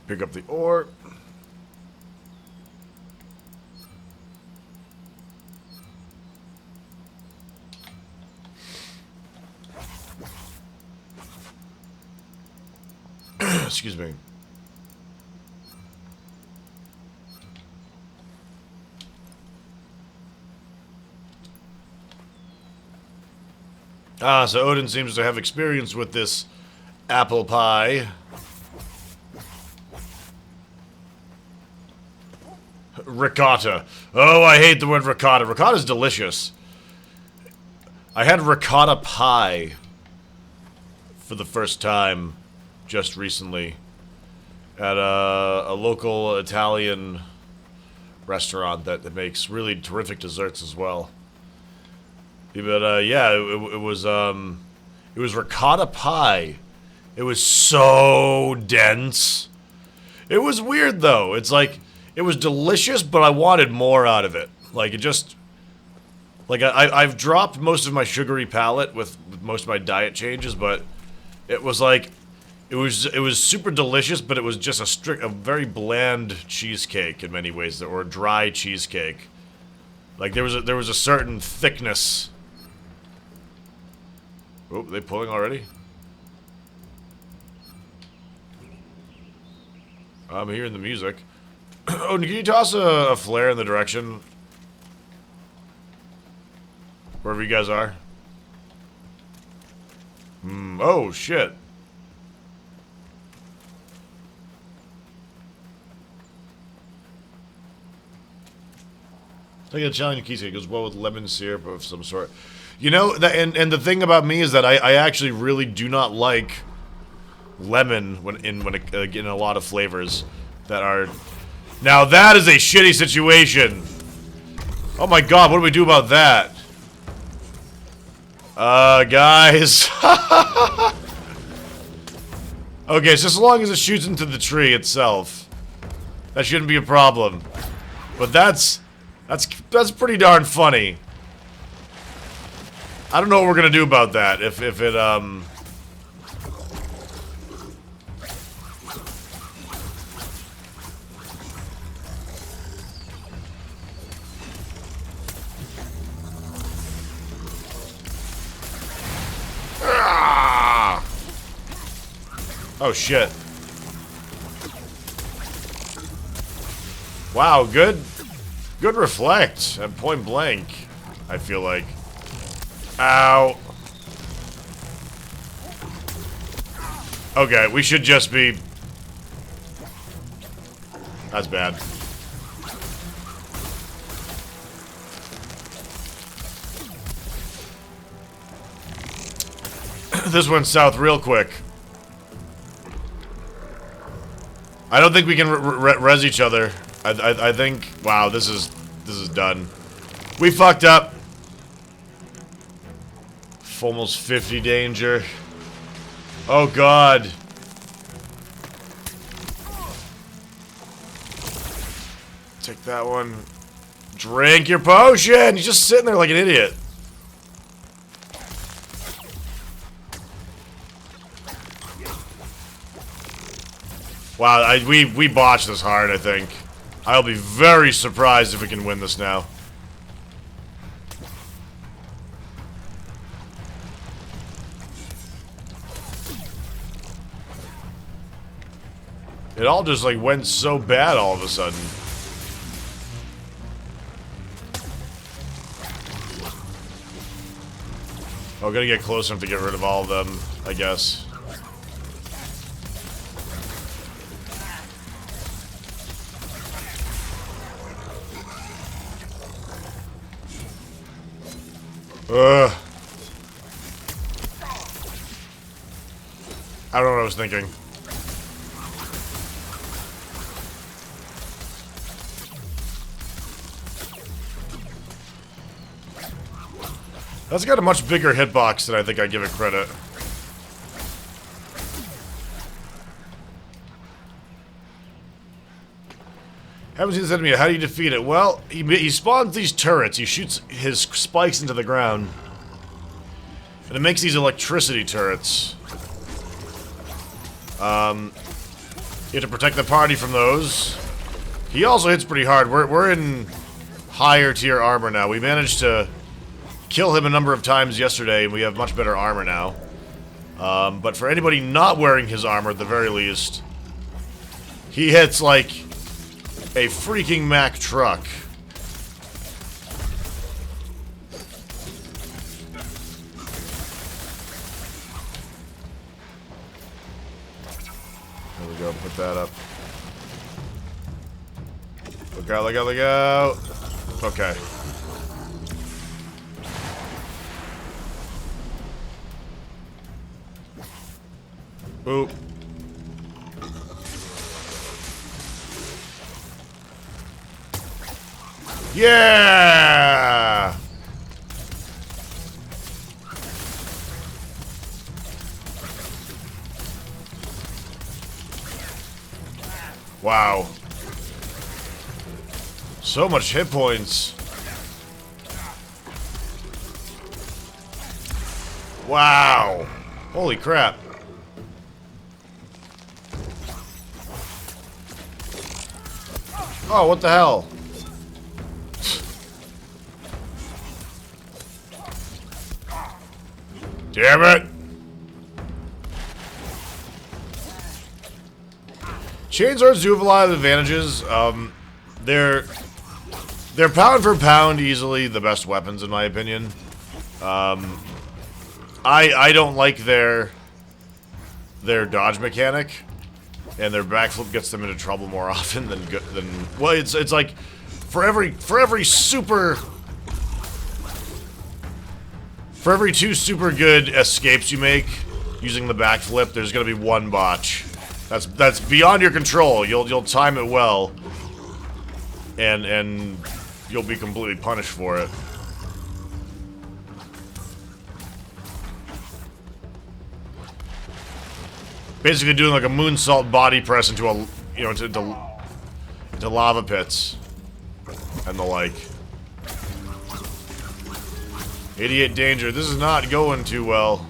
Pick up the ore. Excuse me. Ah, so Odin seems to have experience with this apple pie. Ricotta. Oh, I hate the word ricotta. Ricotta's delicious. I had ricotta pie for the first time just recently at a local Italian restaurant that makes really terrific desserts as well. But yeah, it was ricotta pie. It was so dense. It was weird though. It's like it was delicious, but I wanted more out of it. Like it just, like I've dropped most of my sugary palate with most of my diet changes, but it was like it was super delicious, but it was just a very bland cheesecake in many ways, or a dry cheesecake. Like there was a certain thickness. Oh, are they pulling already? I'm hearing the music. Oh, can you toss a flare in the direction? Wherever you guys are. Oh, shit. I think a Italian cheesecake goes well with lemon syrup of some sort. You know, and the thing about me is that I actually really do not like lemon in a lot of flavors that are. Now that is a shitty situation. Oh my god, what do we do about that? Guys. Okay, so as long as it shoots into the tree itself, that shouldn't be a problem. But that's pretty darn funny. I don't know what we're gonna do about that. If it Oh shit. Wow, good reflect at point blank, I feel like. Ow. Okay, we should just be... That's bad. This went south real quick. I don't think we can res each other. I think... Wow, this is done. We fucked up. Almost 50 danger. Oh god. Take that one. Drink your potion! He's just sitting there like an idiot. Wow, we botched this hard, I think. I'll be very surprised if we can win this now. It all just, like, went so bad all of a sudden. Oh, gotta get close enough to get rid of all of them, I guess. Ugh. I don't know what I was thinking. That's got a much bigger hitbox than I think I give it credit. Haven't seen this enemy yet. How do you defeat it? Well, he spawns these turrets. He shoots his spikes into the ground. And it makes these electricity turrets. You have to protect the party from those. He also hits pretty hard. We're in higher tier armor now. We managed to kill him a number of times yesterday, and we have much better armor now. But for anybody not wearing his armor, at the very least, he hits like a freaking Mack truck. There we go, put that up. Look out, look out, look out. Okay. Boop. Yeah! Wow. So much hit points. Wow. Holy crap. Oh, what the hell? Damn it! Chainswords do have a lot of advantages. They're pound for pound easily the best weapons in my opinion. I don't like their dodge mechanic, and their backflip gets them into trouble more often than well, it's like for every two super good escapes you make using the backflip, there's gonna be one botch. That's beyond your control. You'll time it well, and you'll be completely punished for it. Basically doing like a moonsault body press into a, into lava pits and the like. 88 danger. This is not going too well.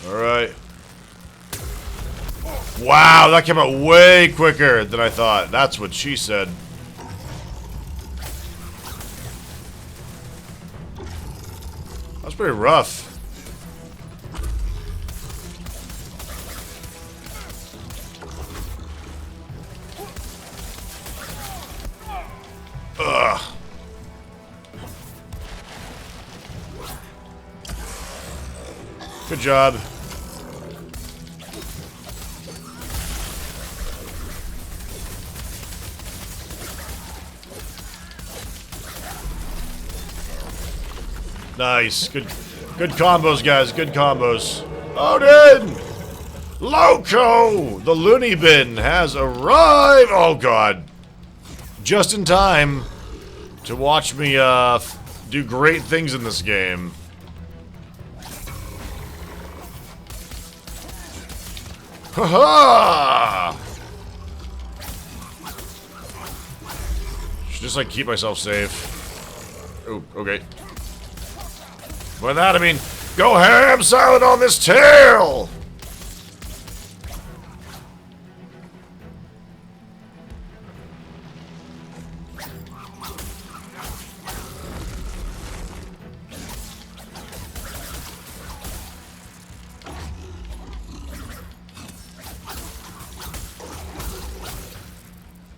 Alright. Wow, that came out way quicker than I thought. That's what she said. That's pretty rough. Ugh. Good job. Nice. Good combos, guys. Good combos. Odin! Loco! The loony bin has arrived! Oh, God. Just in time to watch me do great things in this game. Ha-ha! Should just, like, keep myself safe. Oh, okay. By that, I mean, go ham silent on this tail!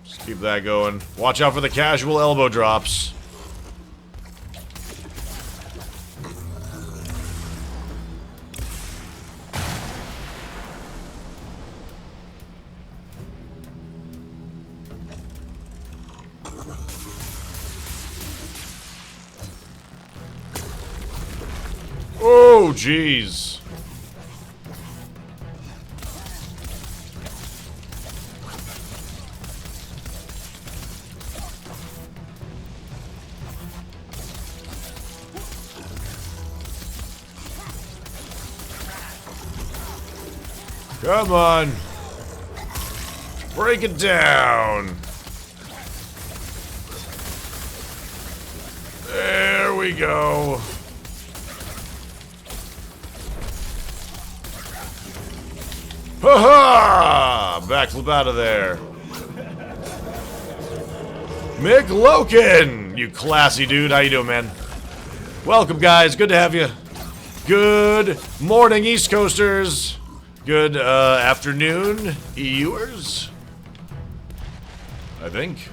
Just keep that going. Watch out for the casual elbow drops. Oh, jeez. Come on. Break it down. we go. Ha ha! Backflip out of there. Mick Loken, you classy dude. How you doing, man? Welcome, guys. Good to have you. Good morning, East Coasters. Good afternoon, EUers. I think.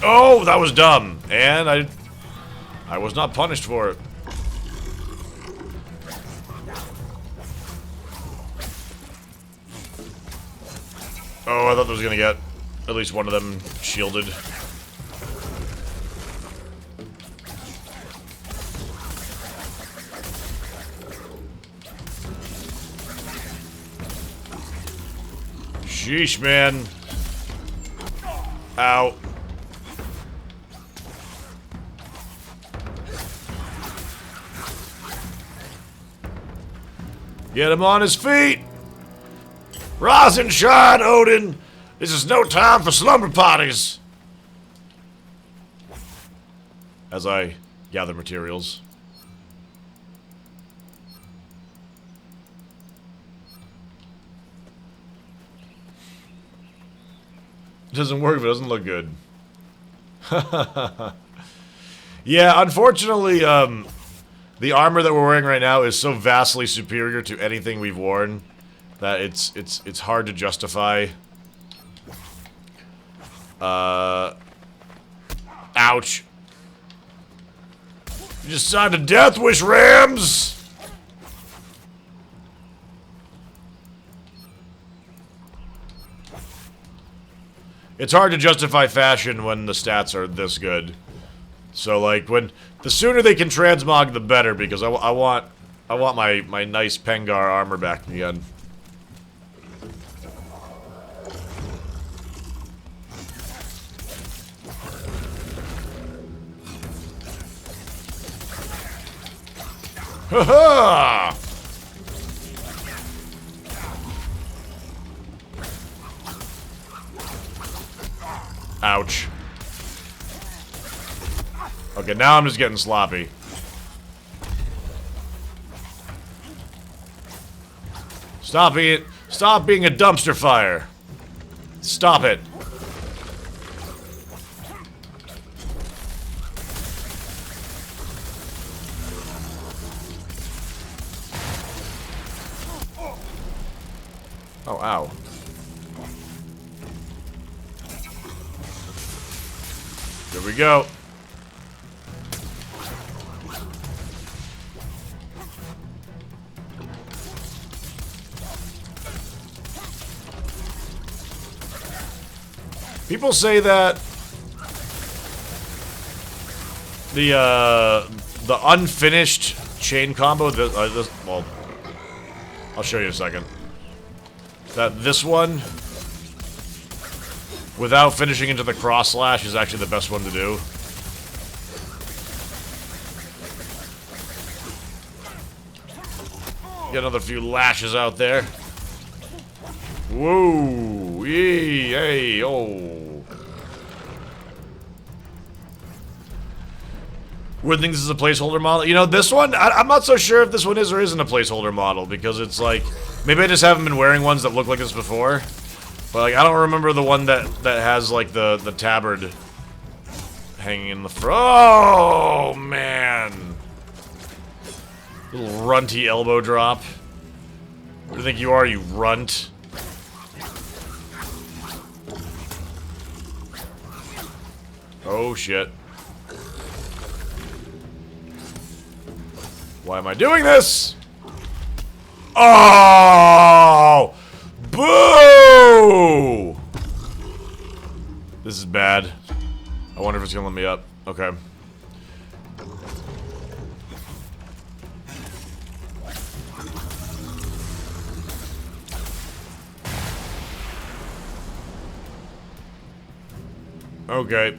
Oh, that was dumb. And I was not punished for it. Oh, I thought I was gonna get at least one of them shielded. Sheesh, man. Ow. Get him on his feet! Rise and shine, Odin! This is no time for slumber parties! As I gather materials. It doesn't work if it doesn't look good. Yeah, unfortunately, the armor that we're wearing right now is so vastly superior to anything we've worn that it's hard to justify. Ouch. You just signed a death wish, Rams! It's hard to justify fashion when the stats are this good. So, like, the sooner they can transmog, the better, because I want my nice Pengar armor back again. Ha-ha! Ouch. Okay, now I'm just getting sloppy. Stop being a dumpster fire. Stop it. Oh, ow. Here we go. People say that the unfinished chain combo, well, I'll show you in a second. That this one, without finishing into the cross slash, is actually the best one to do. Get another few lashes out there. Whoa! Yee! Hey! Oh! Would think this is a placeholder model. You know, this one, I'm not so sure if this one is or isn't a placeholder model, because it's like, maybe I just haven't been wearing ones that look like this before. But like, I don't remember the one that has like the tabard hanging in the front. Oh man! Little runty elbow drop. Who do you think you are, you runt? Oh shit. Why am I doing this? Oh! Boo! This is bad. I wonder if it's gonna let me up. Okay. Okay.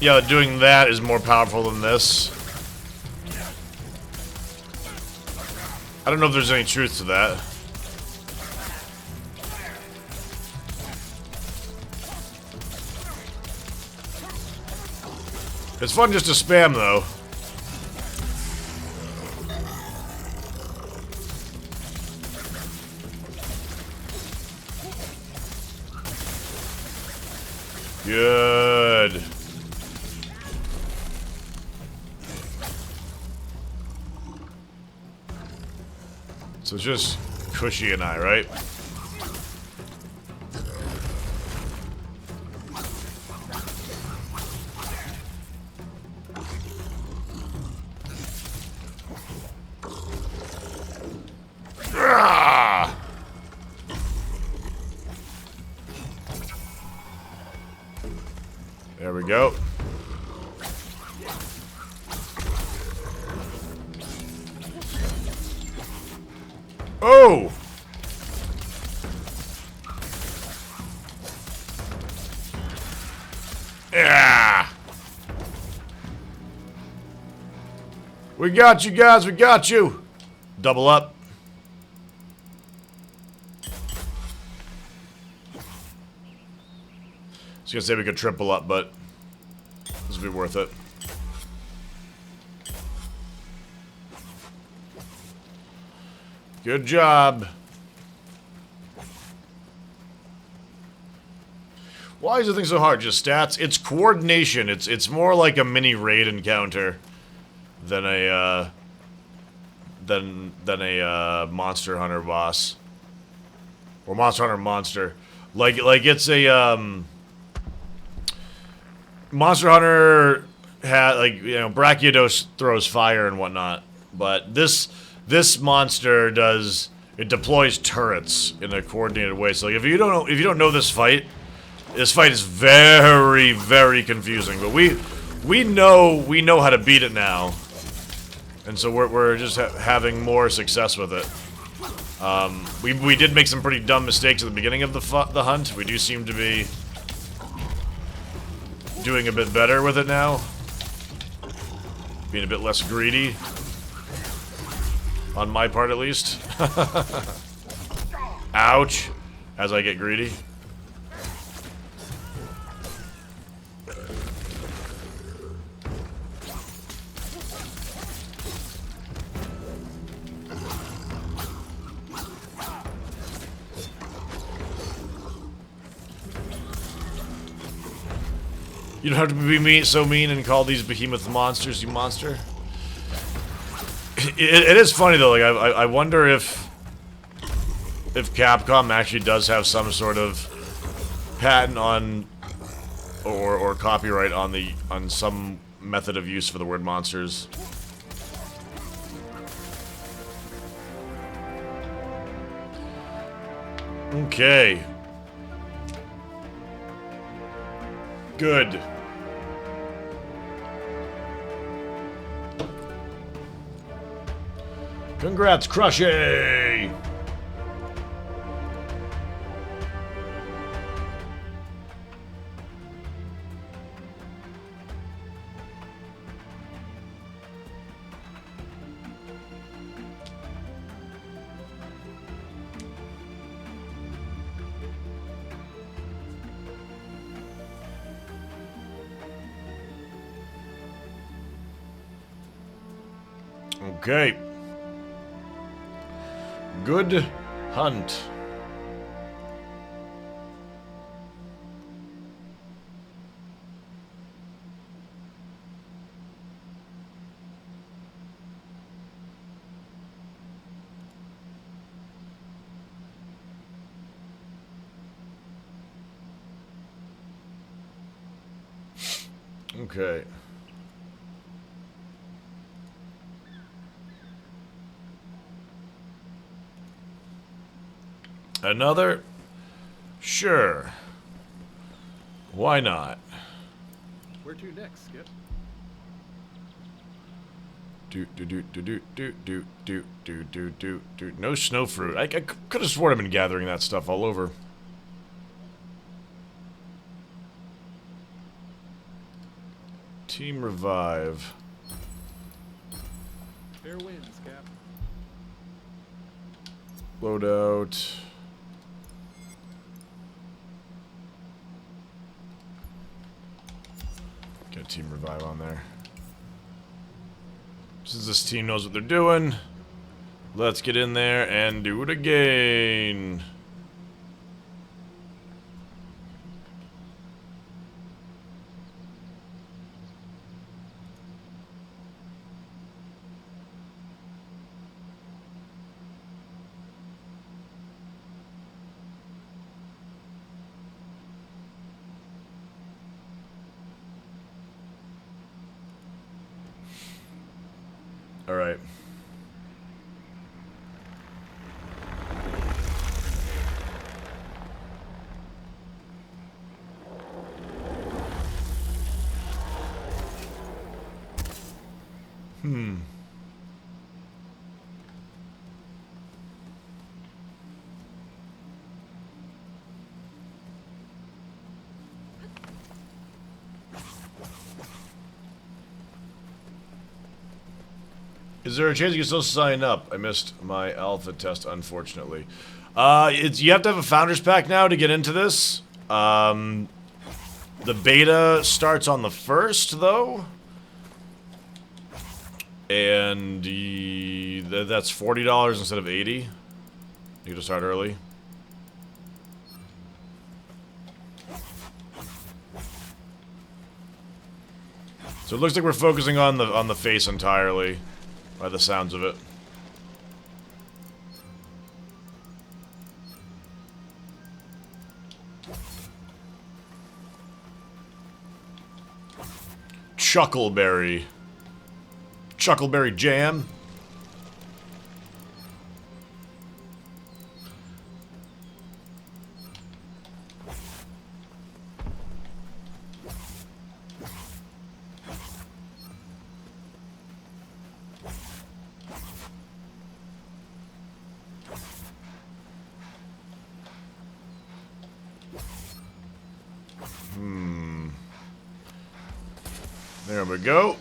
Yeah, doing that is more powerful than this. I don't know if there's any truth to that. It's fun just to spam, though. Good. So it's just Cushy and I, right? There we go. Oh! Yeah! We got you guys, we got you! Double up. I was gonna say we could triple up, but this will be worth it. Good job. Why is the thing so hard? Just stats? It's coordination. It's more like a mini raid encounter than a Monster Hunter boss or Monster Hunter monster. Like it's a Monster Hunter had, like, you know, Brachiodos throws fire and whatnot, but this monster does, it deploys turrets in a coordinated way. So like, if you don't know this fight is very, very confusing. But we know how to beat it now, and so we're just having more success with it. We did make some pretty dumb mistakes at the beginning of the hunt. We do seem to be doing a bit better with it now, being a bit less greedy. On my part, at least. Ouch. As I get greedy. You don't have to be so mean and call these behemoth monsters, you monster. It is funny though, like I wonder if Capcom actually does have some sort of patent on or copyright on some method of use for the word monsters. Okay. Good. Congrats, Crushy! Okay. Good hunt. Okay. Another? Sure. Why not? Where to next, Skip? No snow fruit. I could have sworn I've been gathering that stuff all over. Team revive. Fair winds, Cap. Loadout. Get team revive on there. Since this team knows what they're doing, let's get in there and do it again. All right. Is there a chance you can still sign up? I missed my alpha test, unfortunately. You have to have a founder's pack now to get into this. The beta starts on the 1st, though. And that's $40 instead of $80. You get to start early. So it looks like we're focusing on the face entirely. By the sounds of it. Chuckleberry. Chuckleberry jam. There we go.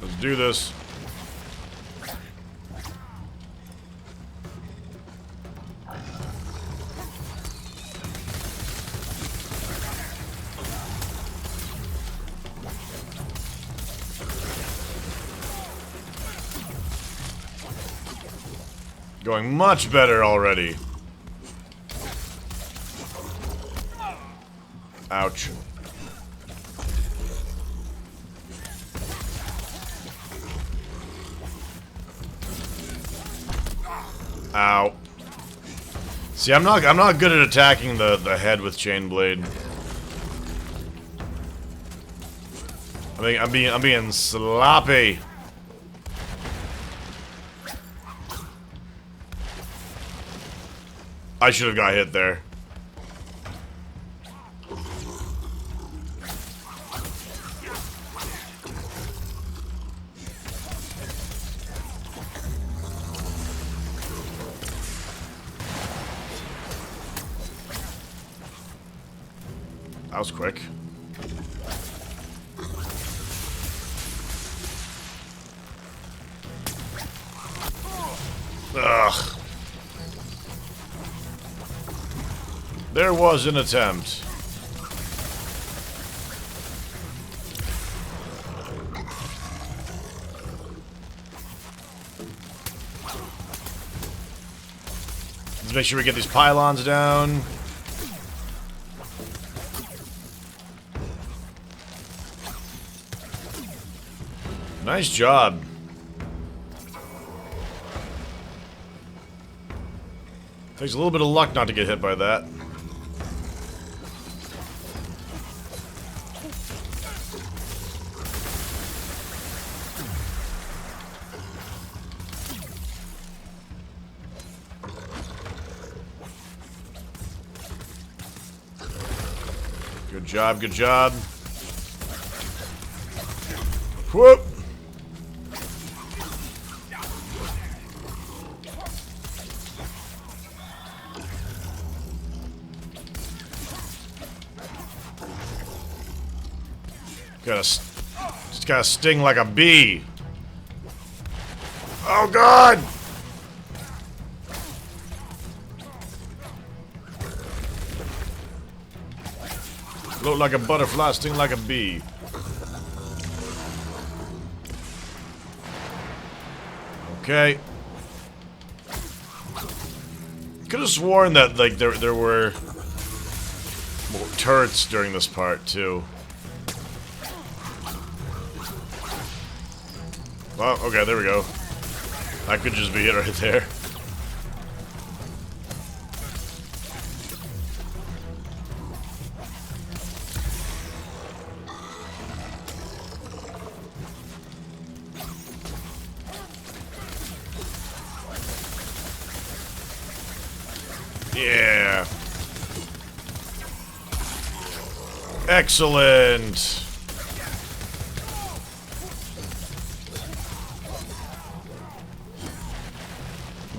Let's do this. Going much better already. Ouch. Ow. See, I'm not good at attacking the head with chain blade. I'm being sloppy. I should have got hit there. That was quick. Ugh. There was an attempt. Let's make sure we get these pylons down. Nice job. Takes a little bit of luck not to get hit by that. Good job, good job. Whoop! Just gotta sting like a bee. Oh god! Float like a butterfly, sting like a bee. Okay. Could have sworn that like there were more turrets during this part too. Well, okay, there we go. That could just be it right there. Yeah. Excellent.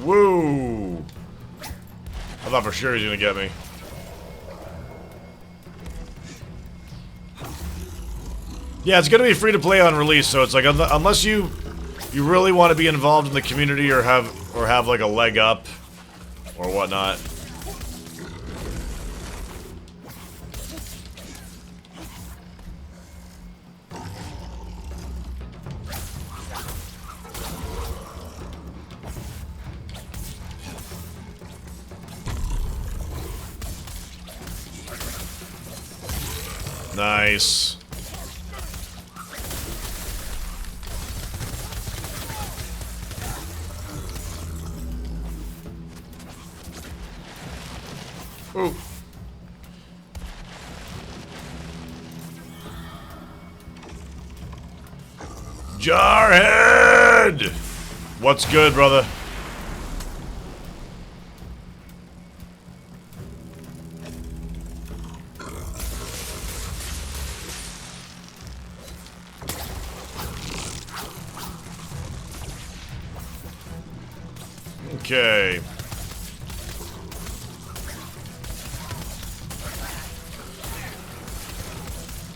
Woo! I thought for sure he was gonna get me. Yeah, it's gonna be free to play on release, so it's like unless you really want to be involved in the community or have like a leg up or whatnot. Nice. Ooh. Jarhead! What's good, brother? Okay.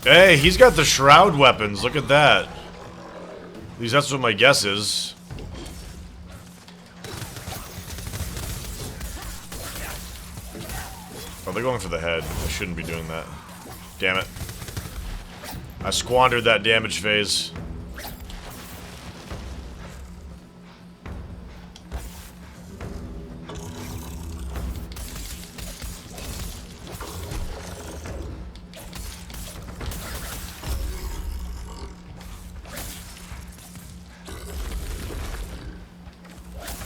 Hey, he's got the shroud weapons. Look at that. At least that's what my guess is. Oh, they're going for the head. I shouldn't be doing that. Damn it. I squandered that damage phase.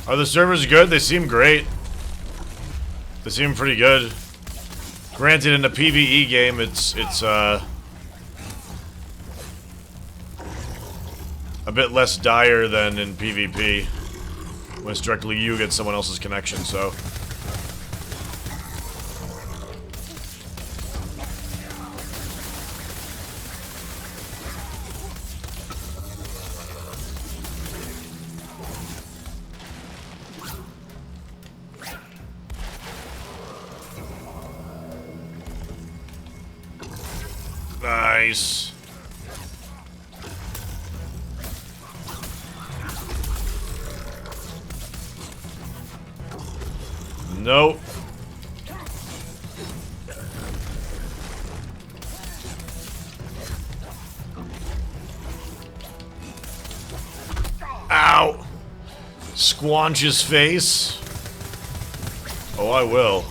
Are the servers good? They seem great. They seem pretty good. Granted, in a PvE game, it's a bit less dire than in PvP when it's directly you against someone else's connection. So. Nice. Nope. Ow. Squanch his face. Oh, I will.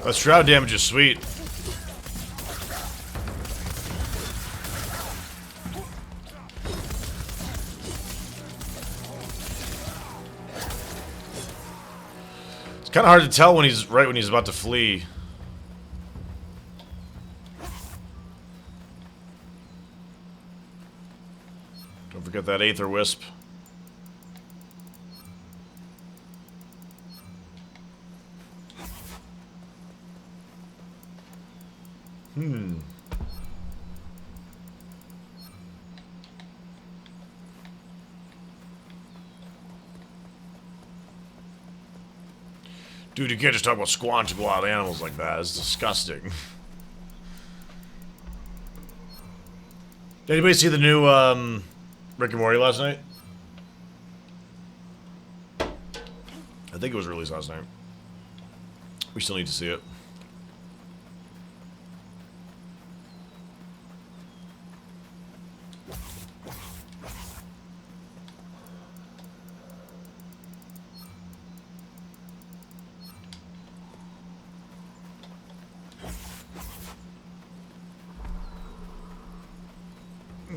That shroud damage is sweet. It's kind of hard to tell when he's about to flee. Don't forget that Aether Wisp. Dude, you can't just talk about squanching wild animals like that. It's disgusting. Did anybody see the new Rick and Morty last night? I think it was released last night. We still need to see it.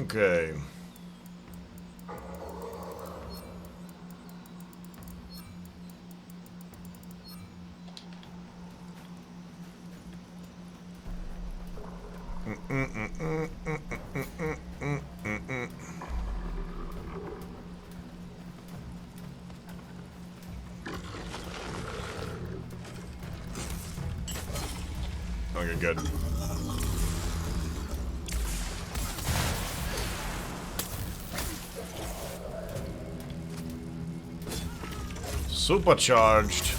Okay. Okay, good. Supercharged.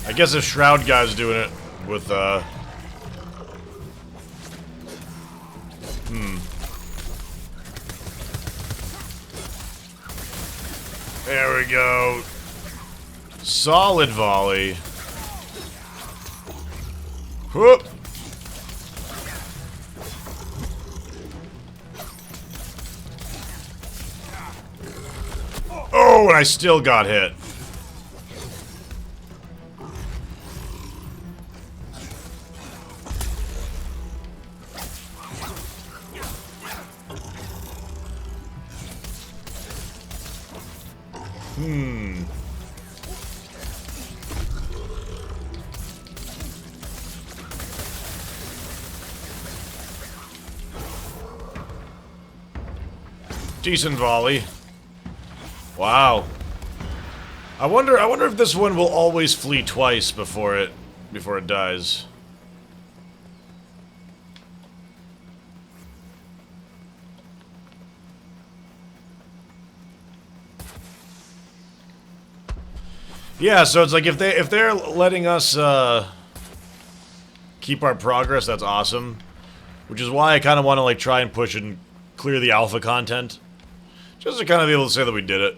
I guess the Shroud guy's doing it with, There we go. Solid volley. Whoop. Oh, and I still got hit. Decent volley. Wow. I wonder if this one will always flee twice before it dies. Yeah, so it's like if they're letting us keep our progress, that's awesome. Which is why I kind of want to like try and push and clear the alpha content. Just to kind of be able to say that we did it.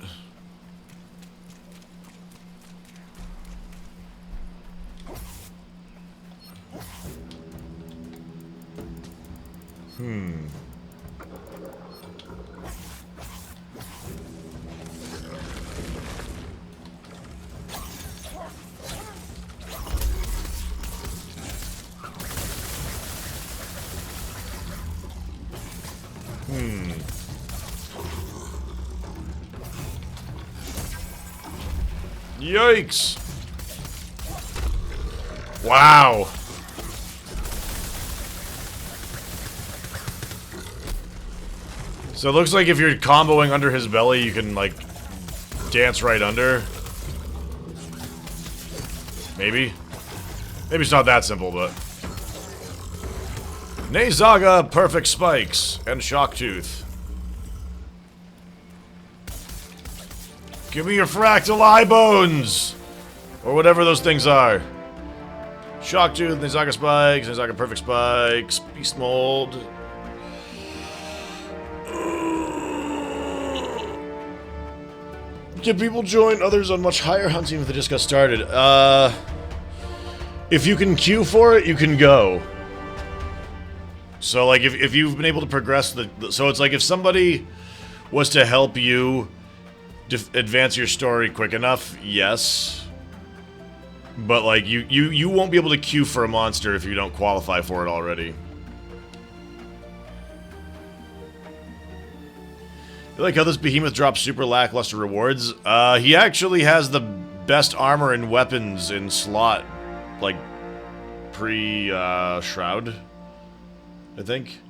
Yikes! Wow! So it looks like if you're comboing under his belly, you can, like, dance right under. Maybe? Maybe it's not that simple, but... Nezaga Perfect Spikes and Shock Tooth. Give me your fractal eye bones! Or whatever those things are. Shock Tooth, Nezaga Spikes, Nezaga Perfect Spikes, Beast Mold. Can people join others on much higher hunting if they just got started? If you can queue for it, you can go. So, like, if you've been able to progress so it's like if somebody was to help you advance your story quick enough, yes. But, like, you won't be able to queue for a monster if you don't qualify for it already. I like how this behemoth drops super lackluster rewards. He actually has the best armor and weapons in slot, like, pre-Shroud, I think.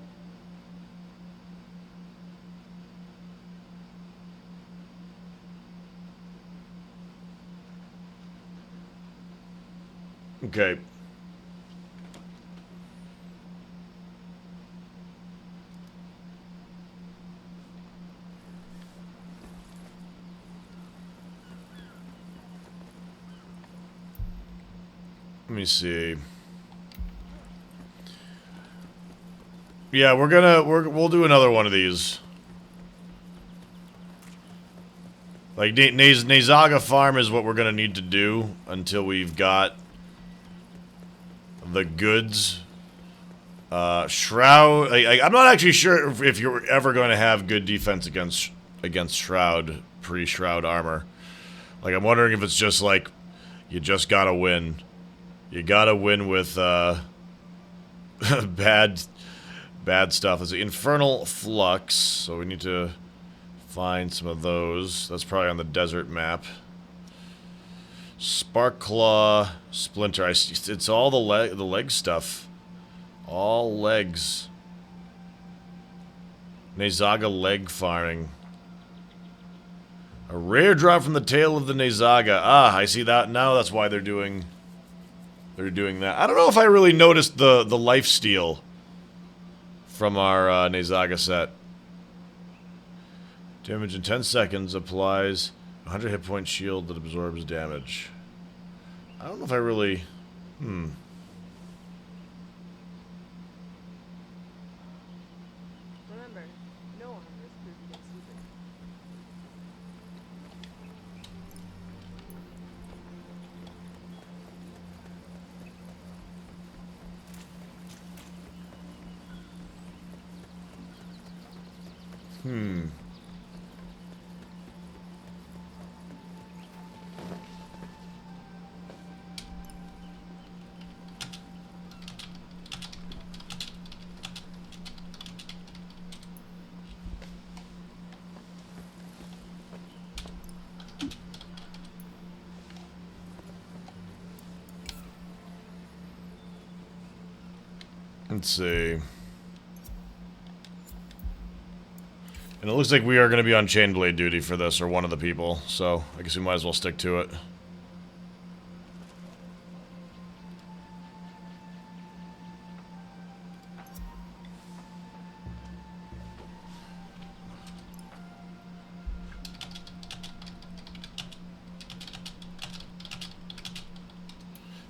Okay. me see. Yeah, we'll do another one of these. Like, Nezaga Farm is what we're gonna need to do until we've got the goods. Shroud... I'm not actually sure if you're ever going to have good defense against Shroud, pre-Shroud armor. Like, I'm wondering if it's just, like, you just gotta win. You gotta win with, bad stuff. It's Infernal Flux, so we need to find some of those. That's probably on the desert map. Sparkclaw Splinter. It's all the leg stuff. All legs. Nezaga leg farming. A rare drop from the tail of the Nezaga. Ah, I see that now. That's why they're doing that. I don't know if I really noticed the lifesteal from our Nezaga set. Damage in 10 seconds applies 100 hit point shield that absorbs damage. I don't know if I really... Remember, no armor is proof against super. Let's see. And it looks like we are going to be on Chainblade duty for this, or one of the people, so I guess we might as well stick to it.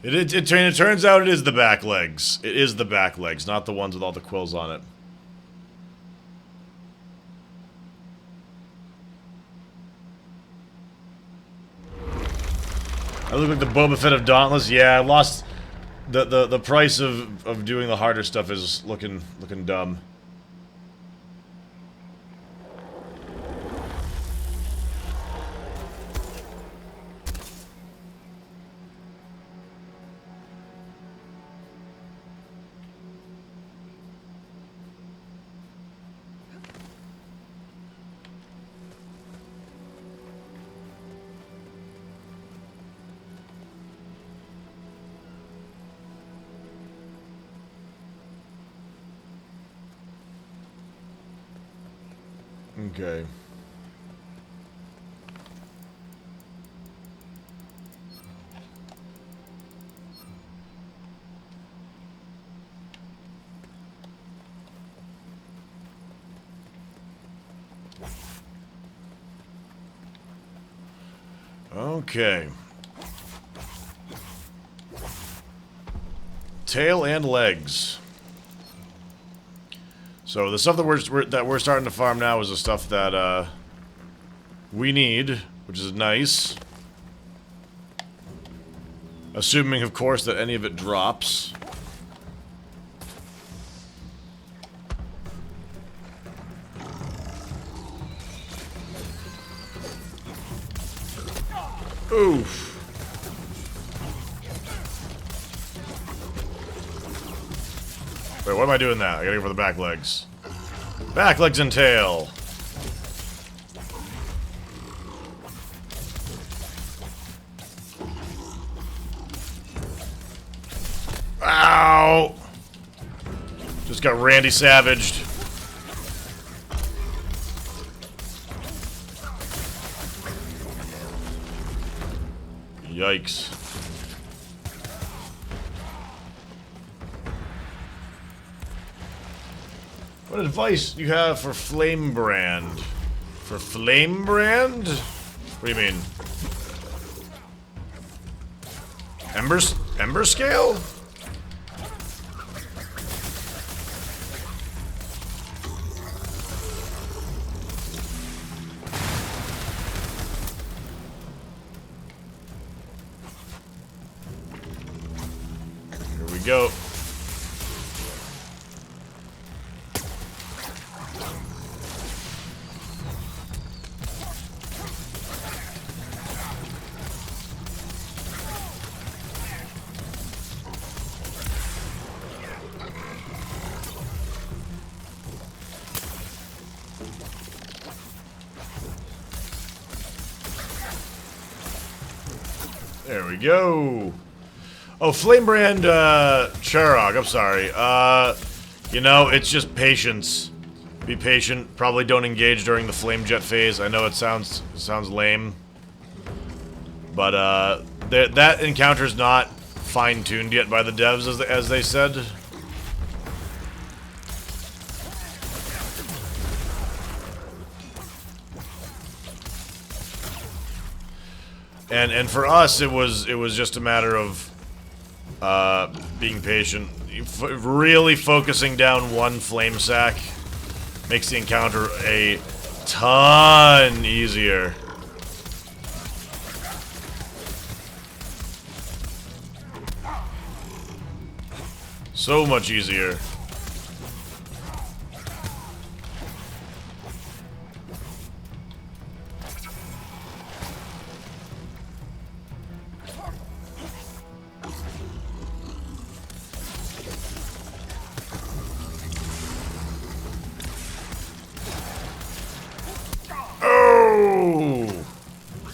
It turns out it is the back legs. It is the back legs, not the ones with all the quills on it. I look like the Boba Fett of Dauntless. Yeah, I lost the price of doing the harder stuff is looking dumb. Okay. Okay. Tail and legs. So the stuff that we're starting to farm now is the stuff that we need, which is nice. Assuming, of course, that any of it drops. Oof. Wait, why am I doing that? I gotta go for the back legs. Back legs and tail. Ow! Just got Randy Savaged. Yikes. What advice do you have for Flame Brand? For Flame Brand? What do you mean? Embers? Ember scale? Here we go. There we go. Oh, Flamebrand, Charog, I'm sorry. You know, it's just patience. Be patient. Probably don't engage during the flame jet phase. I know it sounds lame. But, that encounter's not fine-tuned yet by the devs, as they said. And for us, it was just a matter of being patient. Really focusing down one flame sack makes the encounter a ton easier. So much easier.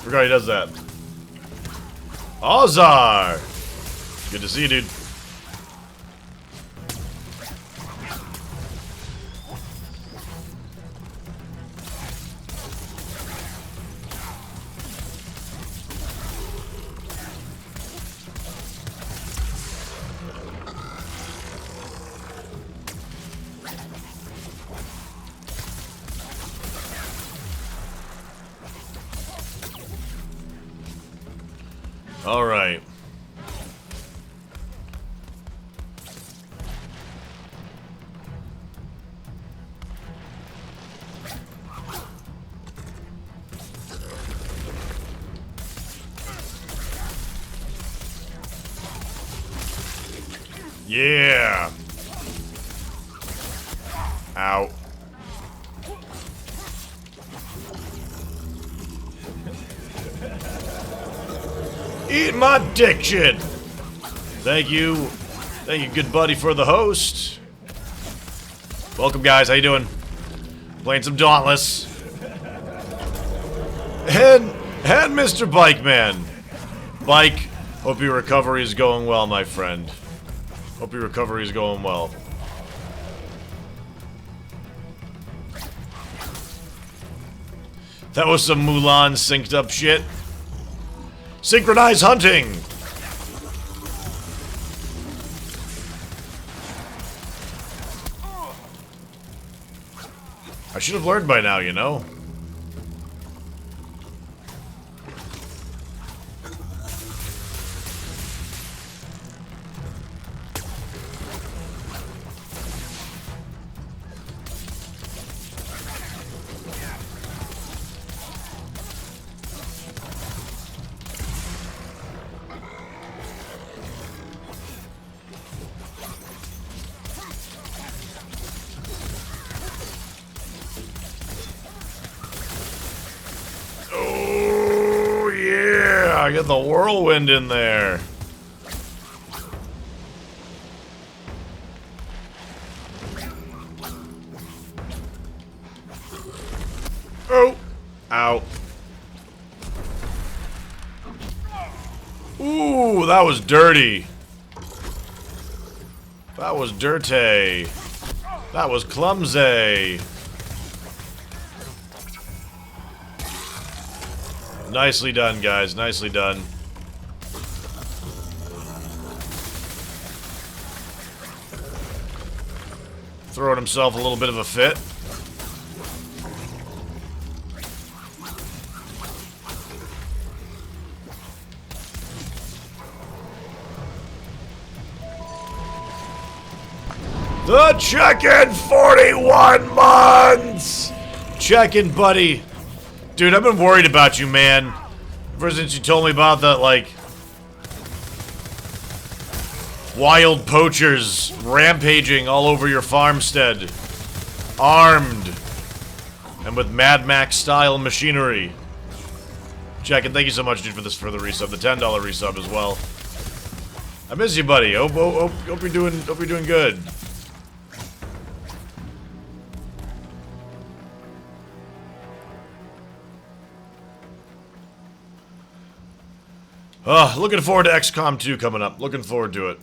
Forgot he does that. Ozar! Good to see you, dude. All right. Yeah. Ow. Eat my dick shit. Thank you, good buddy, for the host. Welcome, guys. How you doing? Playing some Dauntless. And Mr. Bike Man. Bike, hope your recovery is going well, my friend. Hope your recovery is going well. That was some Mulan synced up shit. Synchronized hunting! I should have learned by now, you know? I get the whirlwind in there. Oh. Ow. Ooh, that was dirty. That was dirty. That was clumsy. Nicely done, guys. Nicely done. Throwing himself a little bit of a fit. The check-in 41 months! Check-in, buddy. Dude, I've been worried about you, man. Ever since you told me about that, like, wild poachers rampaging all over your farmstead. Armed. And with Mad Max-style machinery. Check-in, thank you so much, dude, for the resub. The $10 resub as well. I miss you, buddy. Hope you're doing good. Looking forward to XCOM 2 coming up. Looking forward to it.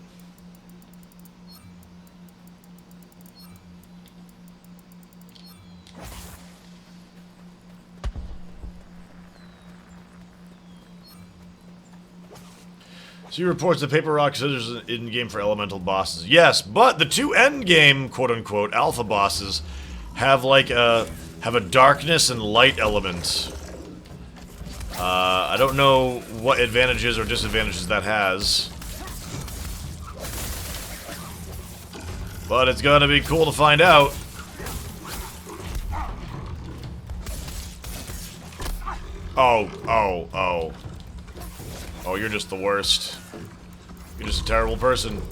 So he reports the paper rock scissors in-game for elemental bosses. Yes, but the two end-game, quote-unquote, alpha bosses have like have a darkness and light element. I don't know what advantages or disadvantages that has. But it's gonna be cool to find out. Oh, you're just the worst. You're just a terrible person.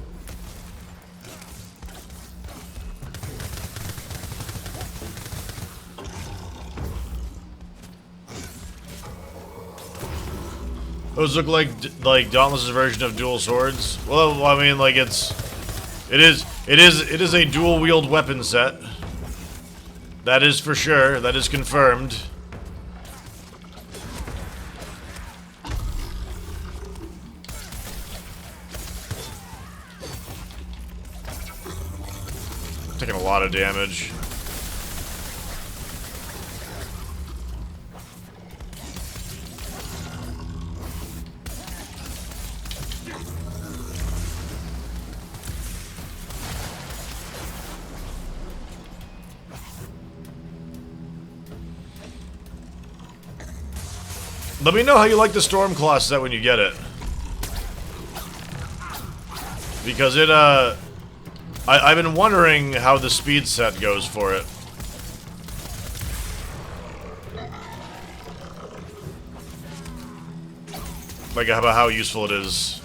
Those look like Dauntless' version of dual swords. Well, I mean, like it is a dual wield weapon set. That is for sure. That is confirmed. Taking a lot of damage. Let me know how you like the Stormclaw set when you get it. Because it, I've been wondering how the speed set goes for it. Like, about how useful it is.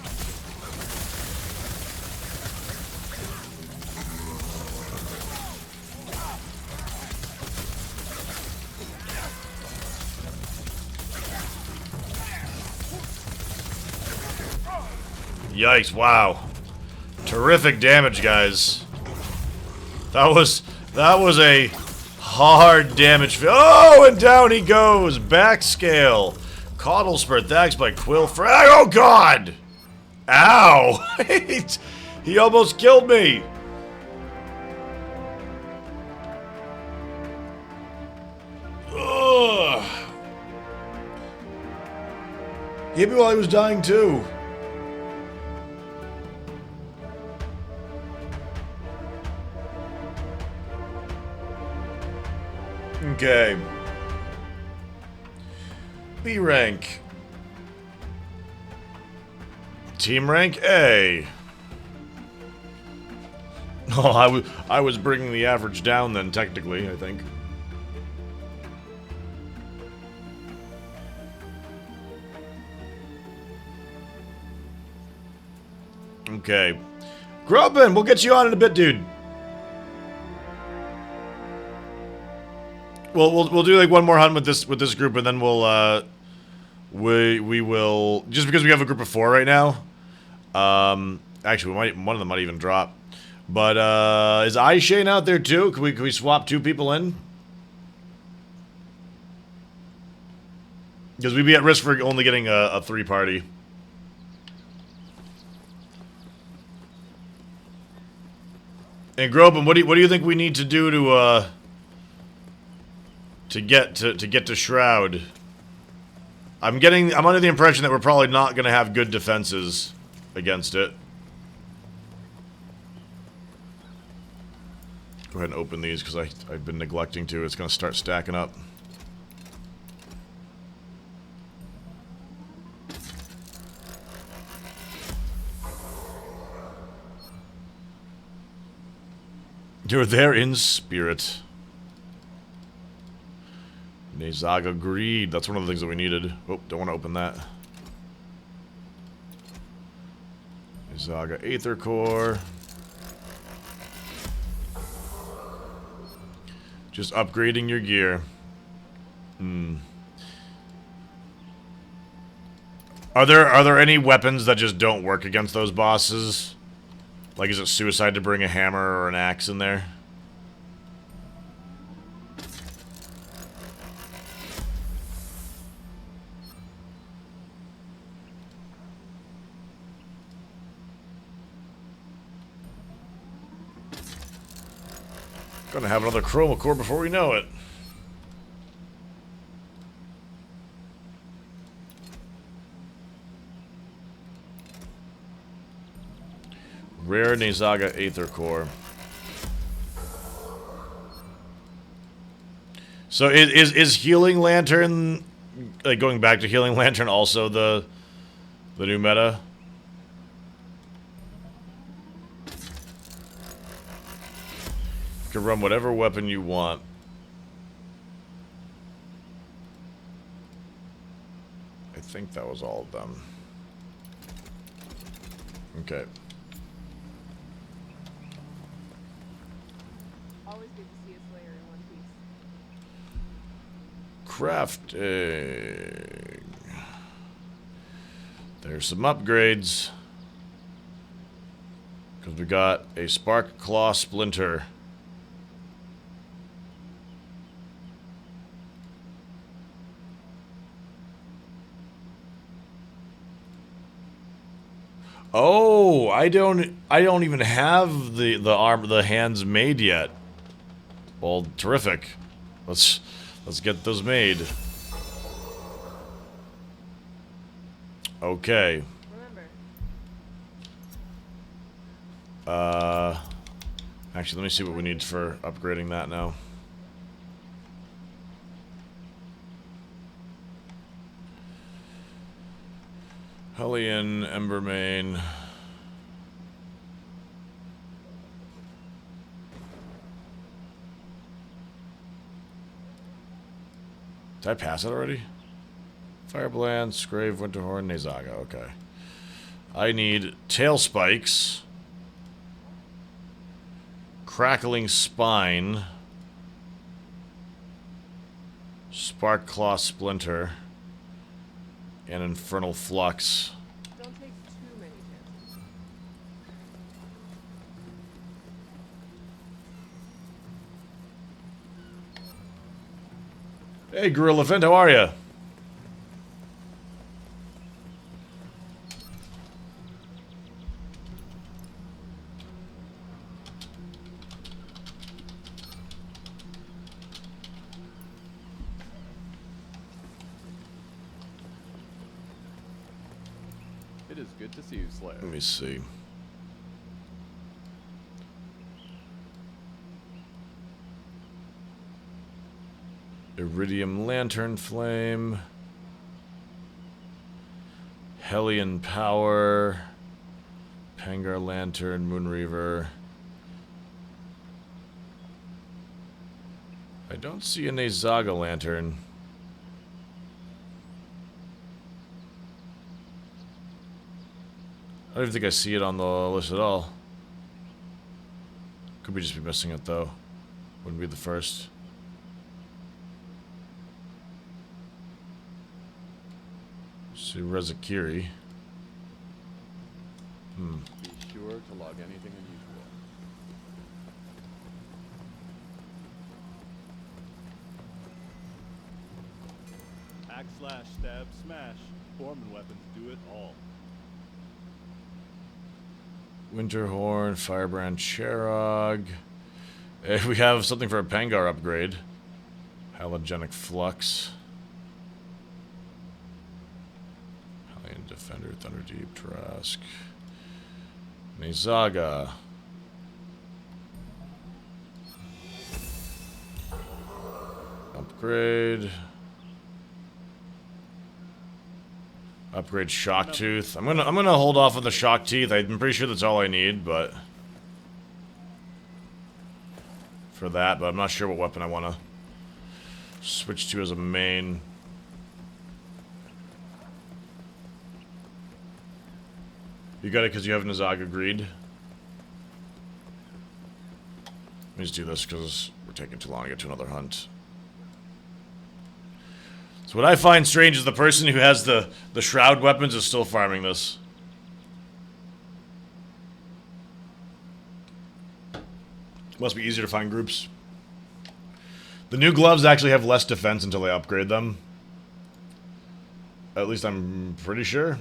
Yikes, wow. Terrific damage, guys. That was a hard damage. Oh, and down he goes. Backscale. Caudal Spurt, thanks by Quill Frag. Oh, God! Ow! He almost killed me. Ugh. He hit me while he was dying, too. Okay. B rank. Team rank A. Oh, I was bringing the average down then, technically, I think. Okay. Grubin, we'll get you on in a bit, dude. We'll do like one more hunt with this group, and then we'll we will, just because we have a group of 4 right now. Actually, one of them might even drop. But is iShane out there too? Can we swap 2 people in? Because we'd be at risk for only getting a 3-party. And Grobin, what do you think we need to do to get to Shroud? I'm under the impression that we're probably not gonna have good defenses against it. Go ahead and open these because I've been neglecting to. It's gonna start stacking up. You're there in spirit. Nezaga Greed. That's one of the things that we needed. Oh, don't want to open that. Nezaga Aether Core. Just upgrading your gear. Are there any weapons that just don't work against those bosses? Like, is it suicide to bring a hammer or an axe in there? Gonna have another chroma core before we know it. Rare Nezaga Aether Core. So is Healing Lantern, like going back to Healing Lantern, also the new meta? You can run whatever weapon you want. I think that was all of them. Okay. Always good to see a Slayer in one piece. Crafting. There's some upgrades. Because we got a Spark Claw Splinter. Oh, I don't even have the hands made yet. Well, terrific. Let's get those made. Okay. Remember. Actually, let me see what we need for upgrading that now. Hellion, Embermane. Did I pass it already? Firebrand, Scrave, Winterhorn, Nezaga. Okay. I need Tail Spikes. Crackling Spine. Spark Claw Splinter. And Infernal Flux. Don't take too many chances. Hey, Gorilla Fint, how are ya? It is good to see you, Slayer. Let me see. Iridium Lantern Flame. Hellion Power. Pangar Lantern, Moonreaver. I don't see a Nezaga Lantern. I don't even think I see it on the list at all. Could we just be missing it though? Wouldn't be the first. See Rezakiri. Be sure to log anything unusual. Hack, slash, stab, smash. Foreman weapons do it all. Winterhorn, Firebrand Cherog. We have something for a Pangar upgrade. Halogenic Flux. Hellion Defender, Thunderdeep, Trask. Nezaga. Upgrade. Upgrade Shock Tooth. I'm gonna hold off on the Shock Teeth. I'm pretty sure that's all I need, but for that, but I'm not sure what weapon I want to switch to as a main. You got it because you have Nazaga Greed. Let me just do this because we're taking too long to get to another hunt. So what I find strange is the person who has the shroud weapons is still farming this. Must be easier to find groups. The new gloves actually have less defense until they upgrade them. At least I'm pretty sure.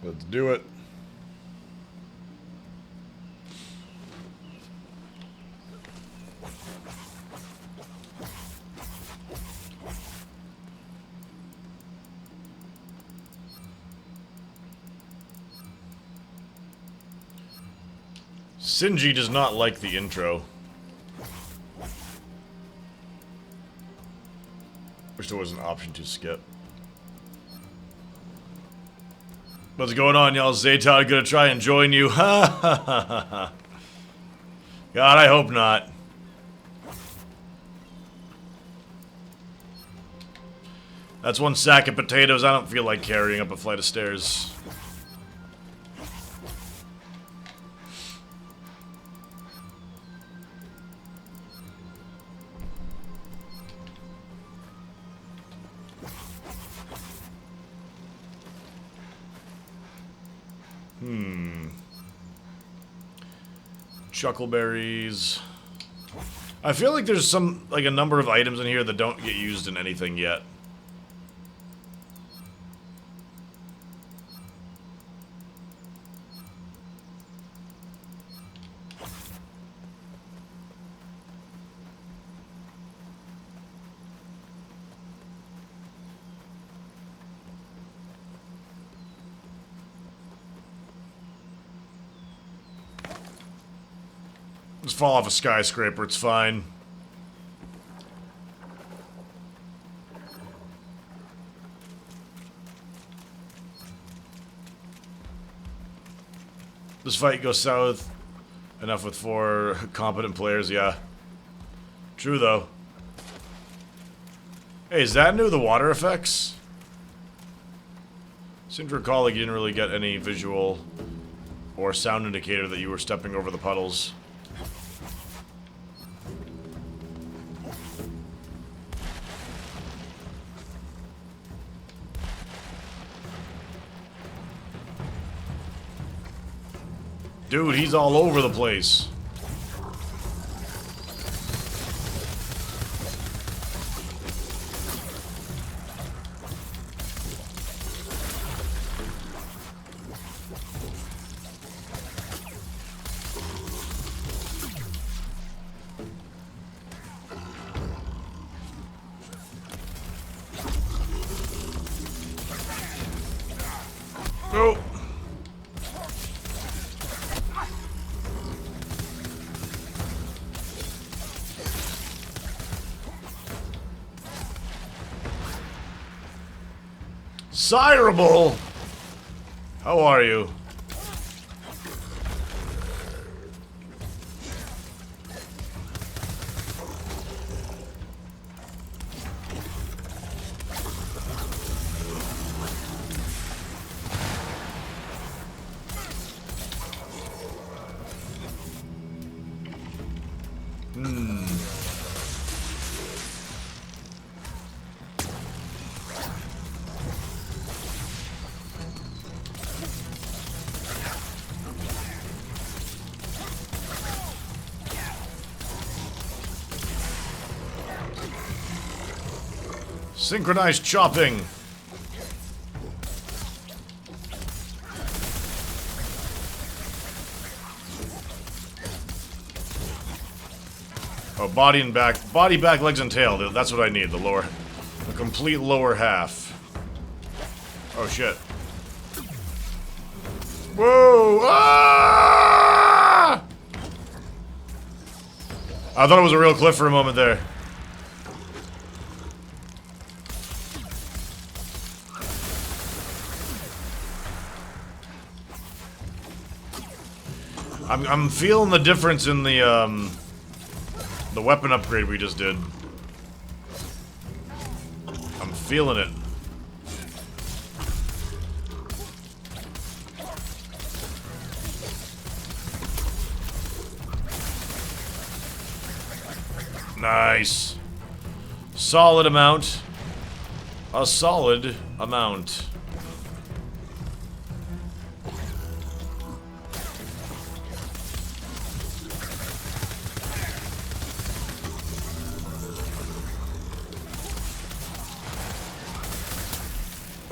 Let's do it. Sinji does not like the intro. Wish there was an option to skip. What's going on, y'all? Zaytod gonna try and join you. Ha ha ha ha ha. God, I hope not. That's one sack of potatoes. I don't feel like carrying up a flight of stairs. Chuckleberries. I feel like there's a number of items in here that don't get used in anything yet. Just fall off a skyscraper, it's fine. This fight goes south. Enough with 4 competent players, yeah. True, though. Hey, is that new, the water effects? Seem to recall like you didn't really get any visual or sound indicator that you were stepping over the puddles. Dude, he's all over the place. Oh. Sireable! How are you? Synchronized chopping. Oh, body and back. Body, back, legs, and tail. That's what I need. The complete lower half. Oh, shit. Whoa! Ah! I thought it was a real cliff for a moment there. I'm feeling the difference in the weapon upgrade we just did. I'm feeling it. Nice. Solid amount. A solid amount.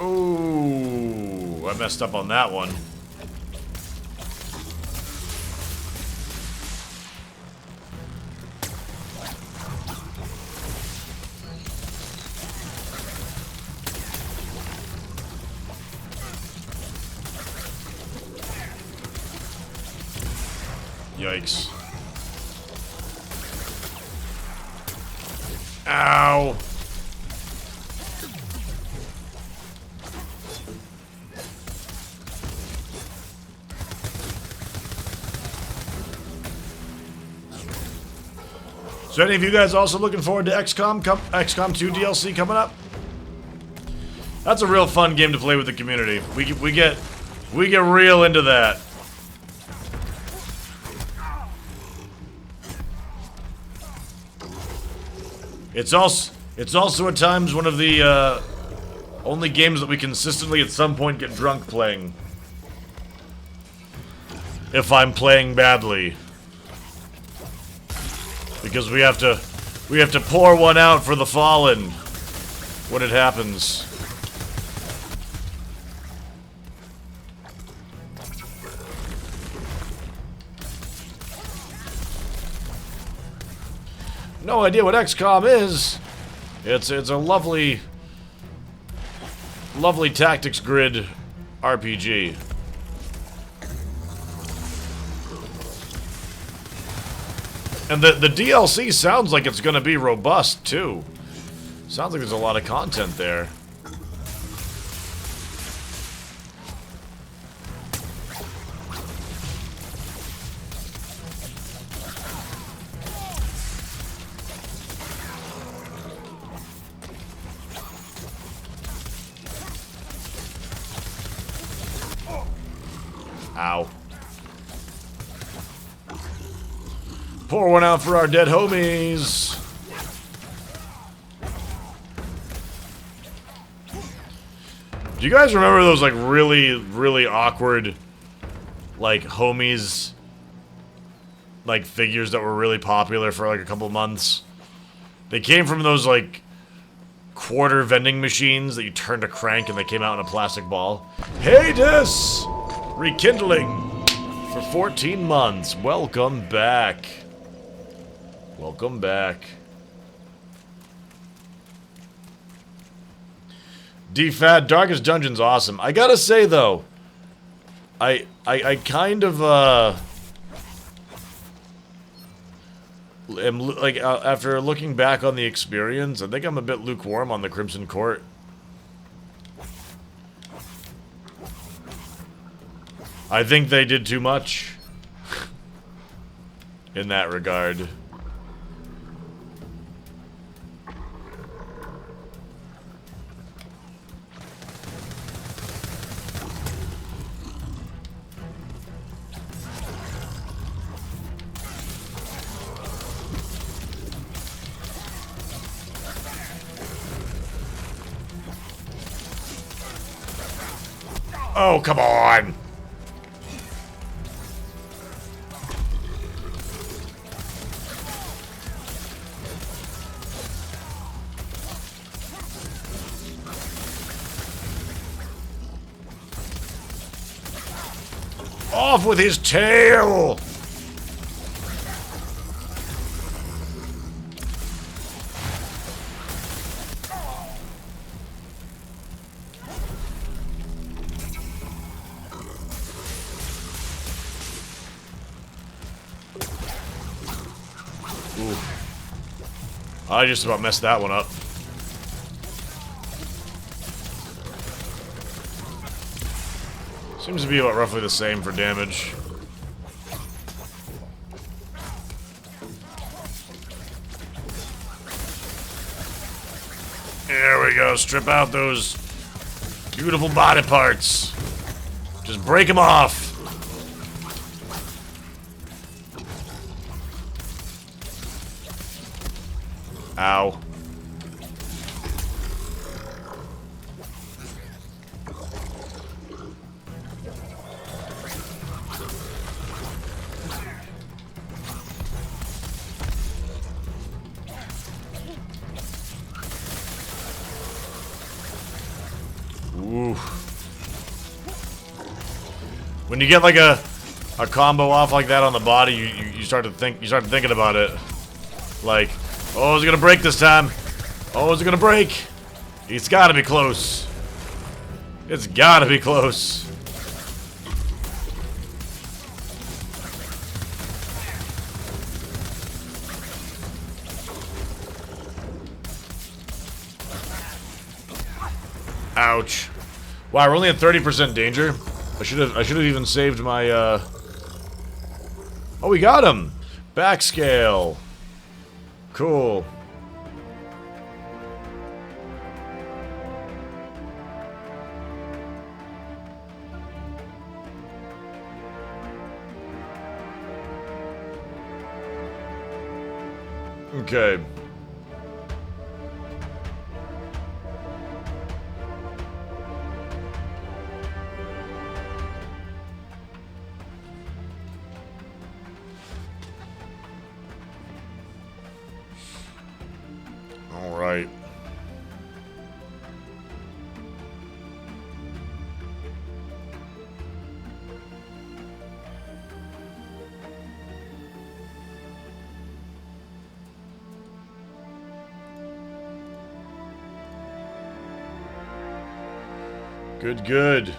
Ooh, I messed up on that one. Yikes. Ow. So any of you guys also looking forward to XCOM 2 DLC coming up? That's a real fun game to play with the community. We get real into that. It's also at times one of the only games that we consistently at some point get drunk playing. If I'm playing badly. Because we have to pour one out for the fallen when it happens. No idea what XCOM is. It's a lovely tactics grid RPG. And the DLC sounds like it's gonna be robust too. Sounds like there's a lot of content there. Ow. Pour one out for our dead homies. Do you guys remember those like really awkward like homies like figures that were really popular for like a couple months? They came from those like quarter vending machines that you turned a crank and they came out in a plastic ball. Hades! Rekindling for 14 months. Welcome back. Welcome back. DFAD, Darkest Dungeon's awesome. I gotta say though, I kind of am like after looking back on the experience, I think I'm a bit lukewarm on the Crimson Court. I think they did too much in that regard. Oh, come on! Off with his tail! I just about messed that one up. Seems to be about roughly the same for damage. There we go. Strip out those beautiful body parts. Just break them off. Ow. Ooh. When you get like a combo off like that on the body, you start thinking about it. Like, oh, is it gonna break this time? Oh, is it gonna break? It's gotta be close. It's gotta be close. Ouch. Wow, we're only at 30% danger. I should have even saved my Oh, we got him. Backscale. Cool. Okay. All right. Good, good.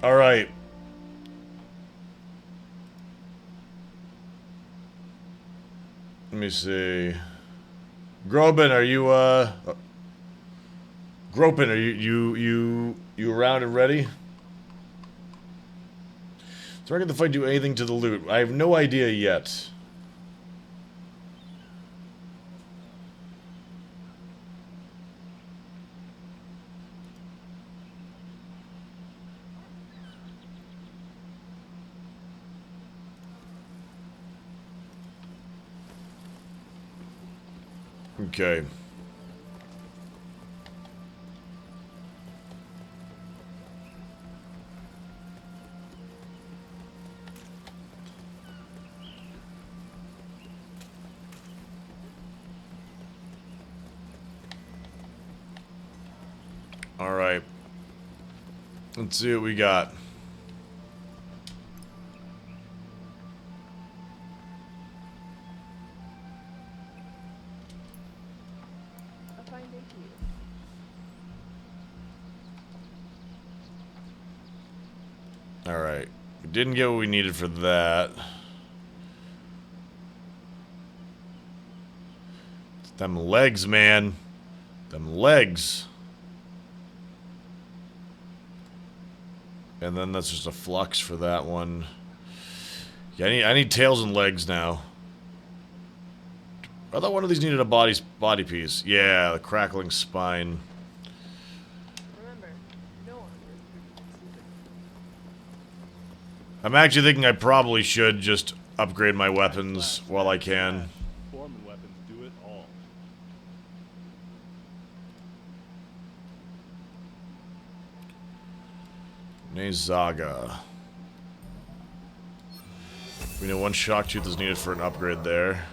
All right. Let me see. Groban, are you Gropin, are you around and ready? So I can the fight do anything to the loot? I have no idea yet. Okay. All right. Let's see what we got. A fine day to you. All right. We didn't get what we needed for that. It's them legs, man. Them legs. And then that's just a flux for that one. Yeah, I need tails and legs now. I thought one of these needed a body piece. Yeah, the crackling spine. Remember, no one is stupid. I'm actually thinking I probably should just upgrade my weapons while I can. Foreman weapons do it all. Nezaga. We know one shock tooth is needed for an upgrade there.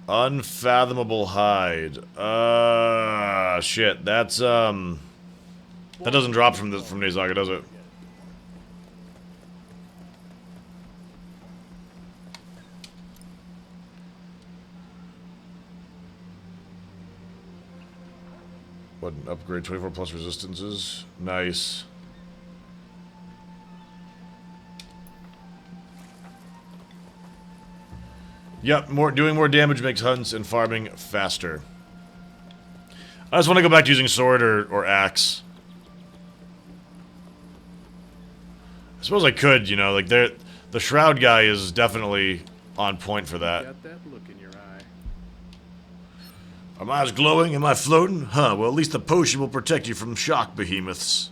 Unfathomable hide. Shit. That's that doesn't drop from Nezaga, does it? What an upgrade, 24 plus resistances. Nice. Yep, doing more damage makes hunts and farming faster. I just want to go back to using sword or axe. I suppose I could, you know, like the shroud guy is definitely on point for that. Got that look in your eye. Are my eyes glowing? Am I floating? Huh, well at least the potion will protect you from shock behemoths.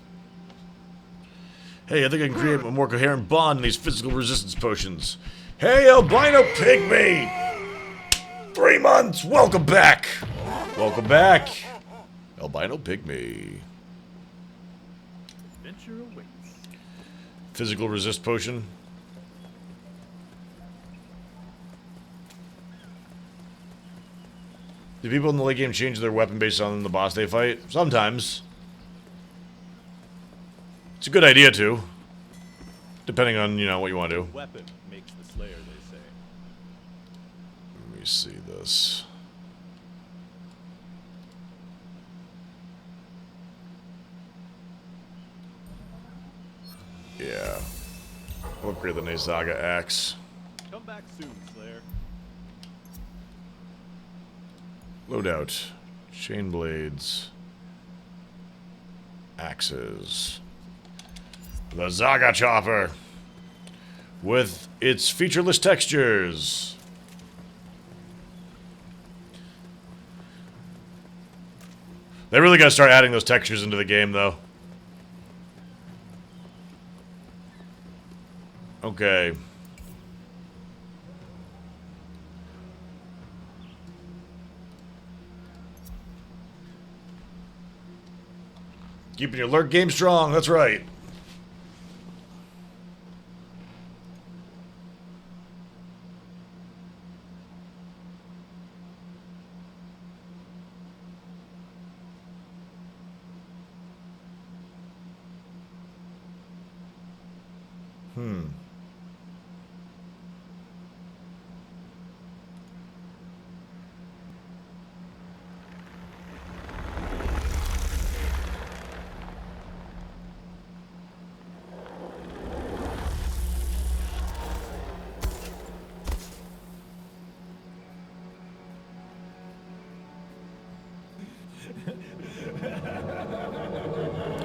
Hey, I think I can create a more coherent bond in these physical resistance potions. Hey, albino pygmy! 3 months! Welcome back! Welcome back! Albino pygmy. Adventure awaits. Physical resist potion. Do people in the late game change their weapon based on the boss they fight? Sometimes. It's a good idea to. Depending on, you know, what you want to do. Weapon makes the slayer, they say. Let me see this. Yeah. I'll upgrade the Nezaga axe. Come back soon, Slayer. Loadout. Chain blades. Axes. The Zaga Chopper. With its featureless textures. They really gotta start adding those textures into the game, though. Okay. Keeping your lurk game strong, that's right.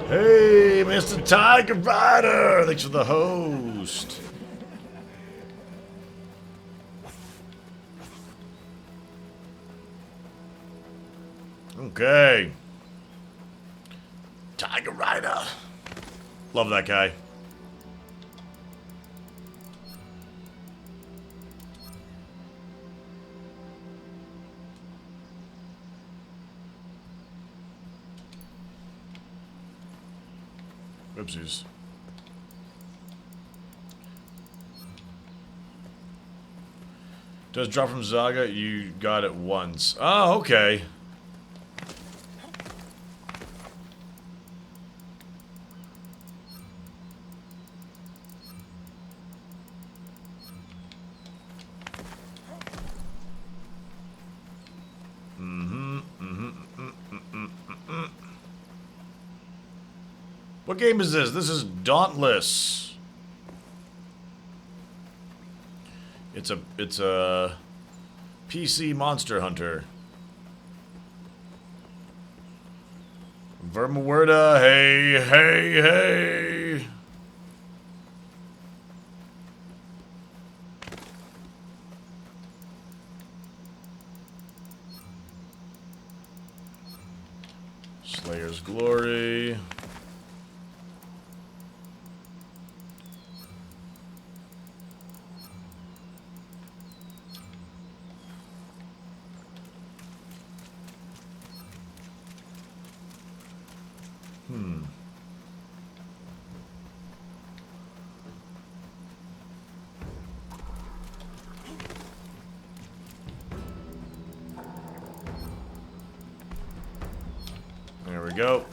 Hey, Mr. Tiger Rider! Thanks for the host. Okay. Tiger Rider. Love that guy. Oopsies. Does drop from Zaga? You got it once. Oh, okay. What game is this? This is Dauntless. It's a PC Monster Hunter. Vermawerda, hey, hey, hey. Slayer's Glory. There we go.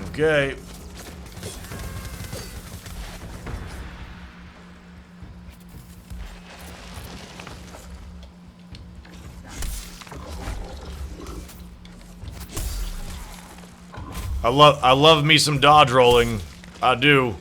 Okay. I love me some dodge rolling. I do.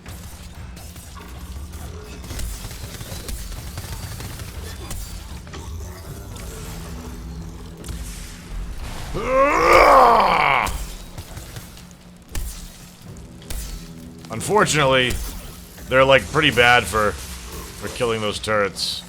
Unfortunately, they're like pretty bad for killing those turrets.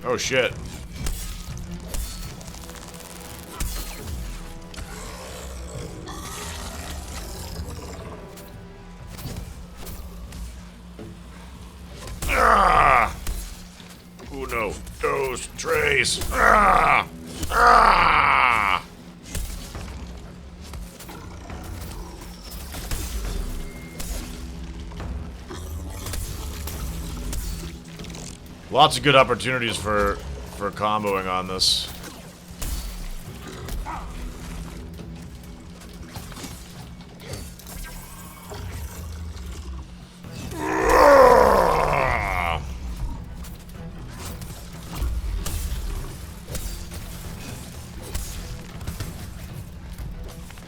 Oh shit. Ah! Oh no, those trays. Ah! Ah! Lots of good opportunities for comboing on this.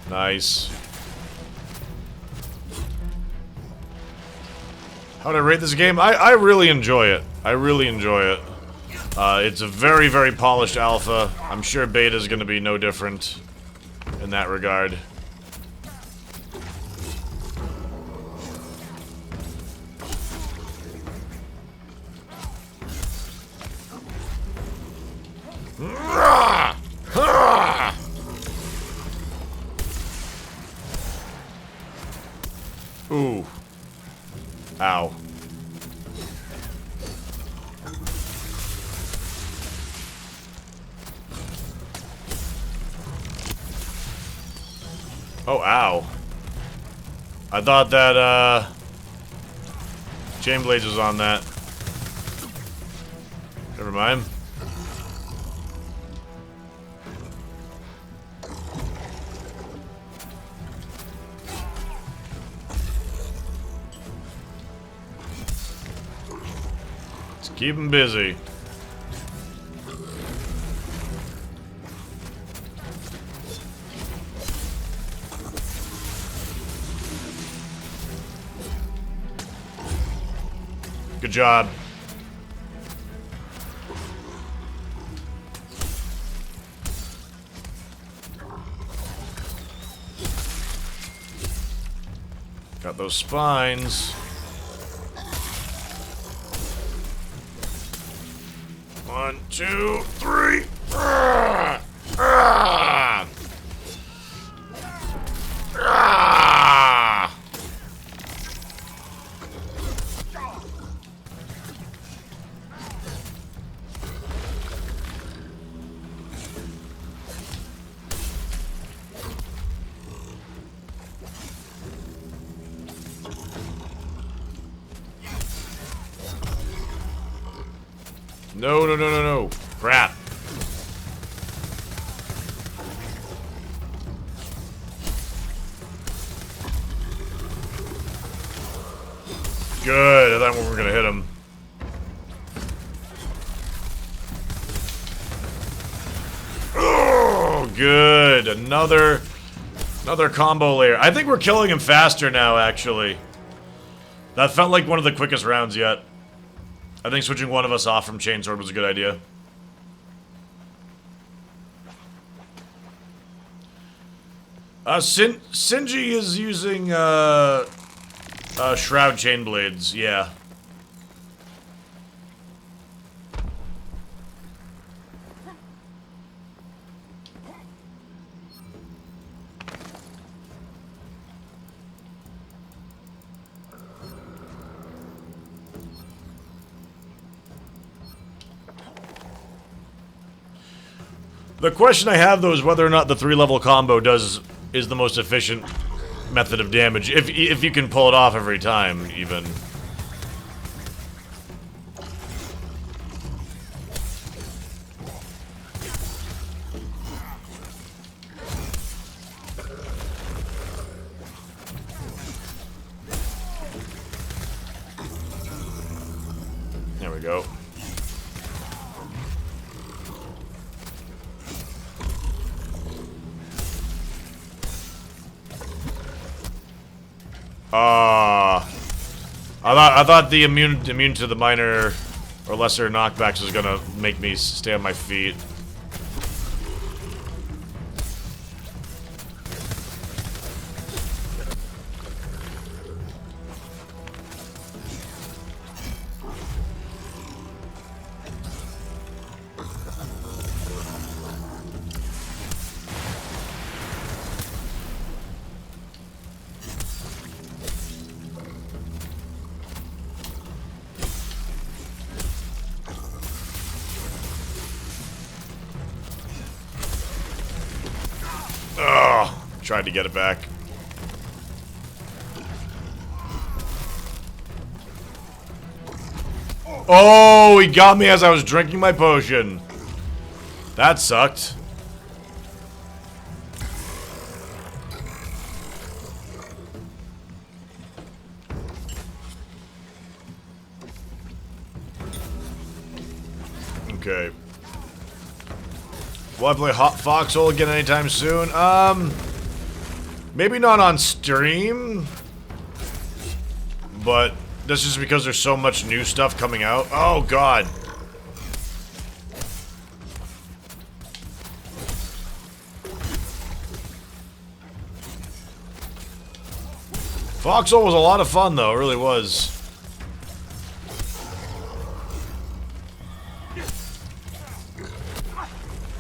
Nice. How'd I rate this game? I really enjoy it. I really enjoy it. It's a very, very polished alpha. I'm sure beta is going to be no different in that regard. Ooh. Ow. Oh, ow. I thought that, Chain Blades was on that. Never mind. Let's keep him busy. Good job. Got those spines. One, two, three. Ah! Ah! Ah! No, no, no, no, no. Crap. Good. I thought we were gonna hit him. Oh, good. Another combo layer. I think we're killing him faster now, actually. That felt like one of the quickest rounds yet. I think switching one of us off from Chainsword was a good idea. Shinji is using, Shroud Chain Blades, yeah. The question I have, though, is whether or not the 3-level combo is the most efficient method of damage. If you can pull it off every time, even. There we go. I thought the immune to the minor or lesser knockbacks was gonna make me stay on my feet. Tried to get it back. Oh, he got me as I was drinking my potion. That sucked. Okay. Will I play Hot Foxhole again anytime soon? Maybe not on stream, but that's just because there's so much new stuff coming out. Oh, God. Foxhole was a lot of fun, though. It really was.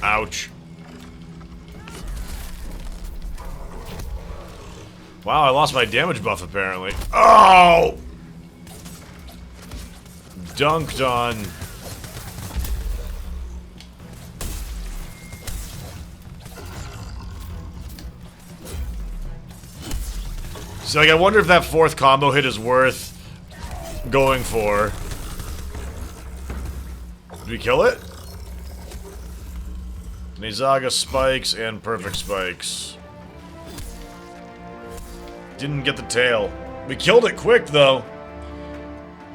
Ouch. Wow, I lost my damage buff, apparently. Oh! Dunked on. So, like, I wonder if that fourth combo hit is worth going for. Did we kill it? Nizaga spikes and perfect spikes. Didn't get the tail. We killed it quick, though.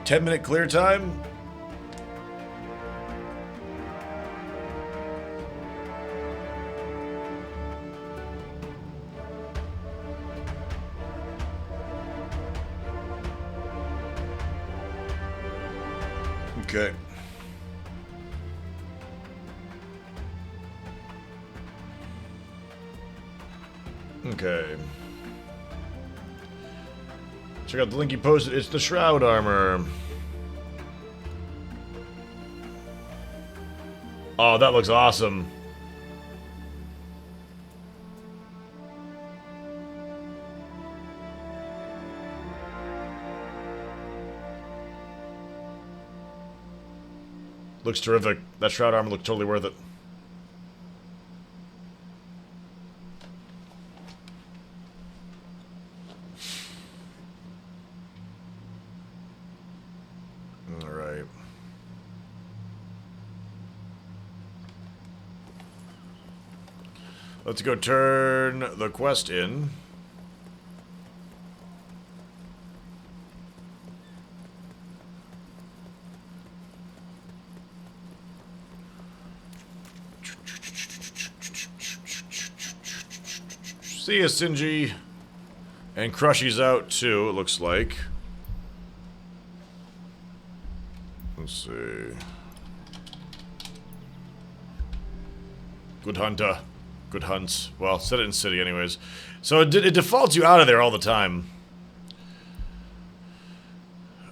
10-minute clear time. Okay. Okay. Check out the link he posted. It's the Shroud armor. Oh, that looks awesome. Looks terrific. That Shroud armor looks totally worth it. Alright. Let's go turn the quest in. See ya, Sinji. And Crushy's out too, it looks like. Let's see. Good hunter. Good hunts. Well, set it in city anyways. So it defaults you out of there all the time.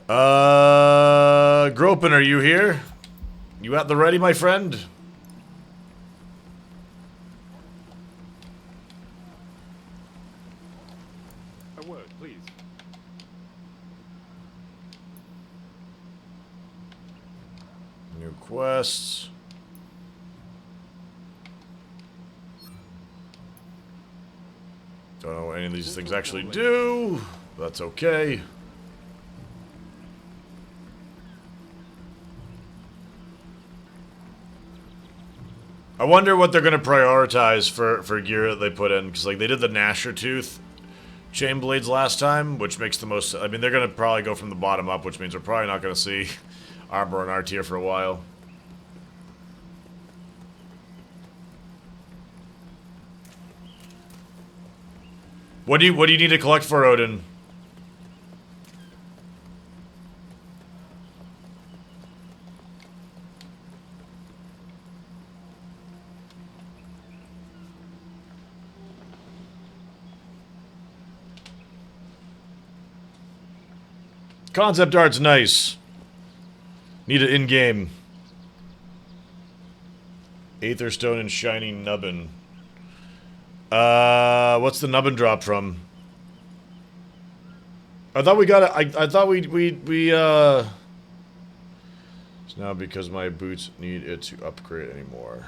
Gropin, are you here? You at the ready, my friend? A word, please. New quests. Don't know what any of these things actually do. That's okay. I wonder what they're gonna prioritize for gear that they put in, because like they did the Gnasher Tooth chain blades last time, which makes the most. I mean, they're gonna probably go from the bottom up, which means we're probably not gonna see armor and R tier for a while. What do you need to collect for, Odin? Concept art's nice. Need it in-game. Aetherstone and Shiny Nubbin. What's the Nubbin drop from? I thought we got it. I thought we it's now because my boots need it to upgrade anymore.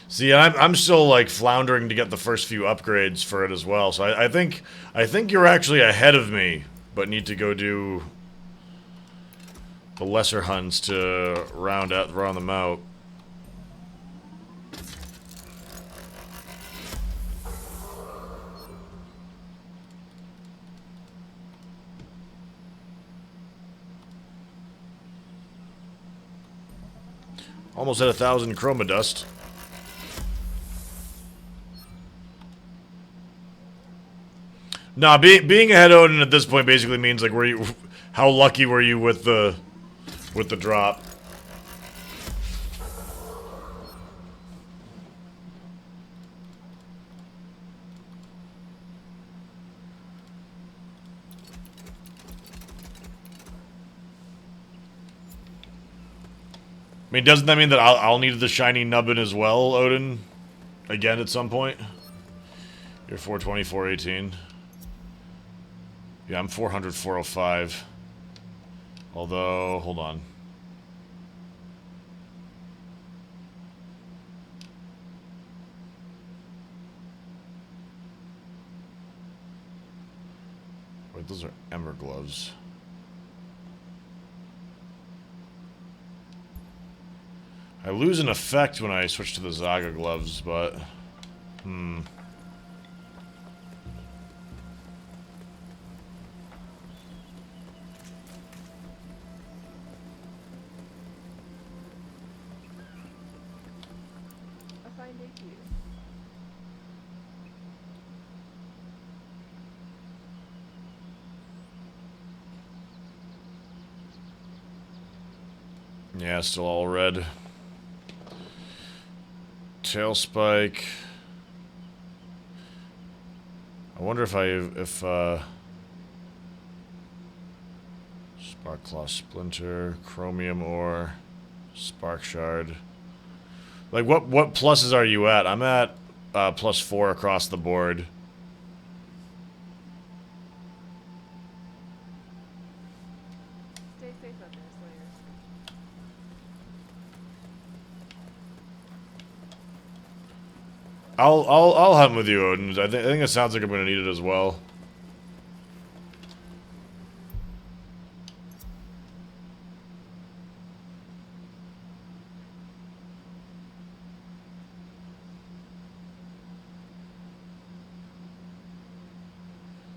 See, I'm still like floundering to get the first few upgrades for it as well. So I think you're actually ahead of me, but need to go do the lesser hunts to round them out. Almost at 1,000 chroma dust. Nah, being ahead Odin at this point basically means like how lucky were you with the drop? I mean, doesn't that mean that I'll need the shiny nubbin as well, Odin? Again at some point? You're 420, 418. Yeah, I'm 400, 405. Although, hold on. Wait, those are Ember gloves. I lose an effect when I switch to the Zaga gloves, but... A fine day to you. Yeah, still all red. Tail spike. I wonder if Spark Claw Splinter, Chromium Ore, Spark Shard. Like what pluses are you at? I'm at +4 across the board. Stay safe out there, Slayers. I'll hunt with you, Odin. I think it sounds like I'm gonna need it as well.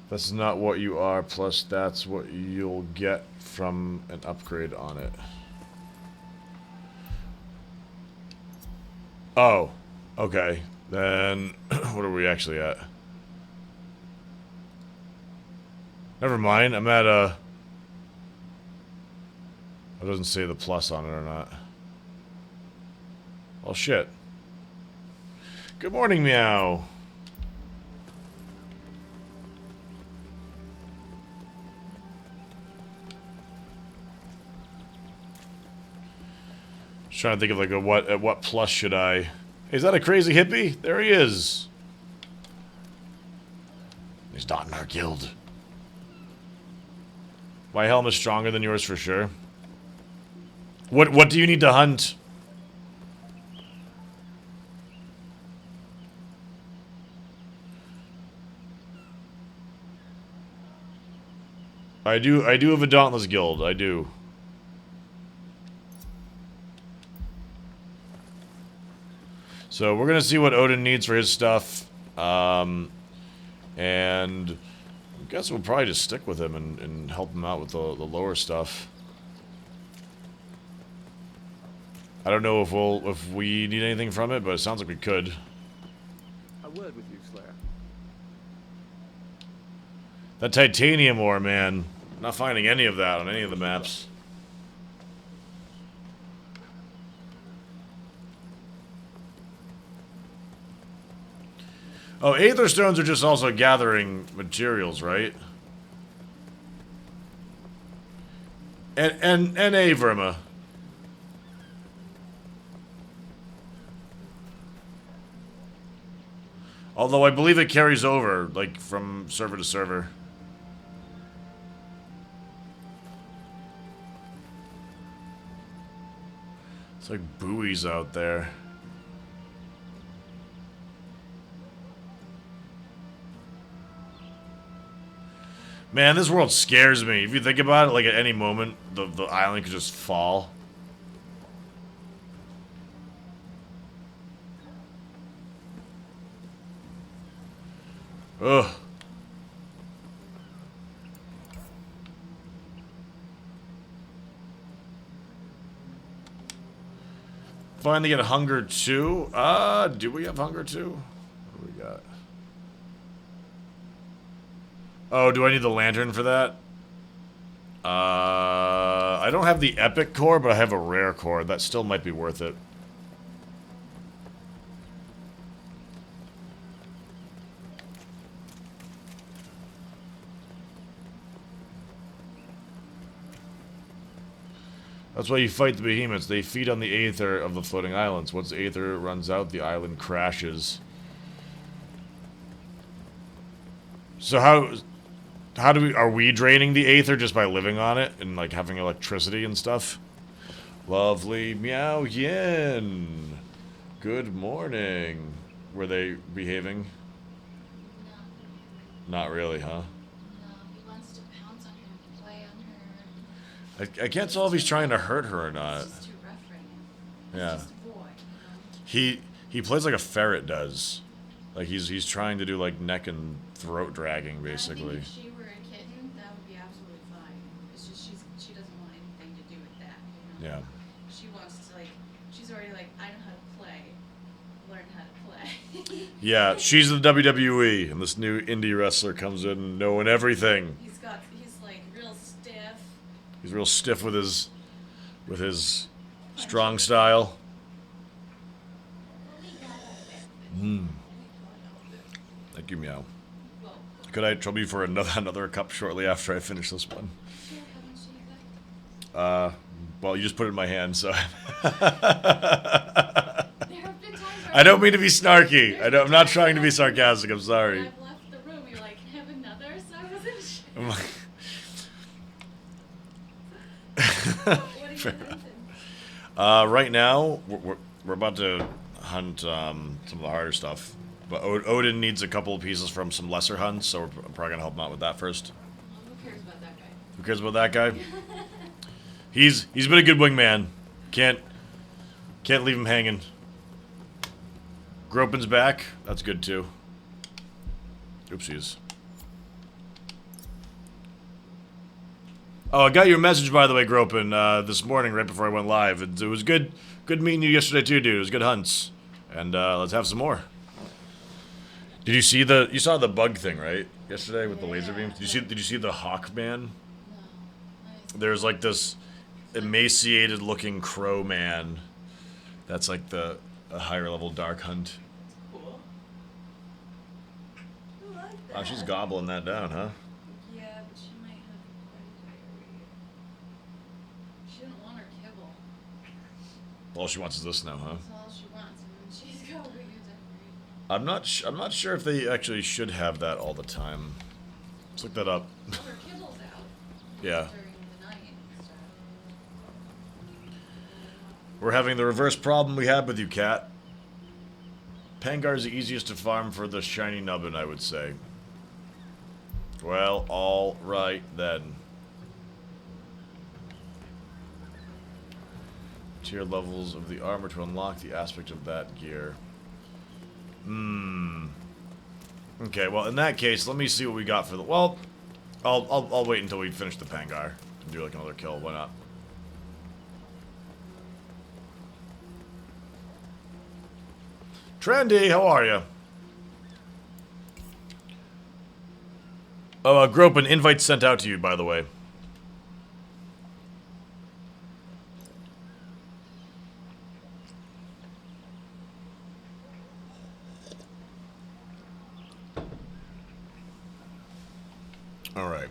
That's not what you are, plus that's what you'll get from an upgrade on it. Oh, okay. Then, what are we actually at? Never mind, I'm at a... It doesn't say the plus on it or not. Well, shit. Good morning, Meow. Just trying to think of like at what plus should I... Is that a crazy hippie? There he is. He's not in our guild. My helm is stronger than yours for sure. What do you need to hunt? I do have a Dauntless guild, I do. So we're gonna see what Odin needs for his stuff, and I guess we'll probably just stick with him and help him out with the lower stuff. I don't know if we need anything from it, but it sounds like we could. A word with you, Slayer. That titanium ore, man. Not finding any of that on any of the maps. Oh, Aether stones are just also gathering materials, right? And a Verma. Although I believe it carries over, like, from server to server. It's like buoys out there. Man, this world scares me. If you think about it, like, at any moment, the island could just fall. Ugh. Finally get hunger 2. Do we have hunger 2? What do we got? Oh, do I need the lantern for that? I don't have the epic core, but I have a rare core. That still might be worth it. That's why you fight the behemoths. They feed on the aether of the floating islands. Once the aether runs out, the island crashes. So how do we, are we draining the aether just by living on it and like having electricity and stuff? Lovely meow yin. Good morning. Were they behaving? No. Not really, huh? No, he wants to pounce on her and play on her. I can't tell if he's trying to hurt her or not. It's just too rough right now. Yeah. He's just a boy, you know? He plays like a ferret does. Like he's trying to do like neck and throat dragging I basically. think if she were a kitten, that would be absolutely fine. It's just she doesn't want anything to do with that, you know? Yeah. She wants to like, she's already like, I know how to play. Learn how to play. Yeah, she's the WWE, and this new indie wrestler comes in knowing everything. He's like real stiff. He's real stiff with his strong style. Thank you, meow. Well, Could I trouble you for another cup shortly after I finish this one? sure, how much do you got? Well, you just put it in my hand, so. There have been times where I don't mean to be snarky. I'm not trying to be sarcastic. I'm when sorry. I've left the room, you're like, have another, so I wasn't sure. I'm like- What are you hunting? Right now, we're about to hunt some of the harder stuff. But Odin needs a couple of pieces from some lesser hunts, so we're probably gonna help him out with that first. Well, who cares about that guy? Who cares about that guy? He's been a good wingman. Can't leave him hanging. Gropin's back. That's good too. Oopsies. Oh, I got your message by the way, Gropin, this morning right before I went live. It was good meeting you yesterday too, dude. It was good hunts, and let's have some more. Did you see you saw the bug thing, right? Yesterday with the laser beams? Did you see the Hawk Man? No. There's like this emaciated looking crow man that's like a higher level dark hunt. Cool. I like that. Oh, she's gobbling that down, huh? Yeah, but she might have diarrhea. She didn't want her kibble. All she wants is this now, huh? That's all she wants, and then she's got weird diarrhea. I'm not sure if they actually should have that all the time. Let's look that up. Well, her kibble's out Yeah. during the night and stuff. We're having the reverse problem we had with you, Cat. Pangar's the easiest to farm for the shiny nubbin, I would say. Well, all right then. Tier levels of the armor to unlock the aspect of that gear. Okay, well, in that case, let me see what we got for the... Well, I'll wait until we finish the Pangar and do, like, another kill. Why not? Trendy, how are you? Oh, Grope, an invite sent out to you, by the way. Alright.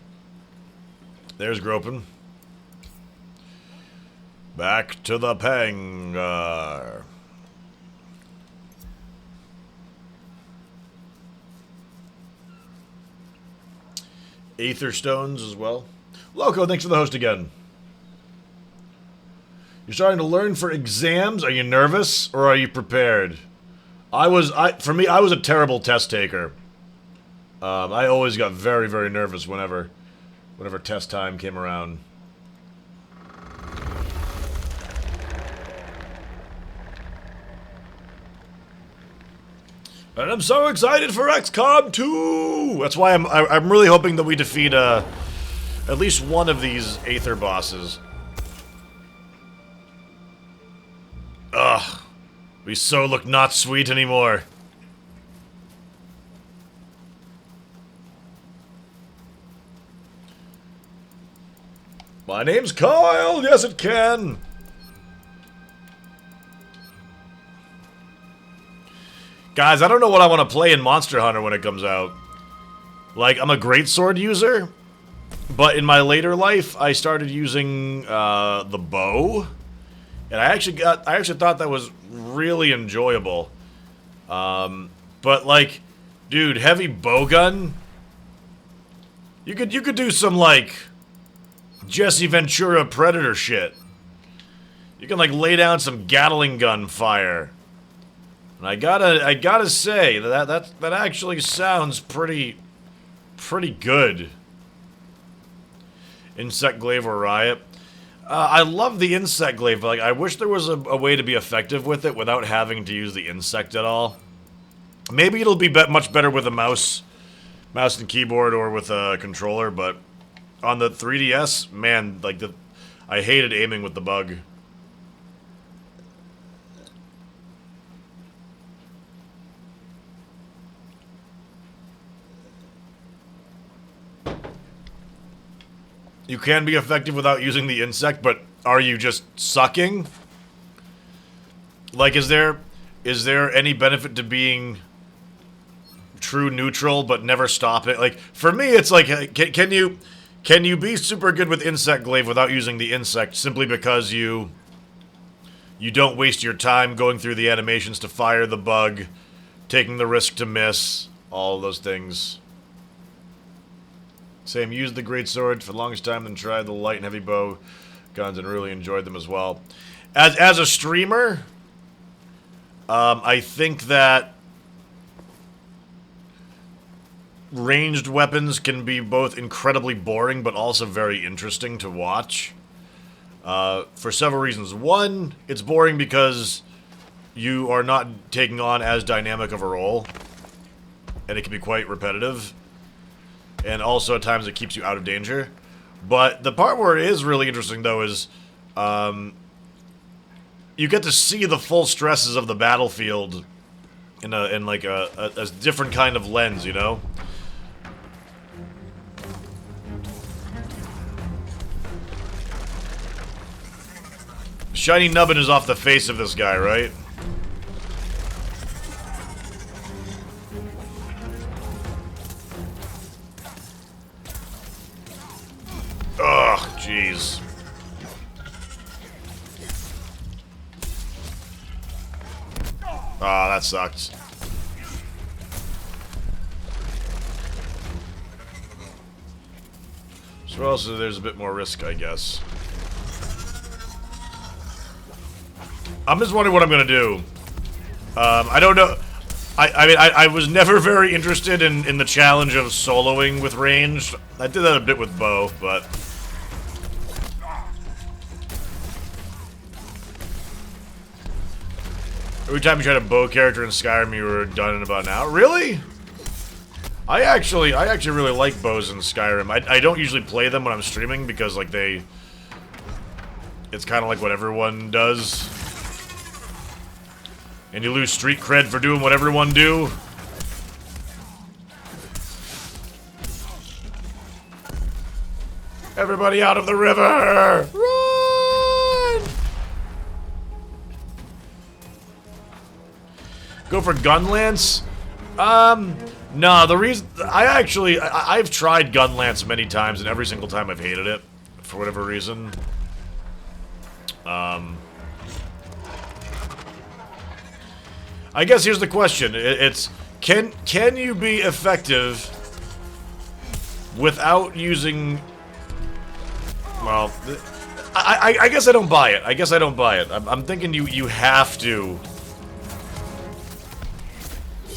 There's Gropin. Back to the Pangar. Aether stones as well. Loco, thanks for the host again. You're starting to learn for exams. Are you nervous or are you prepared? For me, I was a terrible test taker. I always got very, very nervous whenever test time came around. And I'm so excited for XCOM 2! That's why I'm really hoping that we defeat at least one of these Aether bosses. Ugh. We so look not sweet anymore. My name's Kyle! Yes, it can! Guys, I don't know what I want to play in Monster Hunter when it comes out. Like, I'm a greatsword user, but in my later life, I started using the bow, and I actually thought that was really enjoyable. But like, dude, heavy bowgun. You could do some like Jesse Ventura Predator shit. You can like lay down some Gatling gun fire. And I gotta say that actually sounds pretty good. Insect glaive or riot. I love the insect glaive, but like I wish there was a way to be effective with it without having to use the insect at all. Maybe it'll be much better with a mouse and keyboard or with a controller, but on the 3DS, man, like I hated aiming with the bug. You can be effective without using the insect, but are you just sucking? Like, is there any benefit to being true neutral but never stop it? Like, for me, it's like, can you be super good with insect glaive without using the insect simply because you don't waste your time going through the animations to fire the bug, taking the risk to miss, all of those things. Same, used the greatsword for the longest time, then tried the light and heavy bow guns and really enjoyed them as well. As a streamer, I think that ranged weapons can be both incredibly boring but also very interesting to watch. For several reasons. One, it's boring because you are not taking on as dynamic of a role, and it can be quite repetitive. And also, at times, it keeps you out of danger. But the part where it is really interesting, though, is you get to see the full stresses of the battlefield in like a different kind of lens, you know? Shiny nubbin is off the face of this guy, right? Ugh, jeez. Ah, that sucked. So also there's a bit more risk, I guess. I'm just wondering what I'm gonna do. I don't know. I mean, I was never very interested in the challenge of soloing with ranged. I did that a bit with bow, but... Every time you tried a bow character in Skyrim, you were done in about an hour. Really? I actually really like bows in Skyrim. I don't usually play them when I'm streaming because, like, it's kind of like what everyone does. And you lose street cred for doing what everyone do. Everybody out of the river! Run! Go for Gunlance? No, the reason... I've tried Gunlance many times, and every single time I've hated it. For whatever reason. I guess here's the question. It's can you be effective without using... Well, I guess I don't buy it. I guess I don't buy it. I'm thinking you have to...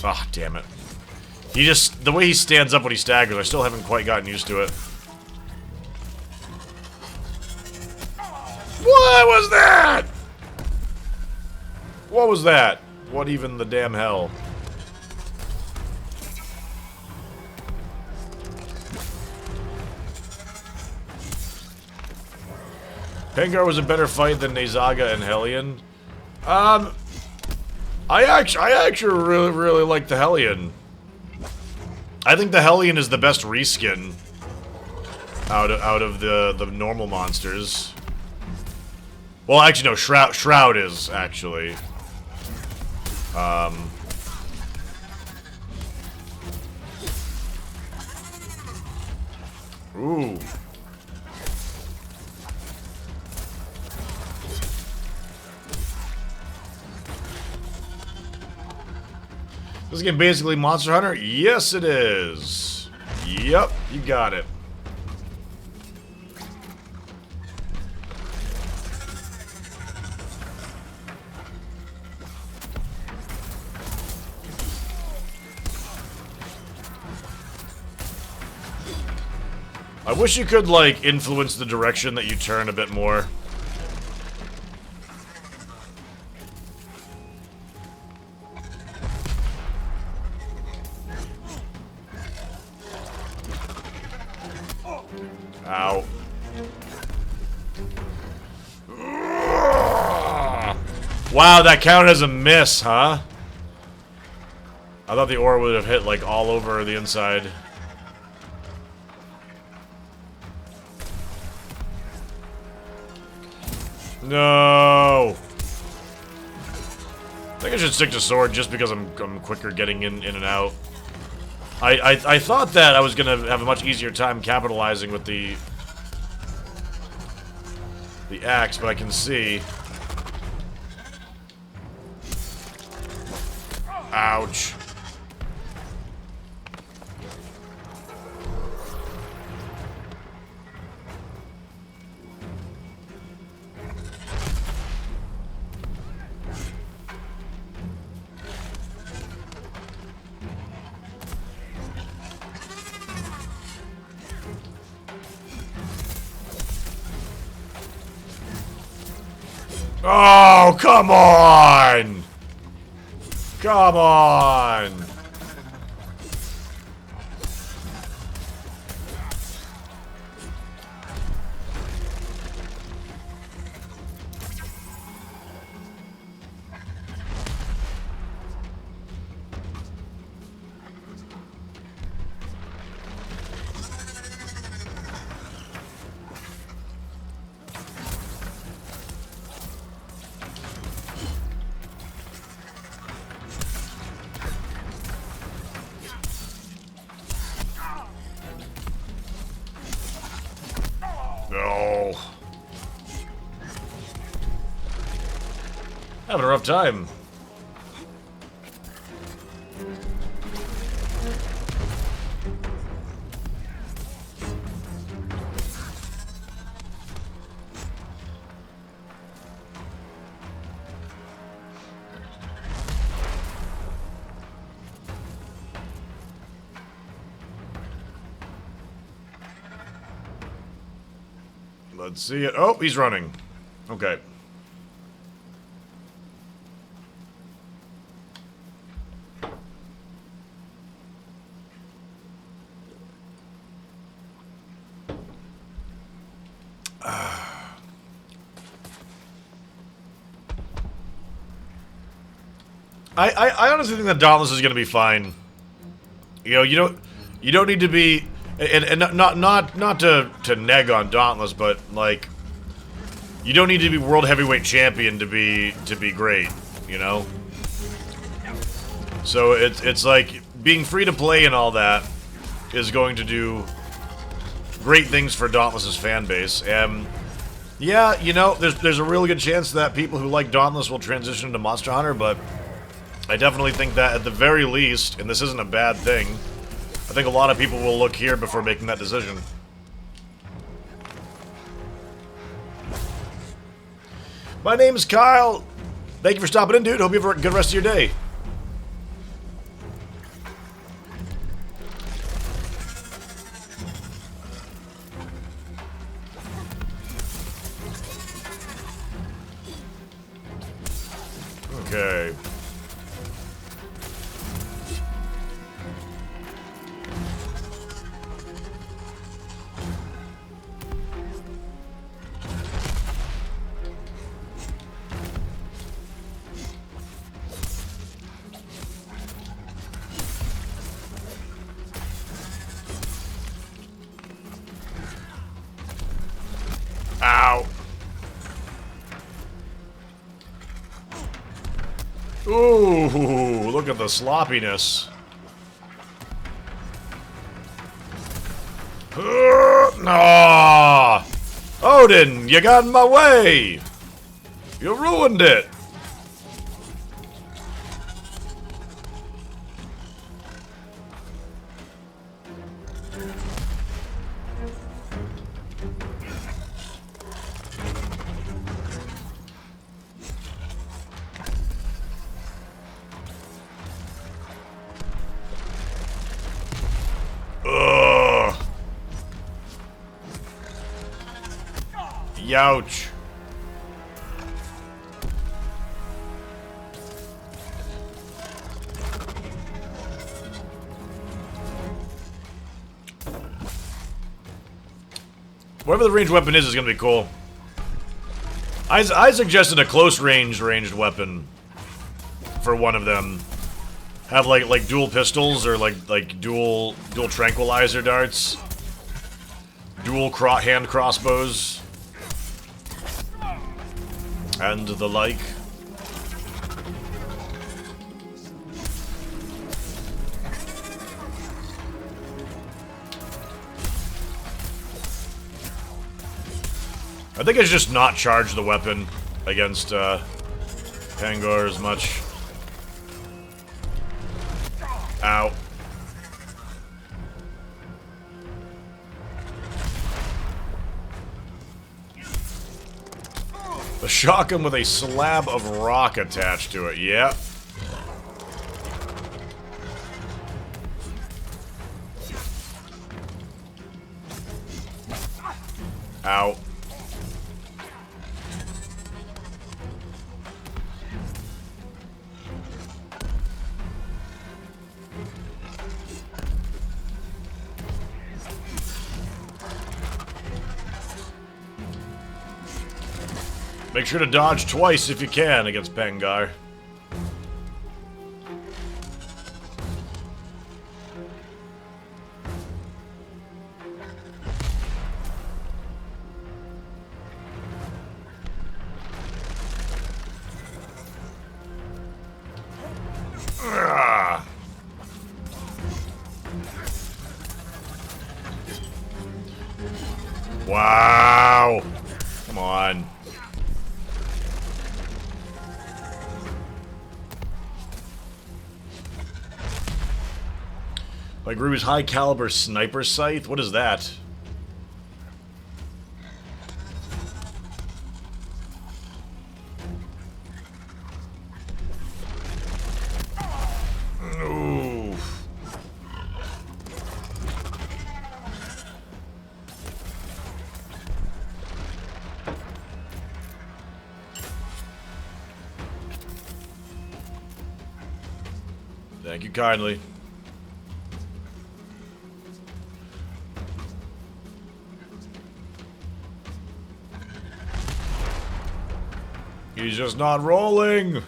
Ah, damn it. He just... The way he stands up when he staggers, I still haven't quite gotten used to it. What was that? What was that? What even the damn hell? Pengar was a better fight than Nezaga and Hellion. I actually really like the Hellion. I think the Hellion is the best reskin out of the normal monsters. Well, actually, no, Shroud is, actually. Ooh. This game basically Monster Hunter? Yes, it is. Yep, you got it. I wish you could, like, influence the direction that you turn a bit more. Ow. Wow, that counted as a miss, huh? I thought the ore would have hit, like, all over the inside. No! I think I should stick to sword just because I'm quicker getting in and out. I thought that I was gonna have a much easier time capitalizing with the axe, but I can see. Ouch. Oh, come on! Come on! No. Having a rough time. Let's see it. Oh, he's running. Okay. I honestly think that Dauntless is going to be fine. You know, you don't need to be, and not to neg on Dauntless, but like, you don't need to be world heavyweight champion to be great. You know. So it's like being free to play and all that is going to do great things for Dauntless's fan base. Yeah, you know, there's a really good chance that people who like Dauntless will transition to Monster Hunter, but I definitely think that at the very least, and this isn't a bad thing, I think a lot of people will look here before making that decision. My name is Kyle. Thank you for stopping in, dude. Hope you have a good rest of your day. Okay. Ow. Ooh, look at the sloppiness. Nah. Odin, you got in my way. You ruined it. Ugh. Youch. Whatever the ranged weapon is gonna be cool. I suggested a close ranged weapon for one of them. Have like dual pistols or like dual tranquilizer darts, dual hand crossbows, and the like. I think I should just not charge the weapon against Pangar as much. Ow. The shotgun with a slab of rock attached to it, yep. Ow. Make sure to dodge twice if you can against Pangar. Ah. Wow. Come on. Like Ruby's high caliber sniper scythe? What is that? Oof. Thank you kindly. He's just not rolling.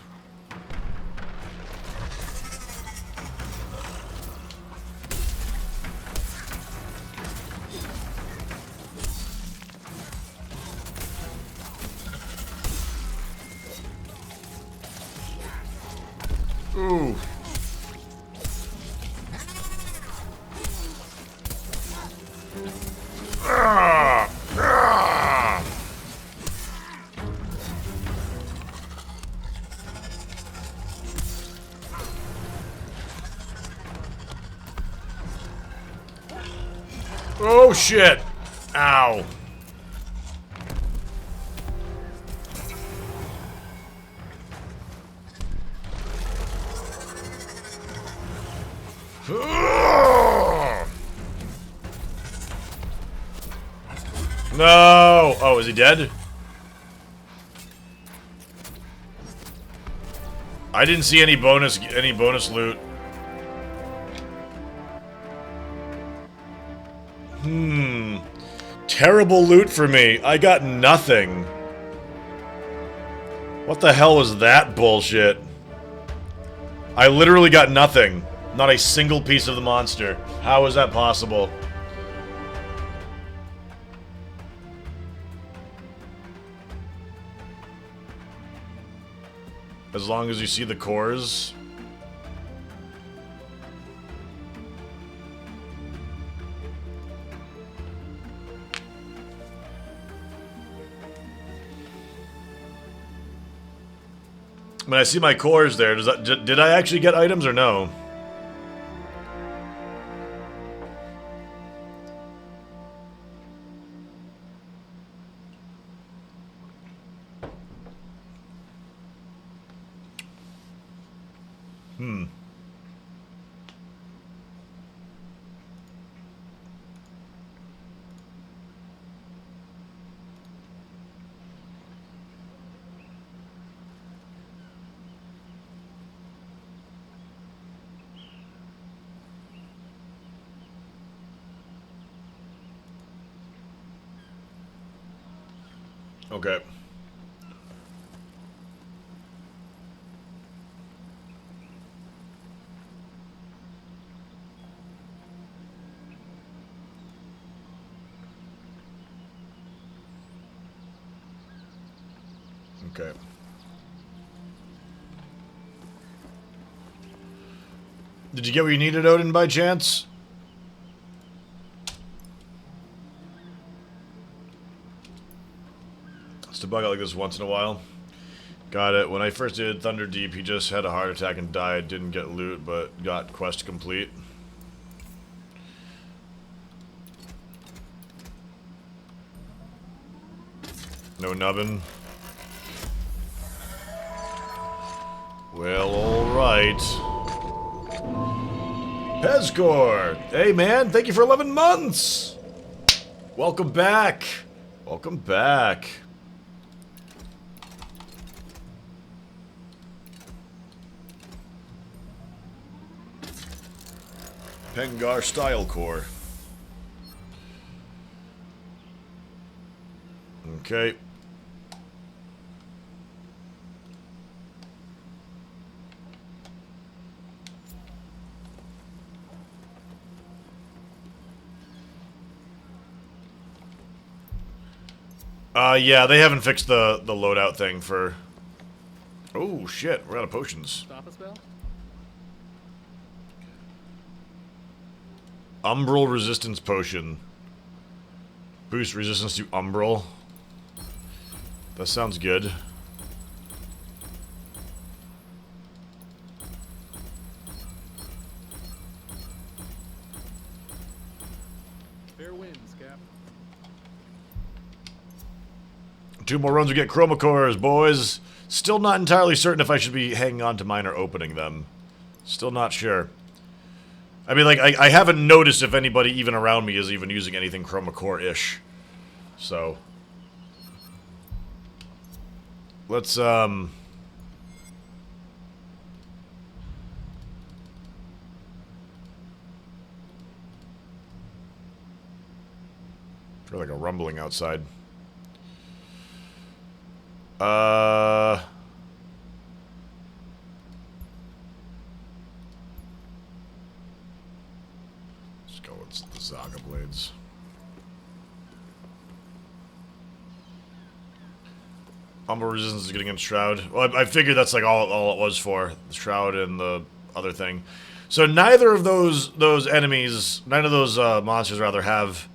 Ooh. Oh shit! Ow. No! Oh, is he dead? I didn't see any bonus loot. Terrible loot for me. I got nothing. What the hell was that bullshit? I literally got nothing. Not a single piece of the monster. How is that possible? As long as you see the cores. When I see my cores there, did I actually get items or no? Okay. Okay. Did you get what you needed, Odin, by chance? To bug out like this once in a while. Got it. When I first did Thunder Deep, he just had a heart attack and died. Didn't get loot, but got quest complete. No nubbin. Well, alright. Pezcor! Hey man, thank you for 11 months! Welcome back! Welcome back. Pengar Style Core. Okay. Yeah, they haven't fixed the loadout thing for... Oh, shit, we're out of potions. Stop a spell? Umbral Resistance Potion. Boost resistance to Umbral. That sounds good. Fair winds, Cap. 2 more runs, we get Chroma Cores, boys. Still not entirely certain if I should be hanging on to mine or opening them. Still not sure. I mean, like, I haven't noticed if anybody even around me is even using anything Chroma Core-ish. So. Let's, Try like a rumbling outside. Let's go with the Zaga Blades. Umbral resistance is getting in Shroud. Well, I figured that's like all it was for. The Shroud and the other thing. So neither of those enemies, none of those monsters rather, have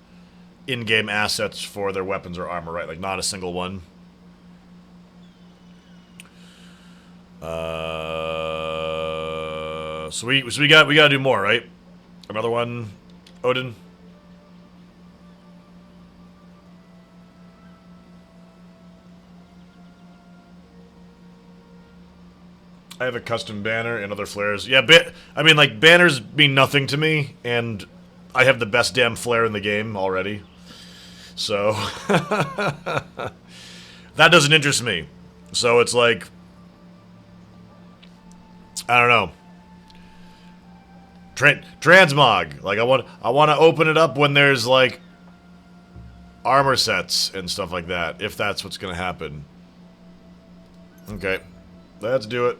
in-game assets for their weapons or armor, right? Like not a single one. So we gotta do more, right? Another one, Odin. I have a custom banner and other flares. Yeah, I mean, like, banners mean nothing to me, and I have the best damn flare in the game already. So, that doesn't interest me. So it's like, I don't know. Transmog. Like, I want to open it up when there's, like, armor sets and stuff like that, if that's what's going to happen. Okay. Let's do it.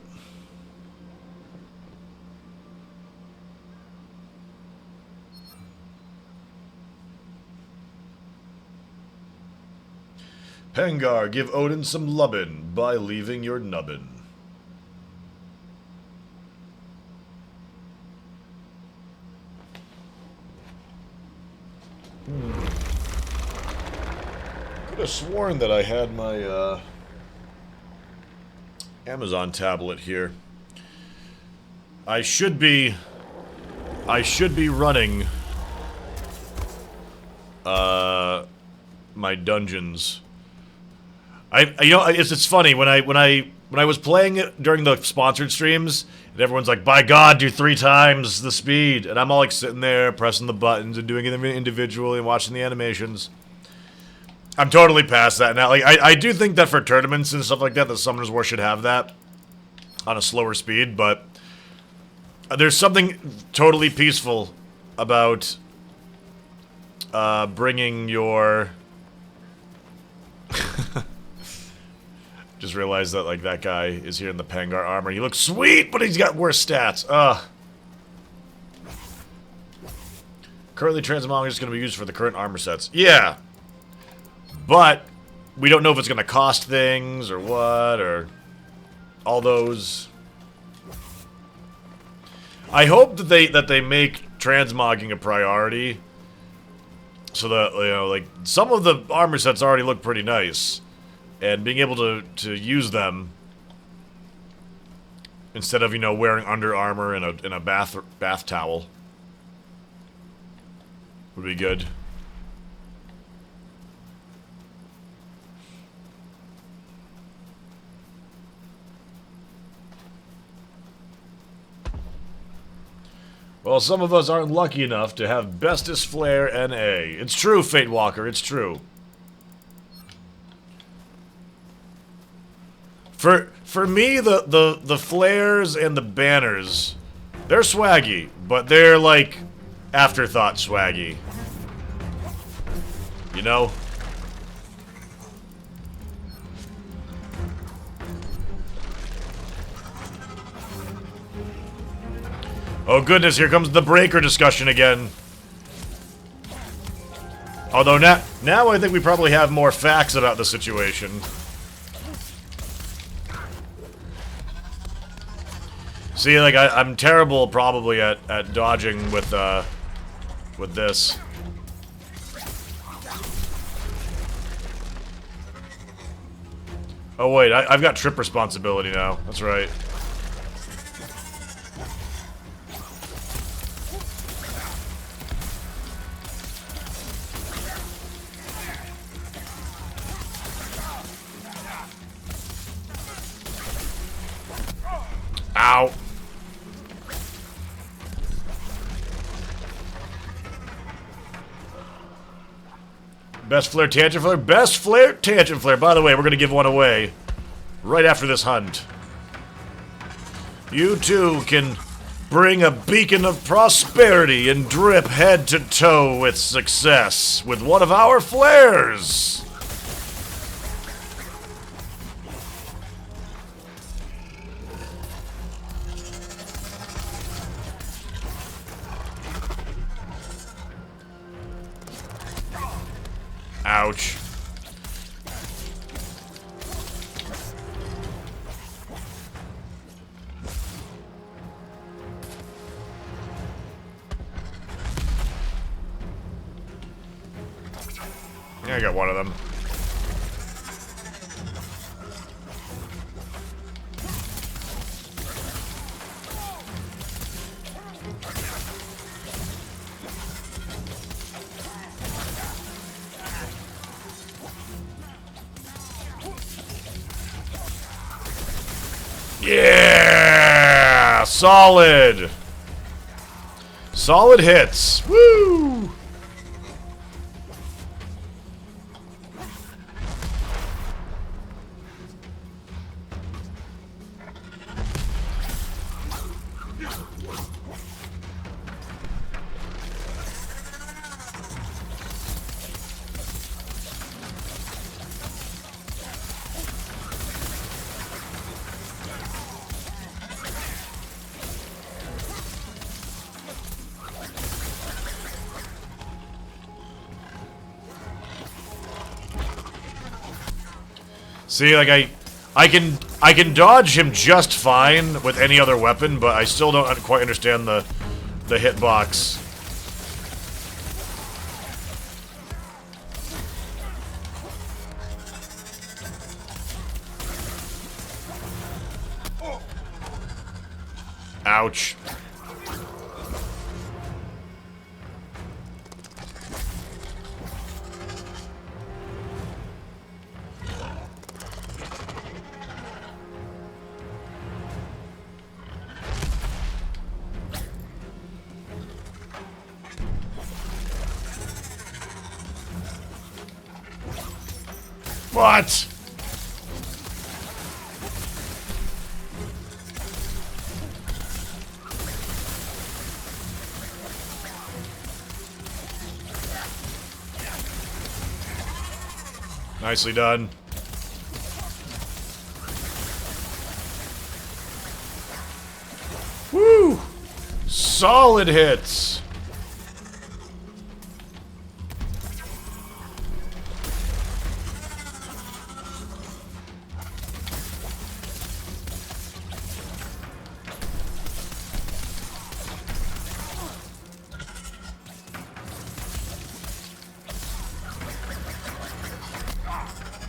Pengar, give Odin some lubbin by leaving your nubbin. Could have sworn that I had my Amazon tablet here. I should be running my dungeons. You know, it's funny when I was playing it during the sponsored streams, and everyone's like, "By God, do 3 times the speed," and I'm all like sitting there pressing the buttons and doing them individually and watching the animations. I'm totally past that now. Like, I do think that for tournaments and stuff like that, the Summoners War should have that on a slower speed, but there's something totally peaceful about bringing your... Just realized that, like, that guy is here in the Pangar armor. He looks sweet, but he's got worse stats. Currently, Transmog is going to be used for the current armor sets. Yeah. But we don't know if it's going to cost things or what, or all those. I hope that they make transmogging a priority, so that, you know, like, some of the armor sets already look pretty nice, and being able to use them instead of, you know, wearing under armor and a bath towel would be good. Well, some of us aren't lucky enough to have Bestest Flare NA. It's true, Fate Walker, it's true. For me, the flares and the banners, they're swaggy, but they're like afterthought swaggy. You know? Oh goodness, here comes the breaker discussion again. Although now I think we probably have more facts about the situation. See, like, I'm terrible probably at dodging with this. Oh wait, I've got trip responsibility now. That's right. Ow. Best flare, tangent flare? Best flare, tangent flare. By the way, we're going to give one away right after this hunt. You too can bring a beacon of prosperity and drip head to toe with success with one of our flares. Ouch. Yeah, I got one of them. Yeah! Solid. Solid hits. Woo! See, like I can dodge him just fine with any other weapon, but I still don't quite understand the hitbox. Ouch. What? Nicely done. Woo! Solid hits.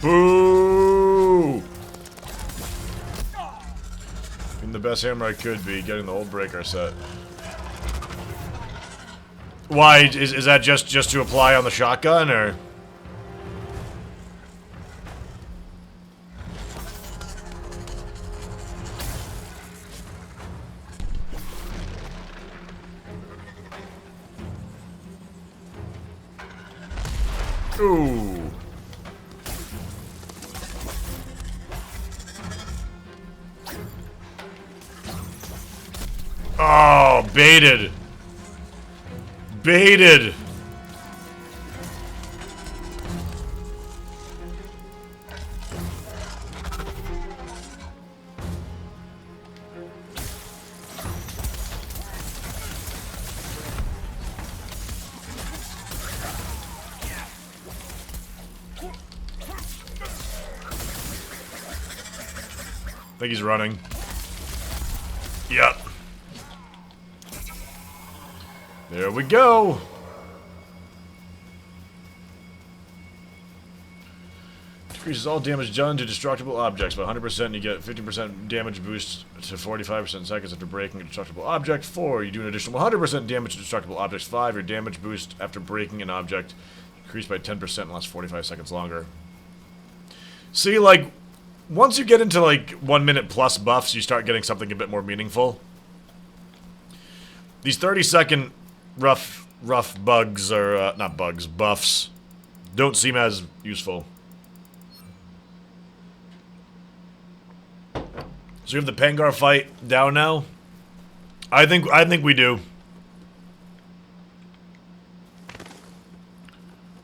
Boo! Being the best hammer I could be, getting the old breaker set. Why, is that just to apply on the shotgun, or? Ooh. Oh, baited. Baited. I think he's running. Yep. There we go. Decreases all damage done to destructible objects by 100%. You get 50% damage boost to 45% seconds after breaking a destructible object. 4. You do an additional 100% damage to destructible objects. 5. Your damage boost after breaking an object increased by 10% and lasts 45 seconds longer. See, like, once you get into, like, 1 minute plus buffs, you start getting something a bit more meaningful. These 30-second rough bugs, or, not bugs, buffs, don't seem as useful. So we have the Pangar fight down now? I think we do.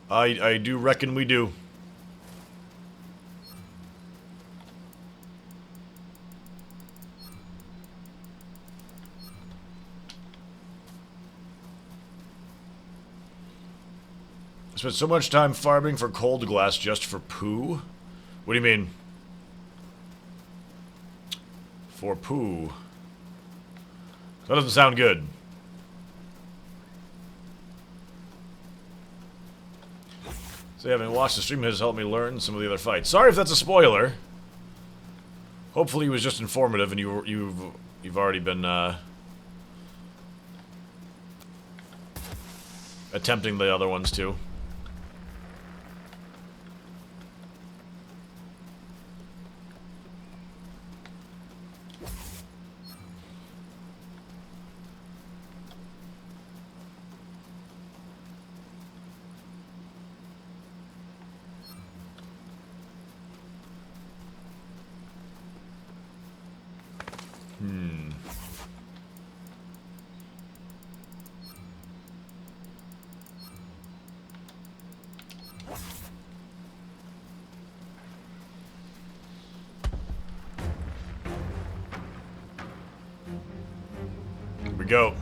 I do reckon we do. I spent so much time farming for cold glass just for poo? What do you mean? For poo. That doesn't sound good. So having watched the stream has helped me learn some of the other fights. Sorry if that's a spoiler. Hopefully it was just informative and you've already been attempting the other ones too. we go.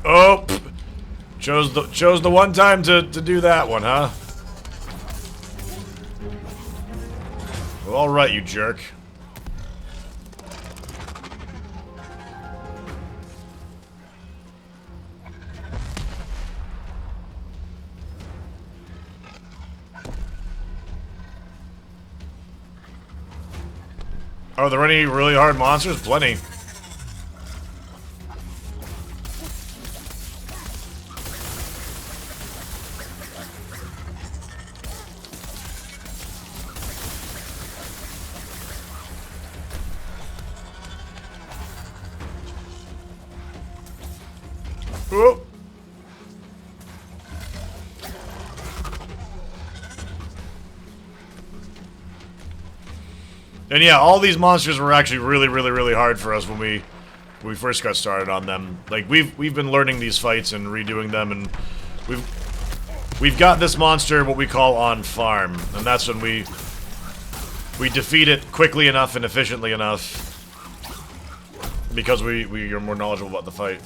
Oh! Chose the one time to do that one, huh? Well, alright, you jerk. Oh, are there any really hard monsters? Plenty. Whoop. And yeah, all these monsters were actually really hard for us when we first got started on them. Like we've been learning these fights and redoing them, and we've got this monster what we call on farm, and that's when we defeat it quickly enough and efficiently enough because we are more knowledgeable about the fight.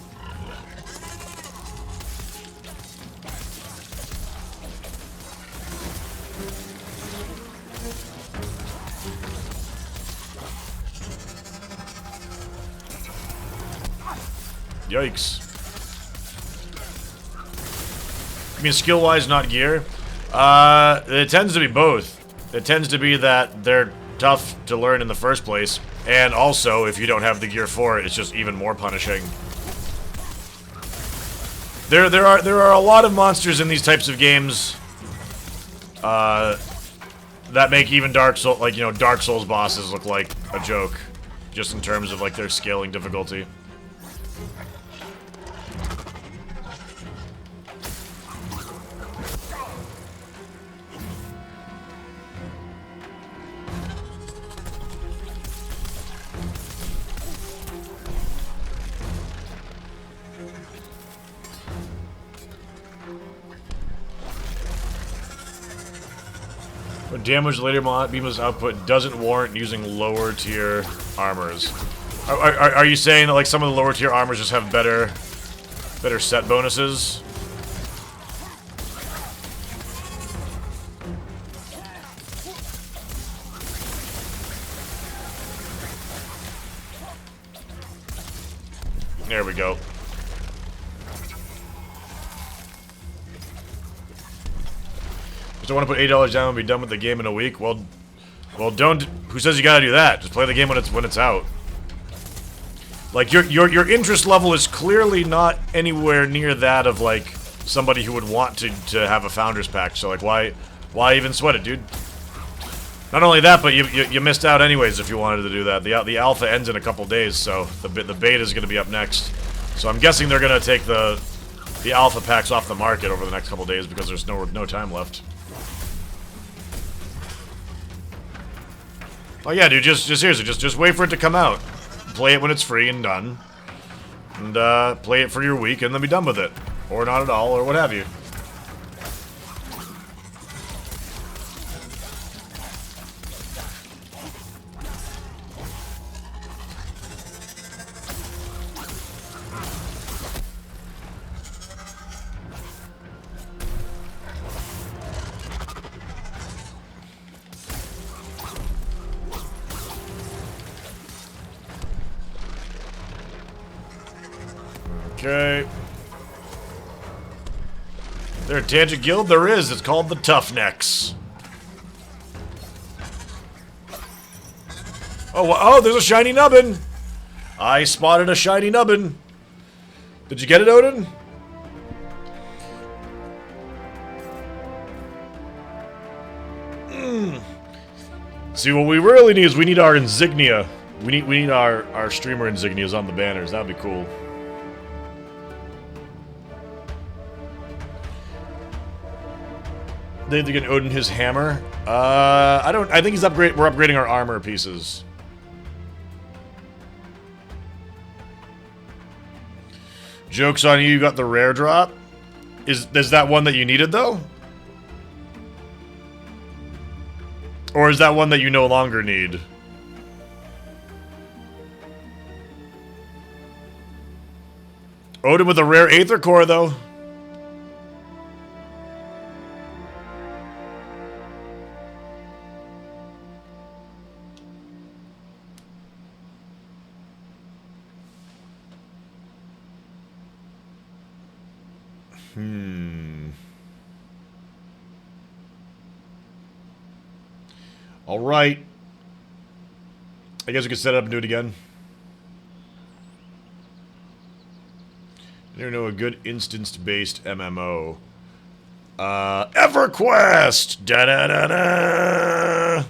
Yikes. You mean skill-wise, not gear? It tends to be both. It tends to be that they're tough to learn in the first place, and also, if you don't have the gear for it, it's just even more punishing. There are a lot of monsters in these types of games that make even Dark Souls bosses look like a joke, just in terms of like their scaling difficulty. Damage later Beamus output doesn't warrant using lower tier armors. Are you saying that like some of the lower tier armors just have better set bonuses? There we go. Just don't want to put $8 down and be done with the game in a week. Well, don't. Who says you gotta do that? Just play the game when it's out. Like your interest level is clearly not anywhere near that of like somebody who would want to have a founders pack. So like why even sweat it, dude? Not only that, but you missed out anyways if you wanted to do that. The alpha ends in a couple days, so the beta is gonna be up next. So I'm guessing they're gonna take the alpha packs off the market over the next couple days because there's no time left. Oh yeah, dude, just seriously, just wait for it to come out. Play it when it's free and done. And, play it for your week and then be done with it. Or not at all, or what have you. Okay. Is there a tangent guild? There is. It's called the Tough Necks. Oh, there's a shiny nubbin. I spotted a shiny nubbin. Did you get it, Odin? See, what we really need is we need our insignia. We need our streamer insignias on the banners. That'd be cool. They have to get Odin his hammer. I think we're upgrading our armor pieces. Joke's on you, you got the rare drop. Is that one that you needed though? Or is that one that you no longer need? Odin with a rare Aether Core, though. All right. I guess we can set it up and do it again. I don't know a good instance-based MMO. EverQuest! Da-da-da-da!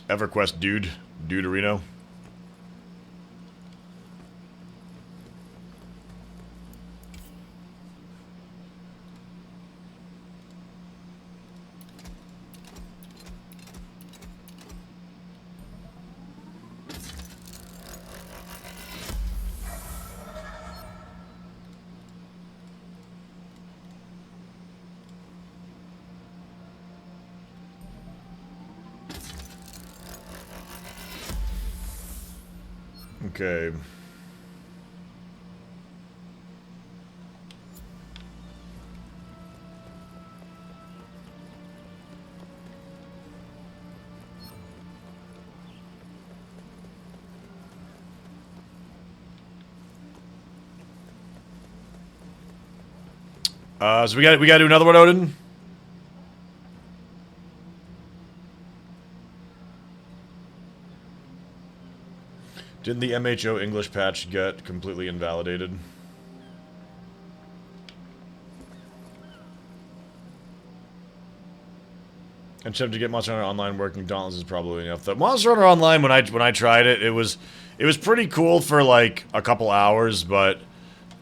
EverQuest, dude. Duderino. Okay. So we got to do another one, Odin. Didn't the MHO English patch get completely invalidated? I'm tempted to get Monster Hunter Online working. Dauntless is probably enough. The Monster Hunter Online, when I tried it, it was pretty cool for like a couple hours, but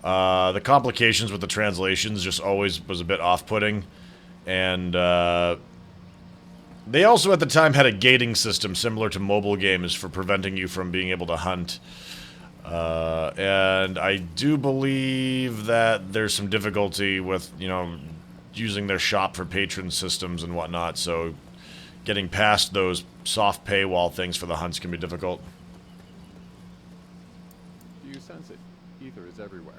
the complications with the translations just always was a bit off-putting, and they also at the time had a gating system similar to mobile games for preventing you from being able to hunt. And I do believe that there's some difficulty with, you know, using their shop for patron systems and whatnot, so getting past those soft paywall things for the hunts can be difficult. Do you sense it? Ether is everywhere.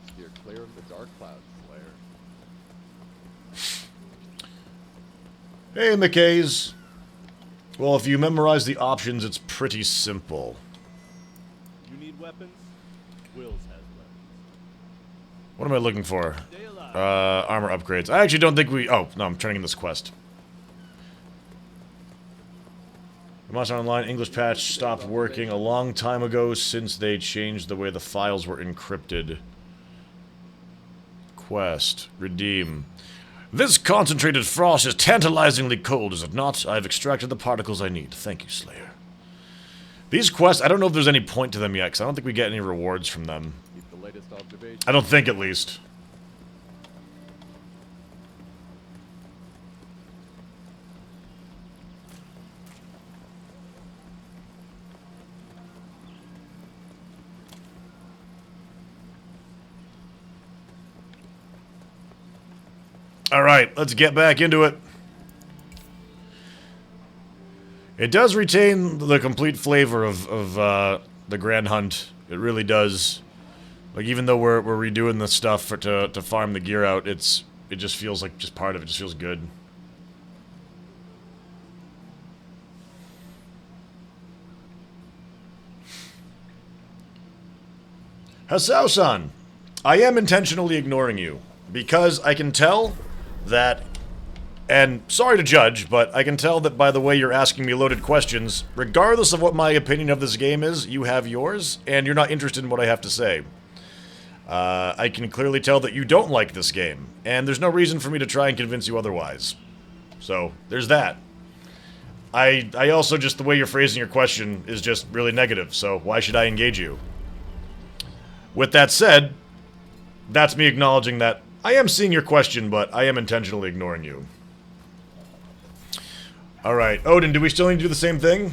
Steer clear of the dark clouds, Slayer. Hey, McKays. Well, if you memorize the options, it's pretty simple. You need weapons? Wills has weapons. What am I looking for? Stay alive. Armor upgrades. I actually don't think we... Oh, no, I'm turning in this quest. The Monster Online English patch stopped working a long time ago since they changed the way the files were encrypted. Quest. Redeem. This concentrated frost is tantalizingly cold, is it not? I've extracted the particles I need. Thank you, Slayer. These quests, I don't know if there's any point to them yet, because I don't think we get any rewards from them. Keep the latest observation. I don't think, at least. Alright, let's get back into it. It does retain the complete flavor of the Grand Hunt. It really does. Like, even though we're redoing the stuff to farm the gear out, it just feels like just part of it. It just feels good. Hasao-san, I am intentionally ignoring you, because I can tell that, and sorry to judge, but I can tell that by the way you're asking me loaded questions, regardless of what my opinion of this game is, you have yours, and you're not interested in what I have to say. I can clearly tell that you don't like this game, and there's no reason for me to try and convince you otherwise. So, there's that. I also just, the way you're phrasing your question is just really negative, so why should I engage you? With that said, that's me acknowledging that I am seeing your question, but I am intentionally ignoring you. Alright, Odin, do we still need to do the same thing?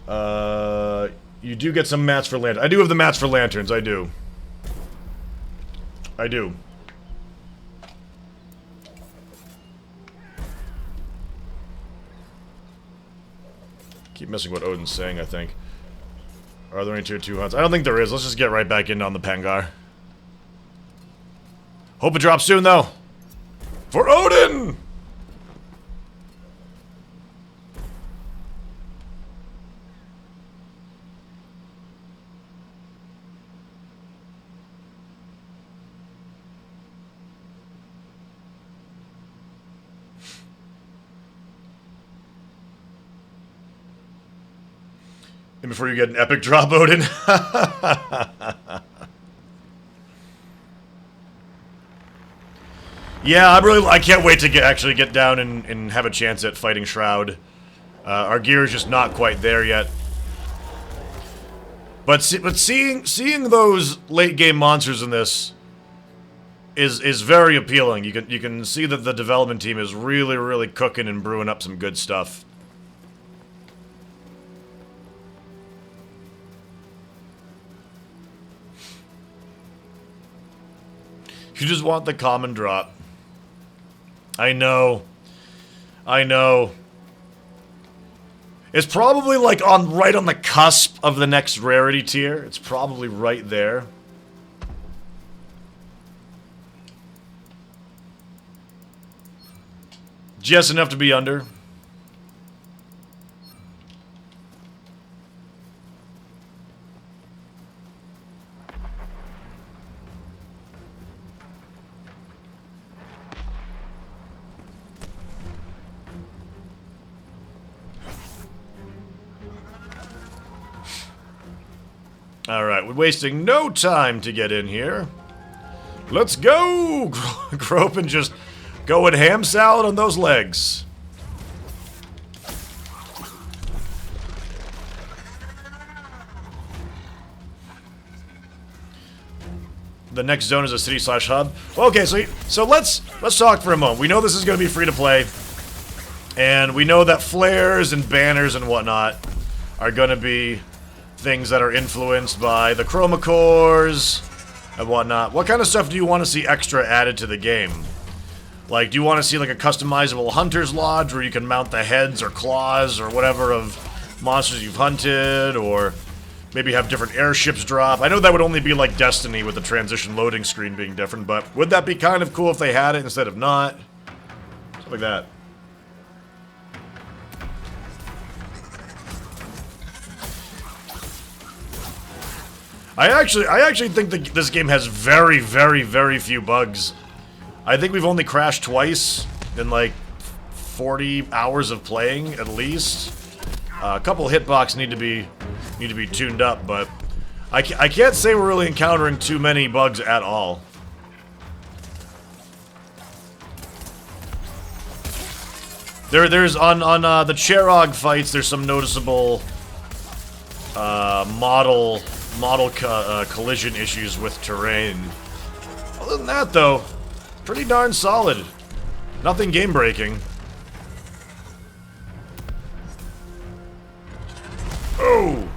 You do get some mats for lanterns. I do have the mats for lanterns, I do. I do. Keep missing what Odin's saying, I think. Are there any tier 2 hunts? I don't think there is. Let's just get right back in on the Pangar. Hope it drops soon, though. For Odin! And before you get an epic drop, Odin. Yeah, I can't wait to actually get down and have a chance at fighting Shroud. Our gear is just not quite there yet. But seeing those late game monsters in this is very appealing. You can see that the development team is really cooking and brewing up some good stuff. You just want the common drop. I know. I know. It's probably like right on the cusp of the next rarity tier. It's probably right there. Just enough to be under. Alright, we're wasting no time to get in here. Let's go! Grope and just going ham salad on those legs. The next zone is a city/hub. Okay, so let's talk for a moment. We know this is going to be free to play, and we know that flares and banners and whatnot are going to be things that are influenced by the chroma cores and whatnot. What kind of stuff do you want to see extra added to the game? Like, do you want to see like a customizable hunter's lodge where you can mount the heads or claws or whatever of monsters you've hunted, or maybe have different airships drop? I know that would only be like Destiny with the transition loading screen being different, but would that be kind of cool if they had it instead of not? Stuff like that. I actually think that this game has very few bugs. I think we've only crashed twice in like 40 hours of playing at least. A couple hitbox need to be tuned up, but I can't say we're really encountering too many bugs at all. There's on the Cherog fights, there's some noticeable model collision issues with terrain. Other than that, though, pretty darn solid. Nothing game-breaking. Oh!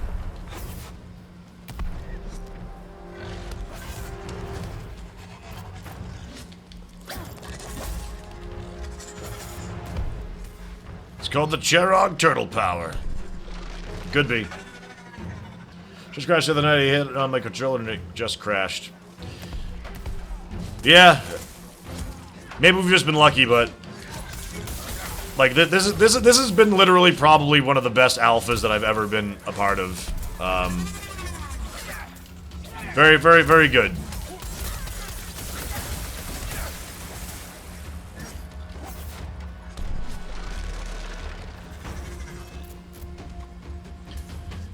It's called the Cherog Turtle Power. Could be. Just crashed the other night. I hit it on my controller and it just crashed. Yeah, maybe we've just been lucky, but like this has been literally probably one of the best alphas that I've ever been a part of. Very good.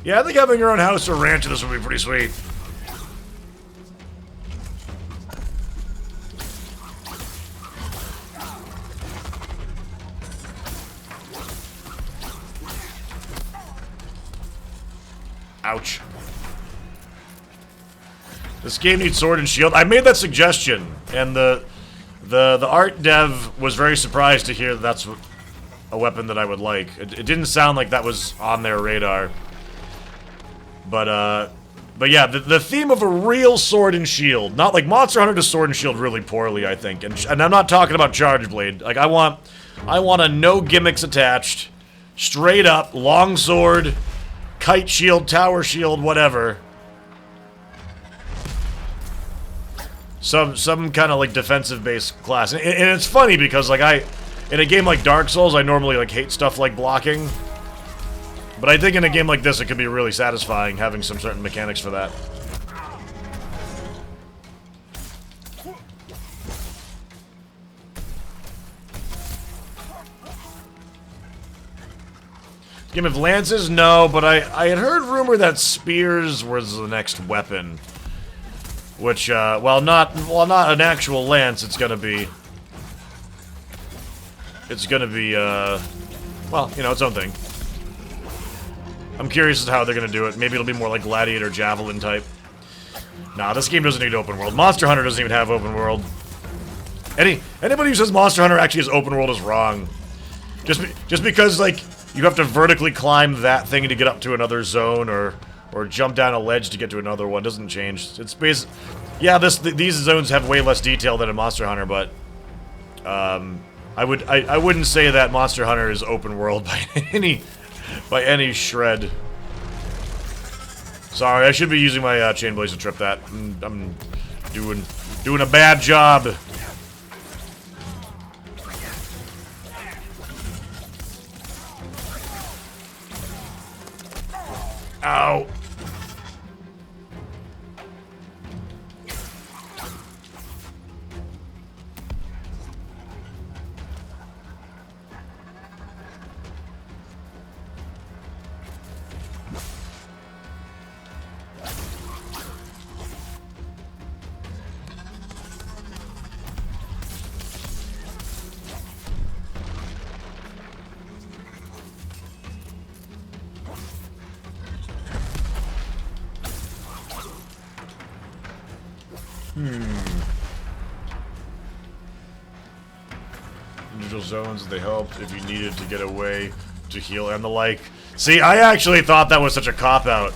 Yeah, I think having your own house or ranch in this would be pretty sweet. Ouch. This game needs sword and shield. I made that suggestion, and the art dev was very surprised to hear that that's a weapon that I would like. It didn't sound like that was on their radar. But yeah, the theme of a real sword and shield, not like Monster Hunter does sword and shield really poorly, I think, and I'm not talking about Charge Blade. Like I want a no gimmicks attached, straight up long sword, kite shield, tower shield, whatever. Some kind of like defensive based class, and it's funny because like in a game like Dark Souls, I normally like hate stuff like blocking. But I think in a game like this, it could be really satisfying having some certain mechanics for that. Game of lances? No, but I had heard rumor that spears was the next weapon. Which, while not an actual lance, it's gonna be, well, you know, its own thing. I'm curious as to how they're gonna do it. Maybe it'll be more like Gladiator, Javelin type. Nah, this game doesn't need open world. Monster Hunter doesn't even have open world. Anybody who says Monster Hunter actually has open world is wrong. Just because, like, you have to vertically climb that thing to get up to another zone, or jump down a ledge to get to another one doesn't change. It's yeah, these zones have way less detail than in Monster Hunter, but I wouldn't say that Monster Hunter is open world by any shred. Sorry, I should be using my chain blaze to trip that. I'm doing a bad job. Ow. Neutral zones, they helped if you needed to get away to heal and the like. See, I actually thought that was such a cop-out.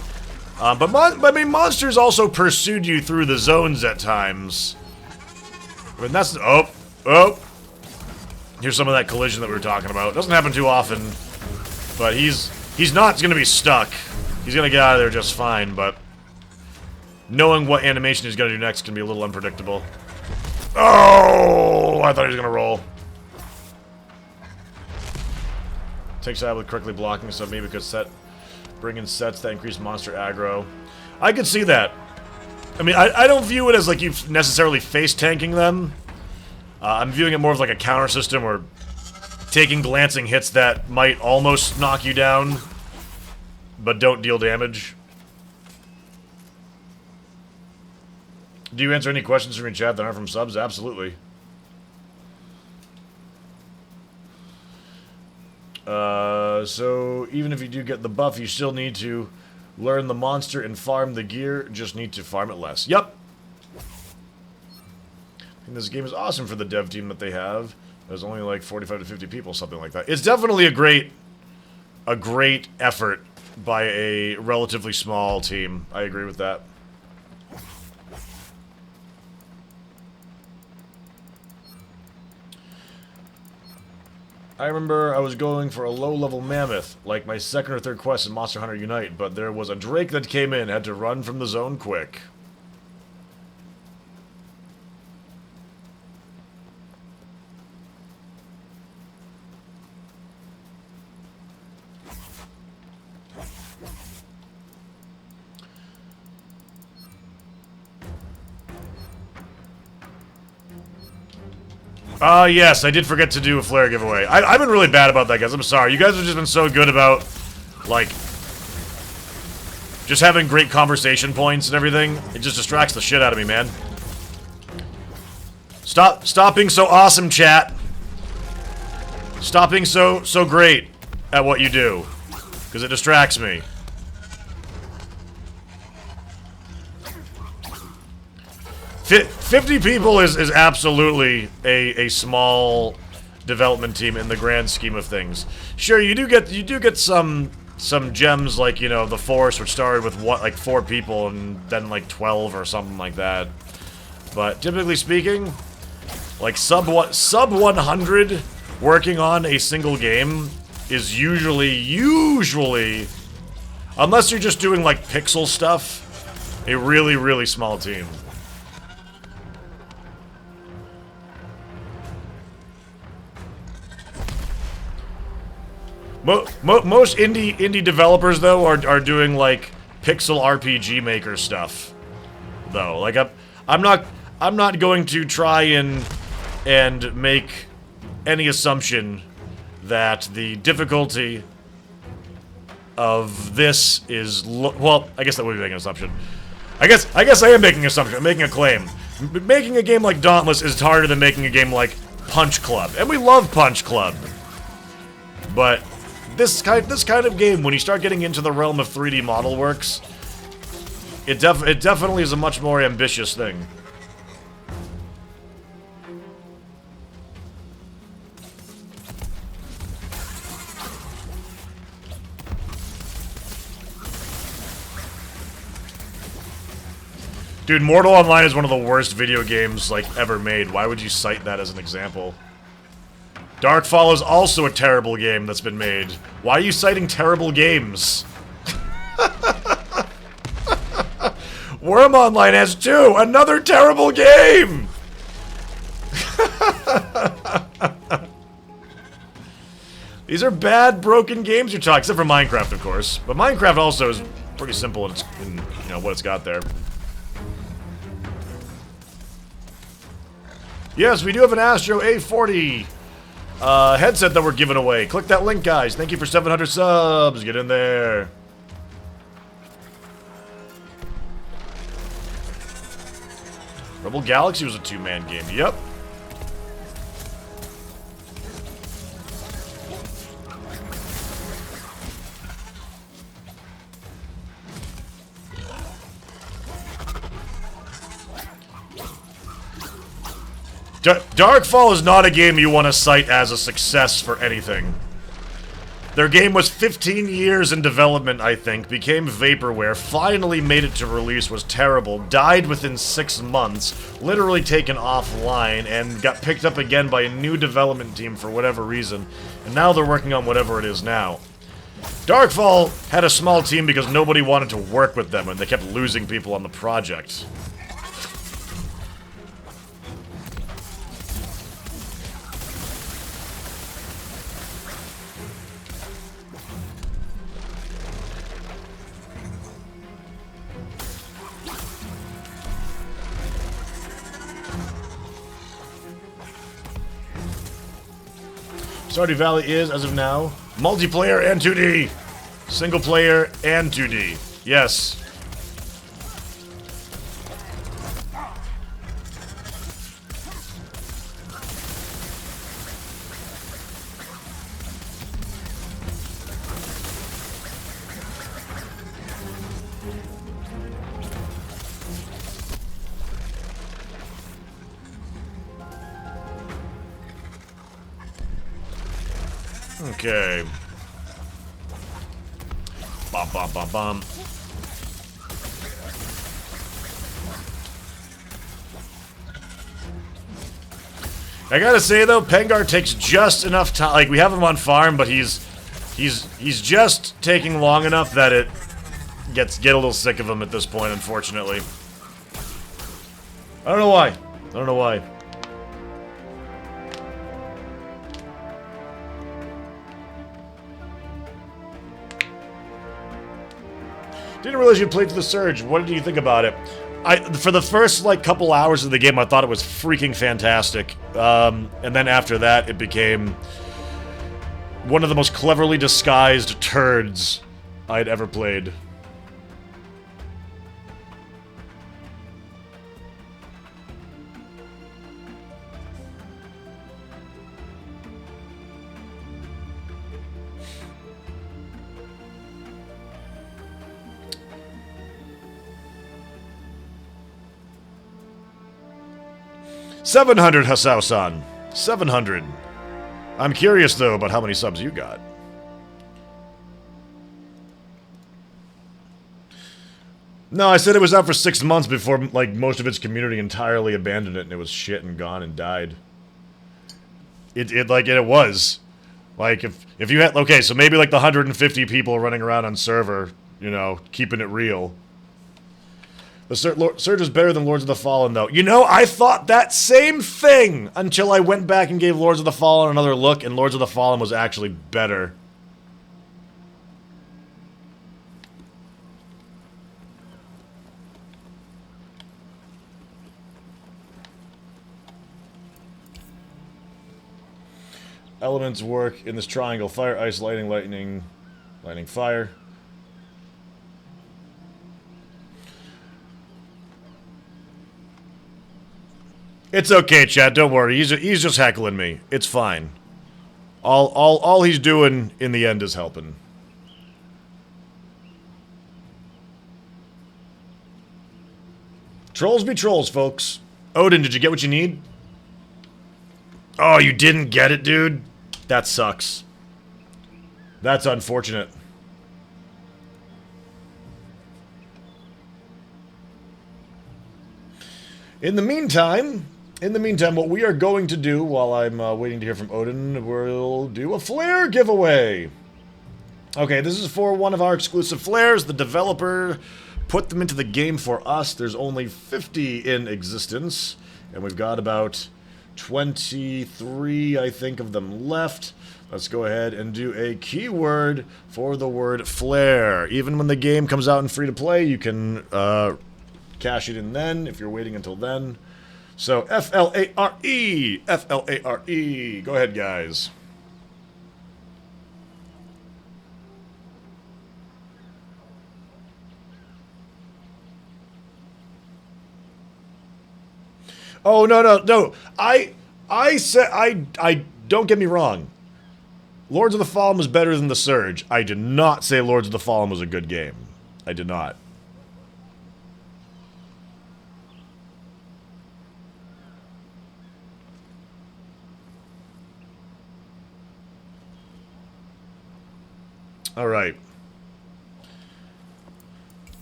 But I mean, monsters also pursued you through the zones at times. I mean, that's... Oh! Here's some of that collision that we were talking about. Doesn't happen too often, but he's not going to be stuck. He's going to get out of there just fine, but knowing what animation he's going to do next can be a little unpredictable. Oh! I thought he was going to roll. Takes out with correctly blocking, so maybe could bring in sets that increase monster aggro. I could see that. I mean, I don't view it as like you necessarily face tanking them. I'm viewing it more of like a counter system or taking glancing hits that might almost knock you down, but don't deal damage. Do you answer any questions from your chat that aren't from subs? Absolutely. So even if you do get the buff, you still need to learn the monster and farm the gear. Just need to farm it less. Yep. And this game is awesome for the dev team that they have. There's only like 45 to 50 people, something like that. It's definitely a great effort by a relatively small team. I agree with that. I remember I was going for a low-level mammoth, like my second or third quest in Monster Hunter Unite, but there was a drake that came in, had to run from the zone quick. Yes, I did forget to do a flare giveaway. I've been really bad about that, guys. I'm sorry. You guys have just been so good about, like, just having great conversation points and everything. It just distracts the shit out of me, man. Stop being so awesome, chat. Stop being so great at what you do, because it distracts me. Fit 50 people is absolutely a small development team in the grand scheme of things. Sure, you do get some some gems like, you know, the Force, which started with, what, like 4 people and then like 12 or something like that. But typically speaking, like sub 100 working on a single game is usually, unless you're just doing like pixel stuff, a really, really small team. Most indie developers though are doing like pixel RPG maker stuff, though. Like I'm not going to try and make any assumption that the difficulty of this is well. I guess that would be making an assumption. I guess I am making an assumption. I'm making a claim. Making a game like Dauntless is harder than making a game like Punch Club, and we love Punch Club, but this kind of game, when you start getting into the realm of 3D model works, it definitely is a much more ambitious thing. Dude, Mortal Online is one of the worst video games, like, ever made. Why would you cite that as an example? Darkfall is also a terrible game that's been made. Why are you citing terrible games? Worm Online has 2! Another terrible game! These are bad, broken games you're talking, except for Minecraft, of course. But Minecraft also is pretty simple in you know, what it's got there. Yes, we do have an Astro A40 headset that we're giving away. Click that link, guys. Thank you for 700 subs. Get in there. Rebel Galaxy was a 2-man game. Yep. Darkfall is not a game you want to cite as a success for anything. Their game was 15 years in development, I think, became vaporware, finally made it to release, was terrible, died within 6 months, literally taken offline, and got picked up again by a new development team for whatever reason, and now they're working on whatever it is now. Darkfall had a small team because nobody wanted to work with them, and they kept losing people on the project. Stardew Valley is, as of now, multiplayer and 2D. Single player and 2D. Yes. Okay. Bum, bum, bum, bum. I gotta say though, Pengar takes just enough time. Like, we have him on farm, but he's just taking long enough that it get a little sick of him at this point, unfortunately. I don't know why. I don't know why. Didn't realize you played through the Surge. What did you think about it? For the first, like, couple hours of the game, I thought it was freaking fantastic. And then after that, it became one of the most cleverly disguised turds I'd ever played. $700, Hasao-san. 700. I'm curious, though, about how many subs you got. No, I said it was out for 6 months before, like, most of its community entirely abandoned it and it was shit and gone and died. It was. Like, if you had... Okay, so maybe, like, the 150 people running around on server, you know, keeping it real. The Surge is better than Lords of the Fallen, though. You know, I thought that same thing until I went back and gave Lords of the Fallen another look, and Lords of the Fallen was actually better. Elements work in this triangle. Fire, ice, lightning, lightning, lightning, fire. It's okay, Chad. Don't worry. He's just heckling me. It's fine. All he's doing in the end is helping. Trolls be trolls, folks. Odin, did you get what you need? Oh, you didn't get it, dude? That sucks. That's unfortunate. In the meantime, what we are going to do while I'm waiting to hear from Odin, we'll do a flare giveaway. Okay, this is for one of our exclusive flares. The developer put them into the game for us. There's only 50 in existence, and we've got about 23, I think, of them left. Let's go ahead and do a keyword for the word flare. Even when the game comes out in free-to-play, you can cash it in then, if you're waiting until then. So, F-L-A-R-E! F-L-A-R-E! Go ahead, guys. Oh, no. I said, I don't get me wrong. Lords of the Fallen was better than The Surge. I did not say Lords of the Fallen was a good game. I did not. Alright.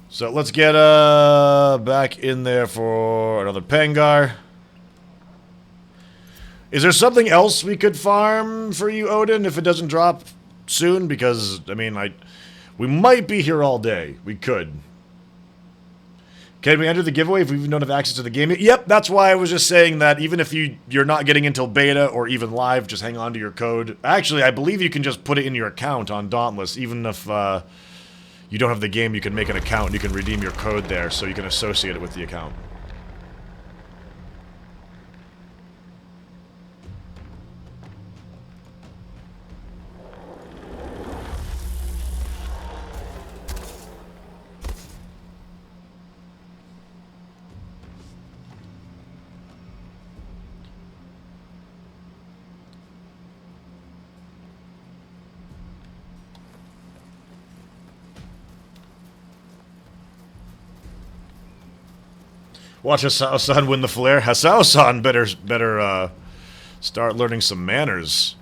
So let's get back in there for another Pangar. Is there something else we could farm for you, Odin, if it doesn't drop soon? Because, I mean, we might be here all day. We could. Can we enter the giveaway if we don't have access to the game? Yep, that's why I was just saying that even if you're not getting until beta or even live, just hang on to your code. Actually, I believe you can just put it in your account on Dauntless. Even if you don't have the game, you can make an account and you can redeem your code there so you can associate it with the account. Watch Hasao-san win the flare. Hasao-san better start learning some manners.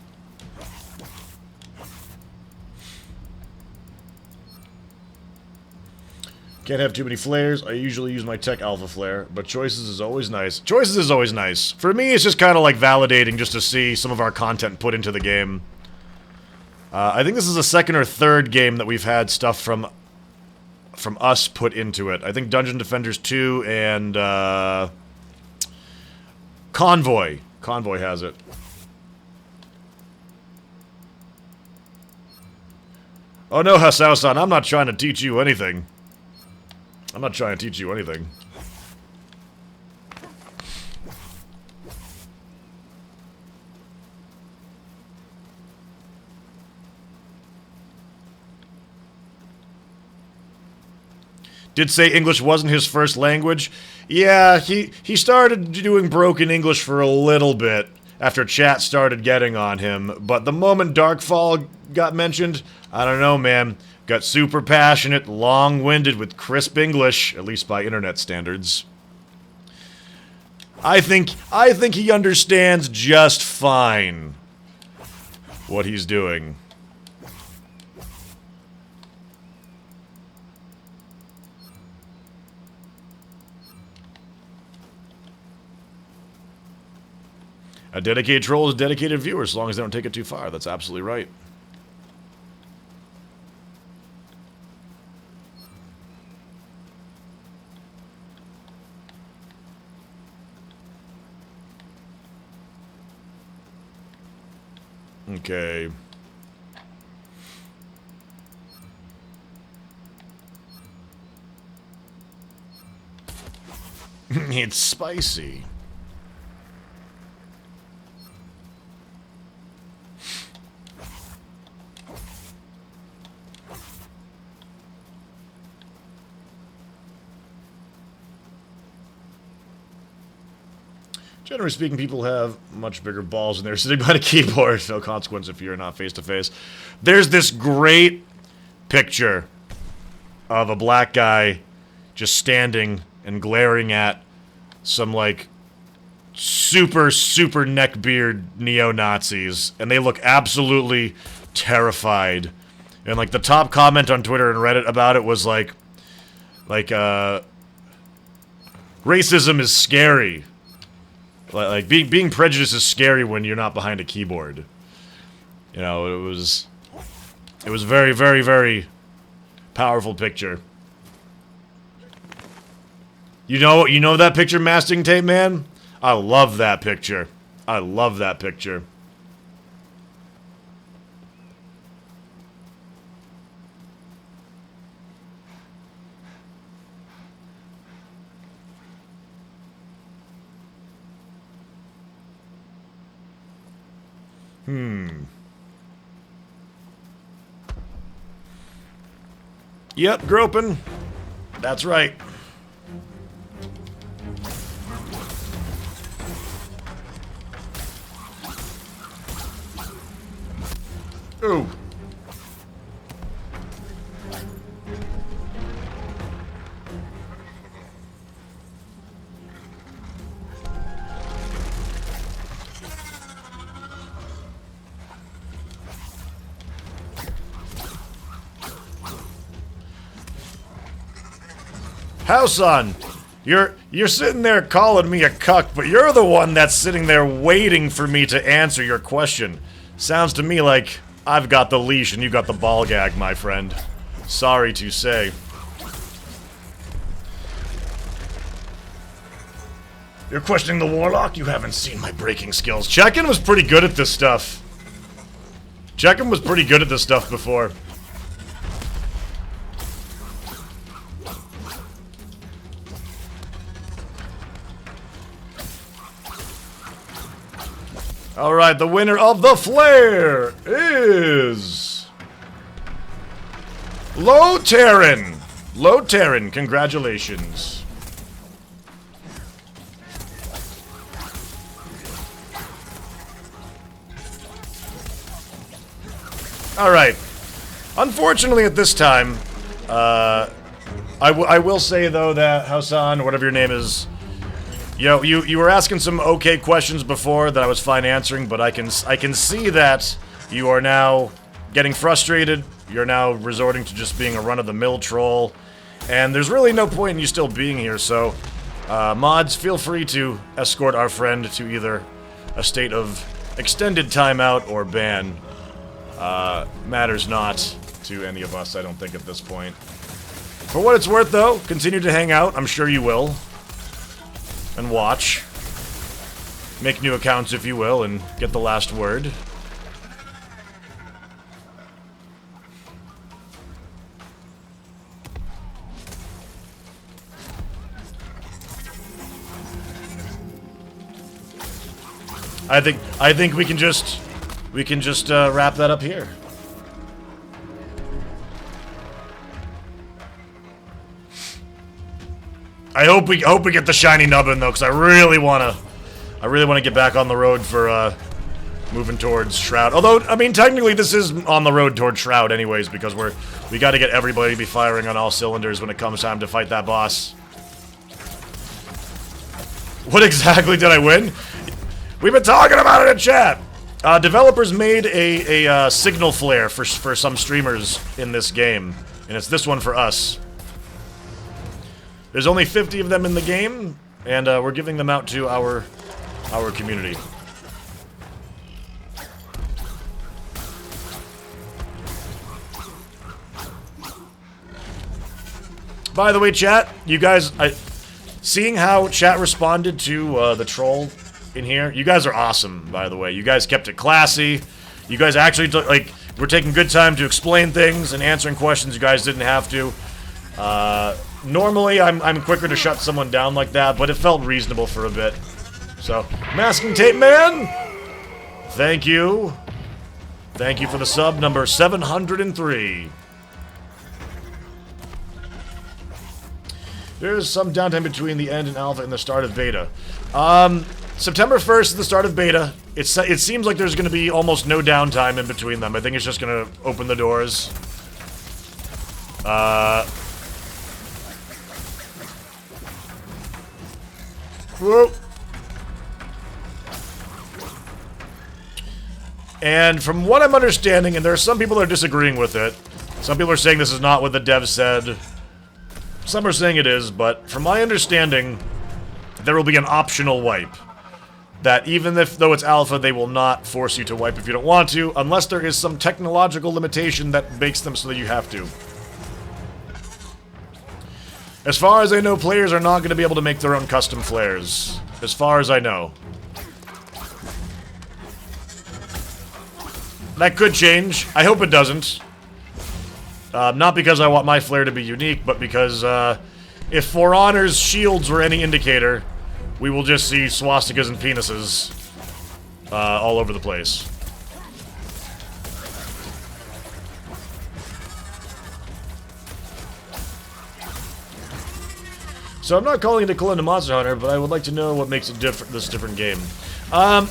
Can't have too many flares. I usually use my Tech Alpha flare, but Choices is always nice. Choices is always nice. For me, it's just kind of like validating just to see some of our content put into the game. I think this is the second or third game that we've had stuff from us put into it. I think Dungeon Defenders 2 and Convoy. Convoy has it. Oh no, Hasao-san, I'm not trying to teach you anything. I'm not trying to teach you anything. Did say English wasn't his first language. Yeah, he started doing broken English for a little bit after chat started getting on him, but the moment Darkfall got mentioned, I don't know, man. Got super passionate, long-winded with crisp English, at least by internet standards. I think he understands just fine what he's doing. A dedicated troll is a dedicated viewer, as long as they don't take it too far. That's absolutely right. Okay. It's spicy. Generally speaking, people have much bigger balls when they're sitting behind a keyboard. No consequence if you're not face-to-face. There's this great picture of a black guy just standing and glaring at some, like, super neckbeard neo-Nazis. And they look absolutely terrified. And, like, the top comment on Twitter and Reddit about it was, like, racism is scary. Like, being prejudiced is scary when you're not behind a keyboard. You know, it was a very powerful picture. You know that picture, Masking Tape Man? I love that picture. I love that picture. Yep, groping. That's right. Ooh. Howson, you're sitting there calling me a cuck, but you're the one that's sitting there waiting for me to answer your question. Sounds to me like I've got the leash and you got the ball gag, my friend. Sorry to say. You're questioning the Warlock? You haven't seen my breaking skills. Check-in was pretty good at this stuff. Check-in was pretty good at this stuff before. Alright, the winner of the flare is... Low-Terran! Low-Terran, congratulations. Alright. Unfortunately at this time, I will say though that Hassan, whatever your name is, you were asking some okay questions before that I was fine answering, but I can see that you are now getting frustrated. You're now resorting to just being a run-of-the-mill troll, and there's really no point in you still being here. So, mods, feel free to escort our friend to either a state of extended timeout or ban. Matters not to any of us, I don't think, at this point. For what it's worth, though, continue to hang out. I'm sure you will. And watch. Make new accounts, if you will, and get the last word. I think we can just wrap that up here. I hope we get the shiny nubbin though, because I really wanna get back on the road for moving towards Shroud. Although, I mean, technically this is on the road towards Shroud anyways, because we got to get everybody to be firing on all cylinders when it comes time to fight that boss. What exactly did I win? We've been talking about it in chat. Developers made a signal flare for some streamers in this game, and it's this one for us. There's only 50 of them in the game, and we're giving them out to our community. By the way, chat, you guys, seeing how chat responded to the troll in here, you guys are awesome, by the way. You guys kept it classy. You guys actually, we're taking good time to explain things and answering questions you guys didn't have to. Normally, I'm quicker to shut someone down like that, but it felt reasonable for a bit. So, Masking Tape Man, thank you. Thank you for the sub number 703. There's some downtime between the end and alpha and the start of beta. September 1st is the start of beta. It seems like there's going to be almost no downtime in between them. I think it's just going to open the doors. Whoa. And from what I'm understanding, and there are some people that are disagreeing with it, some people are saying this is not what the devs said. Some are saying it is, but from my understanding, there will be an optional wipe. That even though it's alpha, they will not force you to wipe if you don't want to, unless there is some technological limitation that makes them so that you have to. As far as I know, players are not going to be able to make their own custom flares. As far as I know. That could change. I hope it doesn't. Not because I want my flare to be unique, but because if For Honor's shields were any indicator, we will just see swastikas and penises all over the place. So I'm not calling it a clone to Monster Hunter, but I would like to know what makes it this different game.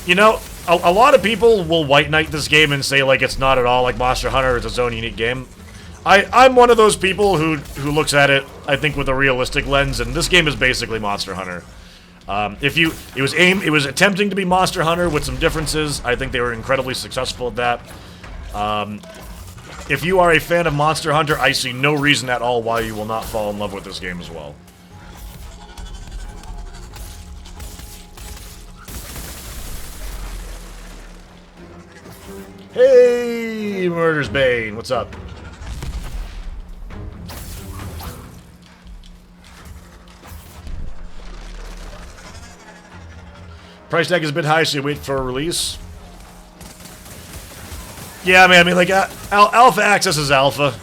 You know, a lot of people will white knight this game and say like it's not at all like Monster Hunter, it's its own unique game. I'm one of those people who looks at it, I think, with a realistic lens, and this game is basically Monster Hunter. It was attempting to be Monster Hunter with some differences. I think they were incredibly successful at that. If you are a fan of Monster Hunter, I see no reason at all why you will not fall in love with this game as well. Hey, Murder's Bane, what's up? Price tag is a bit high, so you wait for a release. Yeah, man, I mean, like, Alpha Access is Alpha.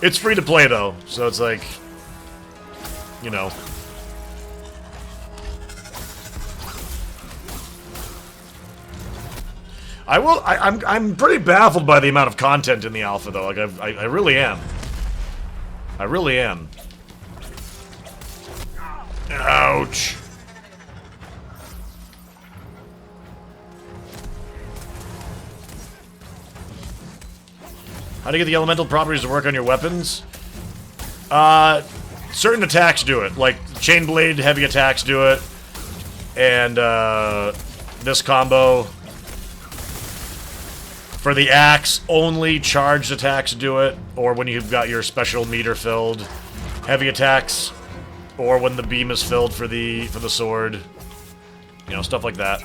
It's free to play, though, so it's like, you know. I'm pretty baffled by the amount of content in the alpha, though. Like, I really am. I really am. Ouch. How do you get the elemental properties to work on your weapons? Certain attacks do it. Like, Chain Blade heavy attacks do it. And, this combo. For the axe, only charged attacks do it, or when you've got your special meter filled. Heavy attacks, or when the beam is filled for the sword. You know, stuff like that.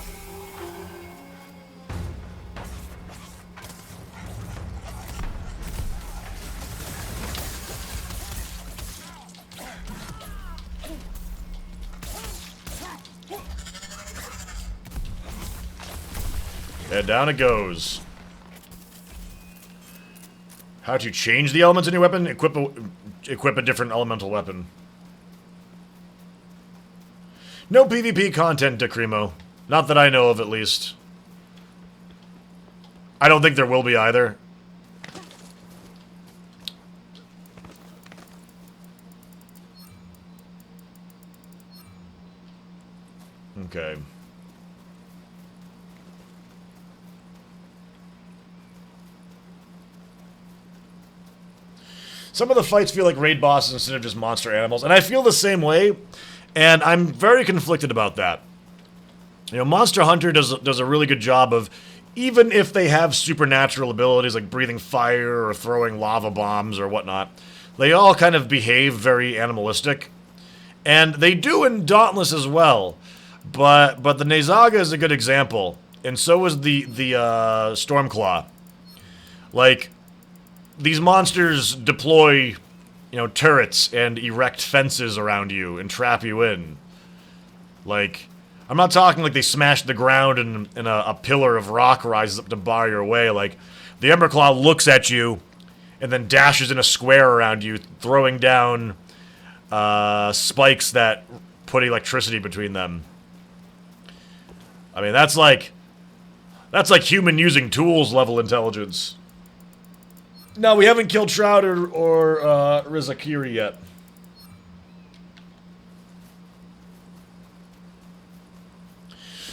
And down it goes. How to change the elements in your weapon? Equip a different elemental weapon. No PvP content, Decrimo. Not that I know of, at least. I don't think there will be either. Okay. Some of the fights feel like raid bosses instead of just monster animals, and I feel the same way, and I'm very conflicted about that. You know, Monster Hunter does a really good job of, even if they have supernatural abilities like breathing fire or throwing lava bombs or whatnot, they all kind of behave very animalistic. And they do in Dauntless as well, but the Nezaga is a good example, and so is the Stormclaw. Like, these monsters deploy you know, turrets and erect fences around you and trap you in. Like, I'm not talking like they smash the ground and a pillar of rock rises up to bar your way. Like, the Emberclaw looks at you and then dashes in a square around you, throwing down spikes that put electricity between them. I mean, that's like human using tools level intelligence. No, we haven't killed Shroud or Rizakiri yet.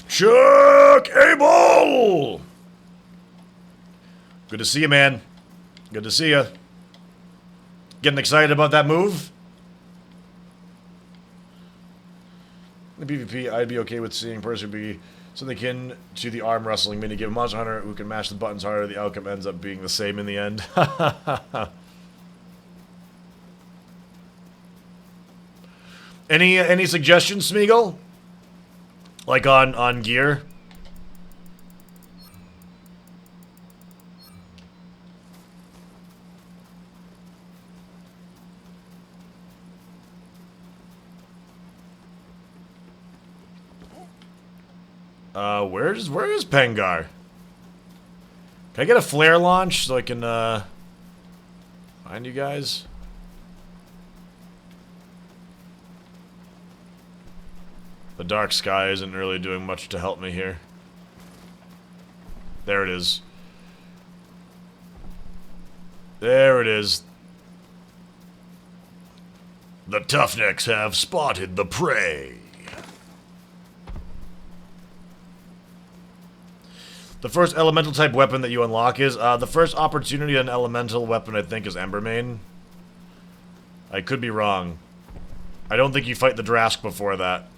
Chuck Abel! Good to see you, man. Good to see you. Getting excited about that move? In the PvP, I'd be okay with seeing person be something akin to the arm wrestling minigame. Monster Hunter who can mash the buttons harder, the outcome ends up being the same in the end. Any suggestions, Smeagol? Like on gear? Where is Pengar? Can I get a flare launch so I can find you guys? The dark sky isn't really doing much to help me here. There it is. There it is. The Toughnecks have spotted the prey. The first elemental type weapon that you unlock is, the first opportunity on elemental weapon I think is Embermane. I could be wrong. I don't think you fight the Drask before that.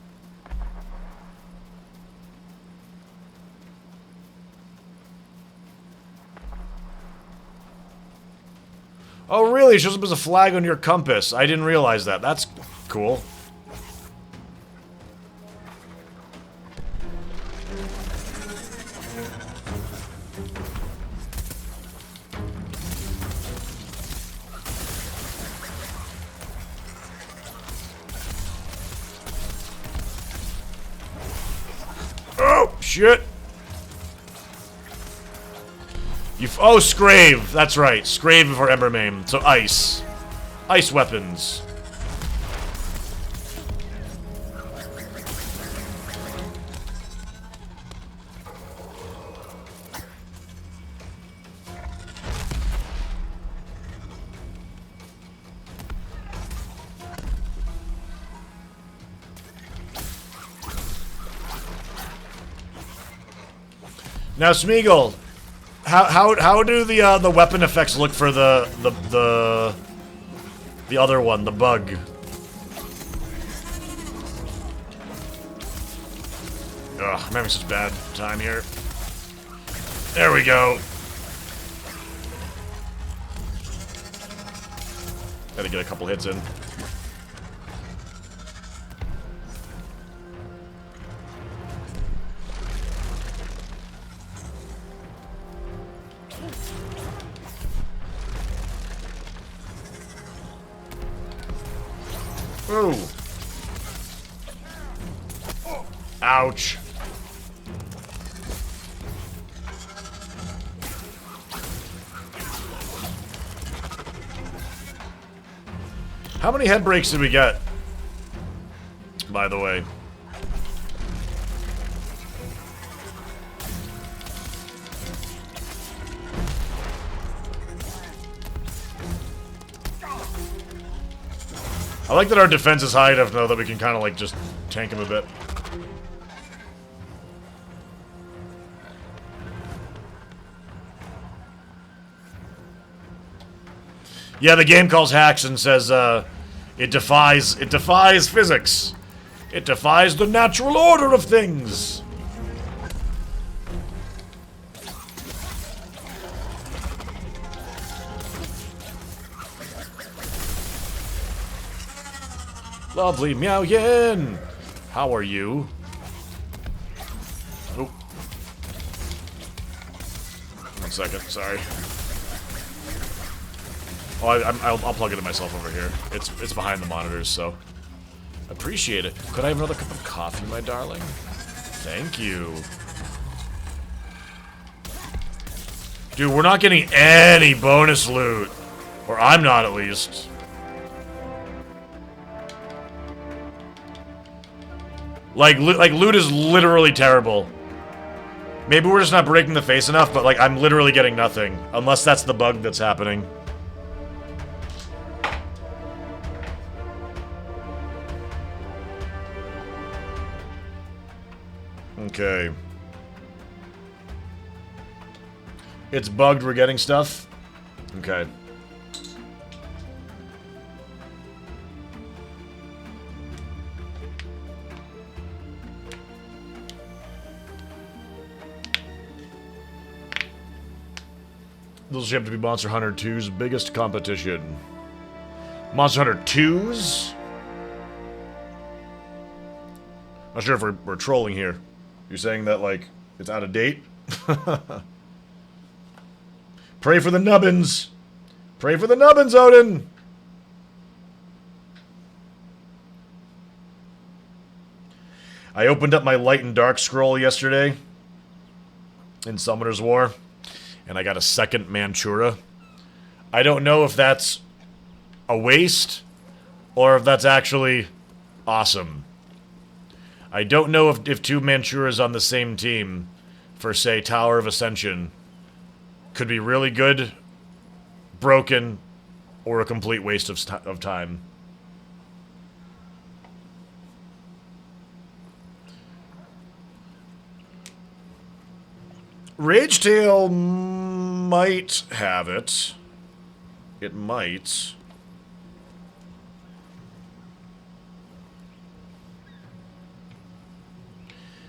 Oh really? It shows up as a flag on your compass. I didn't realize that. That's cool. Oh, shit. Oh, Scrave. That's right. Scrave for Embermane. So ice. Ice weapons. Now, Smeagol, how do the weapon effects look for the other one, the bug? Ugh, I'm having such a bad time here. There we go. Gotta get a couple hits in. Ooh. Ouch. How many head breaks did we get? By the way. I like that our defense is high enough, though, that we can kind of, like, just tank him a bit. Yeah, the game calls hacks and says, it defies physics. It defies the natural order of things. Lovely Meow Yin! How are you? Oh. 1 second, sorry. Oh, I'll plug it in myself over here. It's behind the monitors, so appreciate it. Could I have another cup of coffee, my darling? Thank you. Dude, we're not getting any bonus loot. Or I'm not, at least. Like loot is literally terrible. Maybe we're just not breaking the face enough, but like I'm literally getting nothing. Unless that's the bug that's happening. Okay. It's bugged, we're getting stuff? Okay. Those ship to be Monster Hunter 2's biggest competition. Monster Hunter 2's? Not sure if we're trolling here. You're saying that, like, it's out of date? Pray for the nubbins! Pray for the nubbins, Odin! I opened up my Light and Dark scroll yesterday in Summoner's War, and I got a second Manchura. I don't know if that's a waste or if that's actually awesome. I don't know if two Manchuras on the same team for, say, Tower of Ascension could be really good, broken, or a complete waste of time. Ragetail might have it. It might.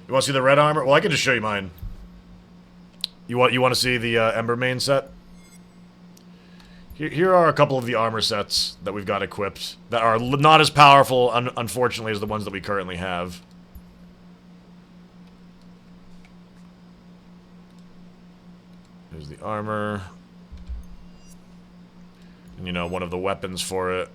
You want to see the red armor? Well, I can just show you mine. You want to see the Ember main set? Here are a couple of the armor sets that we've got equipped that are not as powerful, unfortunately, as the ones that we currently have. Here's the armor. And, you know, one of the weapons for it.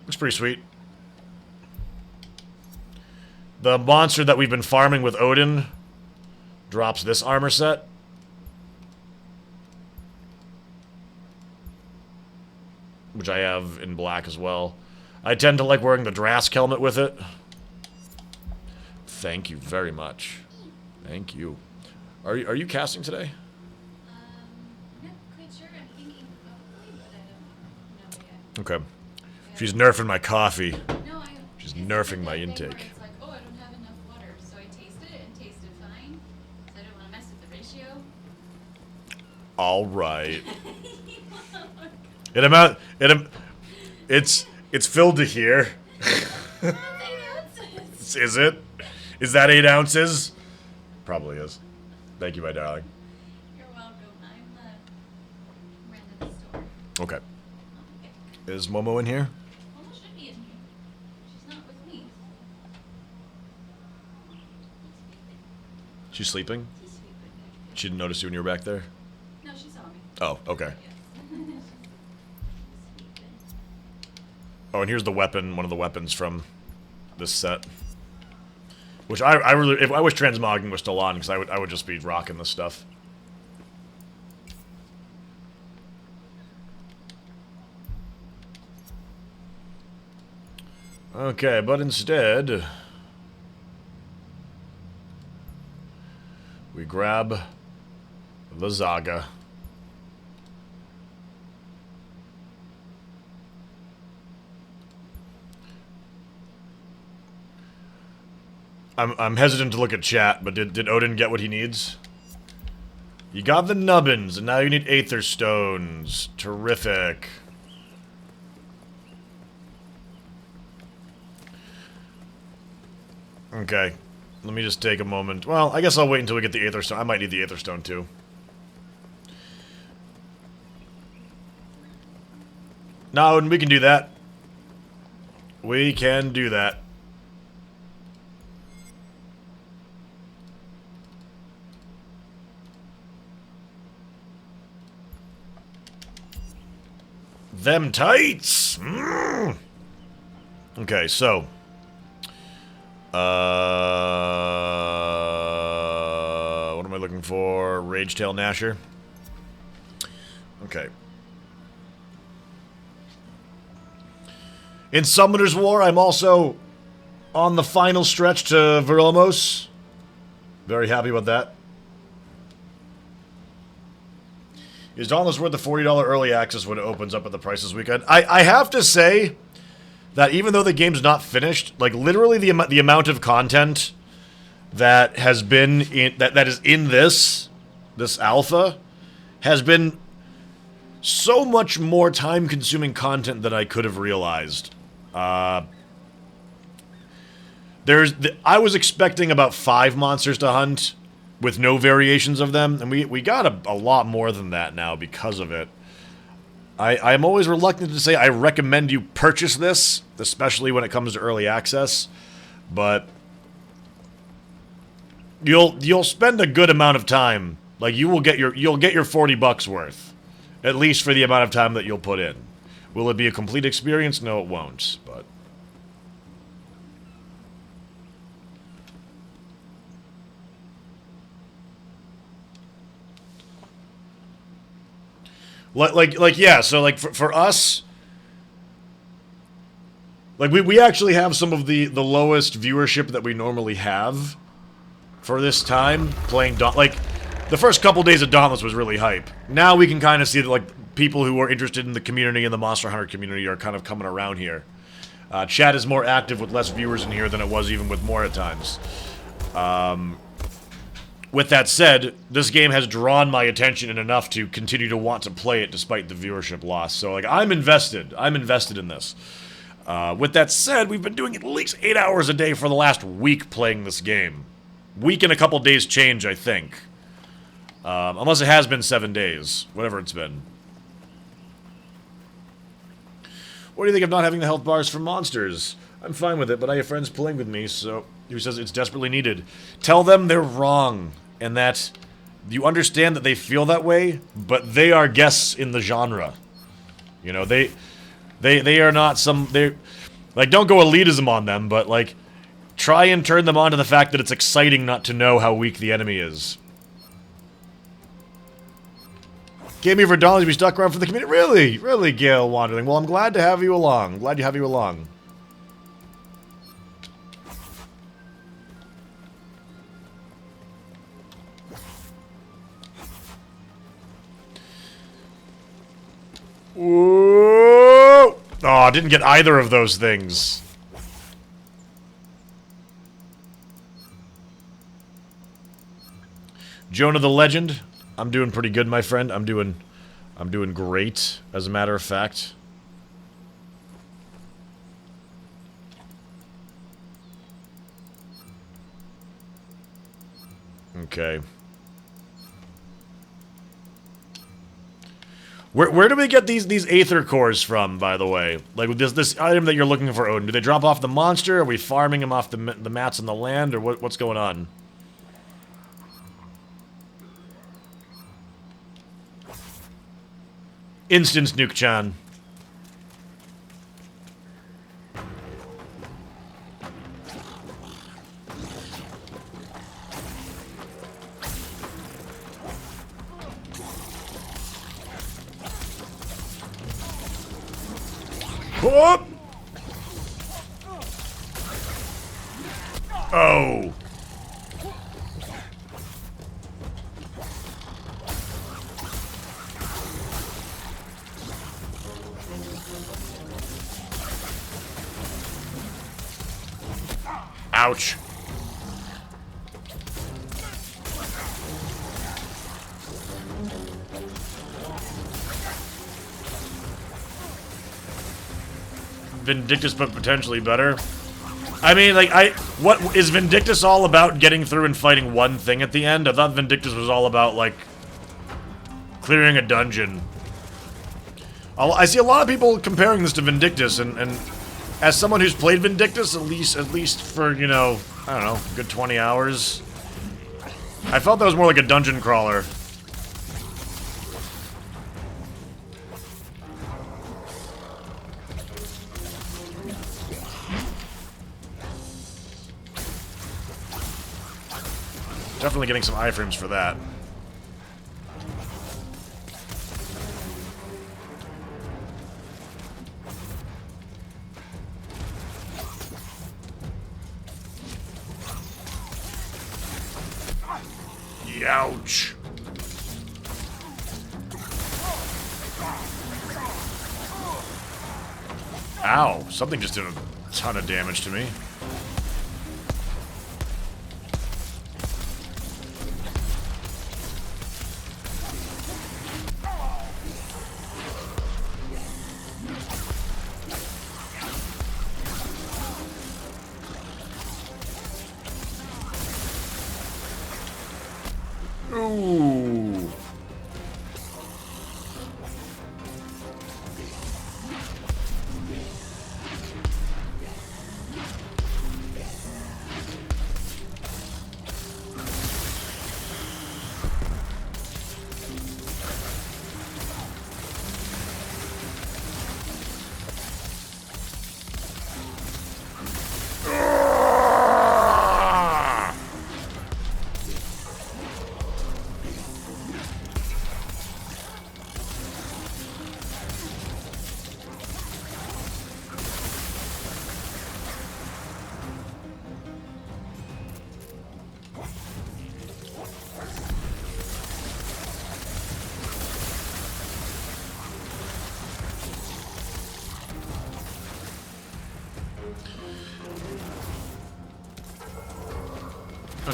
Looks pretty sweet. The monster that we've been farming with Odin drops this armor set. Which I have in black as well. I tend to like wearing the Drask helmet with it. Thank you very much. Thank you. Are you casting today? Not quite sure. I'm thinking probably, but I don't know yet. Okay. She's nerfing my coffee. No, I. She's it's nerfing like my that thing intake. where it's like, oh, I don't have enough water, so I tasted it and tasted fine. So I don't want to mess with the ratio. All right. It's filled to here. Is it? Is that 8 ounces? Probably is. Thank you, my darling. You're welcome. I'm ran to the store. Okay. Okay. Is Momo in here? Momo should be in here. She's not with me. She's sleeping? She's sleeping back there. She didn't notice you when you were back there? No, she saw me. Oh, okay. Yes. She's sleeping. Oh, and here's the weapon, one of the weapons from this set. Which I really, if I wish transmogging was still on, because I would just be rocking this stuff. Okay, but instead, we grab the Zaga. I'm hesitant to look at chat, but did Odin get what he needs? You got the nubbins, and now you need Aether Stones. Terrific. Okay. Let me just take a moment. Well, I guess I'll wait until we get the Aether Stone. I might need the Aether Stone, too. No, Odin, we can do that. We can do that. Them tights! Mm. Okay, so... what am I looking for? Ragetail Gnasher? Okay. In Summoner's War, I'm also on the final stretch to Veromos. Very happy about that. Is Dauntless worth the $40 early access when it opens up at the price this weekend? I have to say that even though the game's not finished, like literally the amount of content that has been in that is in this alpha has been so much more time-consuming content than I could have realized. I was expecting about 5 monsters to hunt with no variations of them, and we got a lot more than that now because of it. I'm always reluctant to say I recommend you purchase this, especially when it comes to early access, but you'll spend a good amount of time. Like you'll get your $40 worth, at least for the amount of time that you'll put in. Will it be a complete experience? No, it won't, but... yeah, so, like, for us... Like, we actually have some of the lowest viewership that we normally have for this time, playing like, the first couple days of Dauntless was really hype. Now we can kind of see that, like, people who are interested in the community and the Monster Hunter community are kind of coming around here. Chat is more active with less viewers in here than it was even with more at times. With that said, this game has drawn my attention enough to continue to want to play it despite the viewership loss. So, like, I'm invested. I'm invested in this. With that said, we've been doing at least 8 hours a day for the last week playing this game. Week and a couple days change, I think. Unless it has been 7 days. Whatever it's been. What do you think of not having the health bars for monsters? I'm fine with it, but I have friends playing with me, so... Who says it's desperately needed. Tell them they're wrong, and that you understand that they feel that way, but they are guests in the genre. You know, they are not some... Like, don't go elitism on them, but, like, try and turn them on to the fact that it's exciting not to know how weak the enemy is. Gave me for dollars to be stuck around for the community. Really? Really, Gale Wandering? Well, I'm glad to have you along. Glad to have you along. Whoa! Oh, I didn't get either of those things. Jonah the Legend. I'm doing pretty good, my friend. I'm doing great, as a matter of fact. Okay. Where do we get these aether cores from, by the way? Like, this item that you're looking for, Odin, do they drop off the monster? Are we farming them off the mats on the land, or what's going on? Instance Nuke-chan. Whoop! Oh. Ouch. Vindictus, but potentially better. I mean, like, what is Vindictus all about? Getting through and fighting one thing at the end? I thought Vindictus was all about, like, clearing a dungeon. I see a lot of people comparing this to Vindictus, and as someone who's played Vindictus, at least for, you know, I don't know, a good 20 hours, I felt that was more like a dungeon crawler. Definitely getting some iframes for that. Ouch. Ow, something just did a ton of damage to me. Ooh.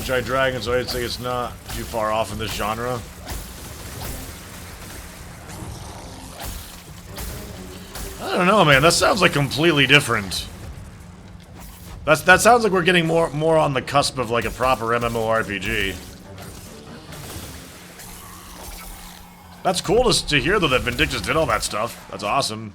Giant Dragon, so I'd say it's not too far off in this genre. I don't know, man. That sounds like completely different. That sounds like we're getting more on the cusp of like a proper MMORPG. That's cool to hear though that Vindictus did all that stuff. That's awesome.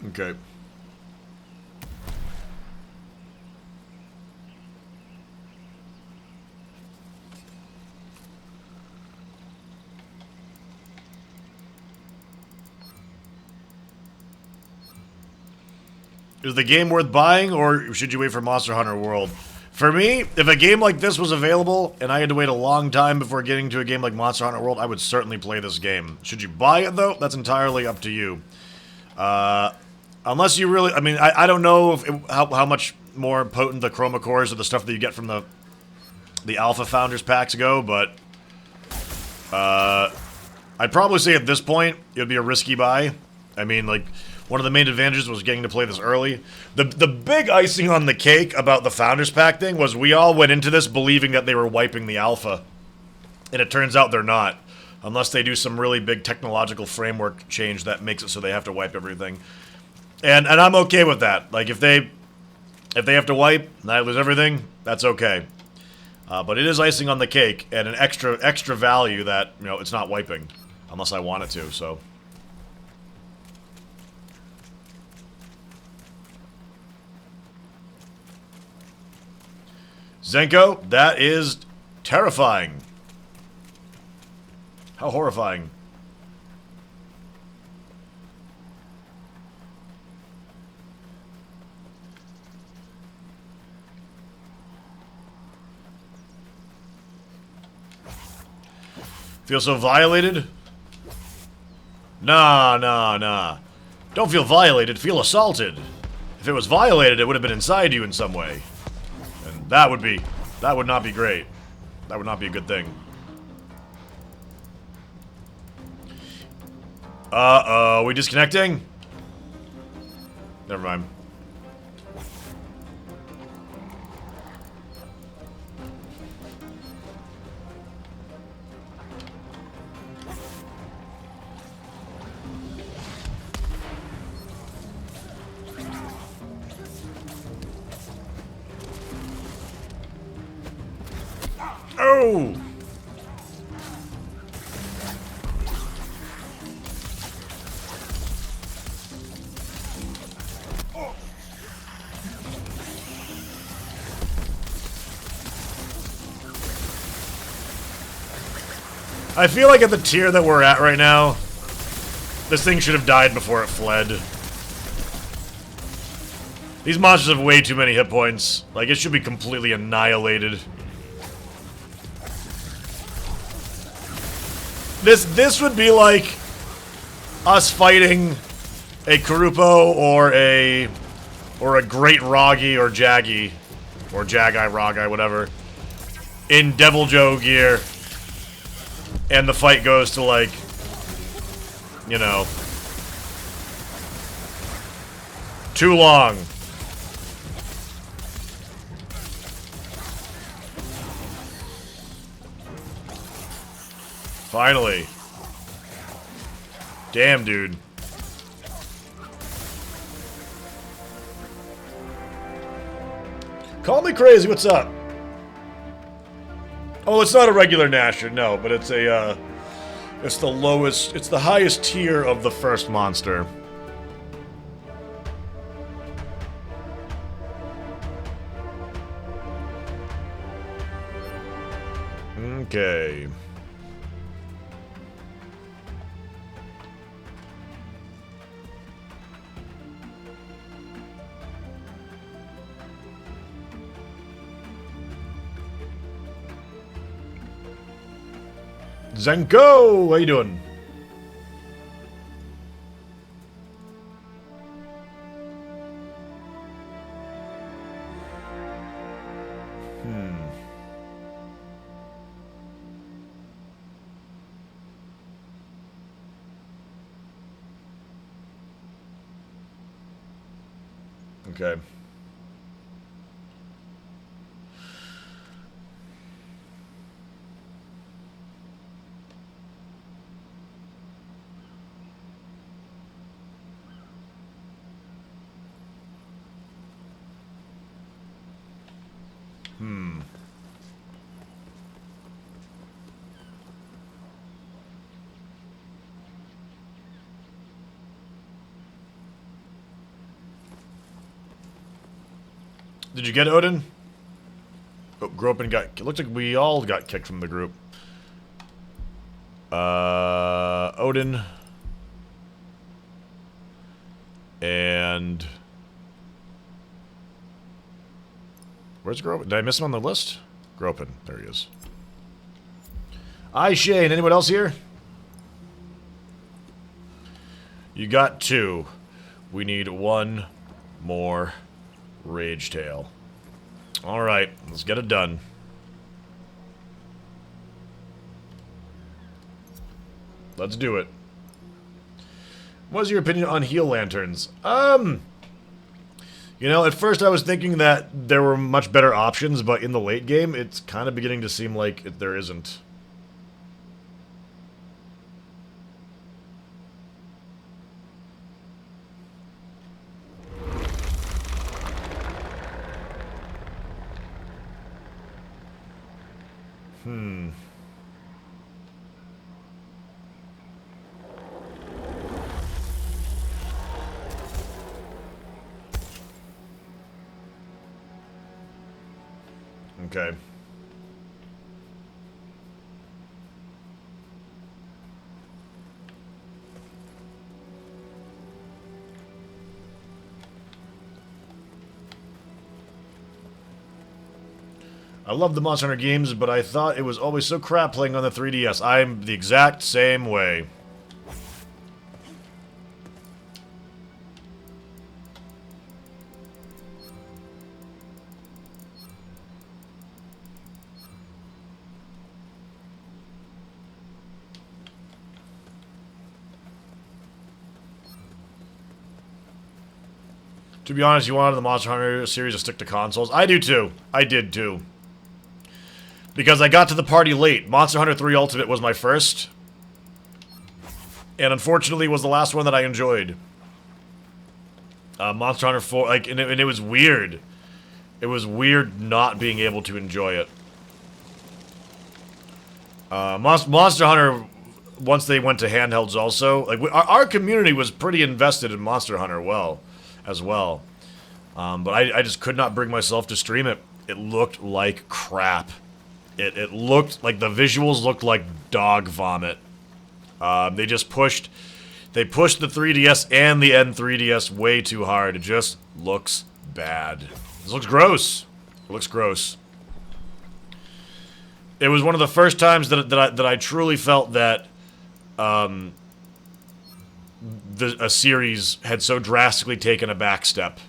Okay. Is the game worth buying, or should you wait for Monster Hunter World? For me, if a game like this was available, and I had to wait a long time before getting to a game like Monster Hunter World, I would certainly play this game. Should you buy it, though? That's entirely up to you. Unless you really... I mean, I don't know if how much more potent the chroma cores or the stuff that you get from the Alpha Founders packs go, but... I'd probably say at this point, it would be a risky buy. I mean, like... One of the main advantages was getting to play this early. The big icing on the cake about the Founders Pack thing was we all went into this believing that they were wiping the alpha. And it turns out they're not. Unless they do some really big technological framework change that makes it so they have to wipe everything. And I'm okay with that. Like, if they have to wipe and I lose everything, that's okay. But it is icing on the cake and an extra value that, you know, it's not wiping. Unless I want it to, so... Zenko, that is terrifying. How horrifying. Feel so violated? Nah. Don't feel violated, feel assaulted. If it was violated, it would have been inside you in some way. That would not be great. That would not be a good thing. Uh-oh, we disconnecting? Never mind. through! I feel like at the tier that we're at right now, this thing should have died before it fled. These monsters have way too many hit points. Like, it should be completely annihilated. This would be like us fighting a Karupo or a Great Roggy or Jaggy or Jagai, Ragai, whatever, in Devil Joe gear. And the fight goes to, like, you know, too long. Finally. Damn, dude. Call me crazy, what's up? Oh, it's not a regular Nasher, no, but it's a, it's the lowest, it's the highest tier of the first monster. Okay. Zenko! How you doing? Okay. Did you get Odin? Oh, Gropin got... It looks like we all got kicked from the group. Odin. And... Where's Gropin? Did I miss him on the list? Gropin. There he is. Shane. Anyone else here? You got 2. We need 1 more Rage Tail. Alright, let's get it done. Let's do it. What was your opinion on heal lanterns? You know, at first I was thinking that there were much better options, but in the late game, it's kind of beginning to seem like there isn't. Okay. I love the Monster Hunter games, but I thought it was always so crap playing on the 3DS. I'm the exact same way. To be honest, you wanted the Monster Hunter series to stick to consoles? I do too. I did too. Because I got to the party late. Monster Hunter 3 Ultimate was my first. And unfortunately was the last one that I enjoyed. Monster Hunter 4, like, and it was weird. It was weird not being able to enjoy it. Monster Hunter, once they went to handhelds also, like, our community was pretty invested in Monster Hunter as well. But I just could not bring myself to stream it. It looked like crap. It looked like the visuals looked like dog vomit. They pushed the 3DS and the N3DS way too hard. It just looks bad. This looks gross. It looks gross. It was one of the first times that I truly felt that a series had so drastically taken a back step.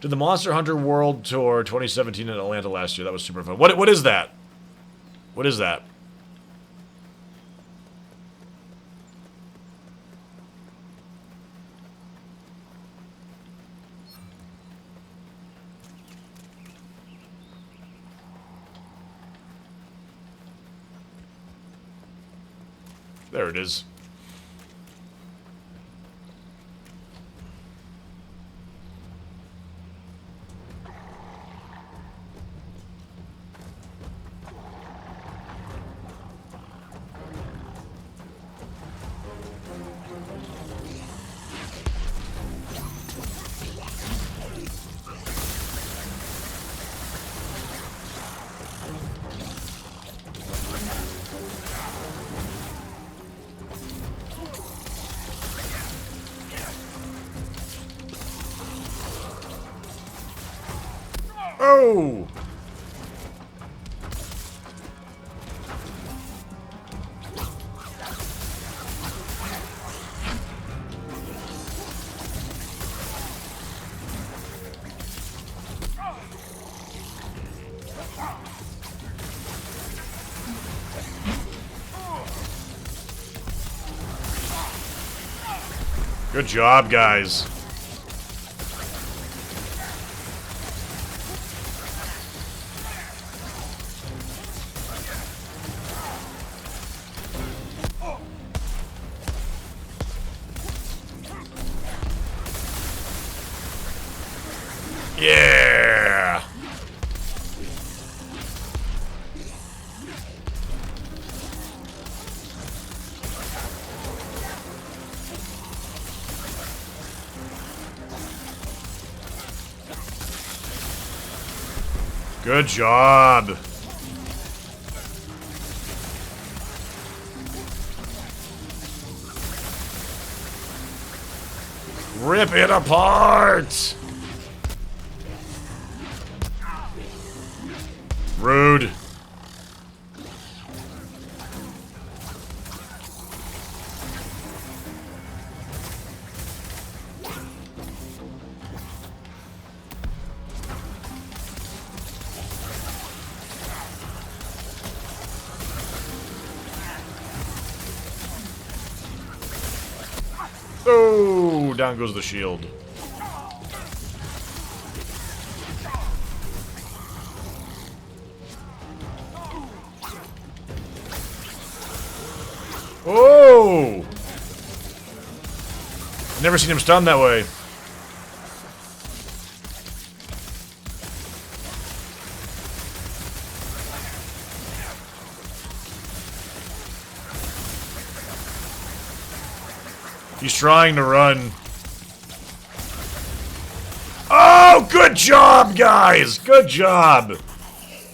Did the Monster Hunter World Tour 2017 in Atlanta last year? That was super fun. What is that? What is that? There it is. Oh! Good job, guys. Yeah! Good job. Rip it apart! Rude. Oh, down goes the shield. Oh! Never seen him stun that way. He's trying to run. Oh, good job, guys! Good job!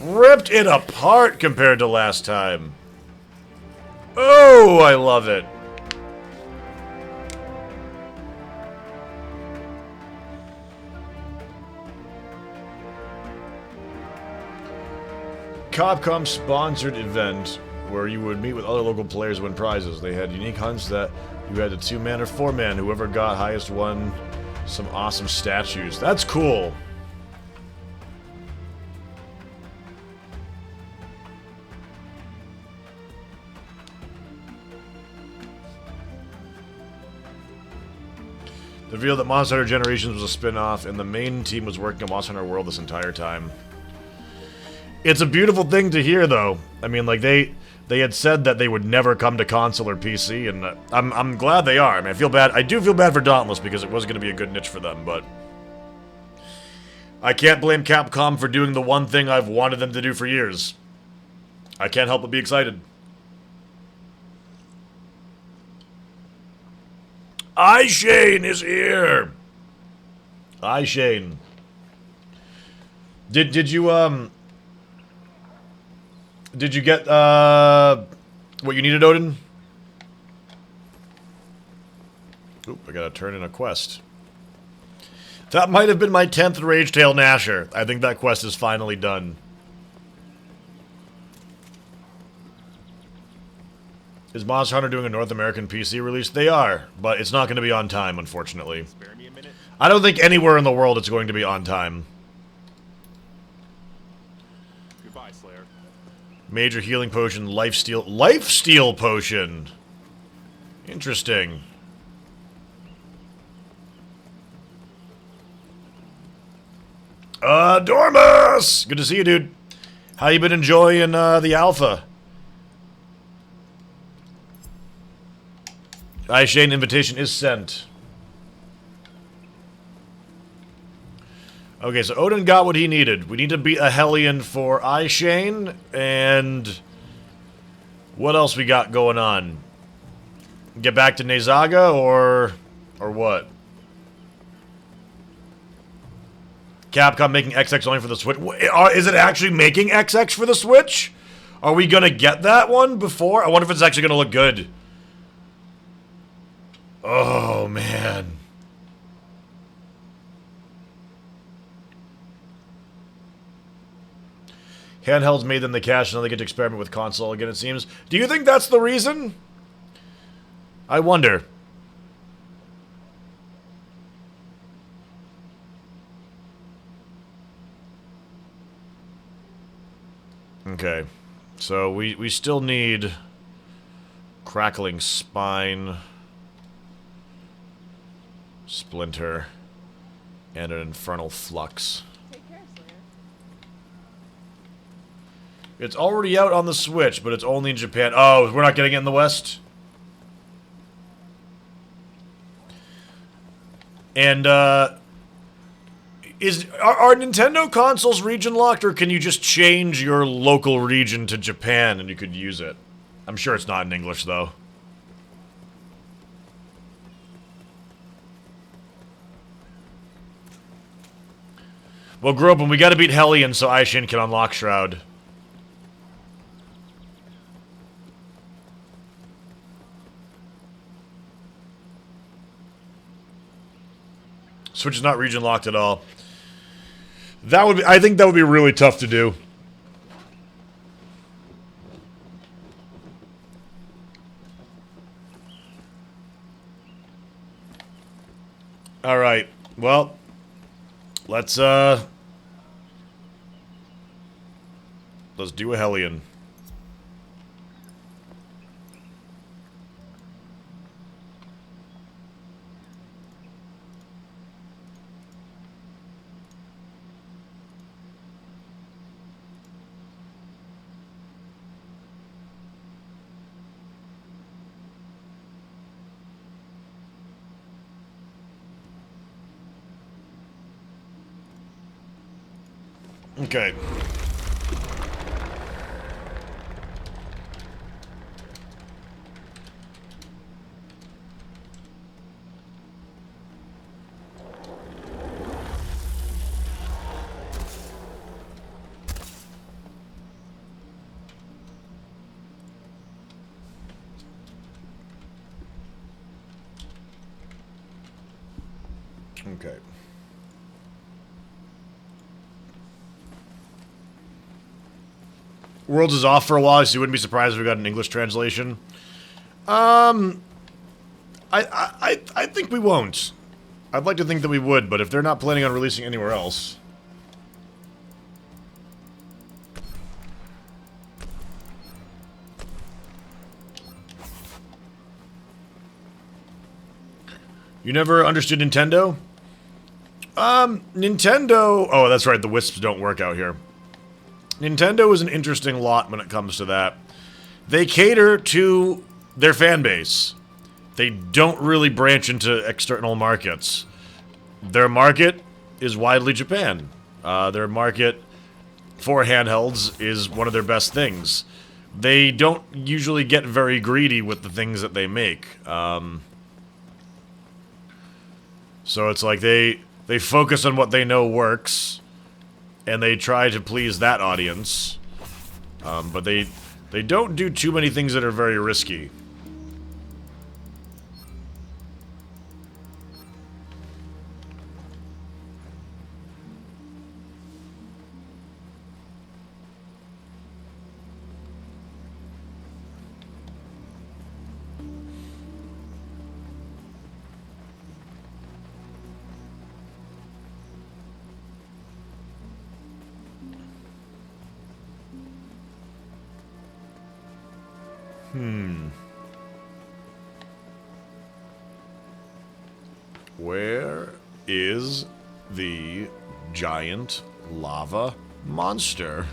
Ripped it apart compared to last time. Oh, I love it. Capcom sponsored event where you would meet with other local players to win prizes. They had unique hunts that you had a 2-man or 4-man. Whoever got highest won some awesome statues. That's cool. They revealed that Monster Hunter Generations was a spin-off, and the main team was working on Monster Hunter World this entire time. It's a beautiful thing to hear, though. I mean, like, they had said that they would never come to console or PC, and I'm glad they are. I mean, I do feel bad for Dauntless, because it was going to be a good niche for them, but I can't blame Capcom for doing the one thing I've wanted them to do for years. I can't help but be excited. Shane is here. Shane. Did you get what you needed, Odin? Oop, I gotta turn in a quest. That might have been my 10th Rage Tail Gnasher. I think that quest is finally done. Is Monster Hunter doing a North American PC release? They are, but it's not going to be on time, unfortunately. Spare me a minute. I don't think anywhere in the world it's going to be on time. Goodbye, Slayer. Major healing potion, lifesteal potion. Interesting. Dormus! Good to see you, dude. How you been enjoying the alpha? Shane, invitation is sent. Okay, so Odin got what he needed. We need to beat a Hellion for Shane, and what else we got going on? Get back to Nezaga, or what? Capcom making XX only for the Switch. Is it actually making XX for the Switch? Are we gonna get that one before? I wonder if it's actually gonna look good. Oh, man. Handhelds made them the cash, and now they get to experiment with console again, it seems. Do you think that's the reason? I wonder. Okay. So we still need Crackling Spine, Splinter, and an Infernal Flux. Take care, Slayer. It's already out on the Switch, but it's only in Japan. Oh, we're not getting it in the West? And, are Nintendo consoles region locked, or can you just change your local region to Japan and you could use it? I'm sure it's not in English, though. Well, Gropin, we gotta beat Hellion so Aishin can unlock Shroud. Switch is not region locked at all. That would be, I think that would be really tough to do. All right. Well, let's do a Hellion. Okay. Okay. Worlds is off for a while, so you wouldn't be surprised if we got an English translation. I think we won't. I'd like to think that we would, but if they're not planning on releasing anywhere else. You never understood Nintendo? Nintendo... Oh, that's right, the Wisps don't work out here. Nintendo is an interesting lot when it comes to that. They cater to their fan base. They don't really branch into external markets. Their market is widely Japan. Their market for handhelds is one of their best things. They don't usually get very greedy with the things that they make. So it's like they focus on what they know works, and they try to please that audience. But they don't do too many things that are very risky. Where is the giant lava monster?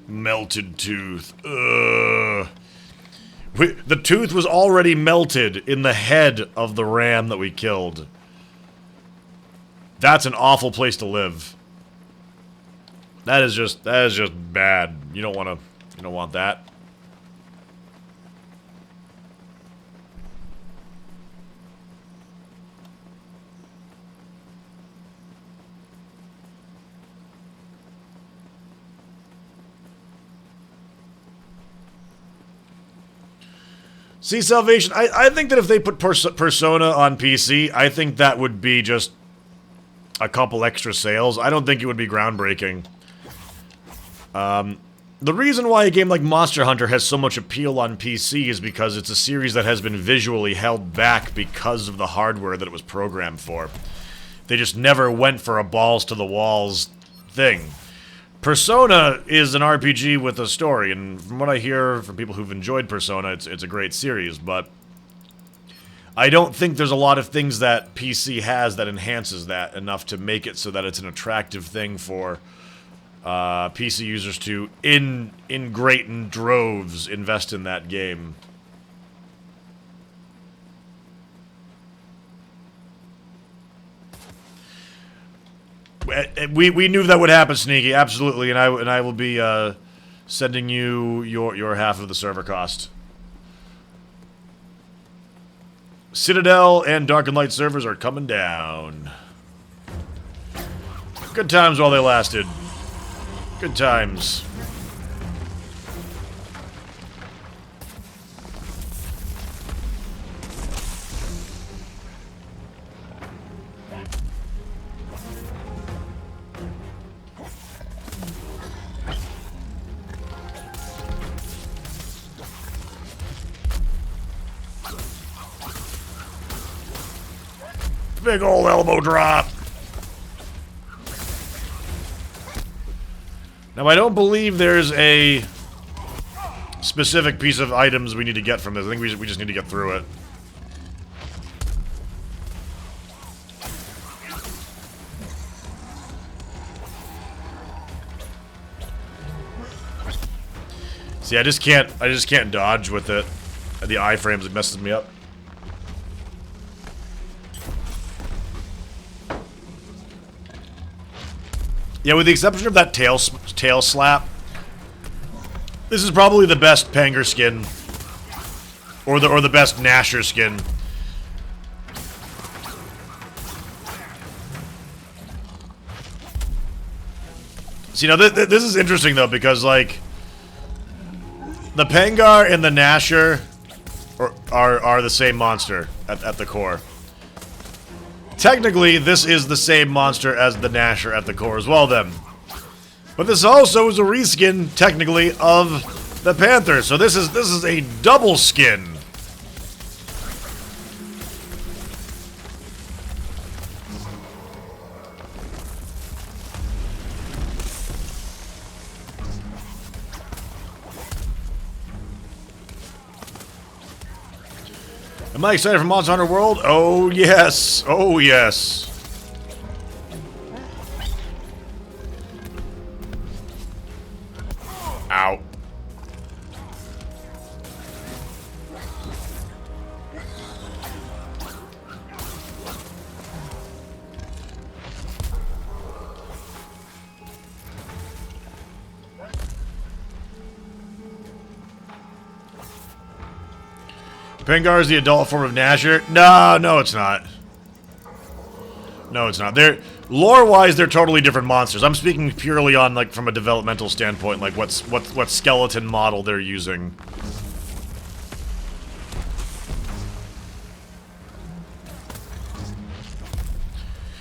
Melted tooth. Ugh. The tooth was already melted in the head of the ram that we killed. That's an awful place to live. That is just bad. You don't want that. See, Salvation, I think that if they put Persona on PC, I think that would be just a couple extra sales. I don't think it would be groundbreaking. The reason why a game like Monster Hunter has so much appeal on PC is because it's a series that has been visually held back because of the hardware that it was programmed for. They just never went for a balls-to-the-walls thing. Persona is an RPG with a story, and from what I hear from people who've enjoyed Persona, it's a great series, but I don't think there's a lot of things that PC has that enhances that enough to make it so that it's an attractive thing for PC users to, in great droves, invest in that game. We knew that would happen, Sneaky, absolutely, and I will be sending you your half of the server cost. Citadel and Dark and Light servers are coming down. Good times while they lasted. Good times. Big old elbow drop. Now, I don't believe there's a specific piece of items we need to get from this. I think we just need to get through it. See, I just can't dodge with it. The iframes, it messes me up. Yeah, with the exception of that tail slap, this is probably the best Panger skin, or the best Gnasher skin. See, now this is interesting though, because like the Pangar and the Gnasher are the same monster at the core. Technically, this is the same monster as the Gnasher at the core as well, then. But this also is a reskin, technically, of the Panther. So this is a double skin. Am I excited for Monster Hunter World? Oh, yes. Oh, yes. Ow. Pengar is the adult form of Nasher? No, it's not. No, it's not. They're lore-wise, they're totally different monsters. I'm speaking purely on like from a developmental standpoint, like what skeleton model they're using.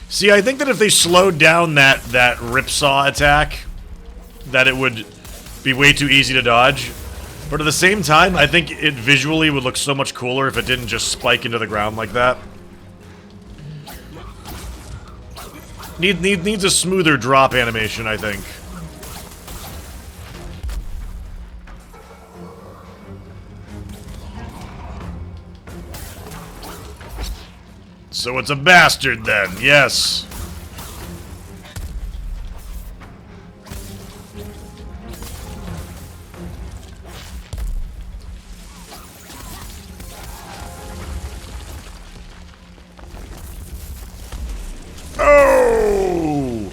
See, I think that if they slowed down that ripsaw attack, that it would be way too easy to dodge. But at the same time, I think it visually would look so much cooler if it didn't just spike into the ground like that. Needs a smoother drop animation, I think. So it's a bastard then, yes. Oh!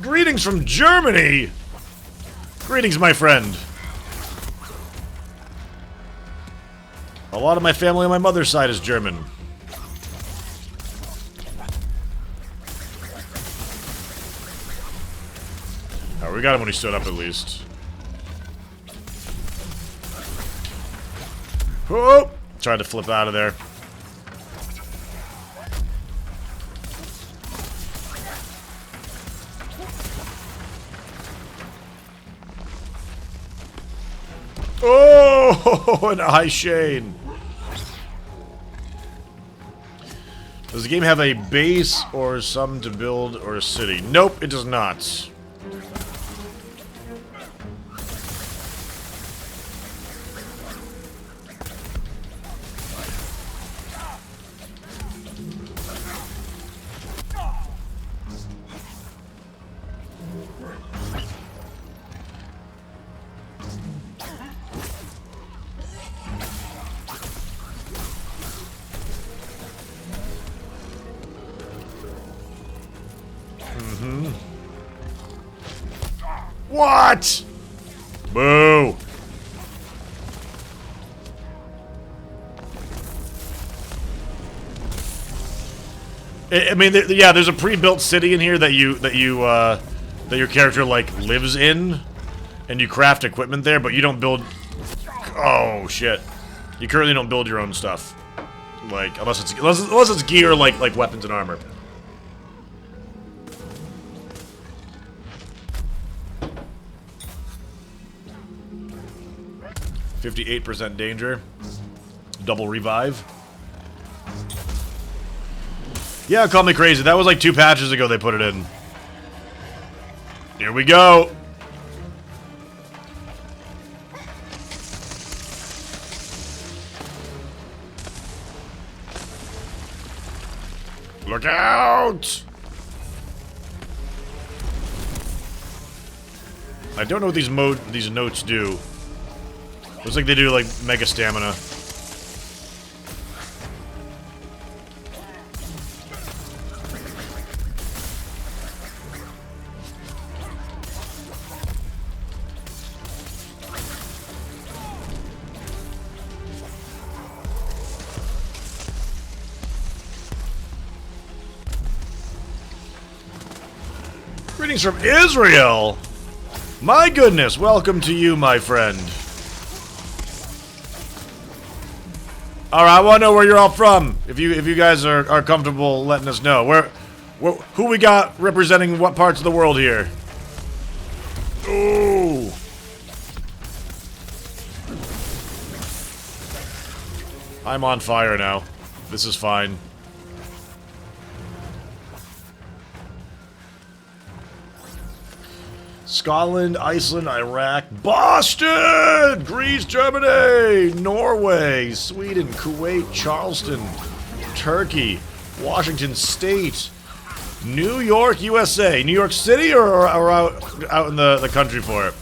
Greetings from Germany! Greetings, my friend. A lot of my family on my mother's side is German. Oh, we got him when he stood up at least. Oh! Tried to flip out of there. Oh, an eye shade. Does the game have a base or some to build or a city? Nope, it does not. What? Boo. I mean, yeah, there's a pre-built city in here that your character like lives in, and you craft equipment there, but you don't build. Oh shit! You currently don't build your own stuff, like unless it's gear like weapons and armor. 58% danger. Double revive. Yeah, call me crazy. That was like 2 patches ago they put it in. Here we go. Look out! I don't know what these notes do. Looks like they do like mega stamina. Greetings from Israel! My goodness, welcome to you, my friend. Alright, I want to know where you're all from. If you guys are comfortable letting us know. Who we got representing what parts of the world here? Ooh. I'm on fire now. This is fine. Scotland, Iceland, Iraq, Boston, Greece, Germany, Norway, Sweden, Kuwait, Charleston, Turkey, Washington State, New York, USA. New York City or out in the country for it?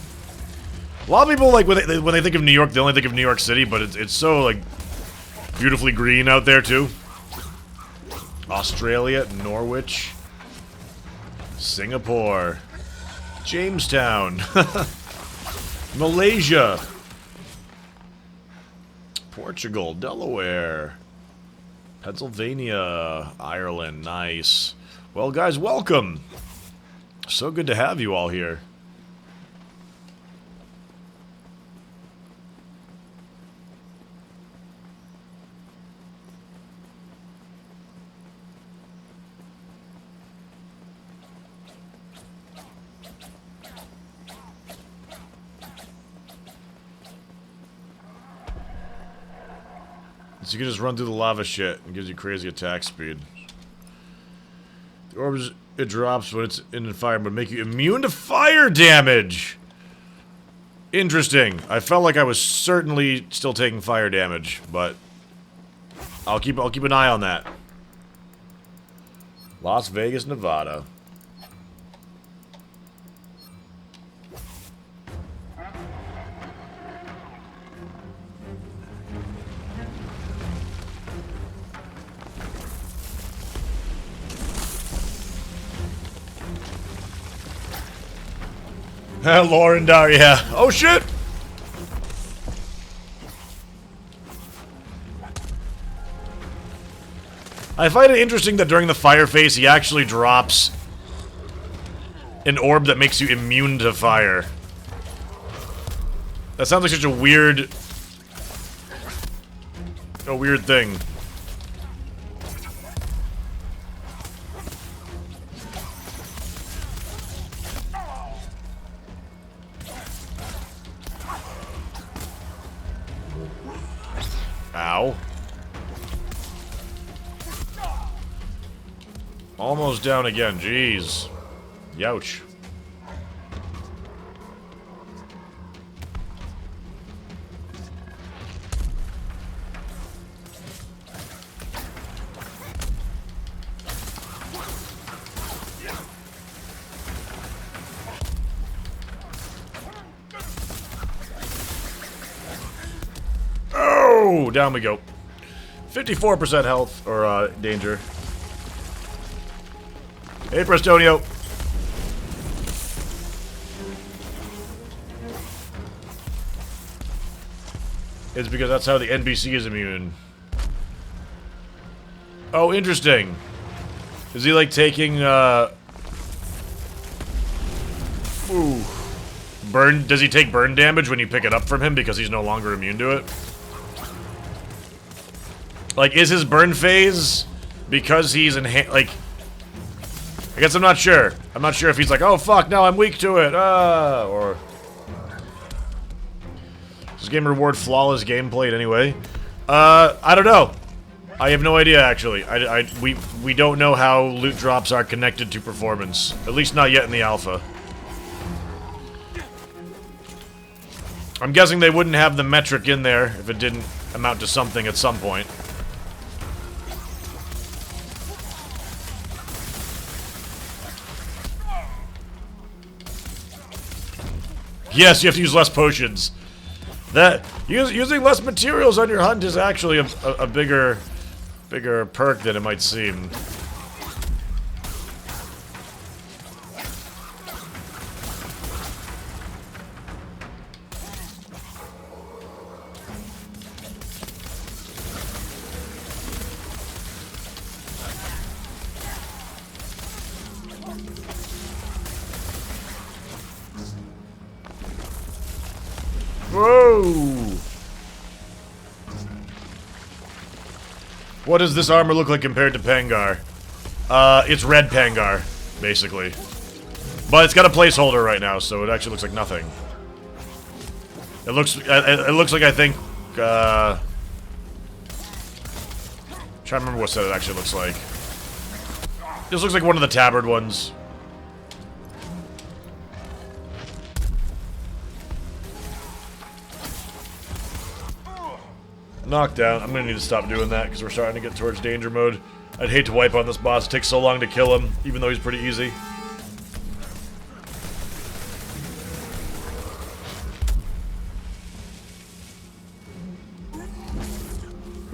A lot of people, like, when they think of New York, they only think of New York City, but it's so, like, beautifully green out there, too. Australia, Norwich, Singapore, Jamestown, Malaysia, Portugal, Delaware, Pennsylvania, Ireland, nice. Well, guys, welcome. So good to have you all here. So you can just run through the lava shit and gives you crazy attack speed. The orbs it drops when it's in the fire, but make you immune to fire damage. Interesting. I felt like I was certainly still taking fire damage, but I'll keep an eye on that. Las Vegas, Nevada. Lauren Dar, yeah. Oh shit! I find it interesting that during the fire phase he actually drops an orb that makes you immune to fire. That sounds like such a weird thing. Ow. Almost down again, jeez. Youch. Oh, down we go. 54% health, or, danger. Hey, Prestonio. It's because that's how the NPC is immune. Oh, interesting. Is he, like, taking, ooh. Burn? Does he take burn damage when you pick it up from him because he's no longer immune to it? Like, is his burn phase because he's like... I guess I'm not sure. I'm not sure if he's like, oh fuck, now I'm weak to it, or... Does this game reward flawless gameplay anyway? I don't know. I have no idea, actually. We don't know how loot drops are connected to performance. At least not yet in the alpha. I'm guessing they wouldn't have the metric in there if it didn't amount to something at some point. Yes, you have to use less potions. Using less materials on your hunt is actually a bigger perk than it might seem. Whoa! What does this armor look like compared to Pangar? It's red Pangar, basically. But it's got a placeholder right now, so it actually looks like nothing. It looks like, I think, Trying to remember what set it actually looks like. This looks like one of the tabard ones. Knockdown. I'm gonna need to stop doing that because we're starting to get towards danger mode. I'd hate to wipe on this boss. It takes so long to kill him, even though he's pretty easy.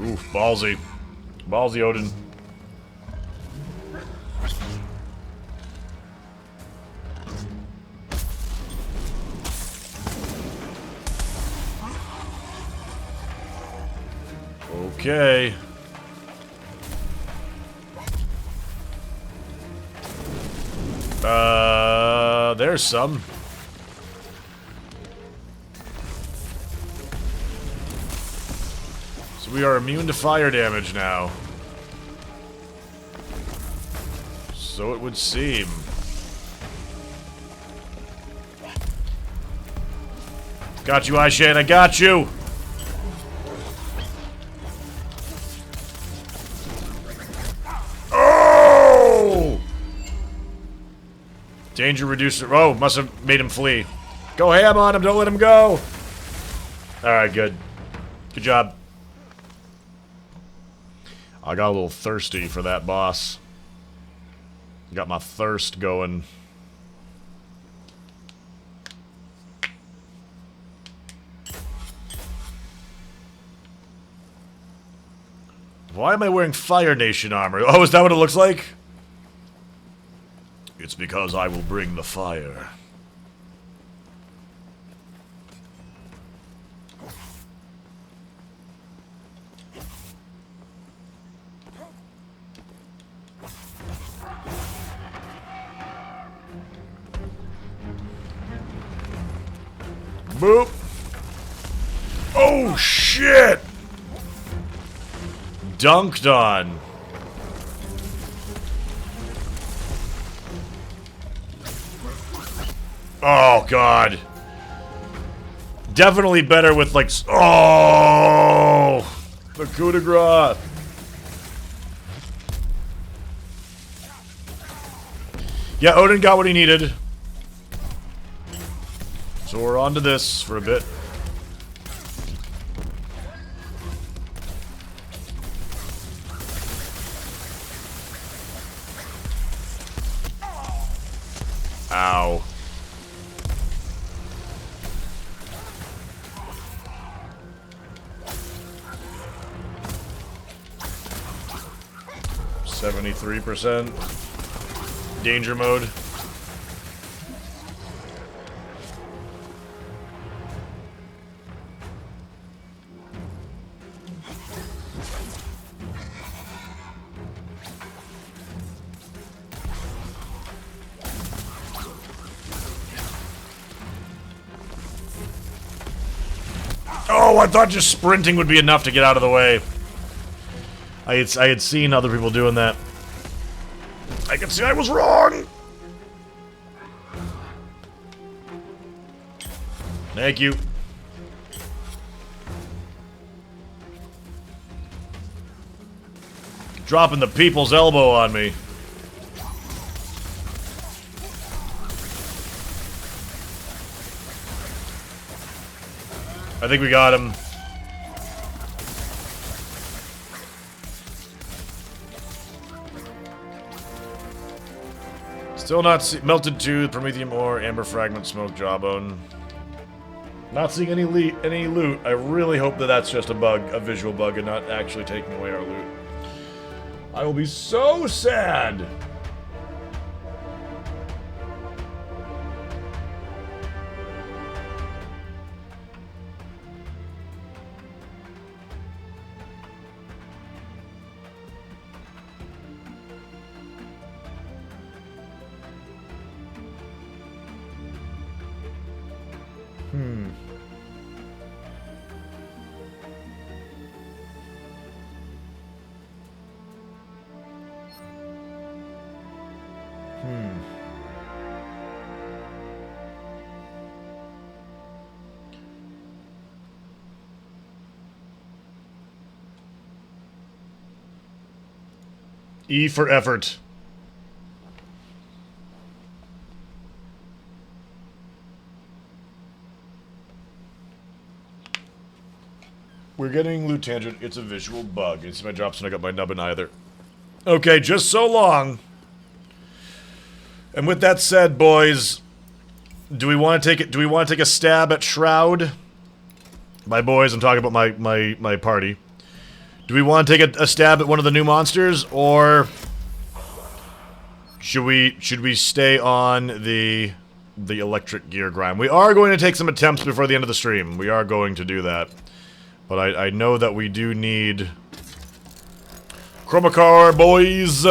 Oof, ballsy. Ballsy, Odin. Okay. There's some. So we are immune to fire damage now. So it would seem. Got you, Aishan, I got you! Danger reducer. Oh, must have made him flee. Go ham on him. Don't let him go. Alright, good. Good job. I got a little thirsty for that boss. Got my thirst going. Why am I wearing Fire Nation armor? Oh, is that what it looks like? It's because I will bring the fire. Boop. Oh, shit! Dunked on. Oh, God. Definitely better with, like... Oh! The coup de grace. Yeah, Odin got what he needed. So we're on to this for a bit. Ow. %. Danger mode. Oh, I thought just sprinting would be enough to get out of the way. I had seen other people doing that. I can see I was wrong! Thank you. Dropping the people's elbow on me. I think we got him. Still not melted tooth, promethium ore, amber fragment, smoke jawbone. Not seeing any loot. I really hope that that's just a bug, a visual bug, and not actually taking away our loot. I will be so sad. E for effort. We're getting Loot Tangent. It's a visual bug. It's my drops when I got my nubbin either. Okay, just so long. And with that said, boys, do we want to take it? Do we want to take a stab at Shroud? My boys, I'm talking about my party. Do we want to take a stab at one of the new monsters, or should we stay on the electric gear grind? We are going to take some attempts before the end of the stream. We are going to do that. But I know that we do need Chromacar, boys.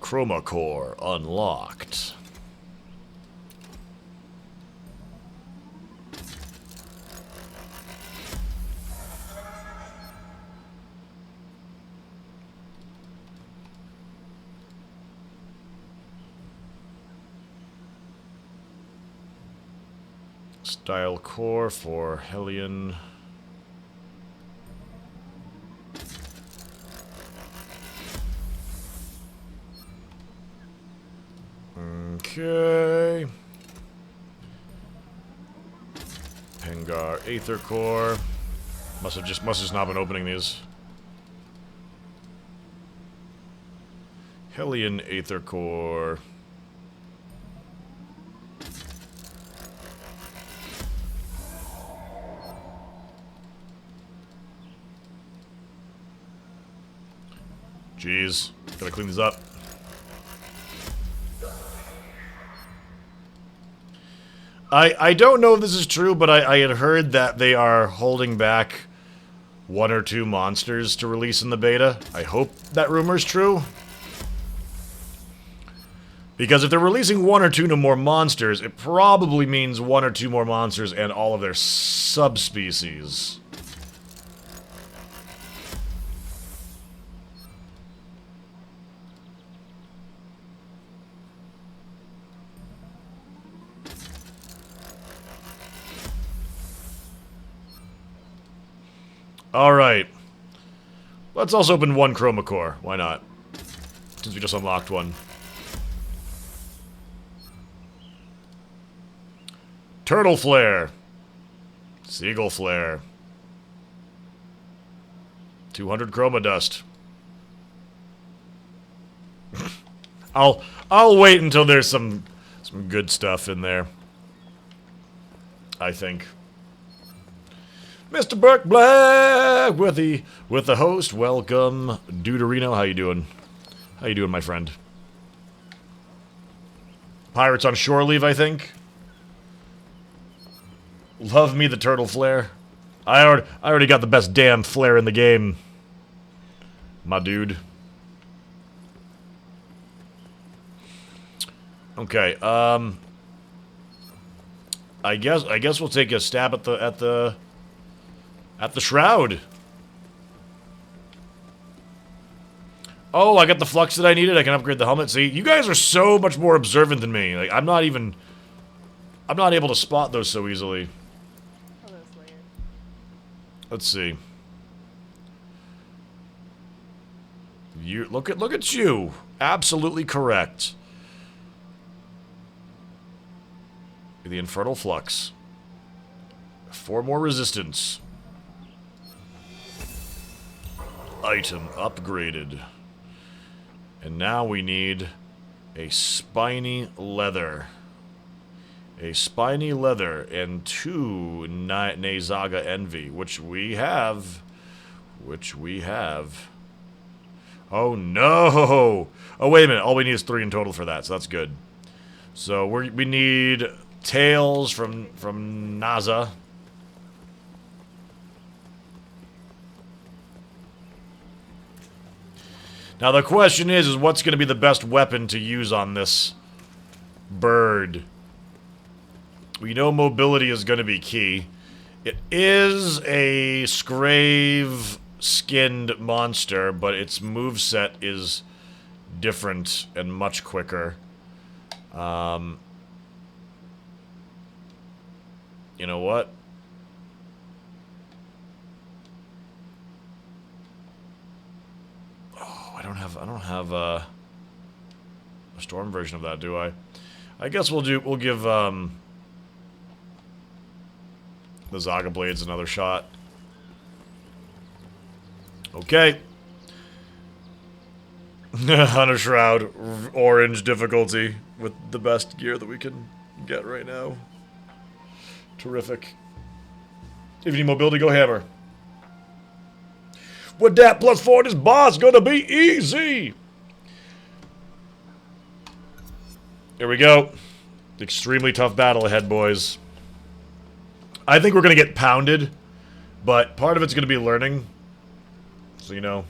Chromacore unlocked. Style core for Hellion. Okay. Pengar Aether Core. Must have just not been opening these. Hellion Aether Core. Jeez, gotta clean these up. I don't know if this is true, but I had heard that they are holding back 1 or 2 monsters to release in the beta. I hope that rumor's true. Because if they're releasing 1 or 2 more monsters, it probably means 1 or 2 more monsters and all of their subspecies. Alright. Let's also open 1 Chromacore. Why not? Since we just unlocked one. Turtle Flare. Seagull Flare. 200 Chroma Dust. I'll wait until there's some good stuff in there. I think. Mr. Burke Black with the host. Welcome, Deuterino. How you doing? How you doing, my friend? Pirates on shore leave, I think. Love me the turtle flare. I already got the best damn flare in the game, my dude. Okay, I guess we'll take a stab at the shroud. Oh, I got the flux that I needed. I can upgrade the helmet. See, you guys are so much more observant than me. Like, I'm not able to spot those so easily. Hello, Slayer. Let's see. You look at you. Absolutely correct. The Infernal Flux. 4 more resistance. Item upgraded. And now we need a spiny leather. A spiny leather and 2 Nazaga Envy, which we have. Oh no! Oh wait a minute, all we need is 3 in total for that, so that's good. So we need Tails from Naza. Now the question is what's going to be the best weapon to use on this bird? We know mobility is going to be key. It is a Scrave-skinned monster, but its moveset is different and much quicker. You know what? have a storm version of that, do I? I guess we'll give the Zaga Blades another shot. Okay. Hunter Shroud, orange difficulty with the best gear that we can get right now. Terrific. If you need mobility, go hammer. With that +4, this boss gonna be easy. Here we go. Extremely tough battle ahead, boys. I think we're gonna get pounded, but part of it's gonna be learning. So, you know.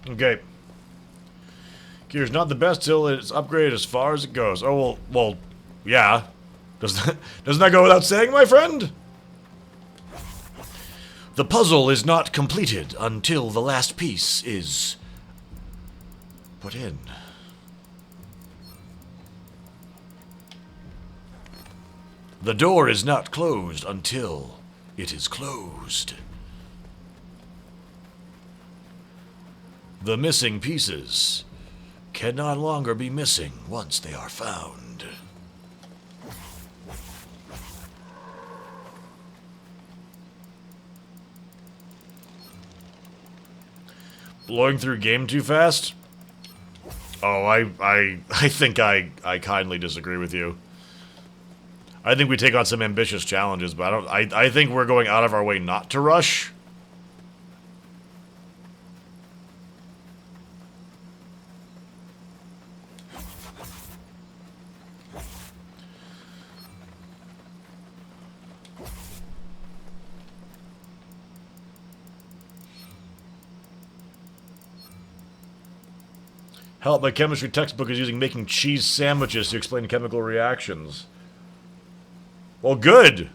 Okay. Gear's not the best till it's upgraded as far as it goes. Oh, well, yeah. Doesn't that go without saying, my friend? The puzzle is not completed until the last piece is put in. The door is not closed until it is closed. The missing pieces can no longer be missing once they are found. Blowing through game too fast? Oh, I think I kindly disagree with you. I think we take on some ambitious challenges, but I think we're going out of our way not to rush. Help, my chemistry textbook is using making cheese sandwiches to explain chemical reactions. Well, good.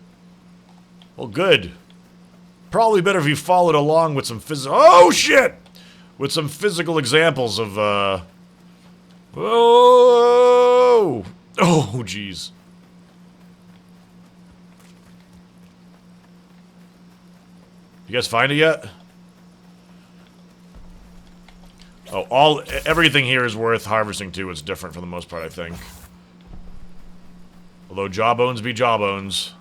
Well, good. Probably better if you followed along with some oh, shit! With some physical examples of, oh! Oh, jeez. You guys find it yet? Oh, everything here is worth harvesting too. It's different for the most part, I think. Although jawbones be jawbones.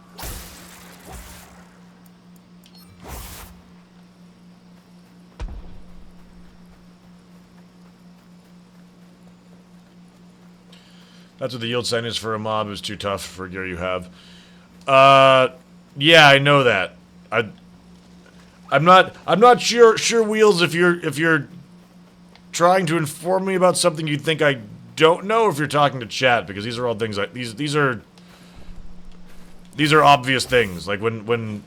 That's what the yield sign is for a mob. It's too tough for gear you have. Yeah, I know that. I'm not sure Wheels, if you're trying to inform me about something you think I don't know, if you're talking to chat, because these are all things these are obvious things. Like when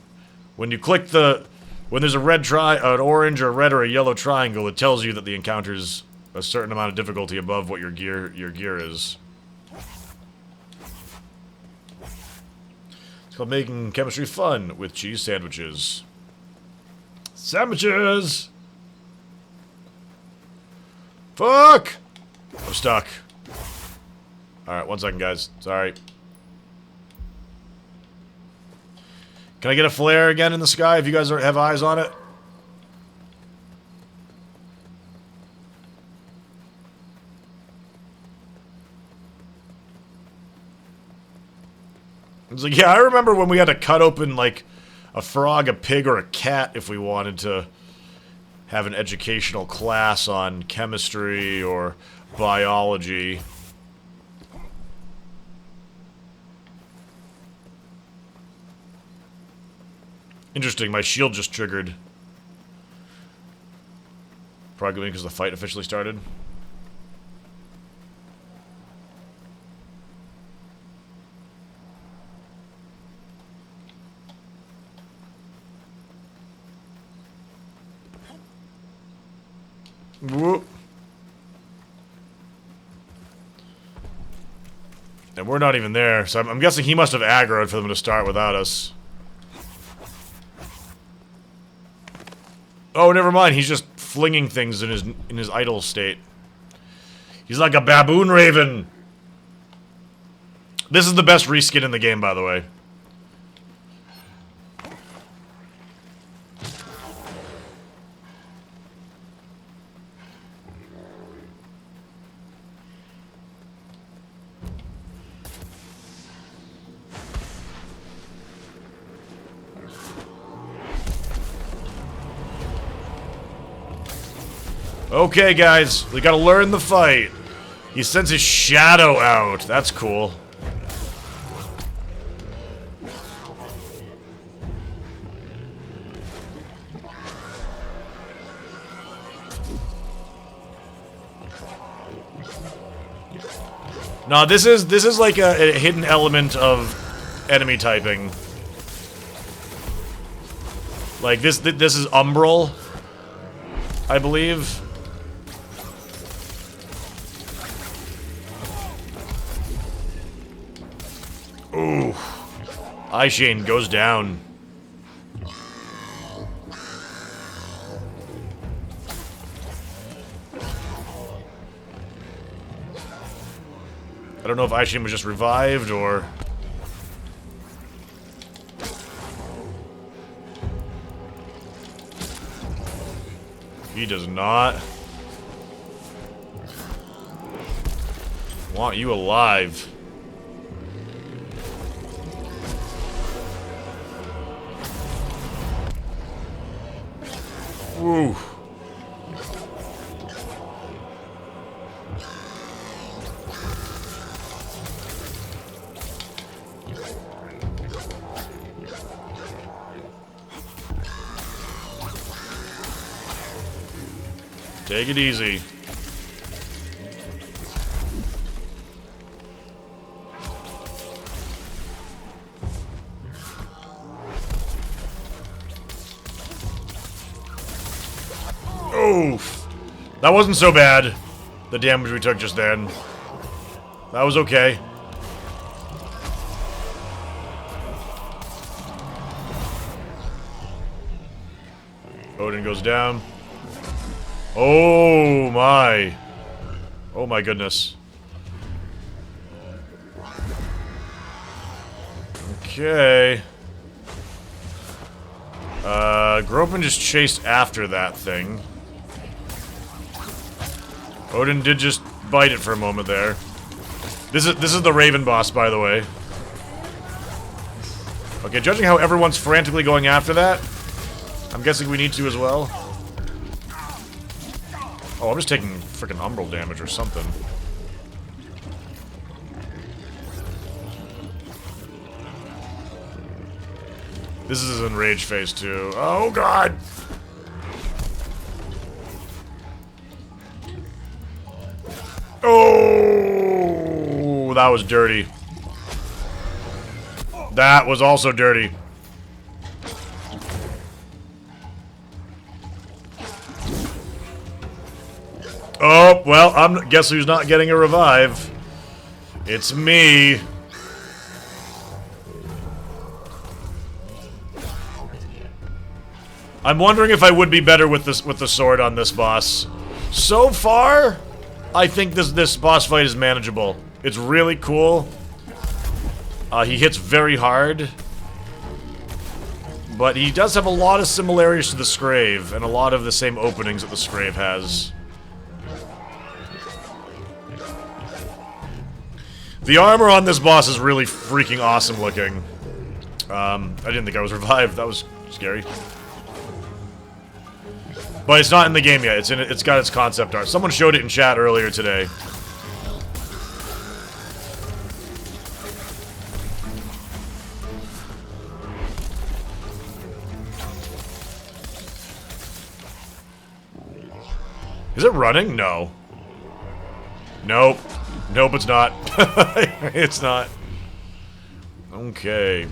you click when there's a red an orange or a red or a yellow triangle, it tells you that the encounter's a certain amount of difficulty above what your gear is. It's called making chemistry fun with cheese sandwiches. Sandwiches! Fuck! I'm stuck. Alright, 1 second, guys. Sorry. Can I get a flare again in the sky if you guys have eyes on it? It's like, yeah, I remember when we had to cut open, like, a frog, a pig, or a cat if we wanted to have an educational class on chemistry or biology. Interesting, my shield just triggered. Probably because the fight officially started. Whoop. And we're not even there, so I'm guessing he must have aggroed for them to start without us. Oh, never mind. He's just flinging things in his idle state. He's like a baboon raven. This is the best reskin in the game, by the way. Okay, guys, we gotta learn the fight. He sends his shadow out. That's cool. No, this is like a hidden element of enemy typing. Like this is Umbral, I believe. Ooh. Aishin goes down. I don't know if Aishin was just revived or... He does not want you alive. Woo. Take it easy. Oof. That wasn't so bad. The damage we took just then. That was okay. Odin goes down. Oh my. Oh my goodness. Okay. Gropin just chased after that thing. Odin did just bite it for a moment there. This is the Raven boss, by the way. Okay, judging how everyone's frantically going after that, I'm guessing we need to as well. Oh, I'm just taking freaking umbral damage or something. This is in rage phase too. Oh god! Oh, that was dirty. That was also dirty. Oh, well, guess who's not getting a revive? It's me. I'm wondering if I would be better with the sword on this boss. So far, I think this boss fight is manageable. It's really cool. He hits very hard. But he does have a lot of similarities to the Scrave, and a lot of the same openings that the Scrave has. The armor on this boss is really freaking awesome looking. I didn't think I was revived. That was scary. But it's not in the game yet. It's got its concept art. Someone showed it in chat earlier today. Is it running? No. Nope. Nope, it's not. It's not. Okay.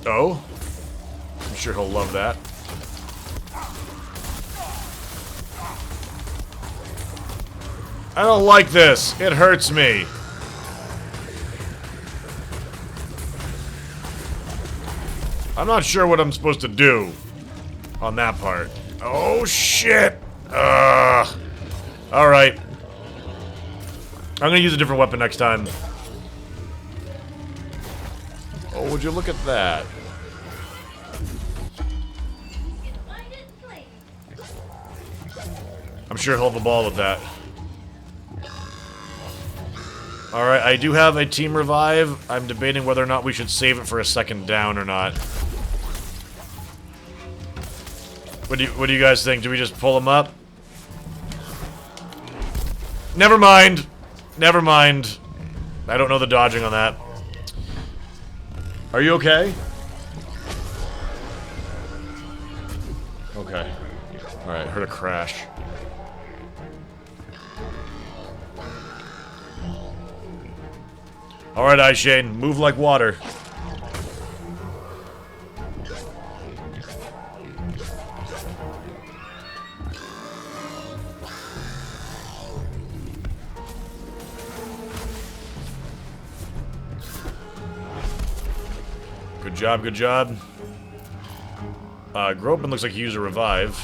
Oh? I'm sure he'll love that. I don't like this. It hurts me. I'm not sure what I'm supposed to do on that part. Oh, shit. Alright. I'm gonna use a different weapon next time. Oh, would you look at that? I'm sure he'll have a ball with that. Alright, I do have a team revive. I'm debating whether or not we should save it for a second down or not. What do you guys think? Do we just pull him up? Never mind. Never mind. I don't know the dodging on that. Are you okay? Okay. Alright, heard a crash. Alright, Ice Shane, move like water. Good job, good job. Gropin looks like he used a revive.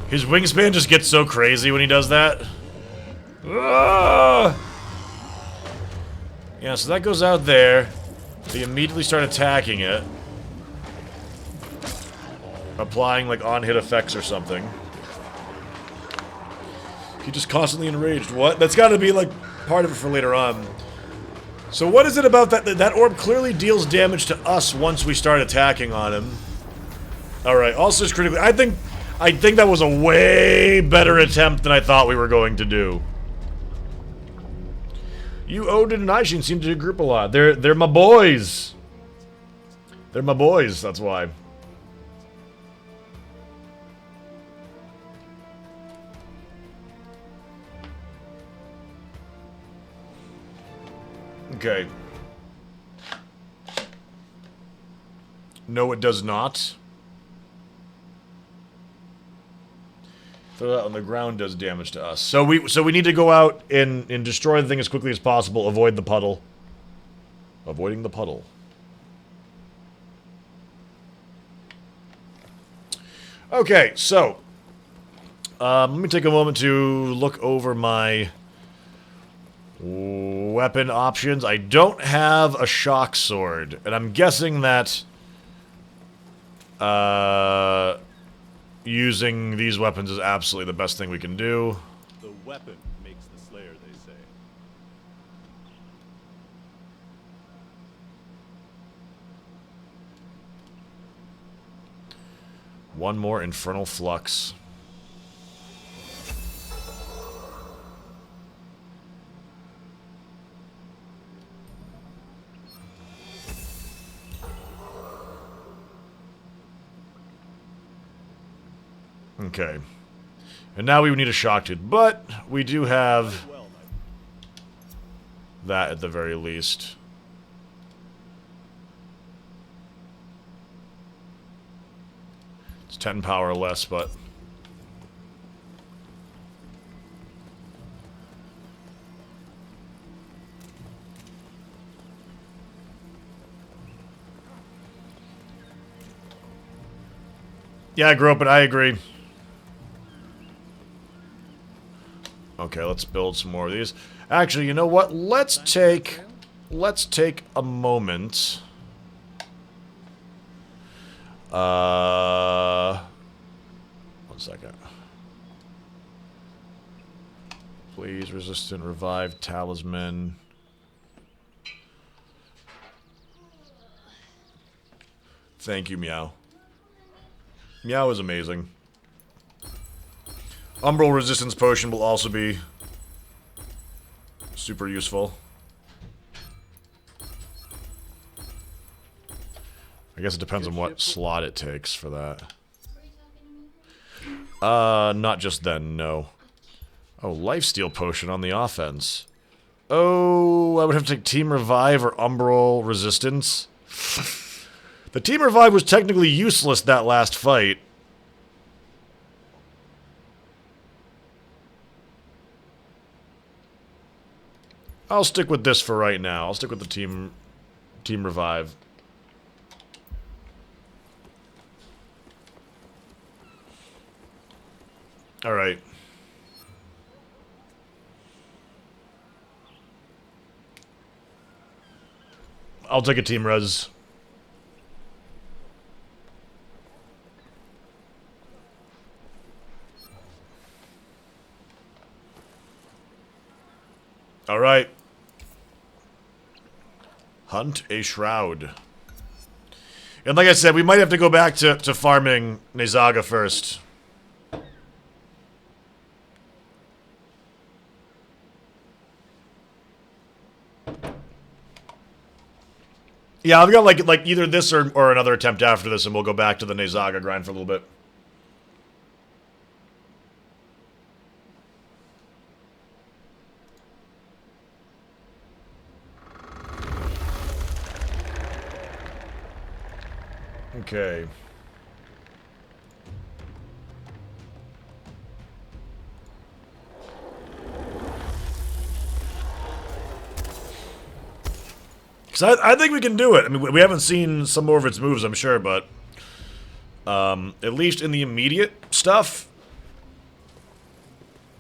His wingspan just gets so crazy when he does that. Ah! Yeah, so that goes out there. They immediately start attacking it. Applying, like, on-hit effects or something. He just constantly enraged. What? That's gotta be, like, part of it for later on. So what is it about that? That orb clearly deals damage to us once we start attacking on him. Alright, also is critically... I think that was a way better attempt than I thought we were going to do. You, Odin, and Aishin seem to group a lot. They're my boys. They're my boys, that's why. Okay. No, it does not. Throw that on the ground does damage to us. So we need to go out and destroy the thing as quickly as possible. Avoid the puddle. Avoiding the puddle. Okay, so let me take a moment to look over my weapon options. I don't have a shock sword, and I'm guessing that using these weapons is absolutely the best thing we can do. The weapon makes the slayer, they say. One more infernal flux. Okay. And now we would need a shock tooth, but we do have that at the very least. It's 10 power less, but... Yeah, Gropin, I agree. Okay, let's build some more of these. Actually, you know what? Let's take a moment. One second. Please, resistant, revive, talisman. Thank you, Meow. Meow is amazing. Umbral resistance potion will also be super useful. I guess it depends on what slot it takes for that. Not just then, no. Oh, lifesteal potion on the offense. Oh, I would have to take Team Revive or Umbral Resistance. The Team Revive was technically useless that last fight. I'll stick with this for right now. I'll stick with the Team Revive. All right. I'll take a Team Res. All right. Hunt a Shroud. And like I said, we might have to go back to farming Nezaga first. Yeah, I've got like either this or another attempt after this, and we'll go back to the Nezaga grind for a little bit. Okay. Because I think we can do it. I mean, we haven't seen some more of its moves, I'm sure, but... at least in the immediate stuff,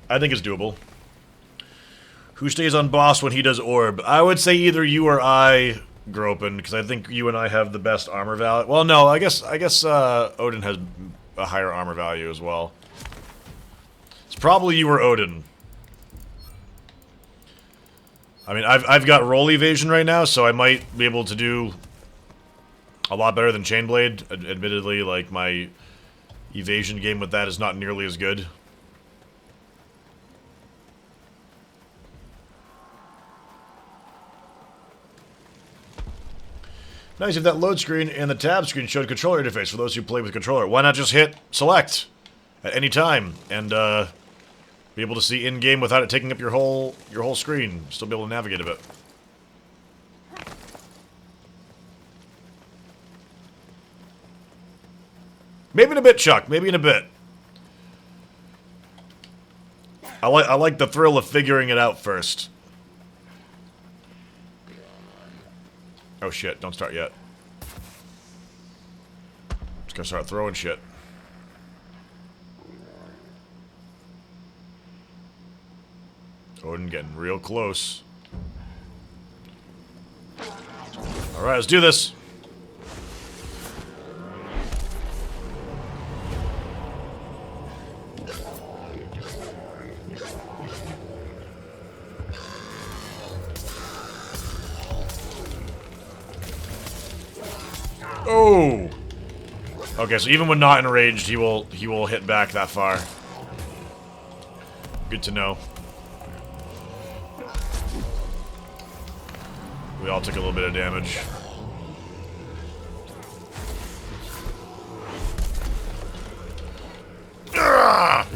I think it's doable. Who stays on boss when he does orb? I would say either you or I, Gropin, because I think you and I have the best armor value. Well, no, I guess Odin has a higher armor value as well. It's probably you or Odin. I mean, I've got roll evasion right now, so I might be able to do a lot better than Chainblade. Admittedly, like, my evasion game with that is not nearly as good. Nice if that load screen and the tab screen showed controller interface for those who play with controller. Why not just hit select at any time and be able to see in-game without it taking up your whole screen? Still be able to navigate a bit. Maybe in a bit, Chuck. Maybe in a bit. I like the thrill of figuring it out first. Oh shit, don't start yet. Just gotta start throwing shit. Odin getting real close. Alright, let's do this. Oh! Okay, so even when not enraged, he will hit back that far. Good to know. We all took a little bit of damage. Ah!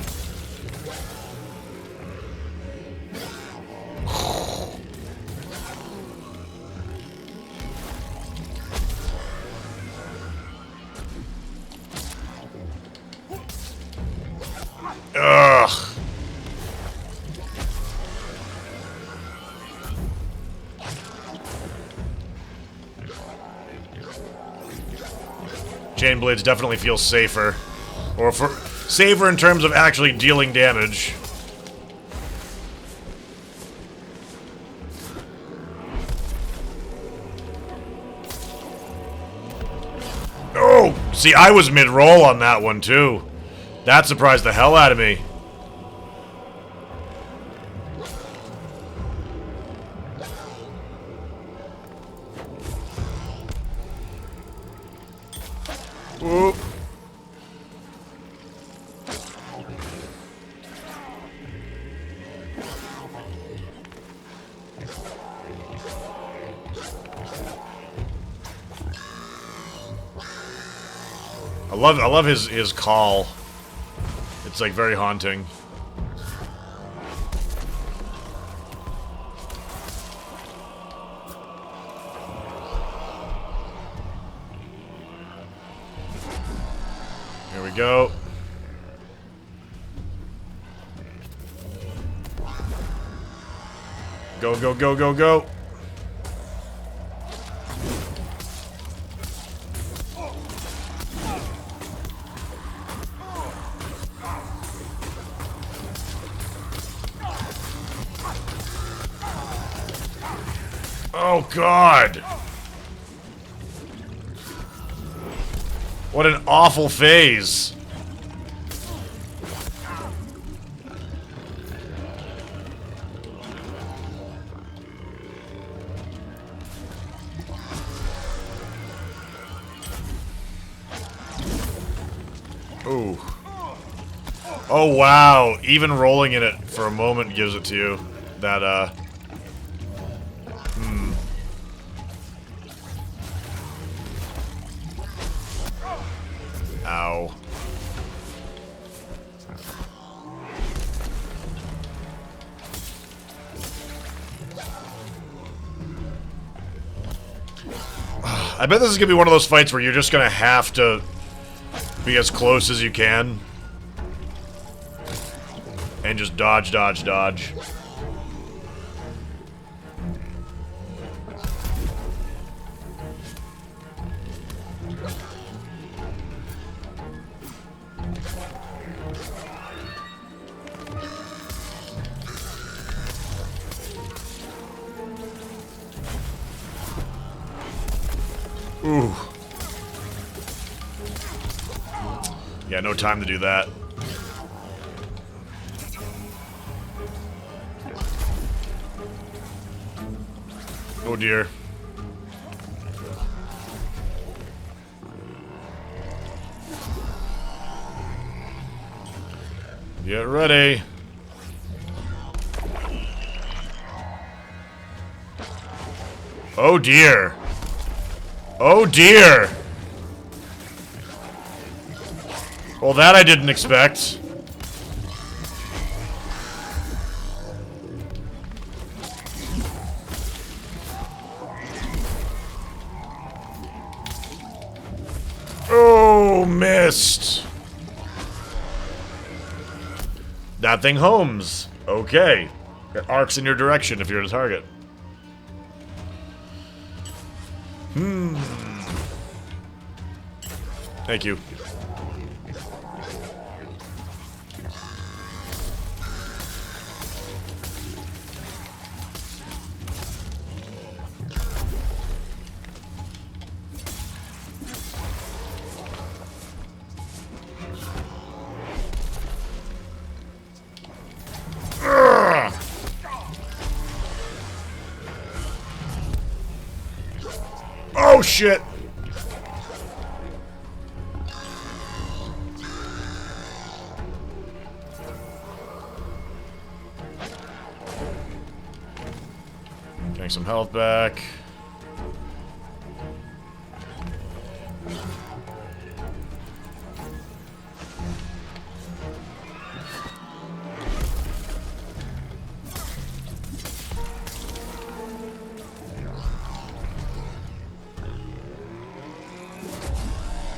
Ugh. Chainblades definitely feels safer. Or safer in terms of actually dealing damage. Oh! See, I was mid-roll on that one, too. That surprised the hell out of me. Whoop. I love his call. It's like very haunting. go. Go, go, go, go, go. Oh, God. What an awful phase. Ooh. Oh, wow. Even rolling in it for a moment gives it to you. That, Ow. I bet this is gonna be one of those fights where you're just gonna have to be as close as you can. And just dodge, dodge, dodge. Ooh. Yeah, no time to do that. Oh dear. Get ready. Oh dear. Oh dear! Well, that I didn't expect. Oh, missed. That thing homes. Okay. It arcs in your direction if you're the target. Thank you. Ugh. Oh shit! Getting some health back.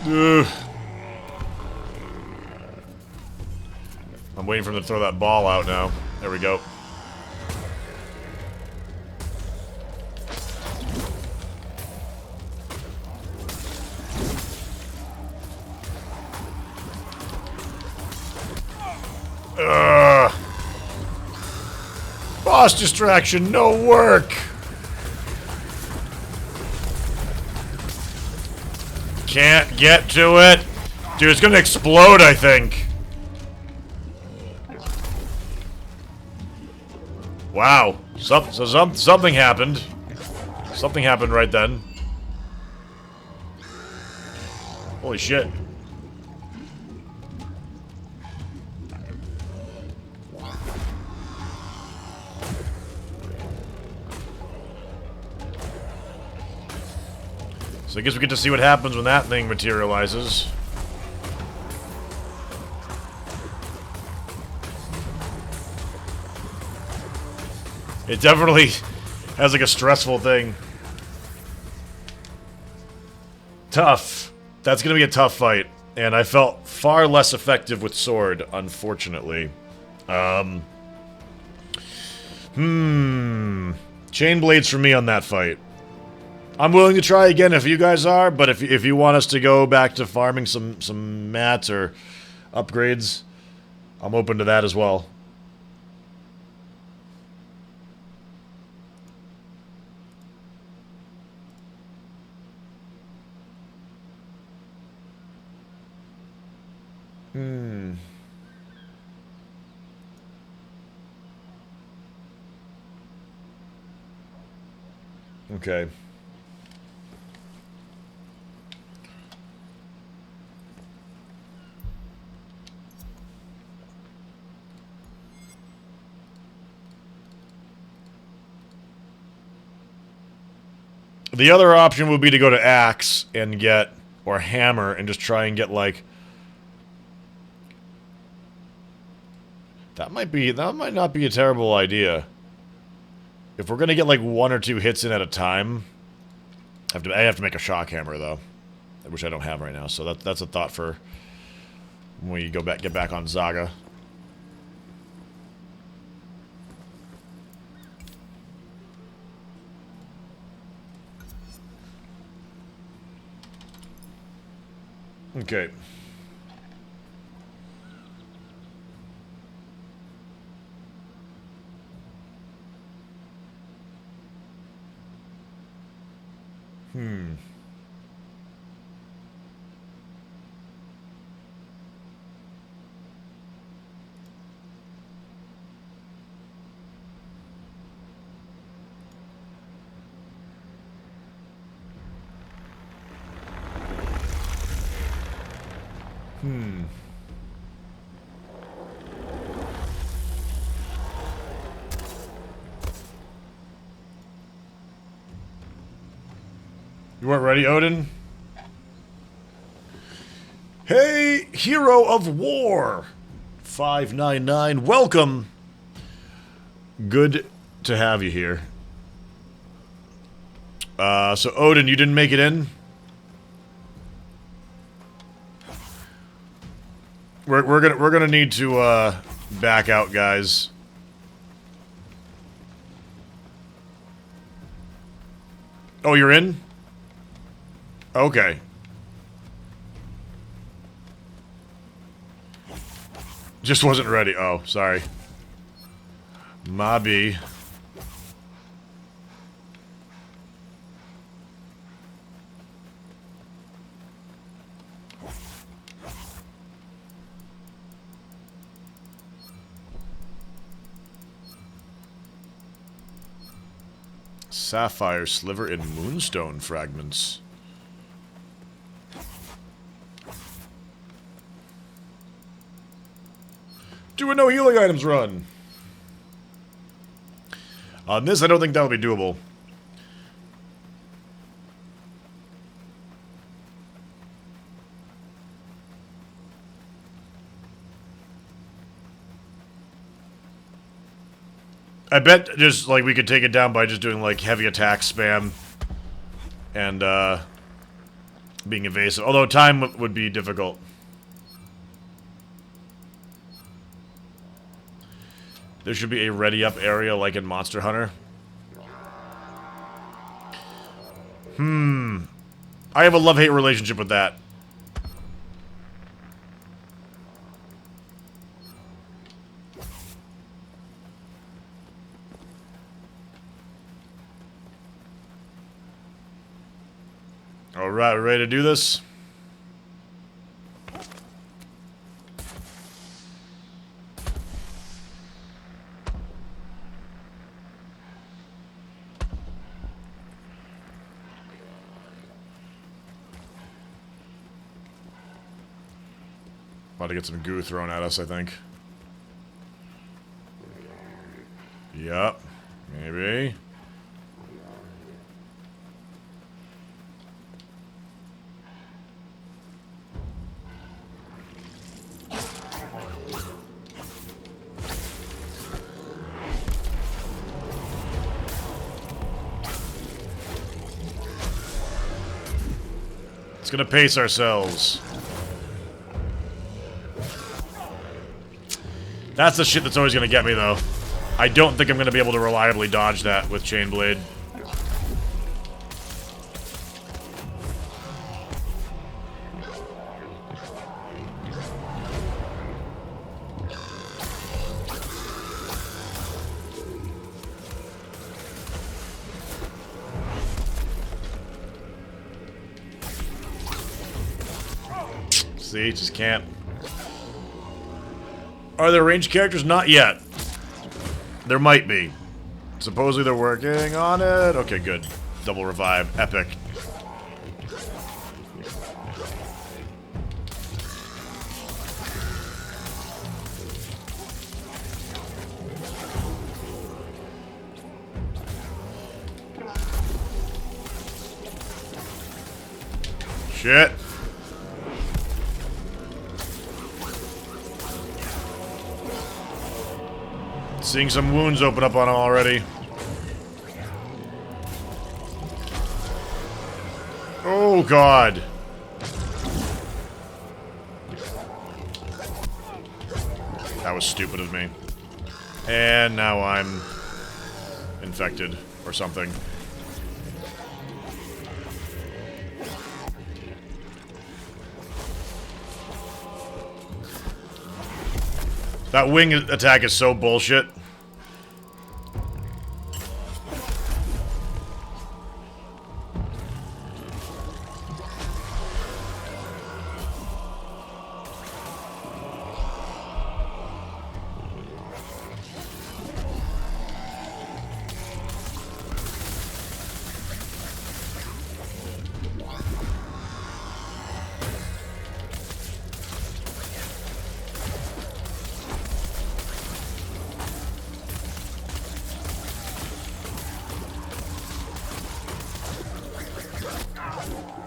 Ugh. I'm waiting for him to throw that ball out now. There we go. Boss distraction, no work. Can't get to it. Dude, it's gonna explode, I think. Wow. Something happened. Something happened right then. Holy shit. So I guess we get to see what happens when that thing materializes. It definitely has like a stressful thing. Tough. That's gonna be a tough fight. And I felt far less effective with sword, unfortunately. Chain blades for me on that fight. I'm willing to try again if you guys are, but if you want us to go back to farming some mats or upgrades, I'm open to that as well. Okay. The other option would be to go to axe and get, or hammer, and just try and get like... That might not be a terrible idea. If we're gonna get like 1 or 2 hits in at a time, I have to make a shock hammer though, which I don't have right now. So that's a thought for when we get back on Zaga. Okay. You weren't ready, Odin? Hey, hero of war! 599, welcome! Good to have you here. So Odin, you didn't make it in? We're gonna need to back out, guys. Oh, you're in? Okay. Just wasn't ready. Oh, sorry. Mobby. Sapphire sliver and moonstone fragments. Do a no healing items run. On this, I don't think that'll be doable. I bet just, like, we could take it down by just doing, like, heavy attack spam and, being evasive. Although time would be difficult. There should be a ready-up area like in Monster Hunter. I have a love-hate relationship with that. Alright, we're ready to do this? About to get some goo thrown at us, I think. Yup. Maybe. It's gonna pace ourselves. That's the shit that's always gonna get me, though. I don't think I'm gonna be able to reliably dodge that with Chain Blade. See, just can't. Are there ranged characters? Not yet. There might be. Supposedly they're working on it. Okay, good. Double revive. Epic. Shit. Seeing some wounds open up on him already. Oh, God. That was stupid of me. And now I'm infected or something. That wing attack is so bullshit.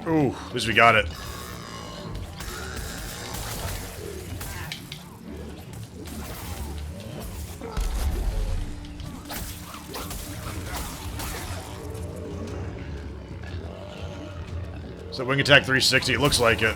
Ooh, at least we got it. So wing attack 360, it looks like it.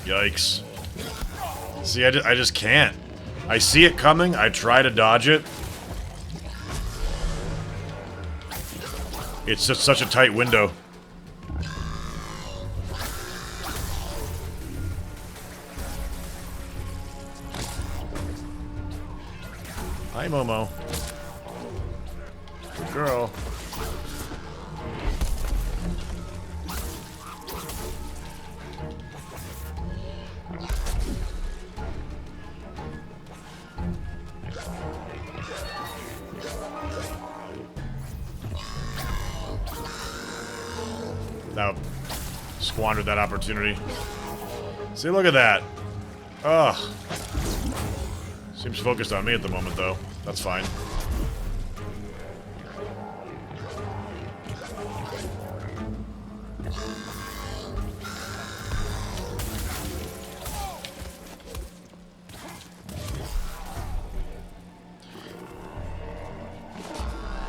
Yikes. See, I just can't. I see it coming, I try to dodge it. It's just such a tight window. Hi, Momo. Good girl. Now, squandered that opportunity. See, look at that. Ugh. Seems focused on me at the moment, though. That's fine.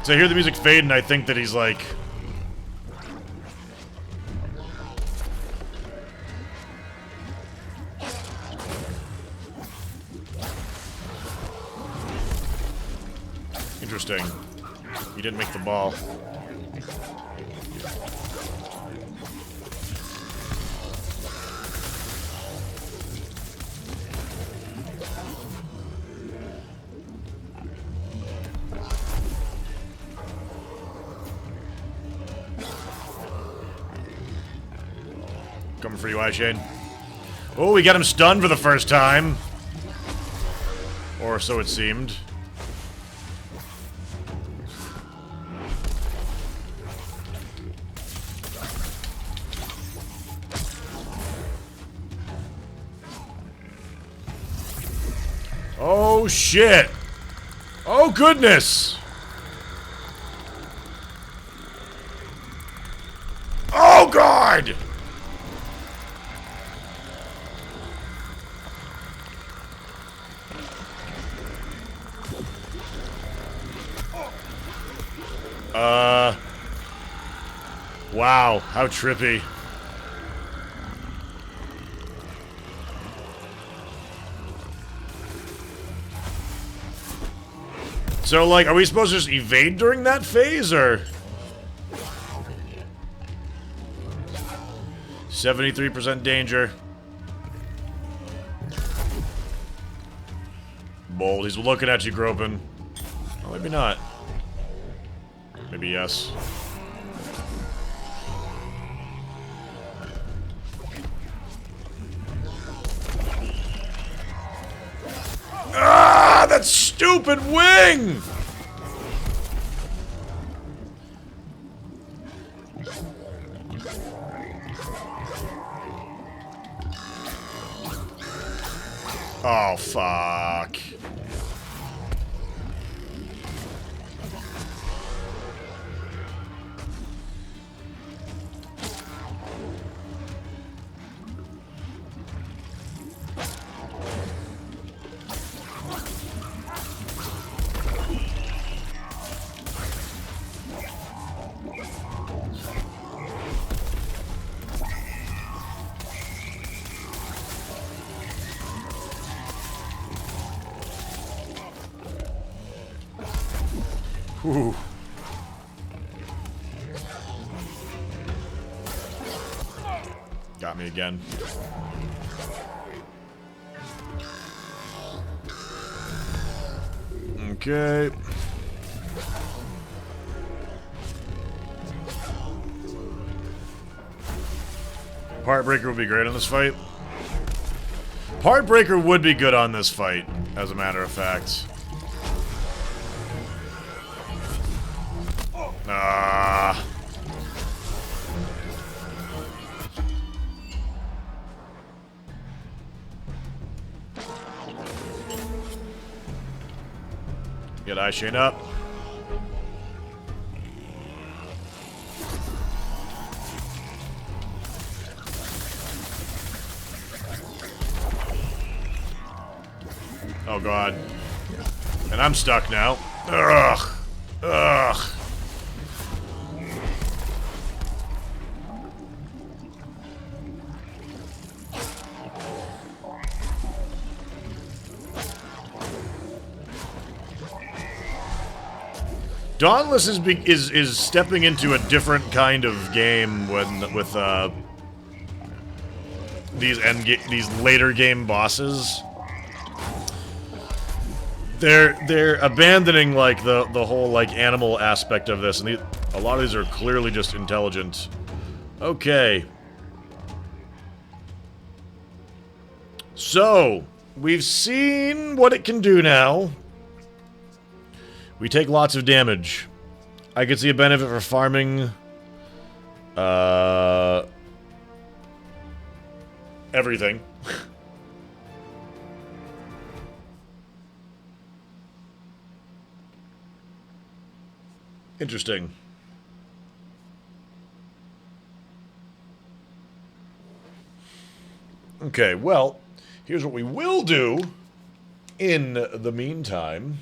So I hear the music fade and I think that he's like... Interesting. He didn't make the ball. Coming for you, Shane. Oh, we got him stunned for the first time. Or so it seemed. Oh, shit. Oh, goodness. Oh, God. Wow, how trippy. So, like, are we supposed to just evade during that phase, or? 73% danger. Bold, he's looking at you, Gropin. Oh, maybe not. Maybe yes. Ah, that stupid wing! Oh, fuck. Whew. Got me again. Okay. Heartbreaker would be great on this fight. Heartbreaker would be good on this fight, as a matter of fact. Ah. Get Eye Chain up. Oh god. And I'm stuck now. Ugh. Ugh. Dauntless is stepping into a different kind of game when with these later game bosses. They're abandoning like the whole like animal aspect of this, and a lot of these are clearly just intelligent. Okay. So we've seen what it can do now. We take lots of damage. I could see a benefit for farming everything. Interesting. Okay, well, here's what we will do in the meantime.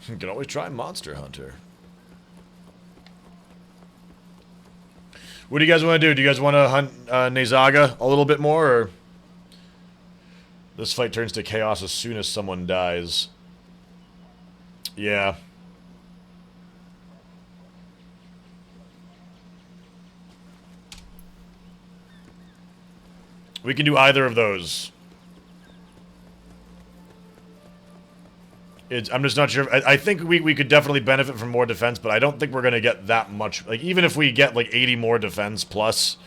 You can always try Monster Hunter. What do you guys want to do? Do you guys want to hunt Nezaga a little bit more, or this fight turns to chaos as soon as someone dies? Yeah. We can do either of those. I'm just not sure. I think we could definitely benefit from more defense, but I don't think we're going to get that much. Like, even if we get, like, 80 more defense plus,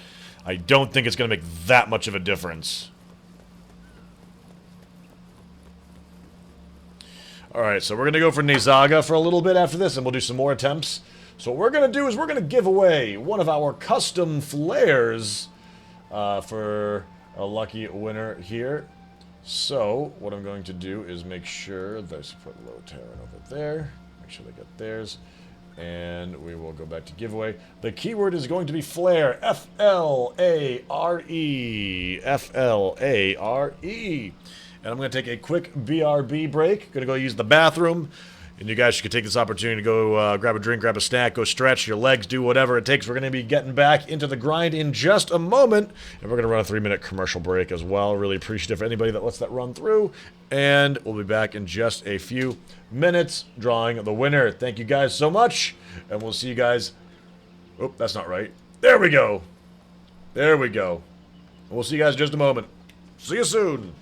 I don't think it's going to make that much of a difference. Alright, so we're going to go for Nezaga for a little bit after this, and we'll do some more attempts. So what we're going to do is we're going to give away one of our custom flares for a lucky winner here. So, what I'm going to do is make sure that I put Low Terran over there. Make sure they get theirs. And we will go back to giveaway. The keyword is going to be flare. F-L-A-R-E. F-L-A-R-E. And I'm going to take a quick BRB break. Going to go use the bathroom. And you guys should take this opportunity to go grab a drink, grab a snack, go stretch your legs, do whatever it takes. We're going to be getting back into the grind in just a moment. And we're going to run a 3-minute commercial break as well. Really appreciative for anybody that lets that run through. And we'll be back in just a few minutes drawing the winner. Thank you guys so much. And we'll see you guys. Oh, that's not right. There we go. There we go. And we'll see you guys in just a moment. See you soon.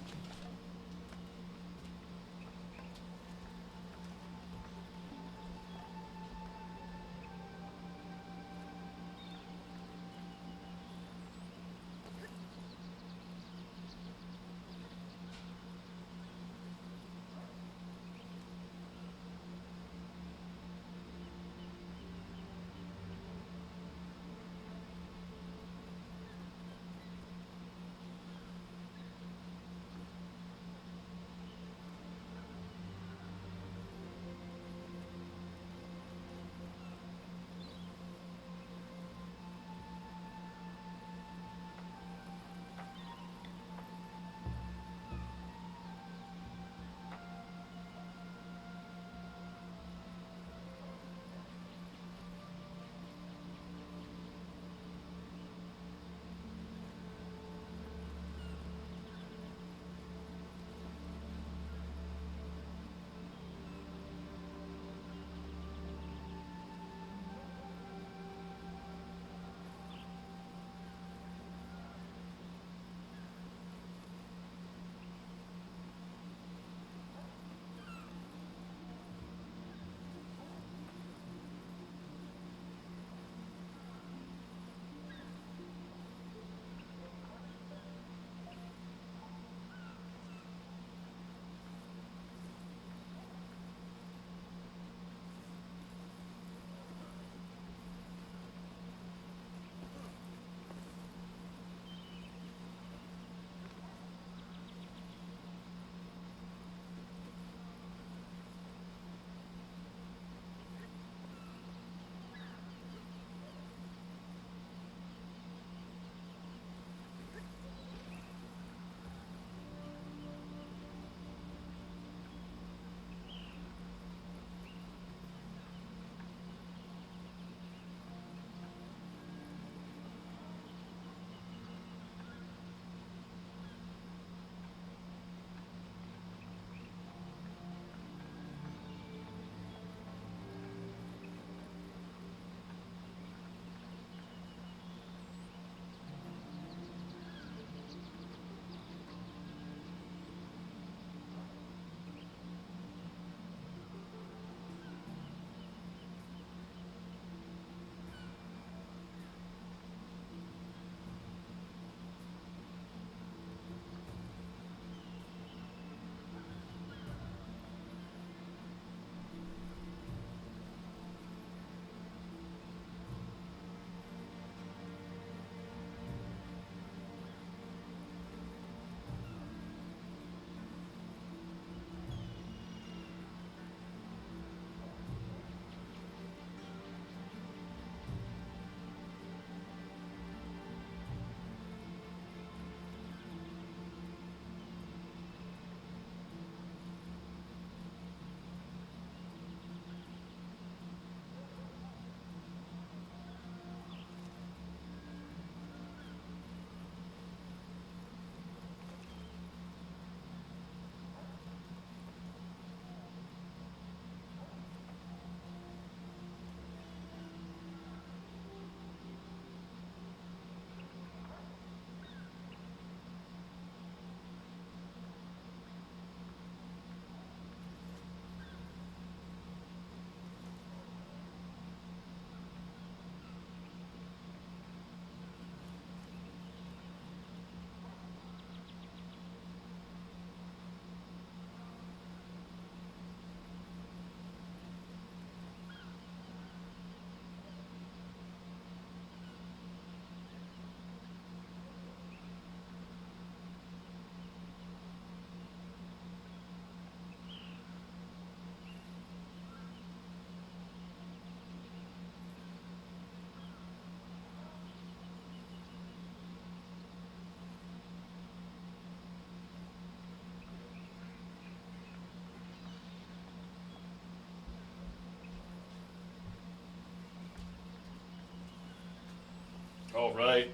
All right.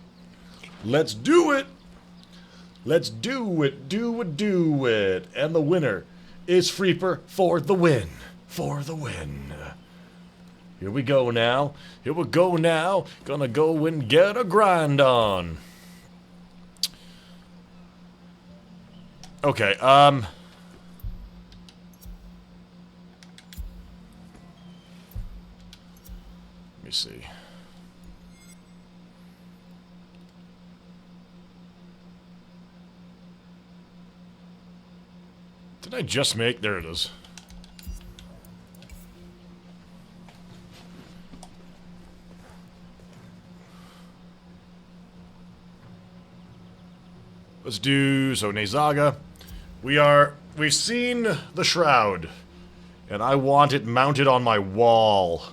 Let's do it. Let's do it, do it, do it. And the winner is Freeper for the win. For the win. Here we go now. Here we go now. Gonna go and get a grind on. Okay, let me see. Did I just make? There it is. Let's do so. Nezaga. We've seen the shroud, and I want it mounted on my wall.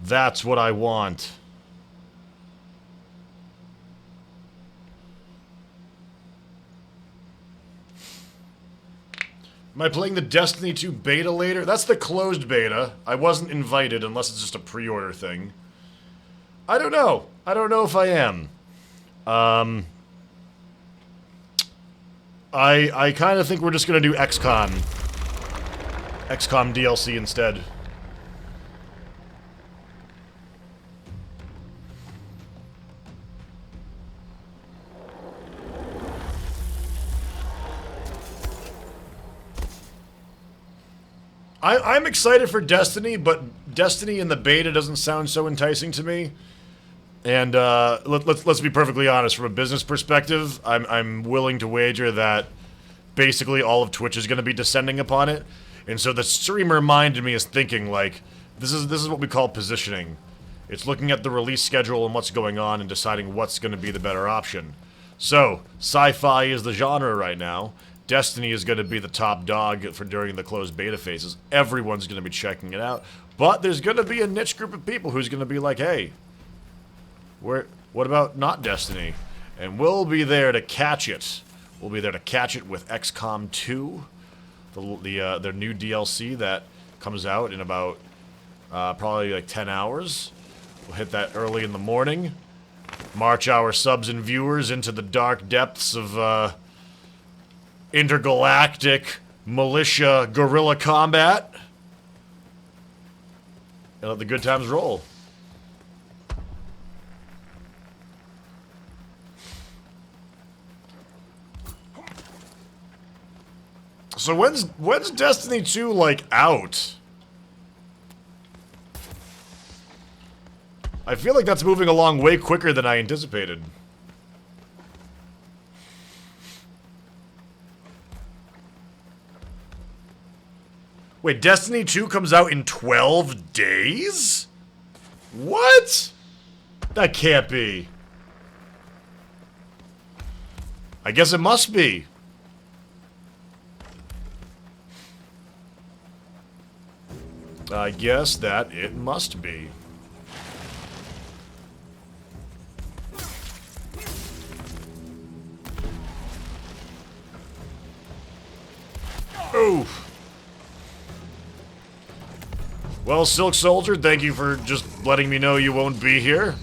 That's what I want. Am I playing the Destiny 2 beta later? That's the closed beta. I wasn't invited unless it's just a pre-order thing. I don't know. I don't know if I am. I kind of think we're just gonna do XCOM DLC instead. I'm excited for Destiny, but Destiny in the beta doesn't sound so enticing to me. And let's be perfectly honest, from a business perspective, I'm willing to wager that basically all of Twitch is going to be descending upon it. And so the streamer mind in me is thinking like, this is what we call positioning. It's looking at the release schedule and what's going on and deciding what's going to be the better option. So sci-fi is the genre right now. Destiny is going to be the top dog for during the closed beta phases. Everyone's going to be checking it out. But there's going to be a niche group of people who's going to be like, hey, what about not Destiny? And we'll be there to catch it. We'll be there to catch it with XCOM 2, their new DLC that comes out in about probably like 10 hours. We'll hit that early in the morning. March our subs and viewers into the dark depths of intergalactic militia guerrilla combat. And let the good times roll. So when's Destiny 2 like out? I feel like that's moving along way quicker than I anticipated. Wait, Destiny 2 comes out in 12 days? What? That can't be. I guess it must be. I guess that it must be. Oof. Well, Silk Soldier, thank you for just letting me know you won't be here.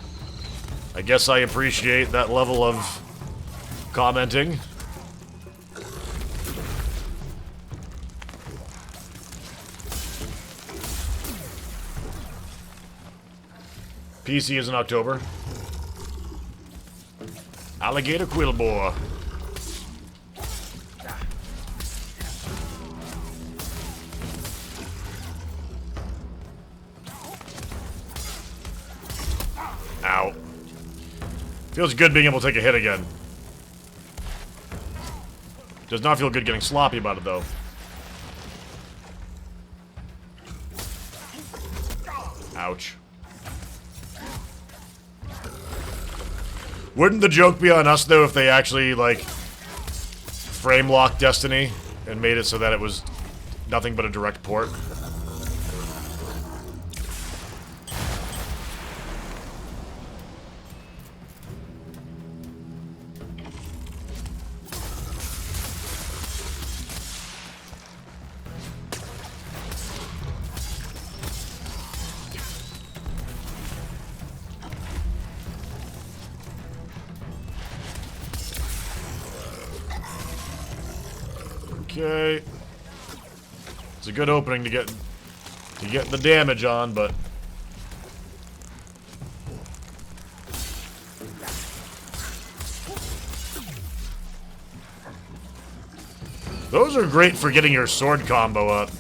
I guess I appreciate that level of commenting. PC is in October. Alligator Quillboar. Ow. Feels good being able to take a hit again. Does not feel good getting sloppy about it, though. Ouch. Wouldn't the joke be on us, though, if they actually, like, frame-locked Destiny and made it so that it was nothing but a direct port? Okay. It's a good opening to get the damage on, but those are great for getting your sword combo up.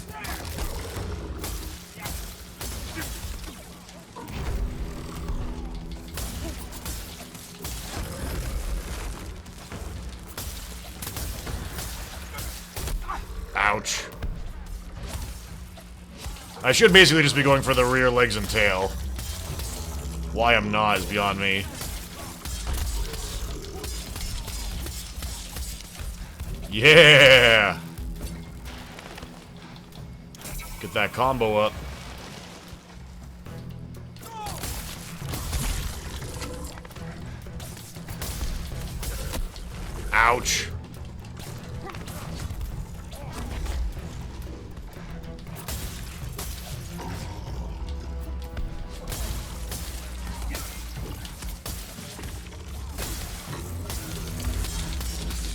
Ouch. I should basically just be going for the rear legs and tail. Why I'm not is beyond me. Yeah! Get that combo up. Ouch.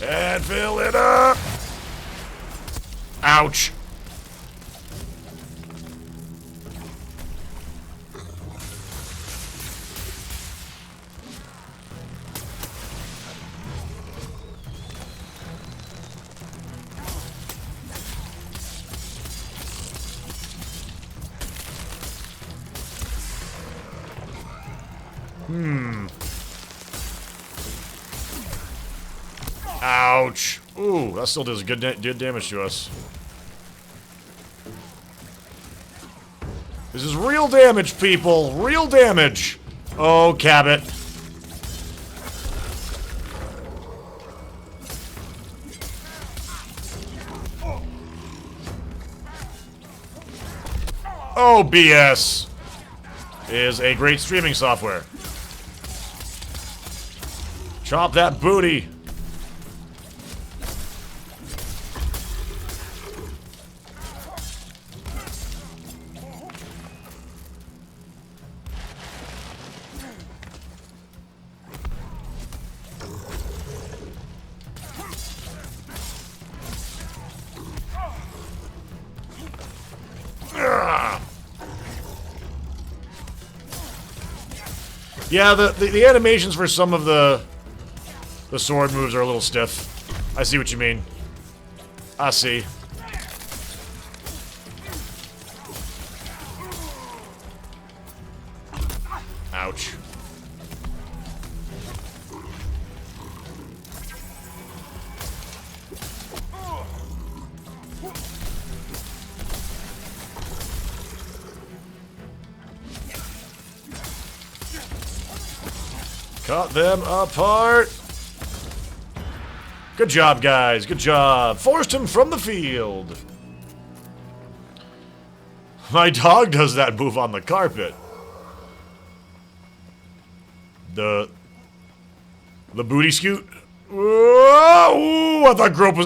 And fill it up! Ouch. Ouch. Ooh, that still does good damage to us. This is real damage, people. Real damage. Oh, Cabot. Oh, BS. Is a great streaming software. Chop that booty. Yeah, the animations for some of the sword moves are a little stiff. I see what you mean. I see. Ouch. Cut them apart. Good job, guys. Good job. Forced him from the field. My dog does that move on the carpet. The booty scoot. Ooh, I thought Grope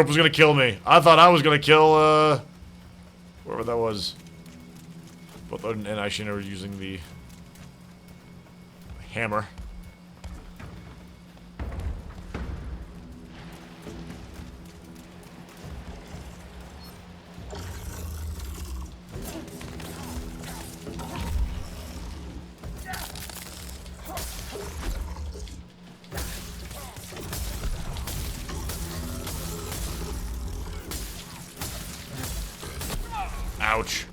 was gonna kill me. I thought I was gonna kill whoever that was. Both Odin and Aishin are using the hammer. Ouch.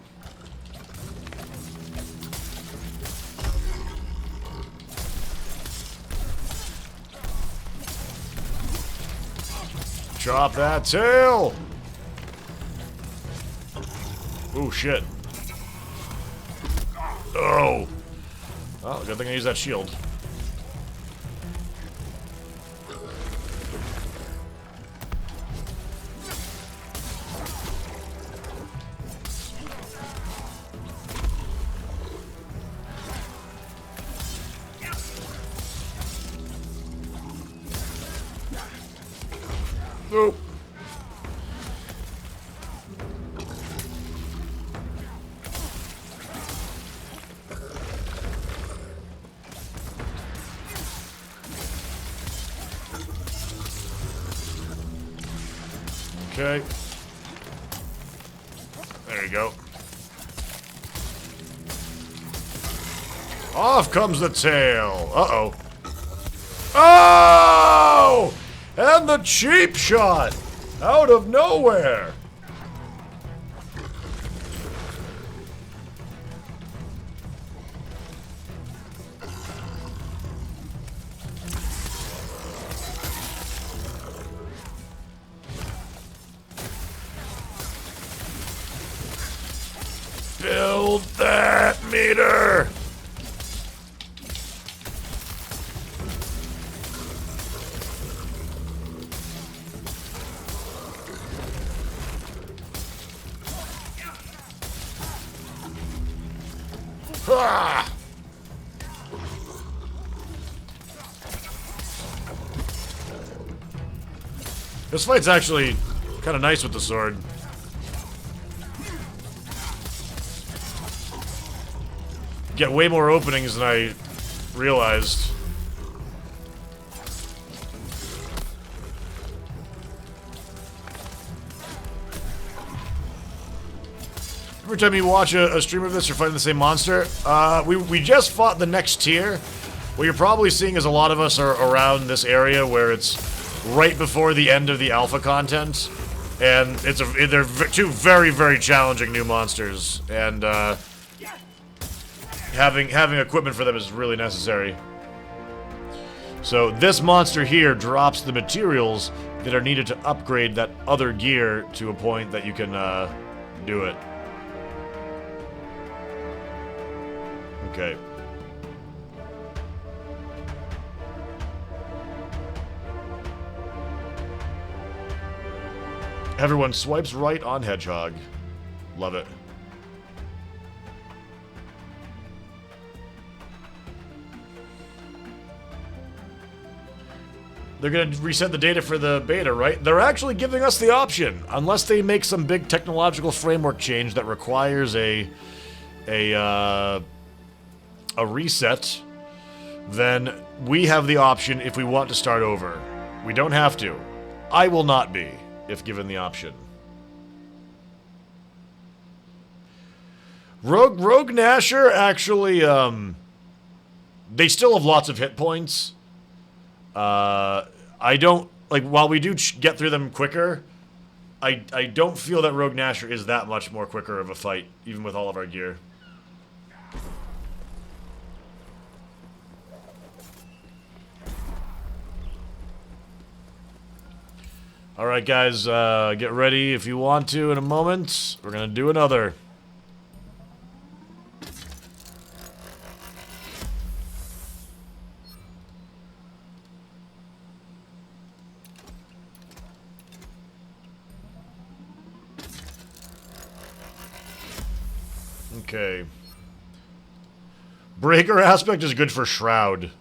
Chop that tail! Ooh, shit. Oh! Oh, good thing I used that shield. Nope. Okay. There you go. Off comes the tail. Uh-oh. Oh! And the cheap shot! Out of nowhere! Build that meter! Ah! This fight's actually kind of nice with the sword. Get way more openings than I realized. Every time you watch a stream of this, you're fighting the same monster. We just fought the next tier. What you're probably seeing is a lot of us are around this area where it's right before the end of the alpha content. And they're two very, very challenging new monsters. And, having equipment for them is really necessary. So this monster here drops the materials that are needed to upgrade that other gear to a point that you can do it. Okay. Everyone swipes right on Hedgehog. Love it. They're going to reset the data for the beta, right? They're actually giving us the option. Unless they make some big technological framework change that requires a reset, then we have the option if we want to start over. We don't have to. I will not be, if given the option. Rogue Nasher actually, they still have lots of hit points. I don't, like, while we do get through them quicker, I don't feel that Rogue Nasher is that much more quicker of a fight, even with all of our gear. Alright guys, get ready if you want to in a moment. We're gonna do another. Okay. Breaker aspect is good for Shroud.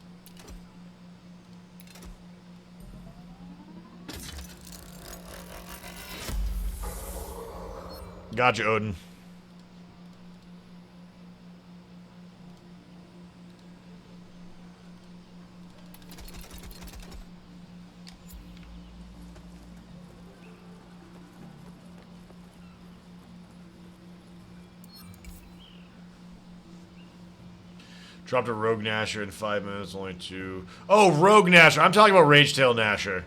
Gotcha, Odin. Dropped a Rogue Nasher in 5 minutes, only 2. Oh, Rogue Nasher. I'm talking about Ragetail Nasher.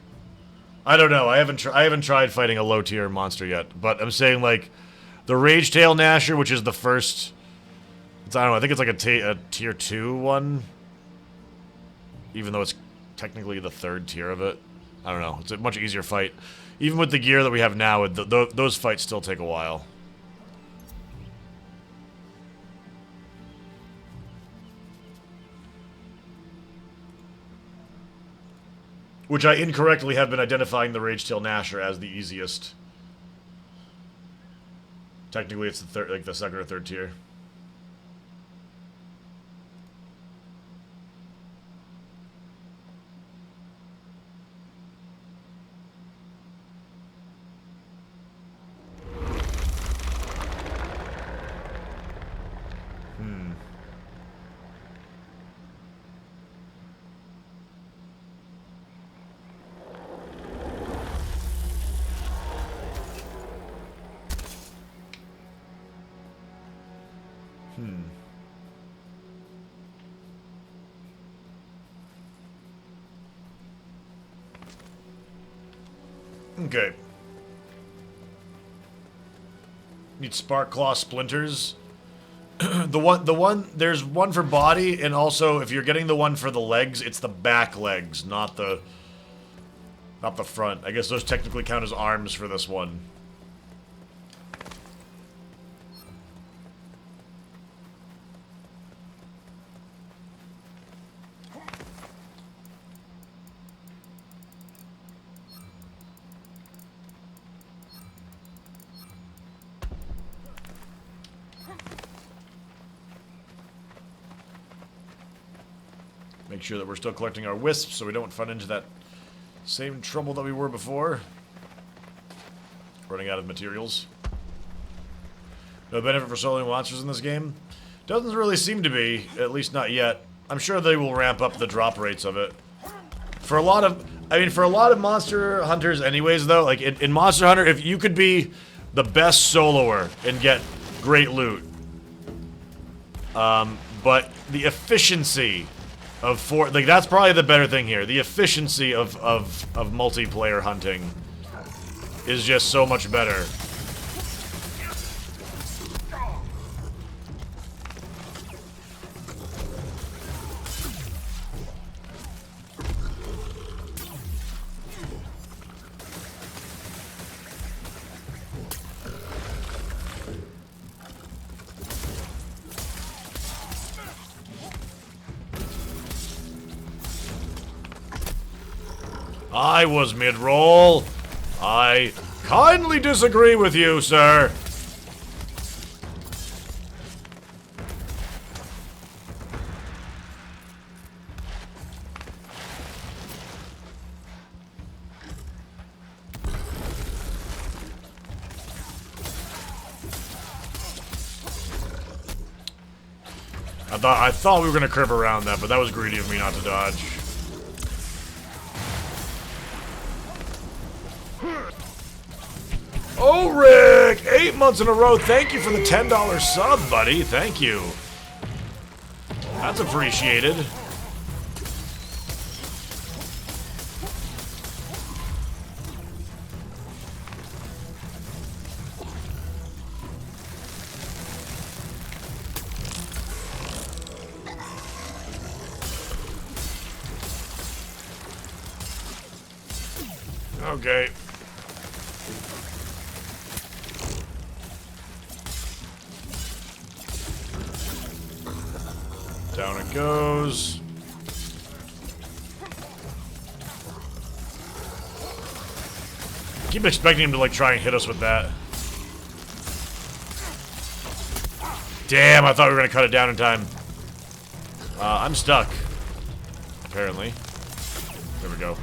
I don't know. I haven't tried fighting a low tier monster yet, but I'm saying like the Ragetail Nasher, which is the first. I don't know. I think it's like a tier 2 one, even though it's technically the 3rd tier of it. I don't know. It's a much easier fight, even with the gear that we have now. Those fights still take a while. Which I incorrectly have been identifying the Ragetail Nasher as the easiest. Technically, it's the third, like the 2nd or 3rd tier. Okay. Need spark claw splinters. There's one for body, and also if you're getting the one for the legs, it's the back legs, not the front. I guess those technically count as arms for this one. Make sure that we're still collecting our wisps so we don't run into that same trouble that we were before. Running out of materials. No benefit for soloing monsters in this game? Doesn't really seem to be, at least not yet. I'm sure they will ramp up the drop rates of it. For a lot of Monster Hunters anyways though, like in Monster Hunter, if you could be the best soloer and get great loot. But the efficiency of like that's probably the better thing here. The efficiency of multiplayer hunting is just so much better. I was mid-roll. I kindly disagree with you, sir. I thought we were gonna curve around that, but that was greedy of me not to dodge. Oh, Rick! 8 months in a row. Thank you for the $10 sub, buddy. Thank you. That's appreciated. Okay. Down it goes. Keep expecting him to like try and hit us with that. Damn, I thought we were gonna cut it down in time. I'm stuck. Apparently. There we go.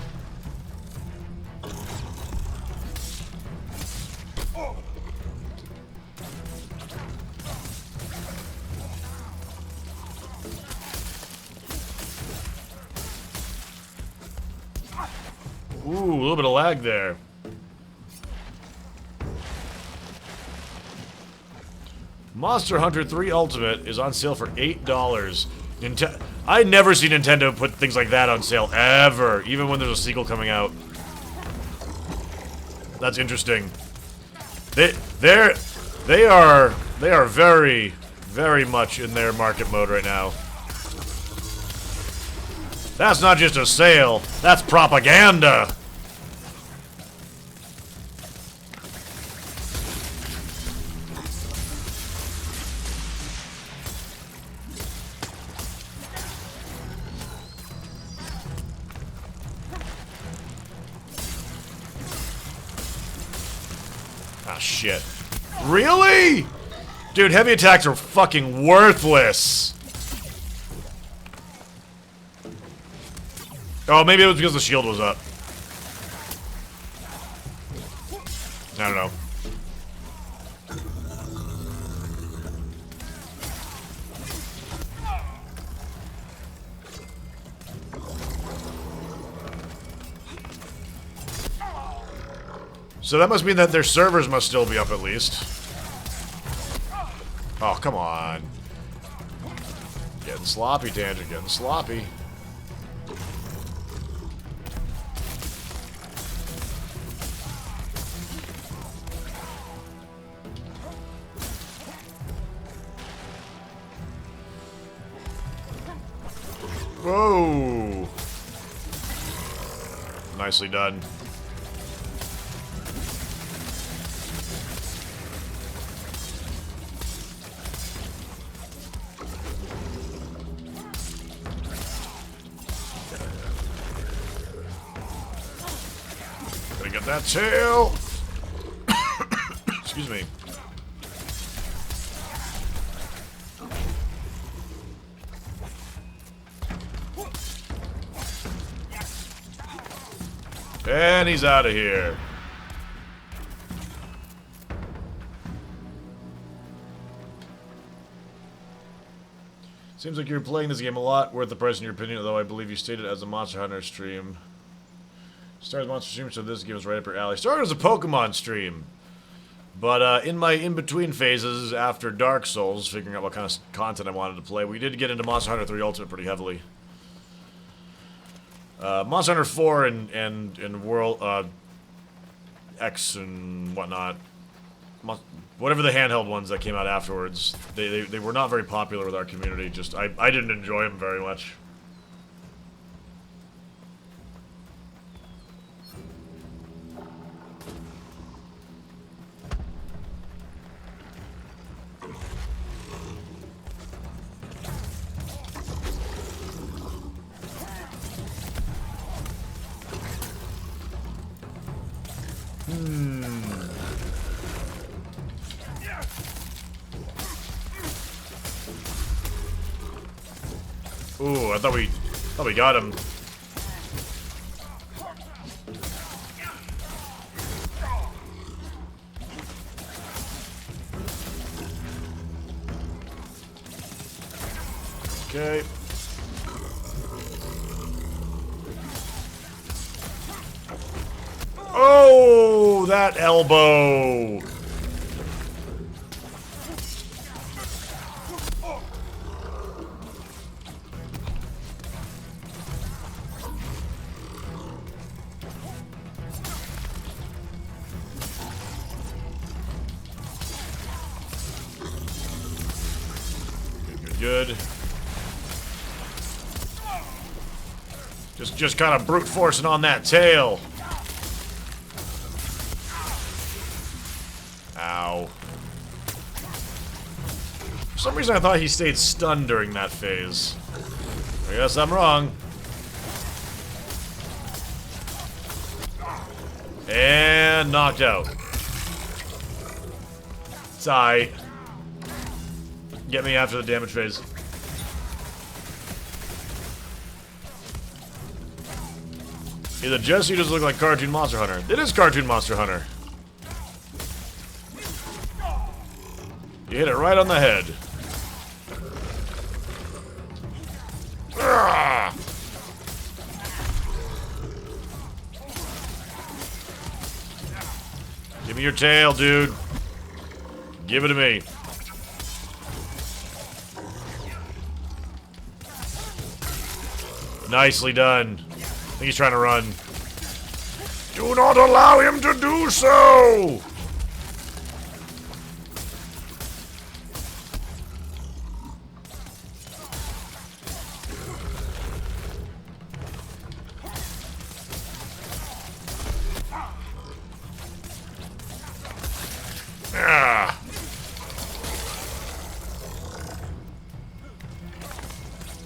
Ooh, a little bit of lag there. Monster Hunter 3 Ultimate is on sale for $8. I never see Nintendo put things like that on sale, ever. Even when there's a sequel coming out. That's interesting. They are very, very much in their market mode right now. That's not just a sale, that's propaganda! Ah, shit. Really? Dude, heavy attacks are fucking worthless. Oh, maybe it was because the shield was up. I don't know. So that must mean that their servers must still be up at least. Oh, come on. Getting sloppy, Tangent. Getting sloppy. Whoa! Nicely done. Gotta get that tail! Excuse me. And he's out of here. Seems like you're playing this game a lot. Worth the price in your opinion, although I believe you stated as a Monster Hunter stream. Started Monster stream, so this game is right up your alley. Started as a Pokemon stream. But in my in-between phases after Dark Souls, figuring out what kind of content I wanted to play, we did get into Monster Hunter 3 Ultimate pretty heavily. Monster Hunter 4 and World X and whatnot, whatever the handheld ones that came out afterwards, they were not very popular with our community. Just I didn't enjoy them very much. Ooh, I thought we got him. Okay. Oh, that elbow. Good. Just kind of brute forcing on that tail. Ow. For some reason I thought he stayed stunned during that phase. I guess I'm wrong. And knocked out. It's aight. Get me after the damage phase. Either Jesse doesn't look like Cartoon Monster Hunter. It is Cartoon Monster Hunter. You hit it right on the head. Arrgh! Give me your tail, dude. Give it to me. Nicely done. I think he's trying to run. Do not allow him to do so! Ah.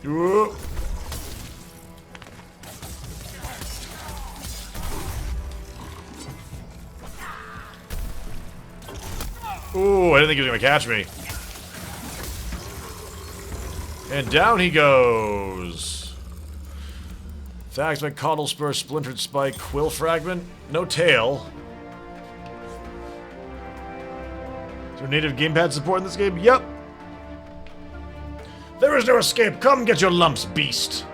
Whoop. Ooh, I didn't think he was gonna catch me. And down he goes. Thanks, my Caudal Spur, Splintered Spike, Quill Fragment. No tail. Is there native gamepad support in this game? Yep. There is no escape. Come get your lumps, beast.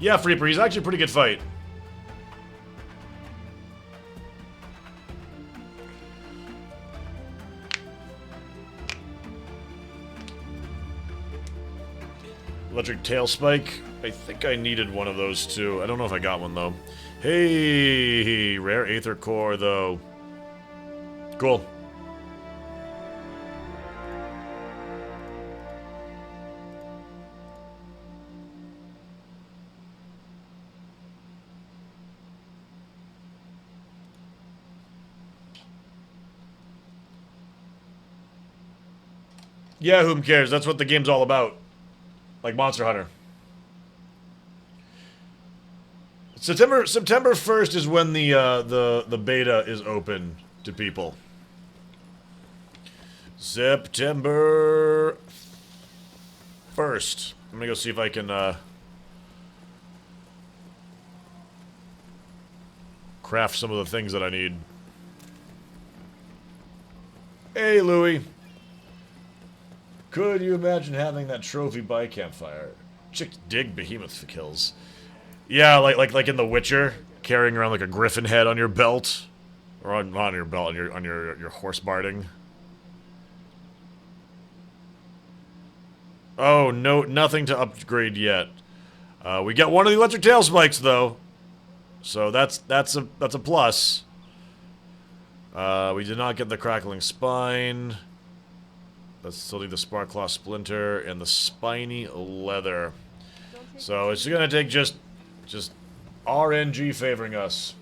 Yeah, Freeper, he's actually a pretty good fight. Electric Tail Spike. I think I needed one of those too. I don't know if I got one though. Hey, rare Aether Core though. Cool. Yeah, whom cares? That's what the game's all about. Like Monster Hunter. September 1st is when the beta is open to people. September 1st. I'm gonna go see if I can craft some of the things that I need. Hey, Louie. Could you imagine having that trophy by campfire? Chicks dig behemoth for kills. Yeah, like in The Witcher, carrying around like a griffin head on your belt, or on your belt, on your horse barding. Oh no, nothing to upgrade yet. We get one of the electric tail spikes though, so that's a plus. We did not get the crackling spine. Let's still need the Sparklaw Splinter and the Spiny Leather. So it's gonna take just RNG favoring us.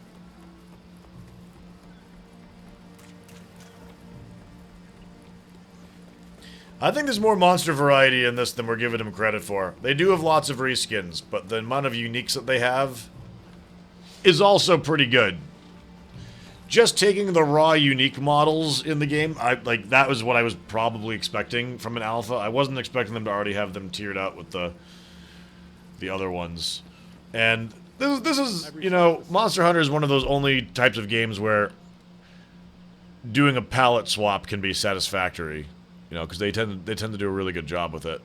I think there's more monster variety in this than we're giving them credit for. They do have lots of reskins, but the amount of uniques that they have is also pretty good. Just taking the raw unique models in the game, that was what I was probably expecting from an alpha. I wasn't expecting them to already have them tiered out with the other ones. And this is, you know, Monster Hunter is one of those only types of games where doing a palette swap can be satisfactory, you know, because they tend to do a really good job with it.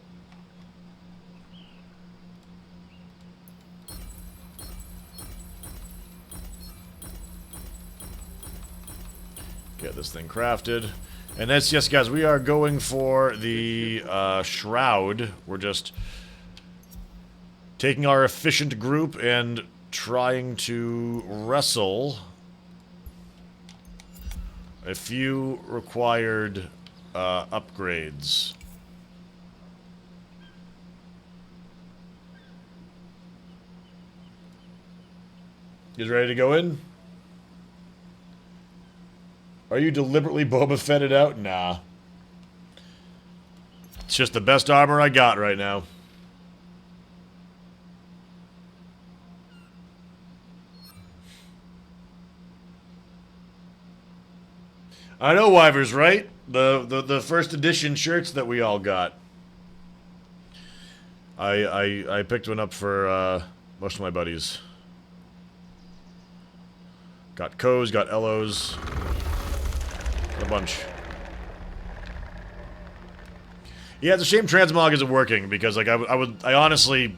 Get this thing crafted. And that's, yes, guys, we are going for the Shroud. We're just taking our efficient group and trying to wrestle a few required upgrades. You guys ready to go in? Are you deliberately Boba Fetted out? Nah. It's just the best armor I got right now. I know, Wyvers, right? The first edition shirts that we all got. I picked one up for most of my buddies. Got Co's, got Ellos. A bunch. Yeah, it's a shame transmog isn't working because, like, I honestly,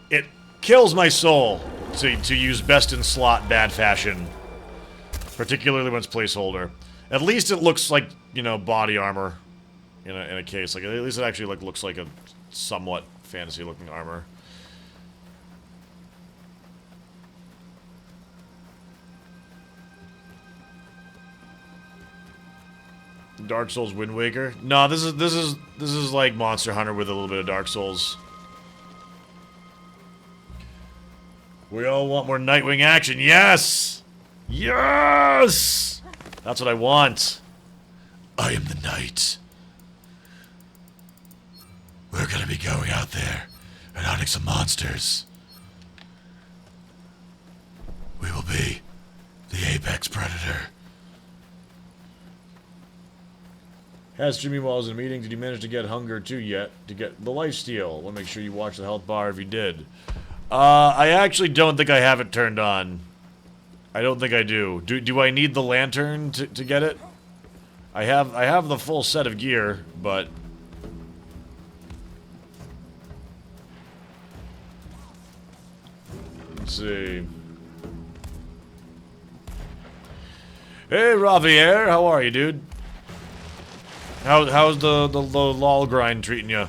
it kills my soul to use best in slot bad fashion, particularly when it's placeholder. At least it looks like, you know, body armor in a case. Like, at least it actually looks like a somewhat fantasy looking armor. Dark Souls Wind Waker. No, this is like Monster Hunter with a little bit of Dark Souls. We all want more Nightwing action. Yes! Yes! That's what I want. I am the Knight. We're gonna be going out there and hunting some monsters. We will be the apex predator. Has Jimmy while I was in a meeting, did you manage to get Hunger 2 yet? To get the lifesteal? Want to make sure you watch the health bar if you did. I actually don't think I have it turned on. I don't think I do. Do I need the lantern to get it? I have the full set of gear, but... Let's see. Hey, Javier, how are you, dude? How's the lol grind treating you?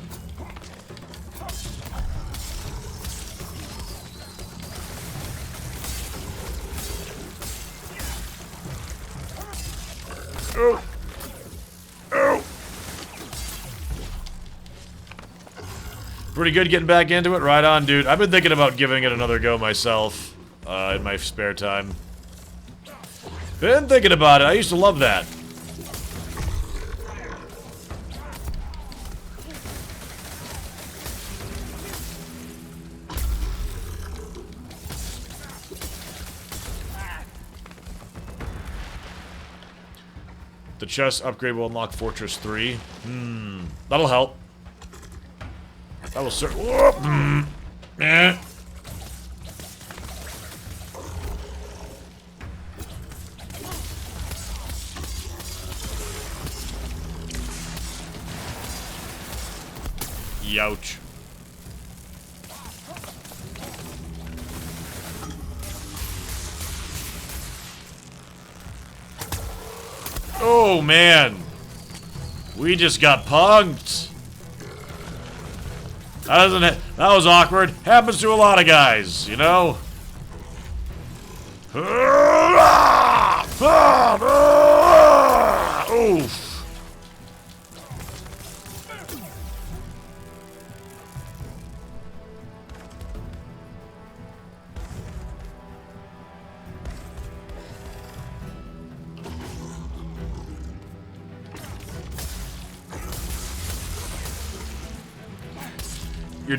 Oh. Oh. Pretty good getting back into it? Right on, dude. I've been thinking about giving it another go myself, in my spare time. Been thinking about it. I used to love that. The chest upgrade will unlock Fortress 3. That'll help. That will certainly. Youch. Oh man, we just got punked. That was awkward. Happens to a lot of guys, you know. Oof.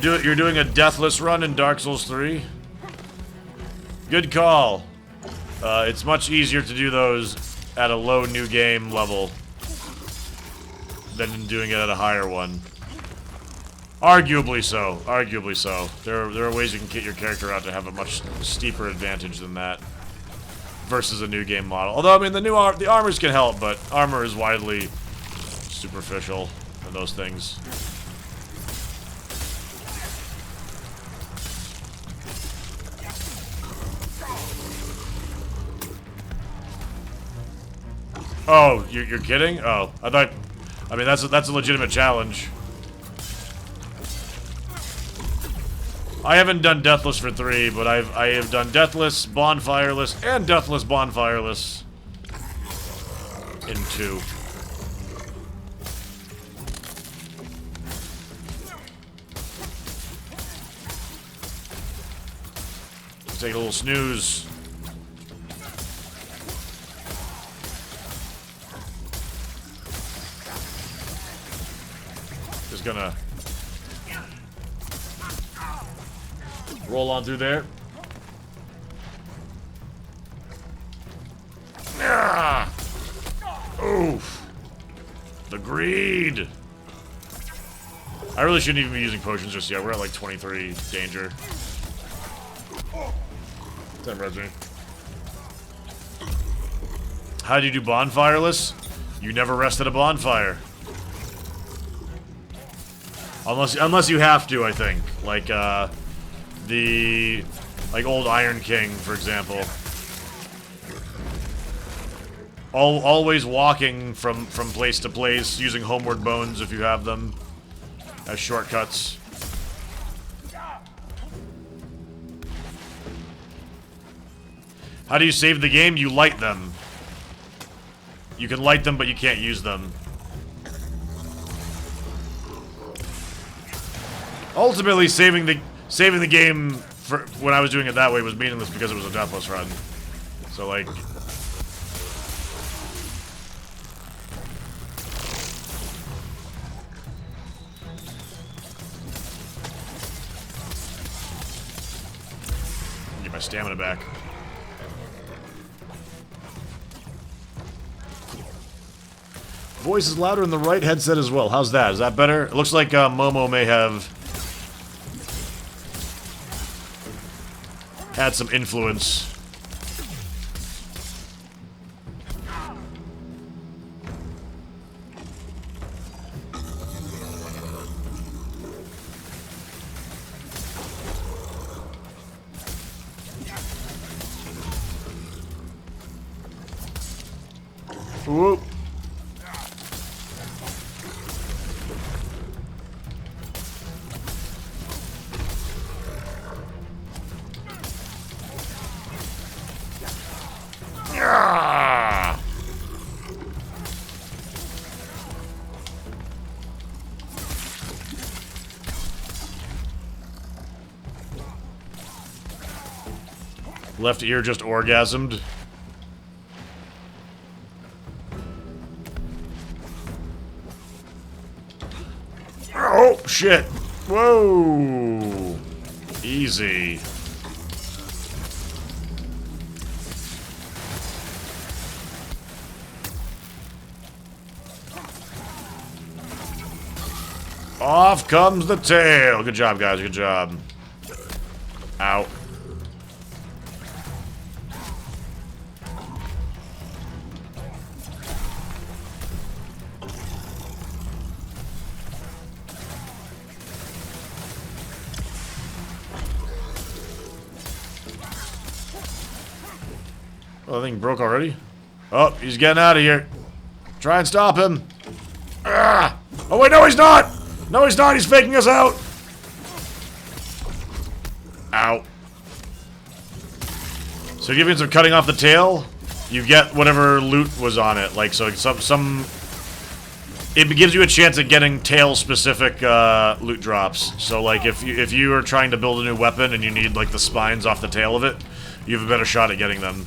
You're doing a deathless run in Dark Souls 3? Good call. It's much easier to do those at a low new game level than doing it at a higher one. Arguably so. Arguably so. There are ways you can get your character out to have a much steeper advantage than that versus a new game model. Although I mean the armors can help, but armor is widely superficial in those things. Oh, you're kidding? Oh, I thought. I mean, that's a legitimate challenge. I haven't done Deathless for 3, but I have done Deathless, Bonfireless, and Deathless Bonfireless in 2. Let's take a little snooze. Just gonna roll on through there. Ah! Oof. The greed. I really shouldn't even be using potions just yet. We're at like 23 danger. That res me. How do you do bonfireless? You never rest at a bonfire. Unless you have to, I think. Like, like old Iron King, for example. Always walking from place to place, using homeward bones if you have them as shortcuts. How do you save the game? You light them. You can light them, but you can't use them. Ultimately, saving the game for when I was doing it that way was meaningless because it was a deathless run. So like, get my stamina back. Voice is louder in the right headset as well. How's that? Is that better? It looks like Momo may have had some influence. Whoop. Ah! Left ear just orgasmed. Oh, shit. Whoa. Easy. Off comes the tail. Good job, guys. Good job. Ow. Oh, the thing broke already? Oh, he's getting out of here. Try and stop him. Ah! Oh, wait, no, he's not! No, he's not. He's faking us out. Ow. So give means of cutting off the tail, you get whatever loot was on it. Like, so some it gives you a chance at getting tail-specific loot drops. So, like, if you are trying to build a new weapon and you need, like, the spines off the tail of it, you have a better shot at getting them.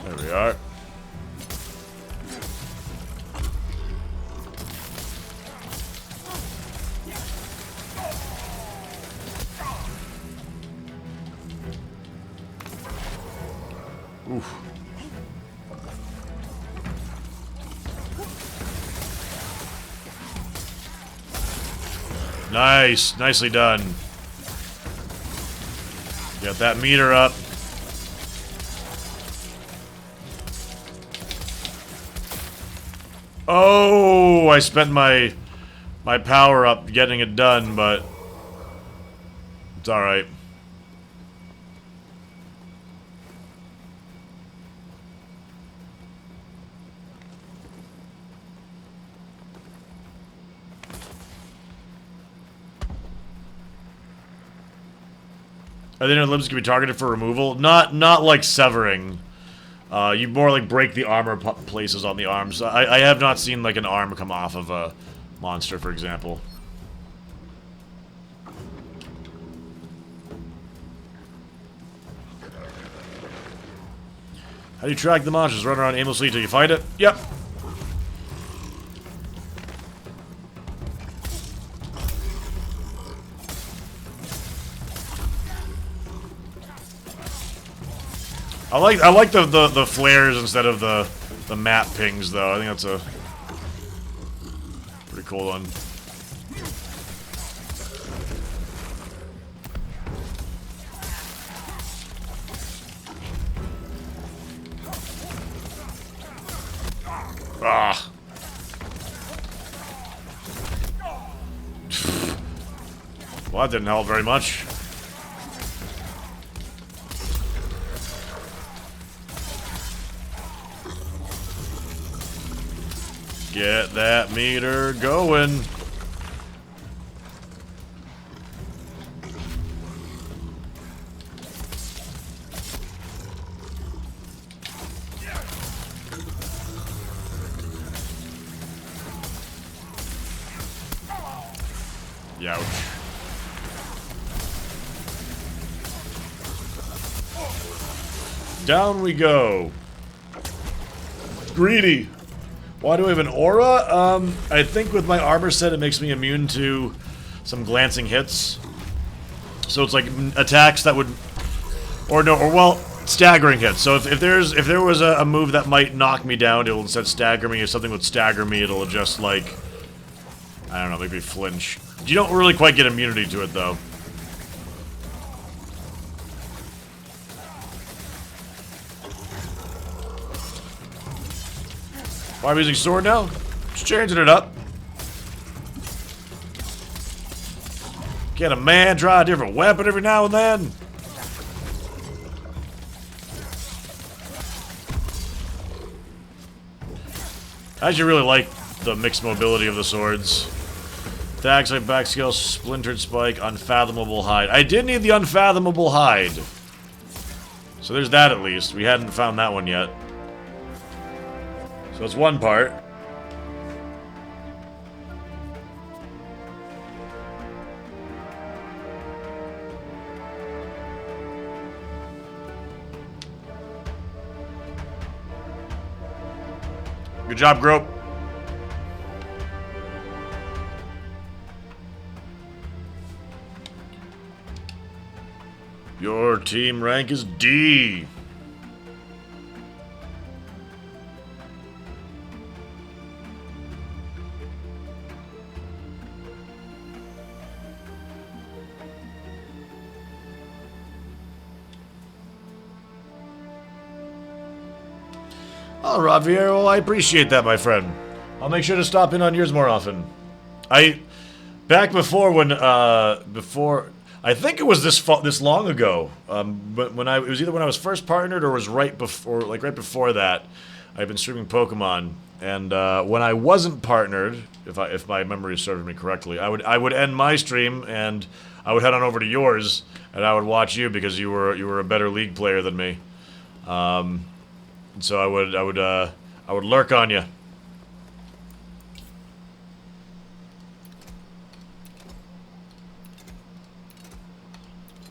There we are. Oof. Nice. Nicely done. Get that meter up. Oh, I spent my power up getting it done, but it's all right. Are the inner limbs can be targeted for removal? Not like severing. You more like break the armor places on the arms. I have not seen like an arm come off of a monster, for example. How do you track the monsters? Run around aimlessly until you find it? Yep. I like the flares instead of the map pings though. I think that's a pretty cool one. Ah. Well, that didn't help very much. Get that meter going. Youch. Down we go. Greedy. Why do I have an aura? I think with my armor set it makes me immune to some glancing hits. So it's like attacks that would... well, staggering hits. So if there was a move that might knock me down, it'll instead stagger me. If something would stagger me, it'll just like... I don't know, maybe flinch. You don't really quite get immunity to it though. Why am I using sword now? Just changing it up. Can a man try a different weapon every now and then? I actually really like the mixed mobility of the swords. Attacks like back skill, splintered spike, unfathomable hide. I did need the unfathomable hide. So there's that at least. We hadn't found that one yet. So it's one part. Good job, Grope. Your team rank is D. Oh, Javier, well, I appreciate that, my friend. I'll make sure to stop in on yours more often. Back before when, I think it was this long ago, but it was either when I was first partnered or was right before that, I've been streaming Pokemon, and when I wasn't partnered, if my memory serves me correctly, I would end my stream and I would head on over to yours, and I would watch you because you were a better League player than me. So I would lurk on you.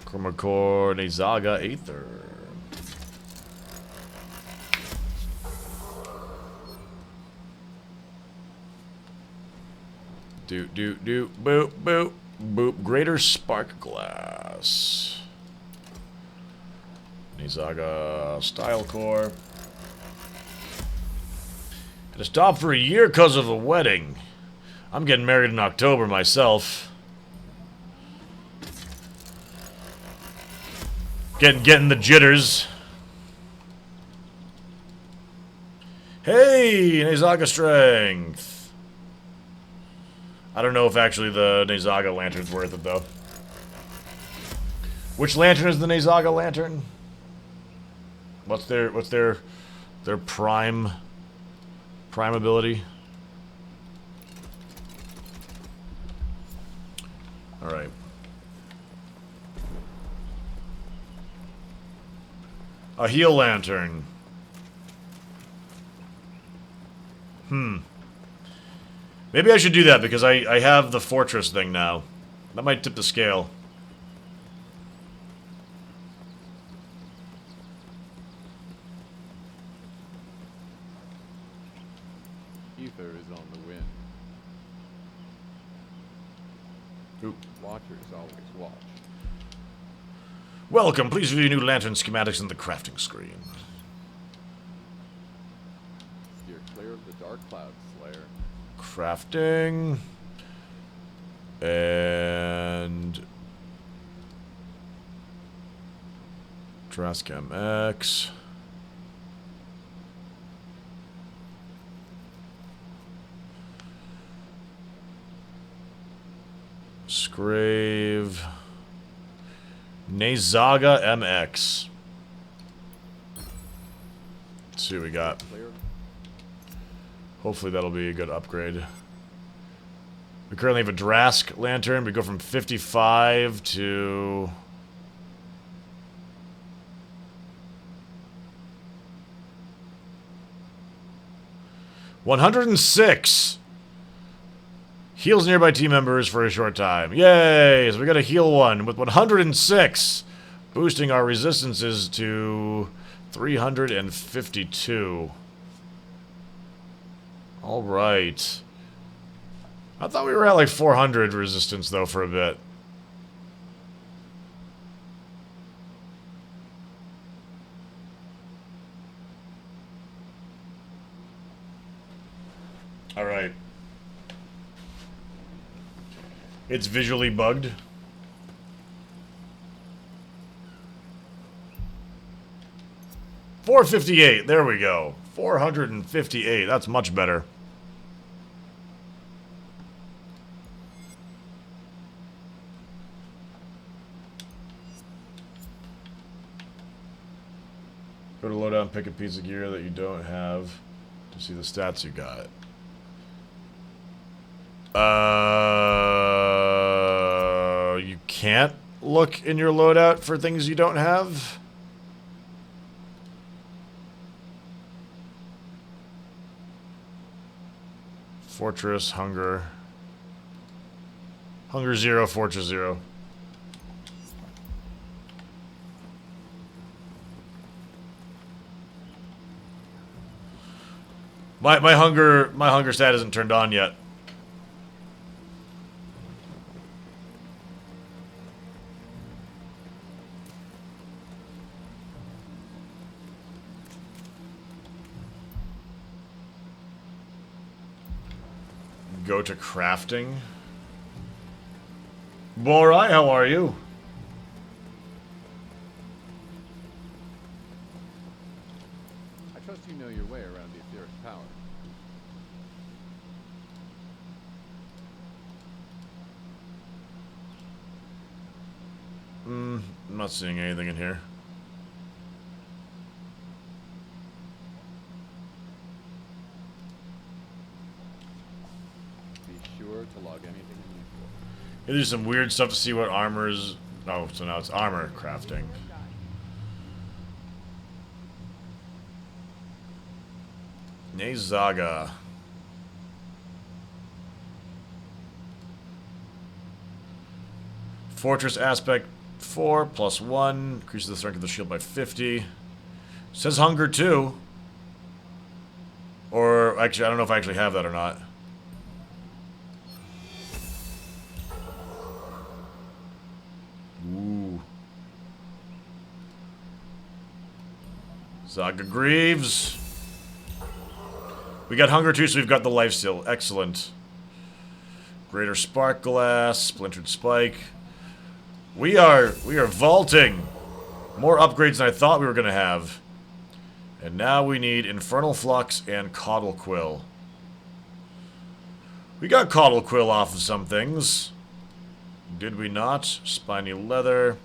Chromacore, Nezaga, Aether. Boop, boop, boop. Greater Spark Glass. Nezaga, Style Core. Had to stop for a year because of a wedding. I'm getting married in October myself. Getting the jitters. Hey, Nezaga Strength. I don't know if actually the Nezaga Lantern's worth it though. Which lantern is the Nezaga Lantern? What's their prime ability? All right. A heal lantern. Maybe I should do that because I have the fortress thing now. That might tip the scale. Ether is on the wind. Oop. Watchers always watch. Welcome. Please view new lantern schematics in the crafting screen. Steer clear of the dark cloud, Slayer. Crafting. And Drascam X. Scrave. Nezaga MX. Let's see what we got. Clear. Hopefully that'll be a good upgrade. We currently have a Drask Lantern. We go from 55 to... $106. Heals nearby team members for a short time. Yay! So we got a heal one with 106. Boosting our resistances to 352. Alright. I thought we were at like 400 resistance though for a bit. Alright. It's visually bugged. $458. There we go. 458. That's much better. Go to loadout and pick a piece of gear that you don't have to see the stats you got. You can't look in your loadout for things you don't have? Fortress, hunger. Hunger 0, fortress 0. My hunger stat isn't turned on yet. Go to crafting. Alright, how are you? I trust you know your way around the etheric power. I'm not seeing anything in here. Be sure to log anything unusual. Yeah, there's some weird stuff to see what armor is. Oh, so now it's armor crafting. Nezaga. Fortress aspect 4 plus 1. Increases the strength of the shield by 50. Says hunger 2. Or, actually, I don't know if I actually have that or not. Ooh. Zaga Greaves. We got hunger 2, so we've got the life steal. Excellent. Greater Spark Glass. Splintered Spike. We are vaulting. More upgrades than I thought we were going to have. And now we need Infernal Flux and Caudal Quill. We got Caudal Quill off of some things. Did we not? Spiny Leather.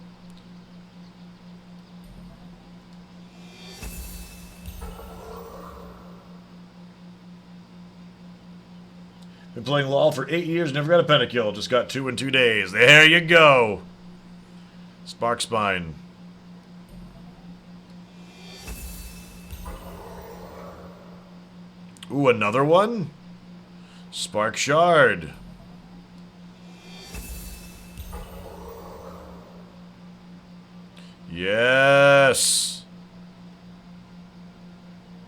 Been playing LoL for 8 years, never got a pentakill. Just got 2 in 2 days. There you go. Spark Spine. Ooh, another one? Spark Shard. Yes.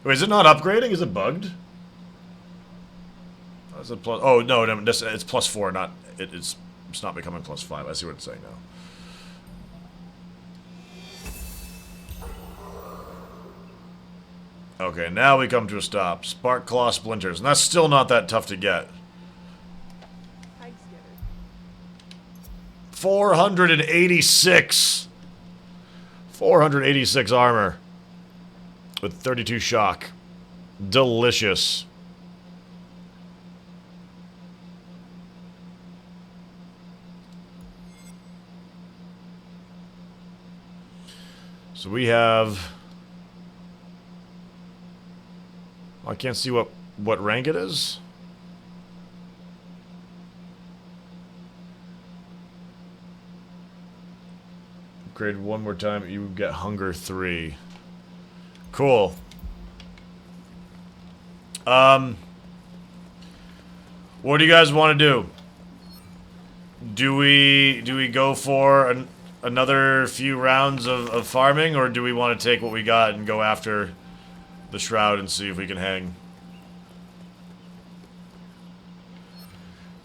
Wait, is it not upgrading? Is it bugged? Oh, is it plus? Oh no, no, it's +4. Not it's not becoming +5. I see what it's saying now. Okay, now we come to a stop. Spark Claw Splinters, and that's still not that tough to get. 486. 486 armor. With 32 shock. Delicious. So we have... I can't see what rank it is. Upgrade one more time, you get hunger 3. Cool. What do you guys want to do? Do we go for another few rounds of farming, or do we want to take what we got and go after the shroud and see if we can hang?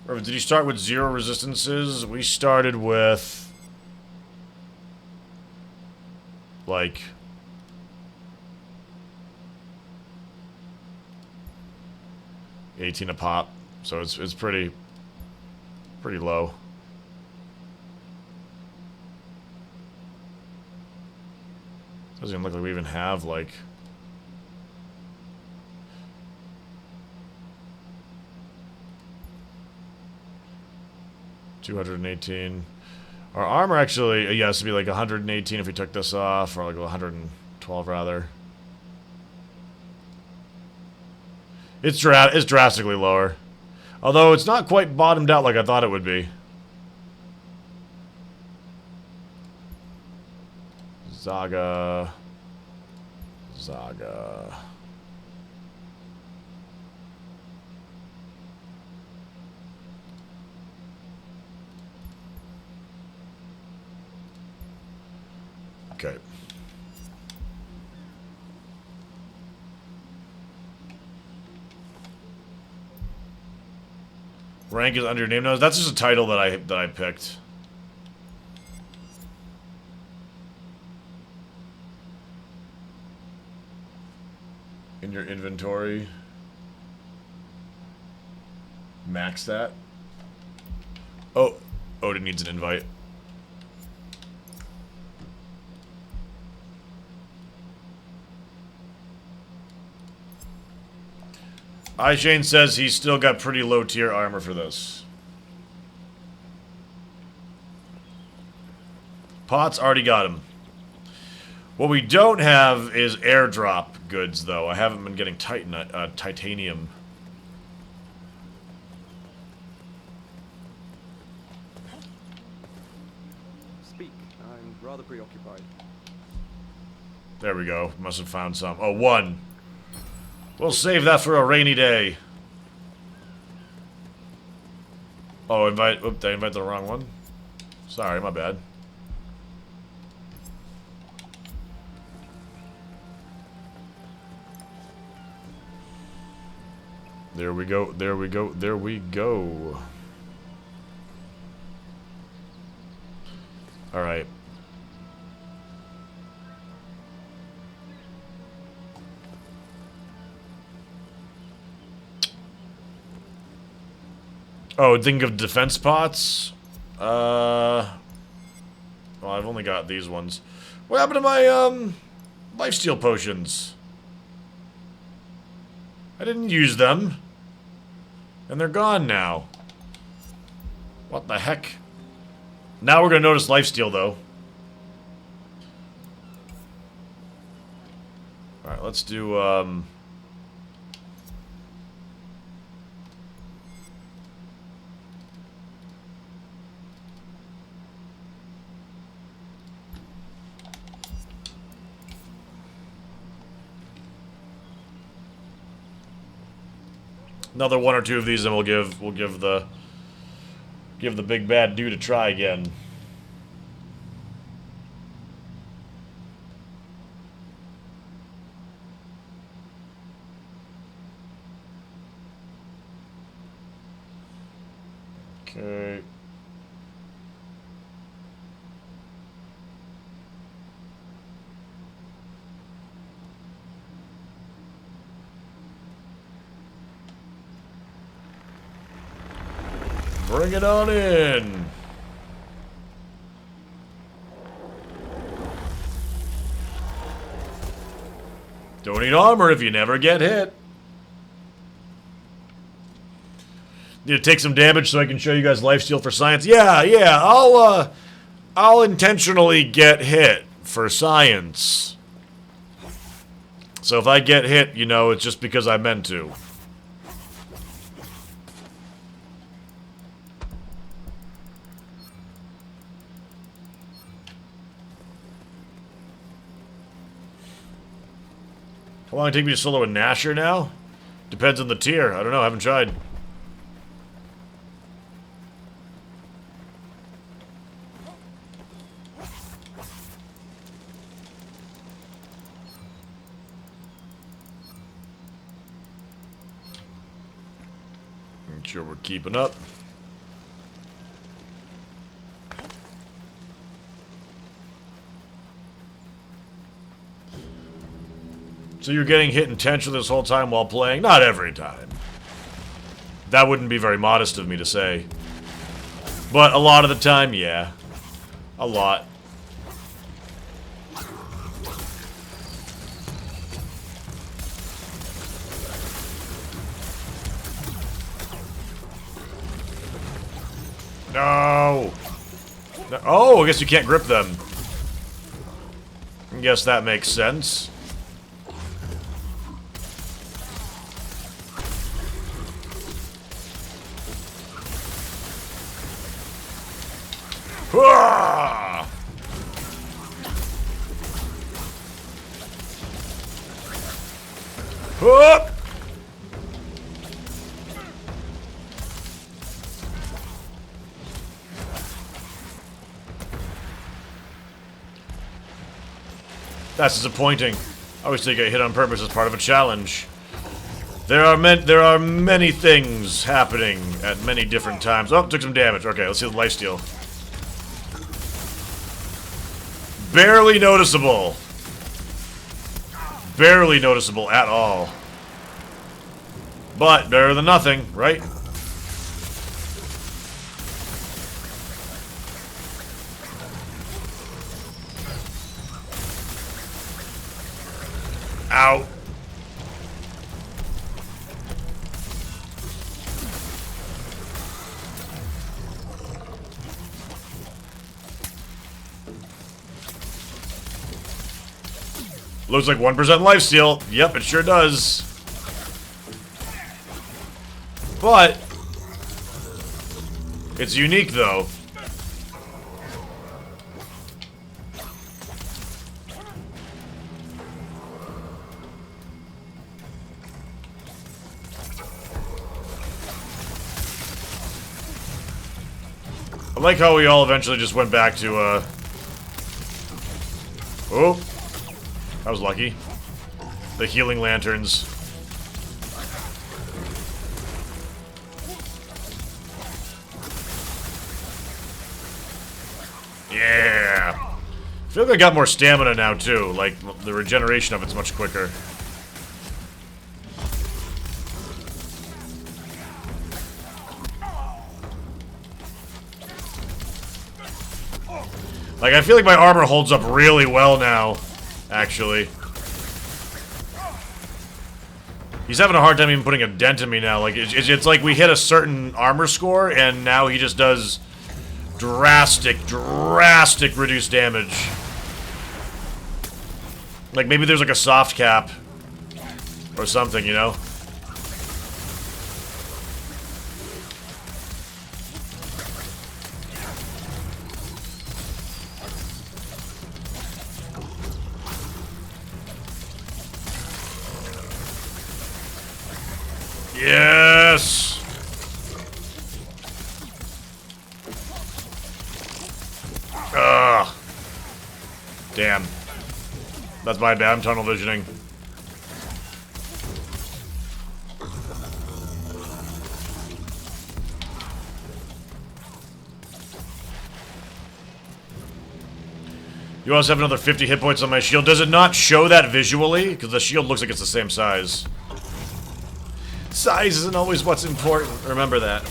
Or did you start with 0 resistances? We started with like 18 a pop, so it's pretty low. Doesn't even look like we even have like $218. Our armor actually, yeah, has to be like 118 if we took this off, or like 112 rather. It's drastically lower. Although it's not quite bottomed out like I thought it would be. Zaga. Okay. Rank is under your name. No, that's just a title that I picked. In your inventory. Max that. Oh, Odin needs an invite. iShane says he's still got pretty low tier armor for this. Potts already got him. What we don't have is airdrop goods, though. I haven't been getting titanium. Speak. I'm rather preoccupied. There we go. Must have found some. Oh, one. We'll save that for a rainy day. Oh, invite... Oop, did I invite the wrong one? Sorry, my bad. There we go, there we go, there we go. Alright. Oh, think of defense pots? Well, I've only got these ones. What happened to my, lifesteal potions? I didn't use them. And they're gone now. What the heck? Now we're gonna notice lifesteal, though. Alright, let's do, another one or two of these, and we'll give the big bad dude a try again. Okay. Bring it on in. Don't need armor if you never get hit. Need to take some damage so I can show you guys lifesteal for science. Yeah, I'll intentionally get hit for science. So if I get hit, you know, it's just because I meant to. How long it take me to solo a Nasher now? Depends on the tier. I don't know, I haven't tried. Make sure we're keeping up. So you're getting hit intentionally this whole time while playing? Not every time. That wouldn't be very modest of me to say. But a lot of the time, yeah. A lot. No! Oh, I guess you can't grip them. I guess that makes sense. Whoop! That's disappointing. I always think I hit on purpose as part of a challenge. There are many things happening at many different times. Oh, took some damage. Okay, let's see the lifesteal. Barely noticeable. Barely noticeable at all. But better than nothing, right? Ow. Looks like 1% lifesteal. Yep, it sure does. But it's unique though. I like how we all eventually just went back to, oh, that was lucky. The healing lanterns. Yeah! I feel like I got more stamina now, too. Like, the regeneration of it's much quicker. Like, I feel like my armor holds up really well now, actually. He's having a hard time even putting a dent in me now. Like, it's like we hit a certain armor score, and now he just does drastic reduced damage. Like, maybe there's like a soft cap or something, you know? Yes! Ugh. Damn. That's my bad. I'm tunnel visioning. You also have another 50 hit points on my shield. Does it not show that visually? Because the shield looks like it's the same size. Size isn't always what's important. Remember that.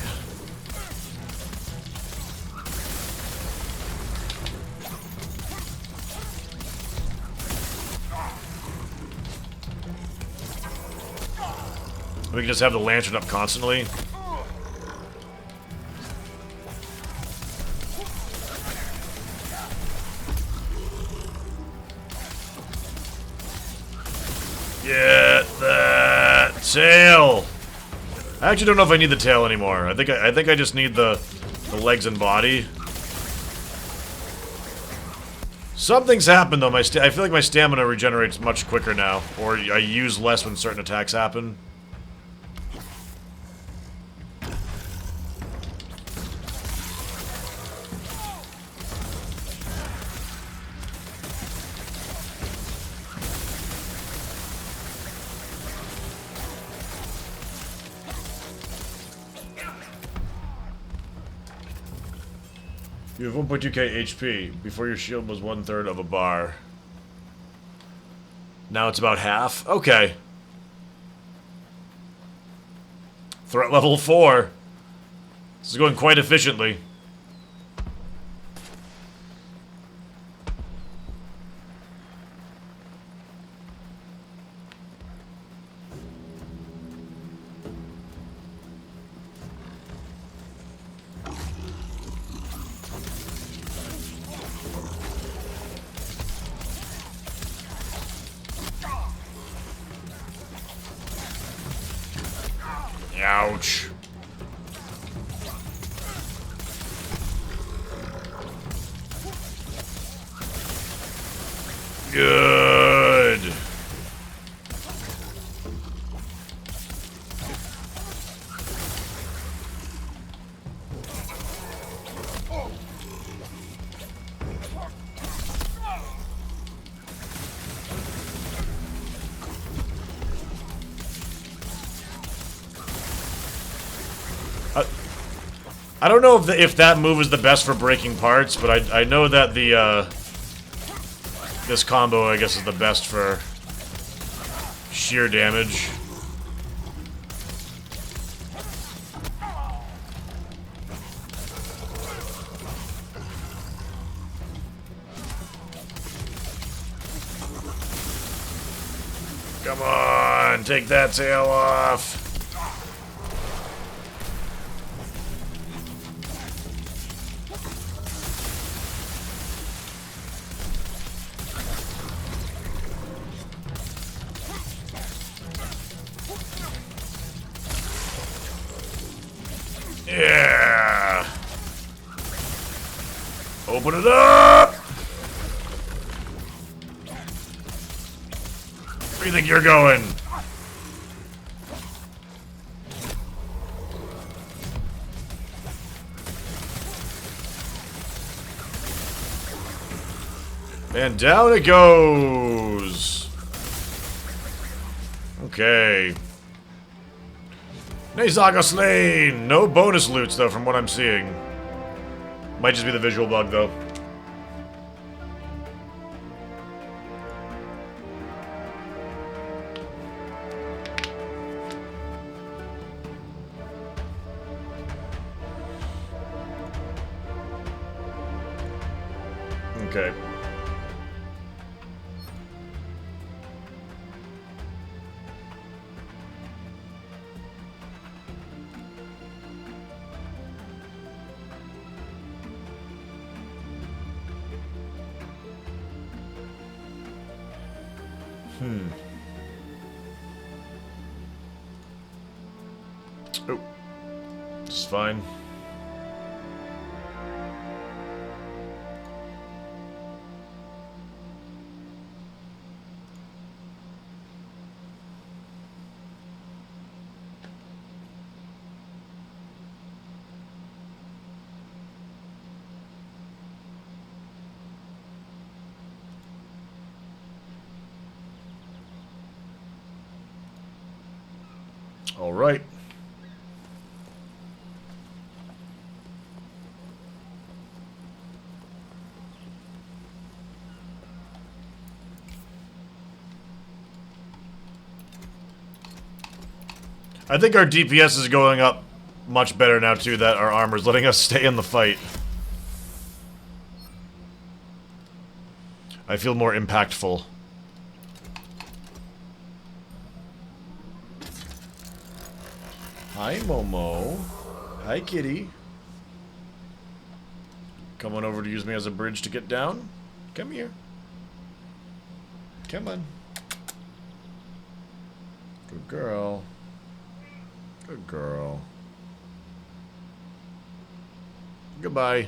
We can just have the lantern up constantly. Get that tail. I actually don't know if I need the tail anymore. I think I just need the legs and body. Something's happened though. I feel like my stamina regenerates much quicker now, or I use less when certain attacks happen. You have 1.2k HP. Before your shield was 1/3 of a bar. Now it's about half? Okay. Threat level 4. This is going quite efficiently. Ouch. Good. I don't know if that move is the best for breaking parts, but I know that the this combo, I guess, is the best for sheer damage. Come on, take that tail off. Yeah. Open it up. Where do you think you're going? And down it goes. Okay. Nezaga slain! No bonus loots, though, from what I'm seeing. Might just be the visual bug, though. Okay. Oh. This is fine. All right. I think our DPS is going up much better now, too, that our armor's letting us stay in the fight. I feel more impactful. Hi, Momo. Hi, kitty. Coming over to use me as a bridge to get down? Come here. Come on. Good girl. Good girl. Goodbye.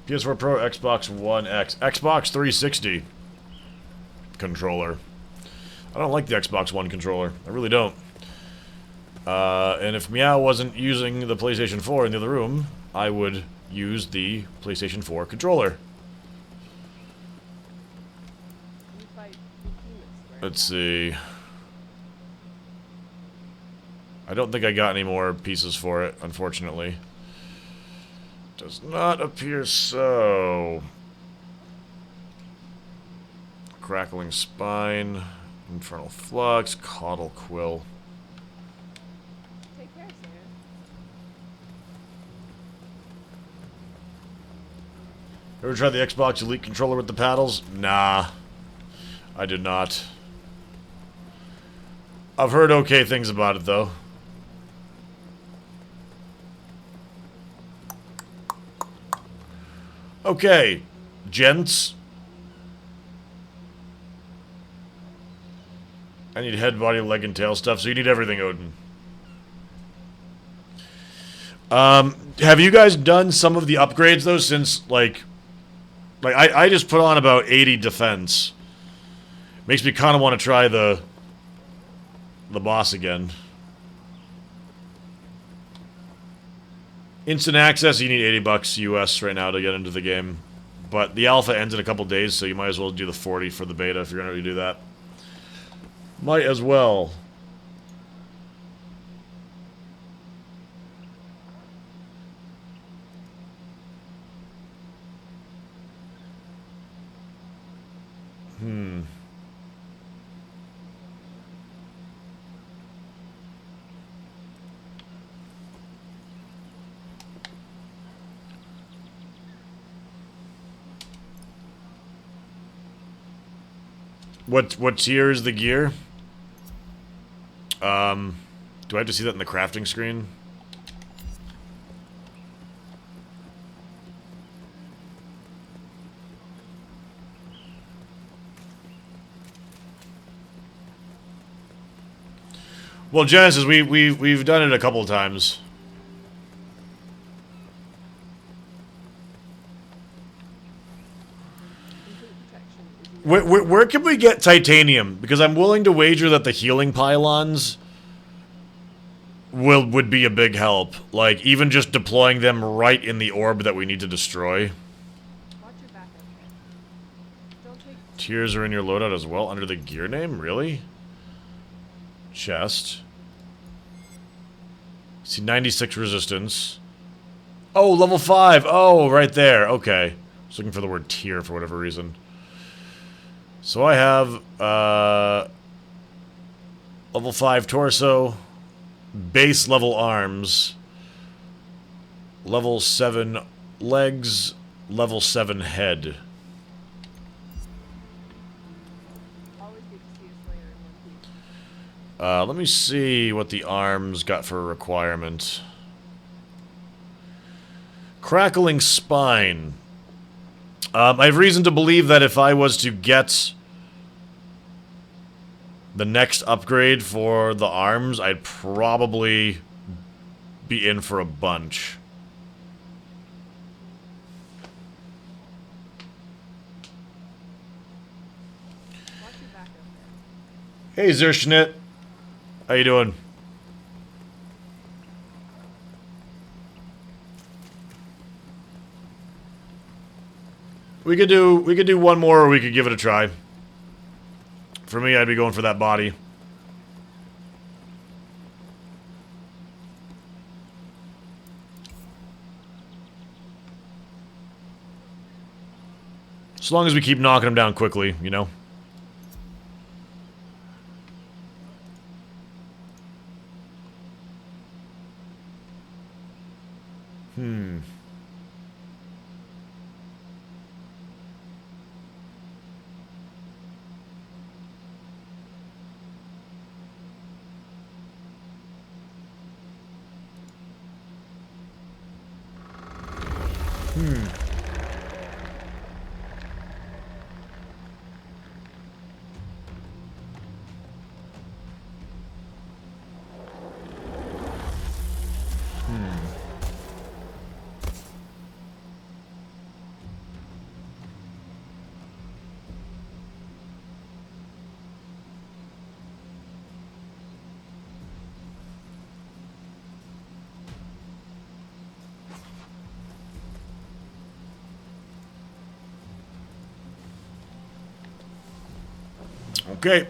PS4 Pro, Xbox One X, Xbox 360 controller. I don't like the Xbox One controller. I really don't. And if Meow wasn't using the PlayStation 4 in the other room, I would use the PlayStation 4 controller. You fight behemoths, right? Let's see. I don't think I got any more pieces for it, unfortunately. Does not appear so. Crackling Spine, Infernal Flux, Caudal Quill. Take care, Sam. Ever tried the Xbox Elite controller with the paddles? Nah. I did not. I've heard okay things about it, though. Okay, gents. I need head, body, leg, and tail stuff, so you need everything, Odin. Have you guys done some of the upgrades, though, since, I just put on about 80 defense. Makes me kind of want to try the boss again. Instant access, you need 80 bucks US right now to get into the game. But the alpha ends in a couple days, so you might as well do the 40 for the beta if you're going to do that. Might as well. What tier is the gear? Do I have to see that in the crafting screen? Well, Genesis, we've done it a couple of times. Where can we get titanium? Because I'm willing to wager that the healing pylons would be a big help. Like, even just deploying them right in the orb that we need to destroy. Watch your back up there. Don't take Tears are in your loadout as well, under the gear name? Really? Chest. See, 96 resistance. Oh, level 5! Oh, right there. Okay. I was looking for the word tier for whatever reason. So I have, level 5 torso, base level arms, level 7 legs, level 7 head. always good to see a Slayer in one piece. Let me see what the arms got for a requirement. Crackling spine. I have reason to believe that if I was to get the next upgrade for the arms, I'd probably be in for a bunch. Watch your back up there. Hey, Zerschnitt. How you doing? We could do one more, or we could give it a try. For me, I'd be going for that body. As long as we keep knocking them down quickly, you know? Okay.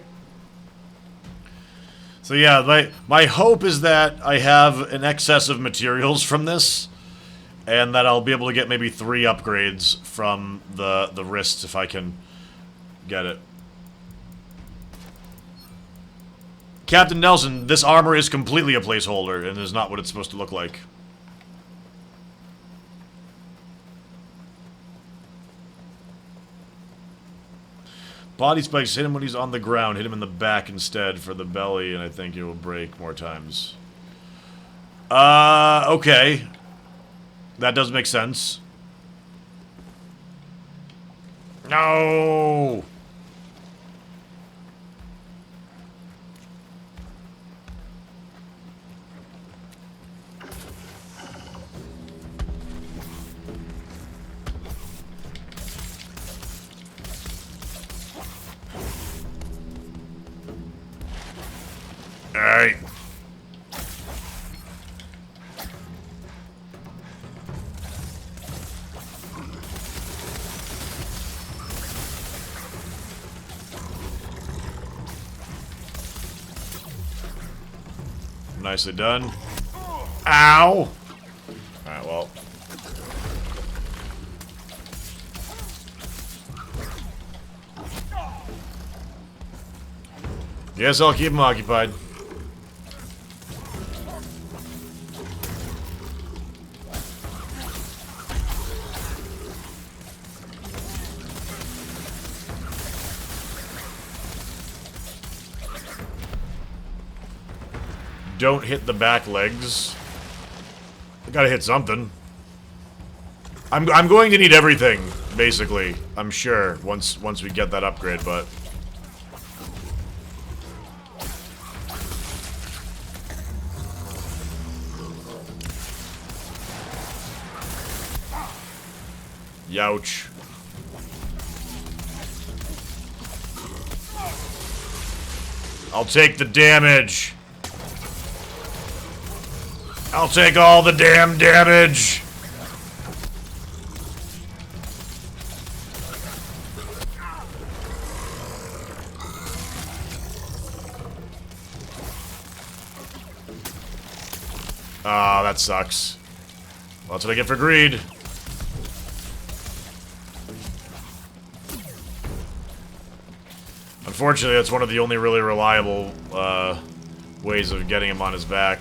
So yeah, my hope is that I have an excess of materials from this, and that I'll be able to get maybe 3 upgrades from the wrists if I can get it. Captain Nelson, this armor is completely a placeholder and is not what it's supposed to look like. Body spikes hit him when he's on the ground. Hit him in the back instead for the belly, and I think it will break more times. Okay. That does make sense. No! Alright. Nicely done. Ow! Alright, well. Guess I'll keep him occupied. Don't hit the back legs. I gotta hit something. I'm going to need everything, basically. I'm sure once we get that upgrade, but youch. I'll take the damage. I'll take all the damn damage. Ah, that sucks. Well, that's what I get for greed. Unfortunately, that's one of the only really reliable ways of getting him on his back.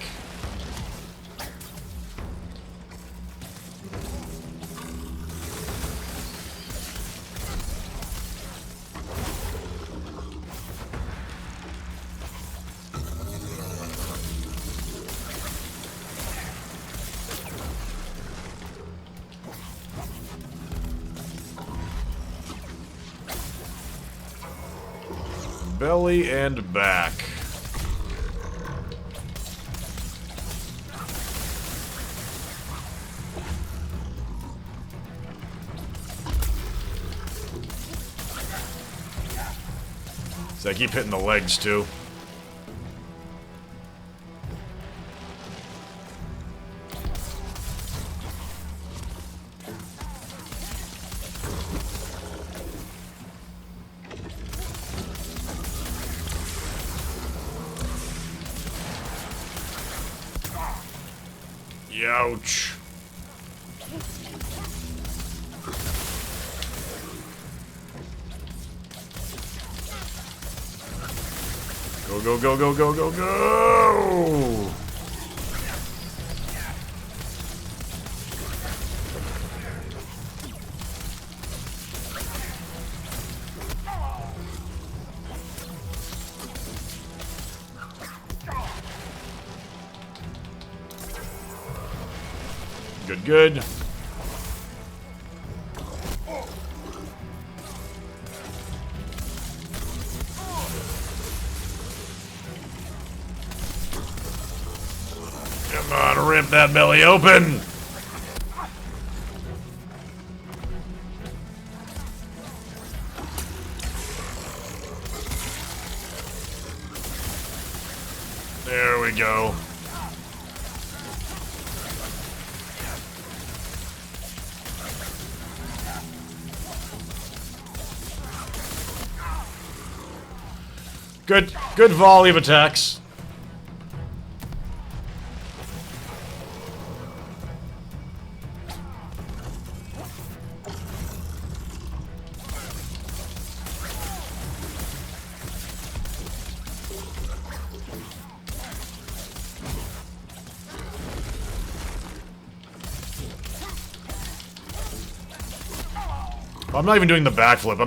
Belly and back. So I keep hitting the legs too. Ouch. Go, go, go, go, go, go, go! Good, good. Come on, rip that belly open! There we go. Good volley of attacks. I'm not even doing the backflip.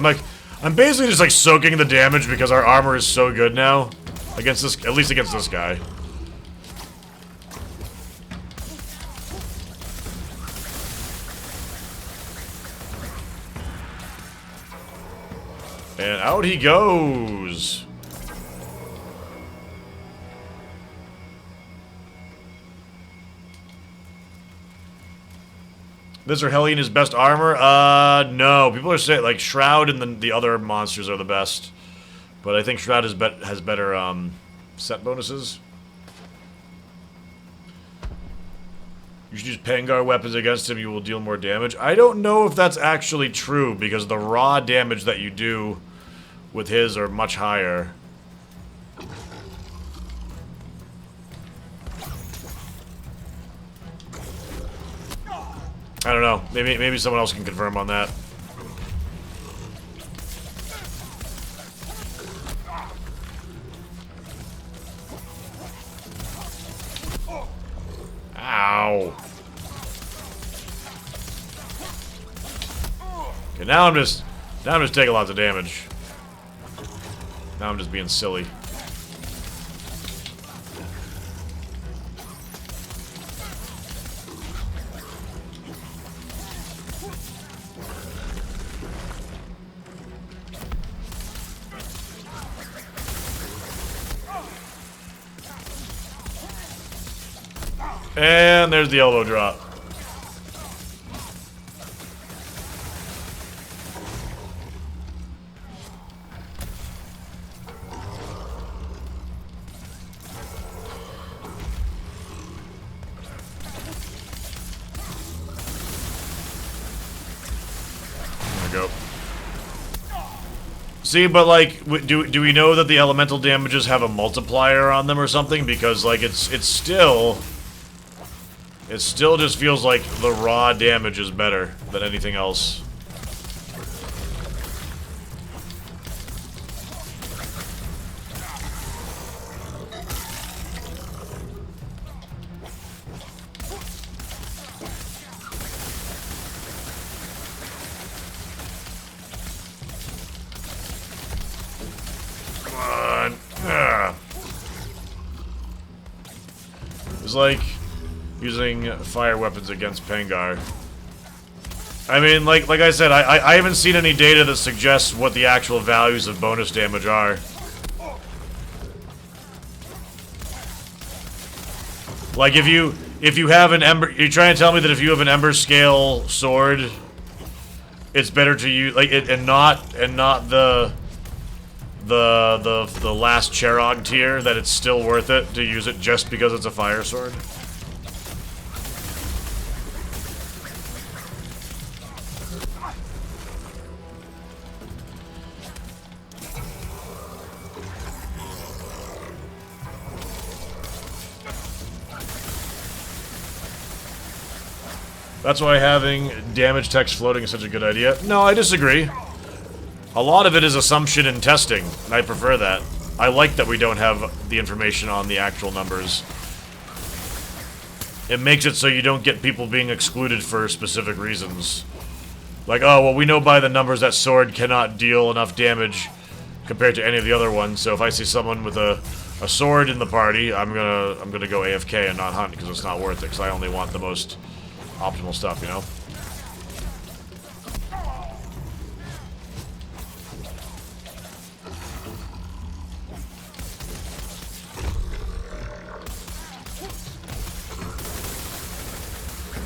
I'm basically just like soaking the damage because our armor is so good now against this, at least against this guy. And out he goes. This or Hellion is best armor? No. People are saying, like, Shroud and the other monsters are the best. But I think Shroud has better, set bonuses. You should use Pangar weapons against him, you will deal more damage. I don't know if that's actually true, because the raw damage that you do with his are much higher. I don't know. Maybe someone else can confirm on that. Ow. Okay, now I'm just taking lots of damage. Now I'm just being silly. And there's the elbow drop. There we go. See, but like, do we know that the elemental damages have a multiplier on them or something? Because like it still just feels like the raw damage is better than anything else. Come on. It's like using fire weapons against Pangar. I mean, like I said, I haven't seen any data that suggests what the actual values of bonus damage are. Like if you have an ember, you're trying to tell me that if you have an ember scale sword, it's better to use like it and not the last Cherog tier, that it's still worth it to use it just because it's a fire sword. That's why having damage text floating is such a good idea. No, I disagree. A lot of it is assumption and testing, and I prefer that. I like that we don't have the information on the actual numbers. It makes it so you don't get people being excluded for specific reasons. Like, oh, well, we know by the numbers that sword cannot deal enough damage compared to any of the other ones, so if I see someone with a sword in the party, I'm gonna go AFK and not hunt because it's not worth it, because I only want the most optimal stuff, you know?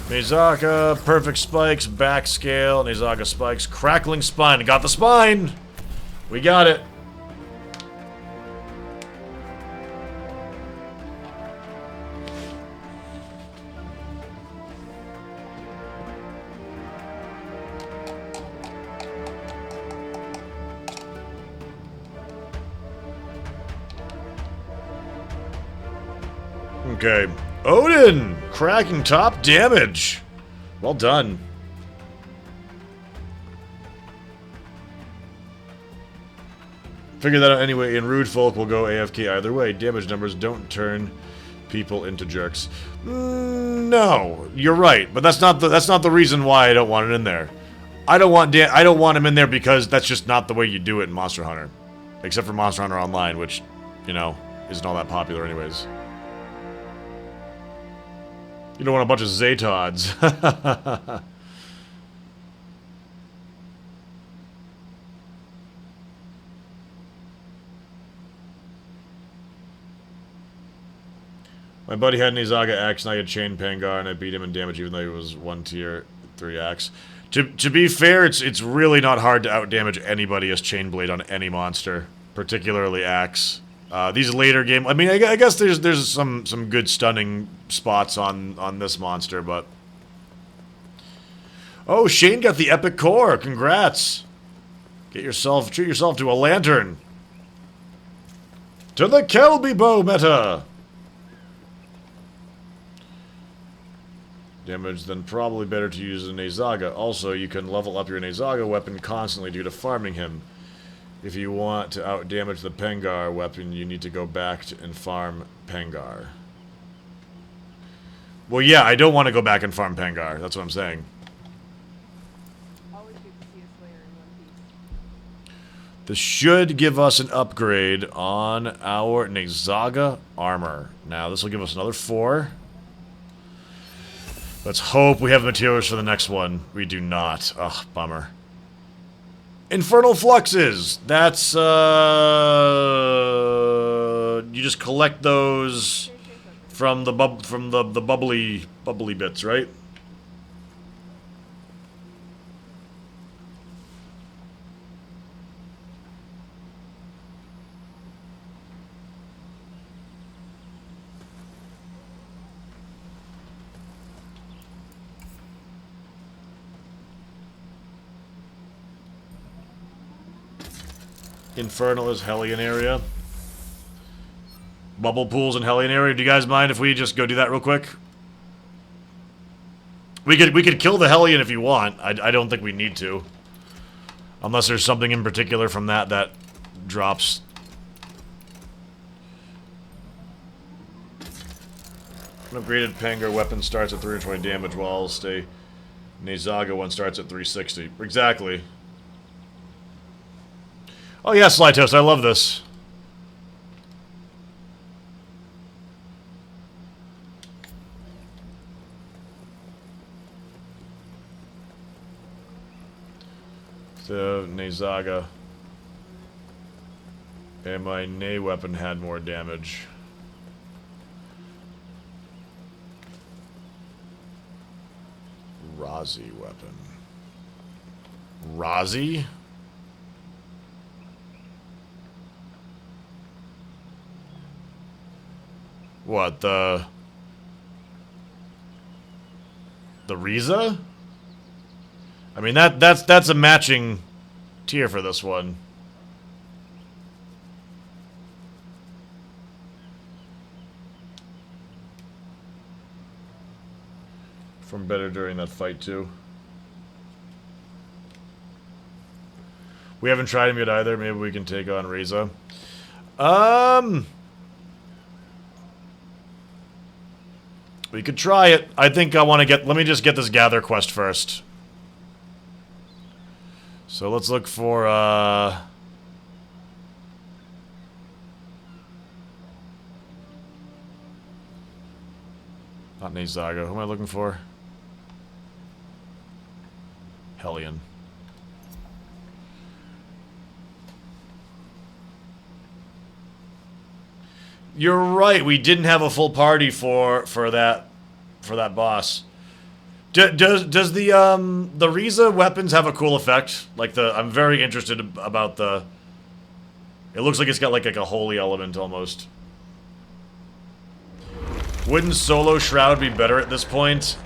Mizaka, perfect spikes, back scale, Nizaka spikes, crackling spine. Got the spine! We got it. Okay. Odin! Cracking top damage! Well done. Figure that out anyway. In Rude Folk, we'll go AFK either way. Damage numbers don't turn people into jerks. No, you're right, but that's not the reason why I don't want it in there. I don't want him in there because that's just not the way you do it in Monster Hunter, except for Monster Hunter Online, which, you know, isn't all that popular anyways. You don't want a bunch of Zaytods. My buddy had an Izaga axe and I had Chain Pangar and I beat him in damage even though he was 1 tier 3 axe. To be fair, it's really not hard to outdamage anybody as Chain Blade on any monster, particularly axe. These later game, I mean, I guess there's some good stunning spots on this monster, but oh, Shane got the epic core. Congrats! Treat yourself to a lantern. To the Kelby bow meta. damage, then probably better to use a Nezaga. Also, you can level up your Nezaga weapon constantly due to farming him. If you want to outdamage the Pengar weapon, you need to go back and farm Pengar. Well, yeah, I don't want to go back and farm Pengar. That's what I'm saying. Always good to see a Slayer in one piece. This should give us an upgrade on our Nezaga armor. Now, this will give us another 4. Let's hope we have materials for the next one. We do not. Ugh, bummer. Infernal Fluxes! That's, you just collect those from the bubbly bits, right? Infernal is Hellion area. Bubble pools in Hellion area. Do you guys mind if we just go do that real quick? We could kill the Hellion if you want. I don't think we need to. Unless there's something in particular from that drops. An upgraded Pengar weapon starts at 320 damage while stay Nezaga one starts at 360. Exactly. Oh yeah, Sly Toast, I love this. So, Nezaga. And my Ne weapon had more damage. Razi weapon. Razi? What, the Riza? I mean, that's a matching tier for this one. From better during that fight, too. We haven't tried him yet either. Maybe we can take on Riza. We could try it. I think I want to get... Let me just get this gather quest first. So let's look for, not Nezaga. Who am I looking for? Hellion. You're right. We didn't have a full party for that boss. Does the Riza weapons have a cool effect? Like I'm very interested about the. It looks like it's got like a holy element almost. Wouldn't Solo Shroud be better at this point?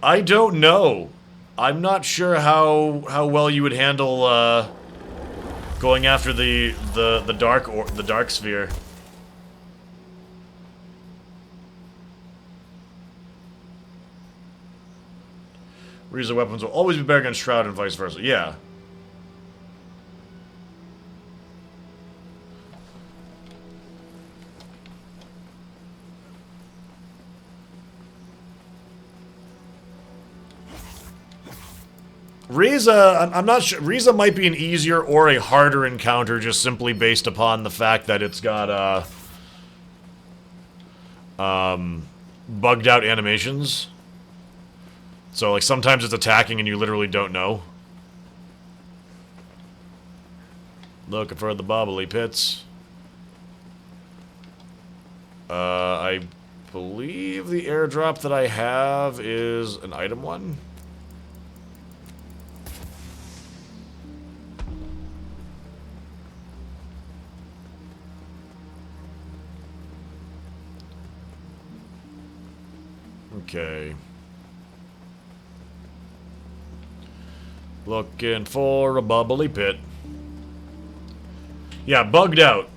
I don't know. I'm not sure how well you would handle going after the dark sphere. Riza weapons will always be better against Shroud and vice versa. Yeah. Riza, I'm not sure. Riza might be an easier or a harder encounter just simply based upon the fact that it's got bugged out animations. So, like, sometimes it's attacking and you literally don't know. Looking for the bubbly pits. I believe the airdrop that I have is an item one. Okay. Looking for a bubbly pit. Yeah, bugged out.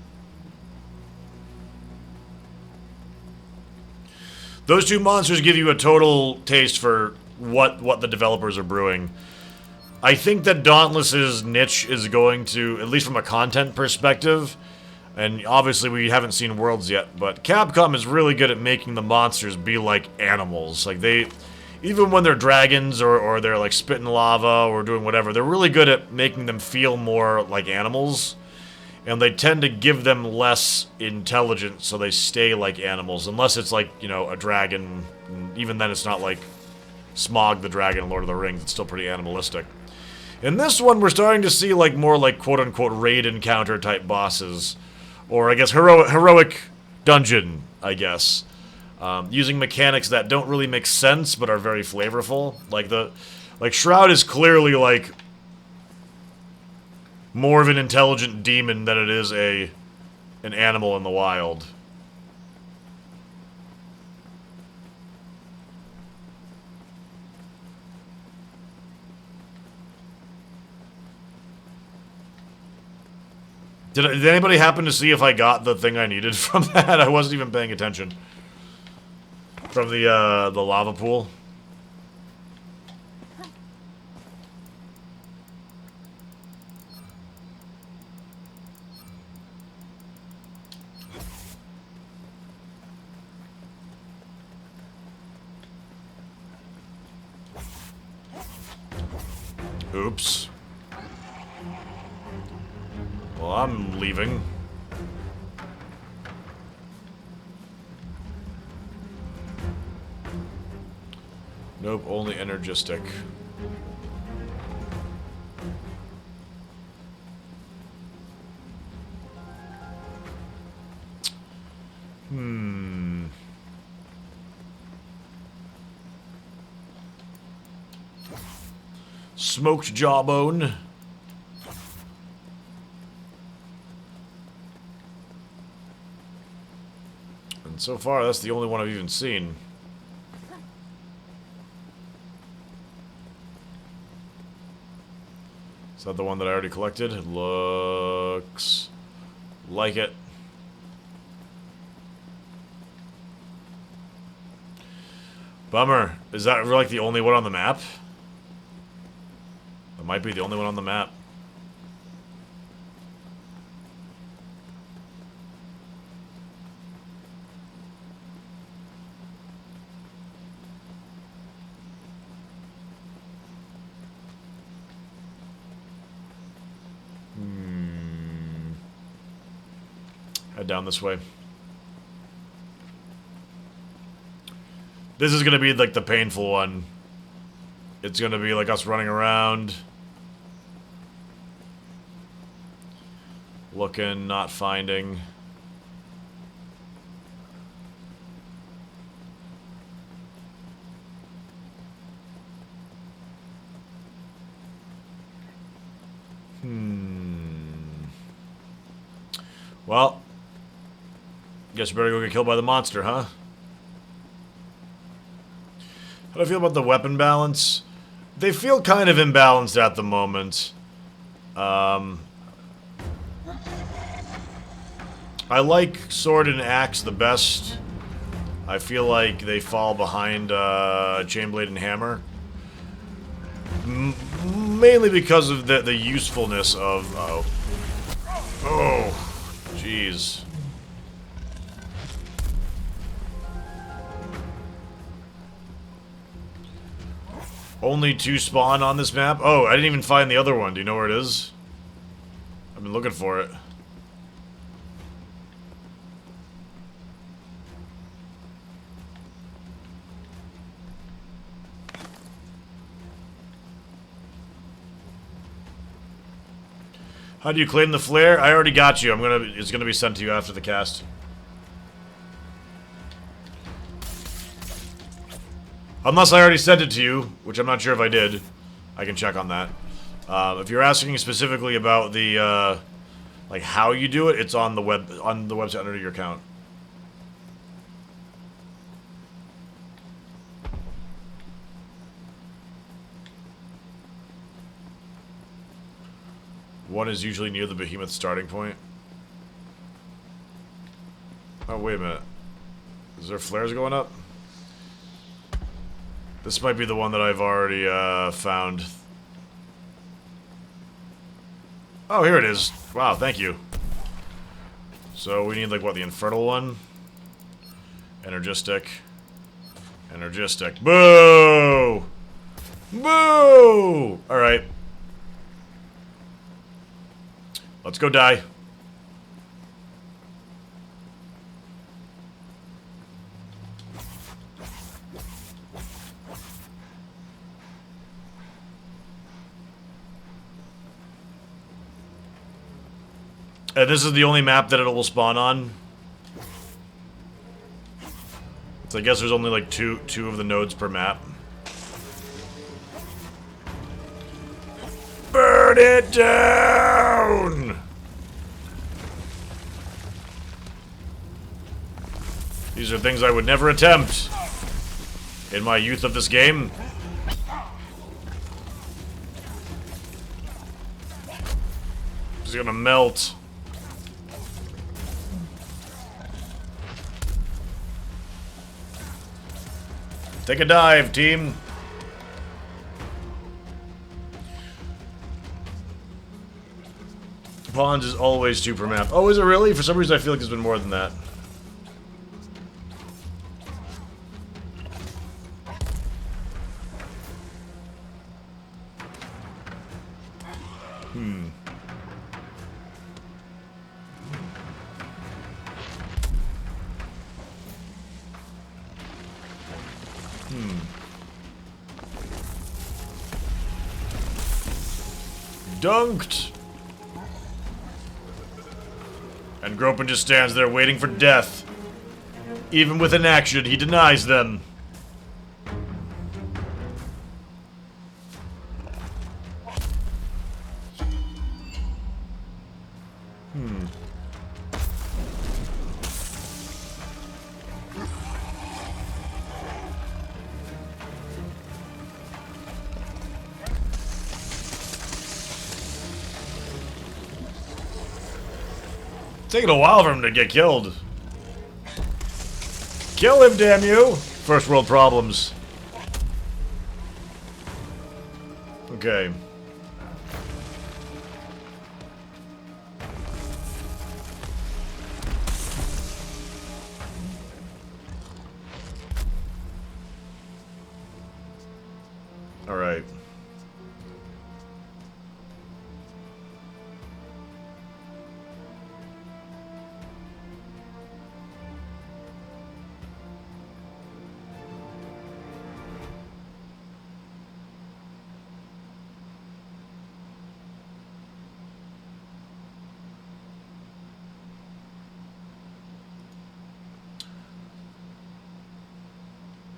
Those two monsters give you a total taste for what the developers are brewing. I think that Dauntless's niche is going to, at least from a content perspective, and obviously we haven't seen Worlds yet, but Capcom is really good at making the monsters be like animals. Like they, even when they're dragons or they're like spitting lava or doing whatever, they're really good at making them feel more like animals. And they tend to give them less intelligence so they stay like animals, unless it's like, you know, a dragon. And even then it's not like Smog the Dragon in Lord of the Rings, it's still pretty animalistic. In this one, we're starting to see like more like quote-unquote raid encounter type bosses. Or I guess heroic dungeon, I guess. Using mechanics that don't really make sense but are very flavorful. Like Shroud is clearly like more of an intelligent demon than it is an animal in the wild. Did anybody happen to see if I got the thing I needed from that? I wasn't even paying attention. From the lava pool. Oops. Well, I'm leaving. Nope, only energistic. Smoked jawbone. And so far, that's the only one I've even seen. Is that the one that I already collected? It looks like it. Bummer. Is that like the only one on the map? That might be the only one on the map. Head down this way. This is gonna be like the painful one. It's gonna be like us running around. Looking, not finding. Well, guess you better go get killed by the monster, huh? How do I feel about the weapon balance? They feel kind of imbalanced at the moment. I like sword and axe the best. I feel like they fall behind chainblade and hammer. Mainly because of the usefulness of... Uh-oh. Oh, jeez. Only 2 spawn on this map? Oh, I didn't even find the other one. Do you know where it is? I've been looking for it. How do you claim the flare? I already got you. It's gonna be sent to you after the cast. Unless I already sent it to you, which I'm not sure if I did. I can check on that. If you're asking specifically about the like how you do it, it's on the website under your account. One is usually near the behemoth starting point. Oh, wait a minute. Is there flares going up? This might be the one that I've already found. Oh, here it is. Wow, thank you. So we need, like, what, the infernal one? Energistic. Energistic. Boo! Boo! Alright. Let's go die. And this is the only map that it will spawn on. So I guess there's only like two of the nodes per map. Burn it down! These are things I would never attempt in my youth of this game. It's gonna melt. Take a dive, team. Ponds is always 2 per map. Oh, is it really? For some reason I feel like it's been more than that. Dunked! And Gropin just stands there waiting for death. Even with an action, he denies them. Taking a while for him to get killed. Kill him, damn you! First world problems. Okay. Alright.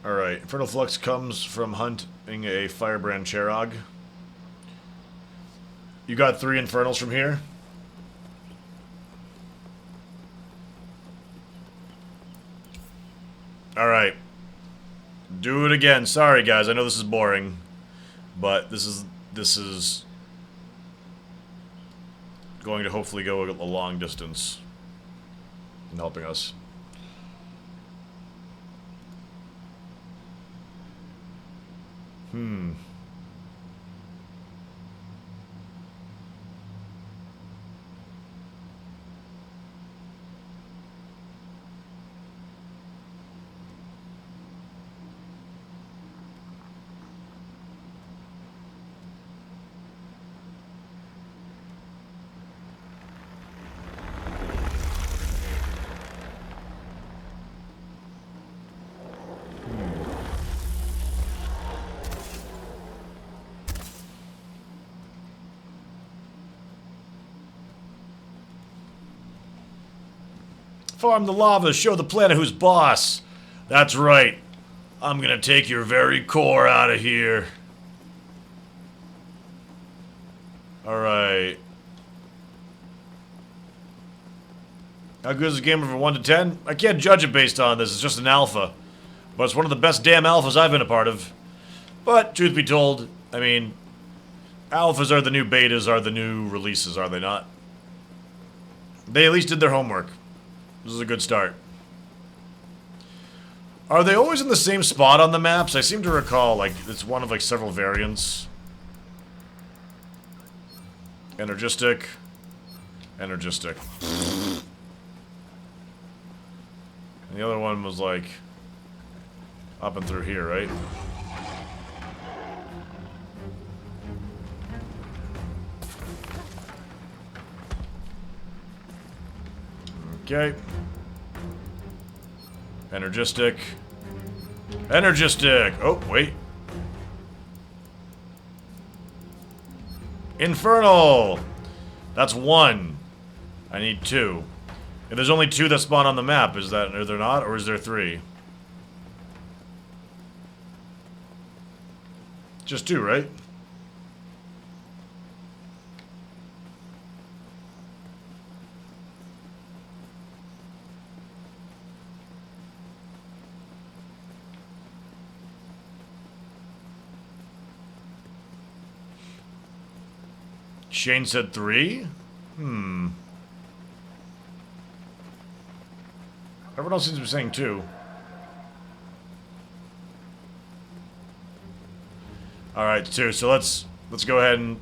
Alright, Infernal Flux comes from hunting a Firebrand Cherog. You got 3 Infernals from here? Alright. Do it again. Sorry guys, I know this is boring. But this is going to hopefully go a long distance in helping us. Farm the lava, show the planet who's boss. That's right. I'm gonna take your very core out of here. Alright. How good is the game from 1 to 10? I can't judge it based on this, it's just an alpha. But it's one of the best damn alphas I've been a part of. But, truth be told, I mean, alphas are the new betas, are the new releases, are they not? They at least did their homework. This is a good start. Are they always in the same spot on the maps? I seem to recall, like, it's one of, like, several variants. Energistic. Energistic. And the other one was, like, up and through here, right? Okay. Energistic. Energistic! Oh, wait. Infernal! That's one. I need two. And there's only two that spawn on the map. Is that, are there not? Or is there three? Just two, right? Shane said three? Everyone else seems to be saying two. Alright, two. So let's go ahead and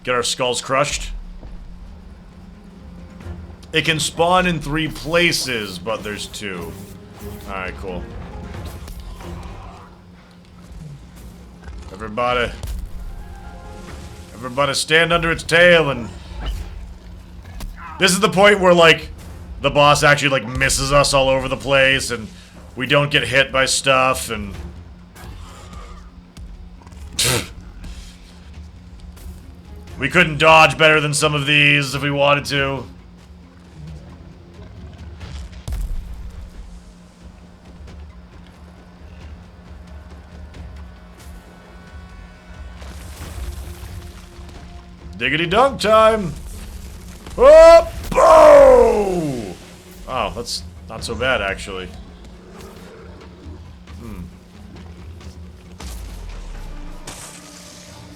get our skulls crushed. It can spawn in 3 places, but there's 2. Alright, cool. Everybody stand under its tail and... This is the point where, like, the boss actually, like, misses us all over the place and we don't get hit by stuff and... We couldn't dodge better than some of these if we wanted to. Diggity dunk time! Oh, boom! Oh, that's not so bad, actually.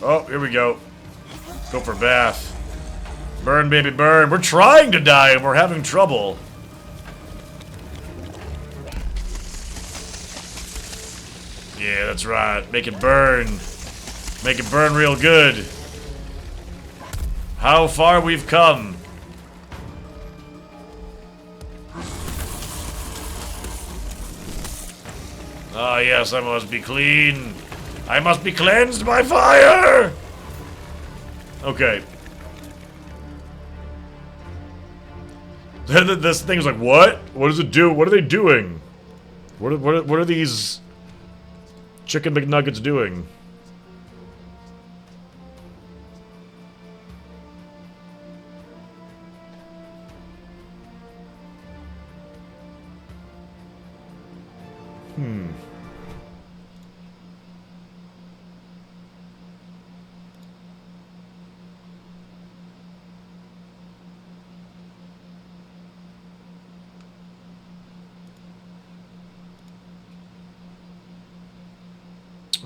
Oh, here we go. Go for bath. Burn, baby, burn. We're trying to die and we're having trouble. Yeah, that's right. Make it burn. Make it burn real good. How far we've come. Ah, yes, I must be clean. I must be cleansed by fire! Okay. This thing's like, what? What does it do? What are they doing? What are these chicken McNuggets doing?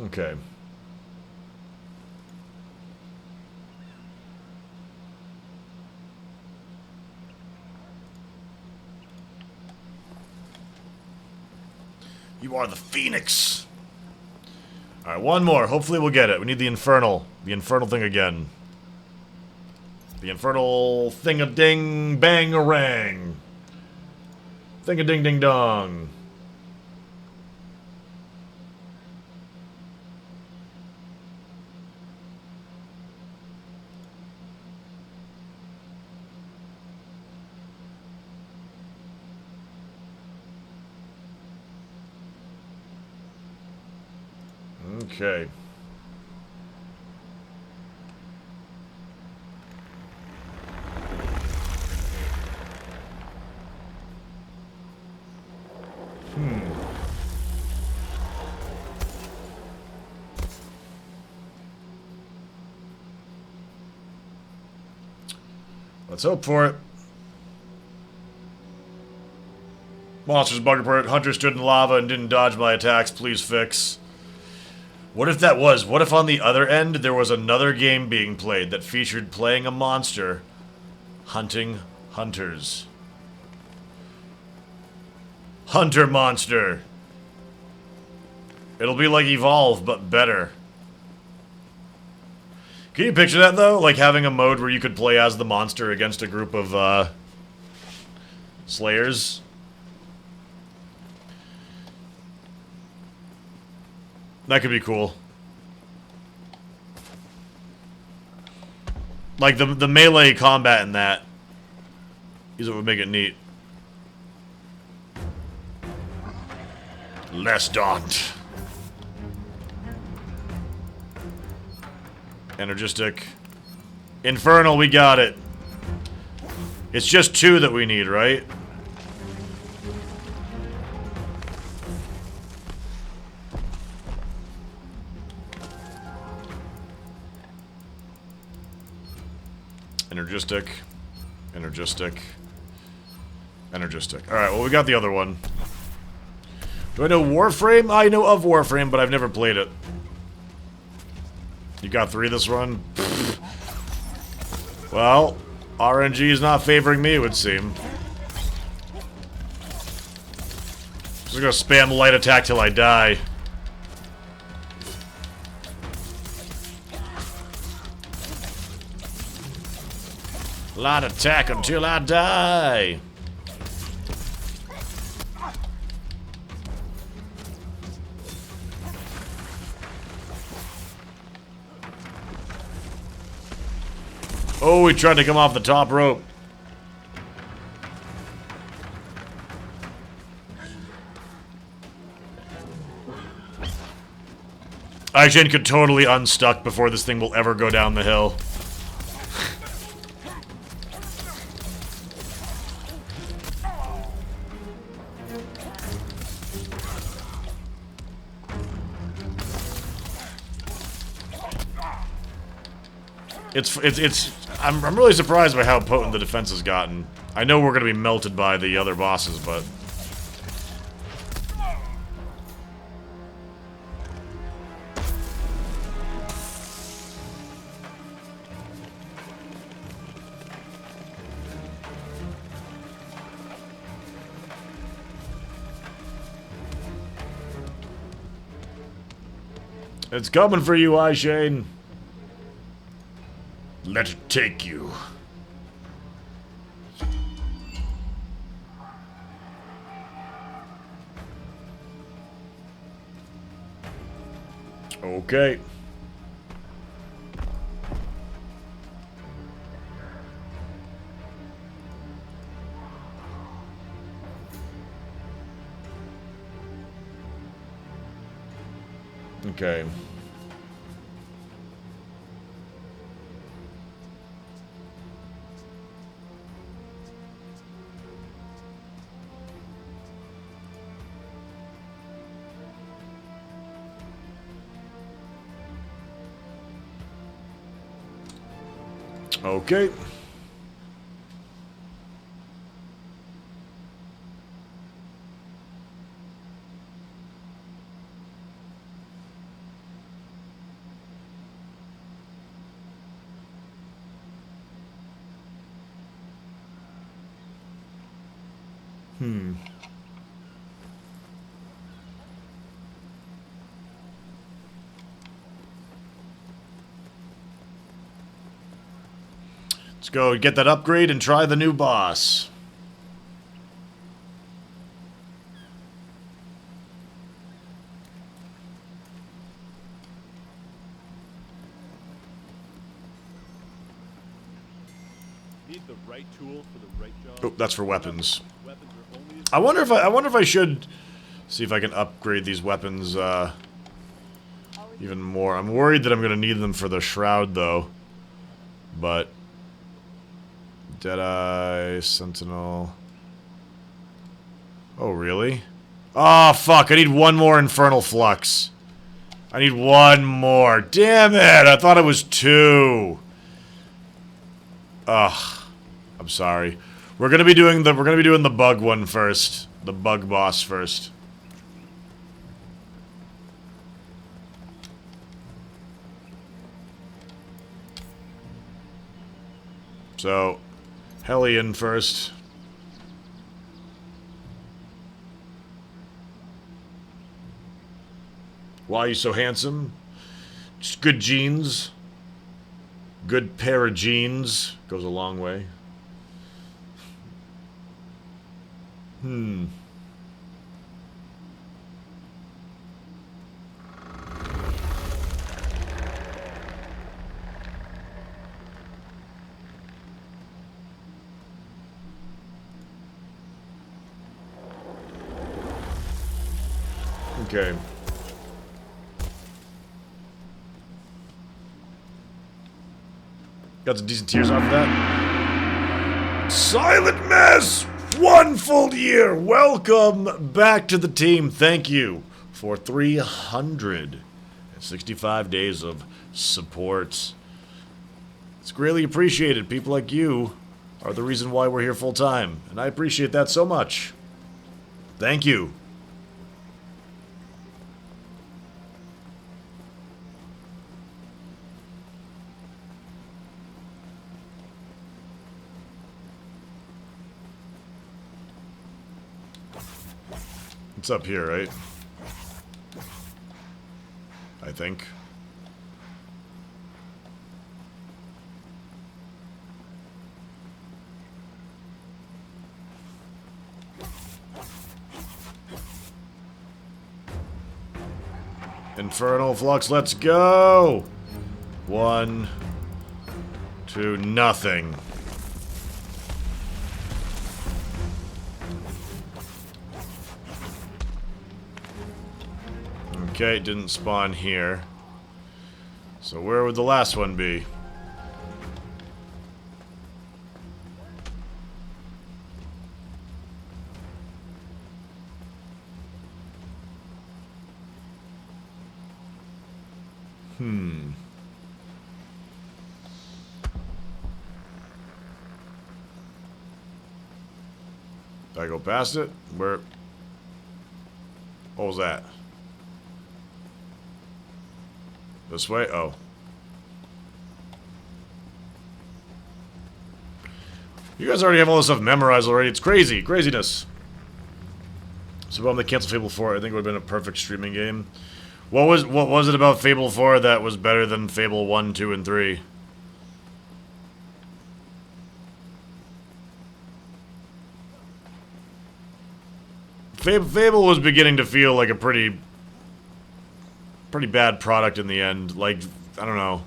Okay. You are the Phoenix. Alright, one more. Hopefully we'll get it. We need the Infernal. The Infernal thing again. The Infernal thing-a-ding-bang-a-rang. Thing-a-ding-ding-dong. Okay. Let's hope for it. Monsters bug report. Hunter stood in lava and didn't dodge my attacks. Please fix. What if that was? What if on the other end there was another game being played that featured playing a monster hunting hunters? Hunter monster. It'll be like Evolve, but better. Can you picture that, though? Like, having a mode where you could play as the monster against a group of, Slayers? That could be cool. Like, the melee combat in that is what would make it neat. Less Daunt. Energistic. Infernal, we got it. It's just 2 that we need, right? Energistic. Energistic. Energistic. Alright, well, we got the other one. Do I know Warframe? I know of Warframe, but I've never played it. You got 3 this run? Well, RNG is not favoring me, it would seem. Just gonna spam light attack till I die. Light attack until I die. Oh, he tried to come off the top rope. Aishin could totally unstuck before this thing will ever go down the hill. I'm really surprised by how potent the defense has gotten. I know we're gonna be melted by the other bosses, but... It's coming for you, Aishin. Let it take you. Okay. Okay. Okay. Let's go get that upgrade and try the new boss. Need the right tool for the right job. Oh, that's for weapons. Weapons are only as I wonder if I should see if I can upgrade these weapons even more. I'm worried that I'm gonna need them for the shroud though. But Deadeye, Sentinel. Oh really? Oh fuck, I need one more Infernal Flux. I need one more. Damn it! I thought it was 2. Ugh. I'm sorry. We're gonna be doing the bug one first. The bug boss first. So, Hellion first. Why are you so handsome? Just good genes. Good pair of jeans. Goes a long way. Okay. Got some decent tears off of that. Silent Mess! 1 full year! Welcome back to the team. Thank you for 365 days of support. It's greatly appreciated. People like you are the reason why we're here full time, and I appreciate that so much. Thank you. It's up here, right? I think. Infernal Flux, let's go! 1, 2, nothing. Okay, it didn't spawn here. So where would the last one be? Did I go past it? Where? What was that? This way? Oh. You guys already have all this stuff memorized already. It's crazy. Craziness. So I'm gonna cancel Fable 4. I think it would have been a perfect streaming game. What was it about Fable 4 that was better than Fable 1, 2, and 3? Fable was beginning to feel like a pretty bad product in the end. Like, I don't know.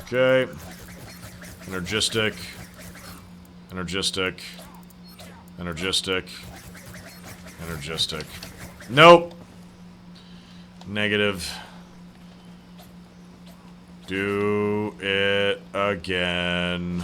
Okay. Energistic. Energistic. Energistic. Energistic. Nope. Negative. Do it again.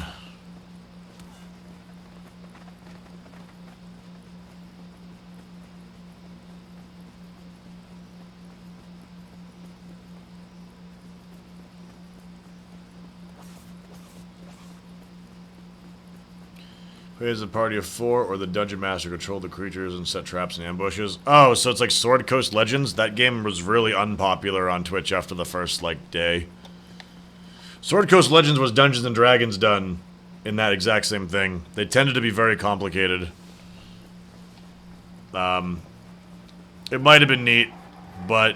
Plays a party of 4, or the dungeon master control the creatures and set traps and ambushes. Oh, so it's like Sword Coast Legends? That game was really unpopular on Twitch after the first, like, day. Sword Coast Legends was Dungeons and Dragons done in that exact same thing. They tended to be very complicated. It might have been neat, but...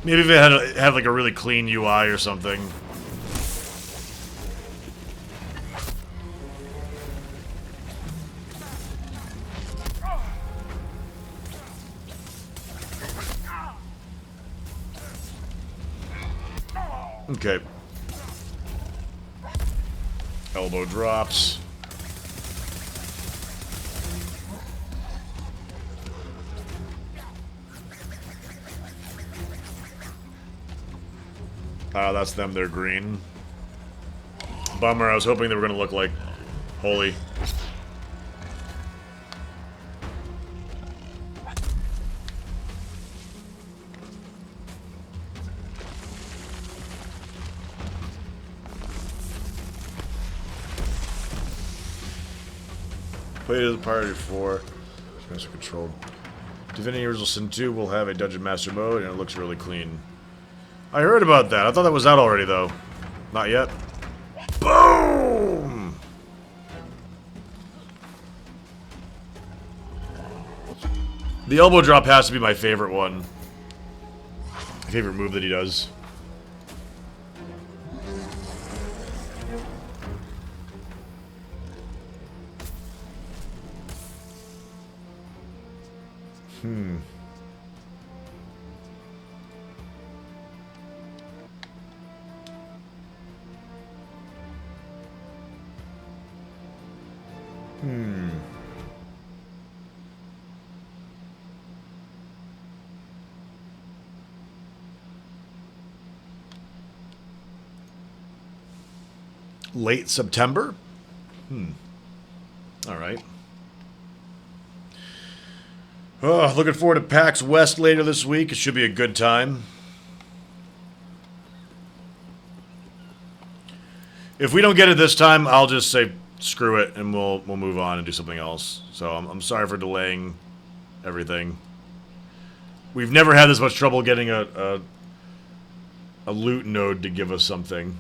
maybe if it had like a really clean UI or something. Okay. Elbow drops. That's them, they're green. Bummer, I was hoping they were gonna look like holy. Played as a party 4. Master controlled. Divinity Original Sin 2 will have a Dungeon Master mode, and it looks really clean. I heard about that. I thought that was out already, though. Not yet. Boom! The elbow drop has to be my favorite one. My favorite move that he does. Hmm. Late September? Alright. Oh, looking forward to PAX West later this week. It should be a good time. If we don't get it this time, I'll just say screw it and we'll move on and do something else. So I'm sorry for delaying everything. We've never had this much trouble getting a loot node to give us something.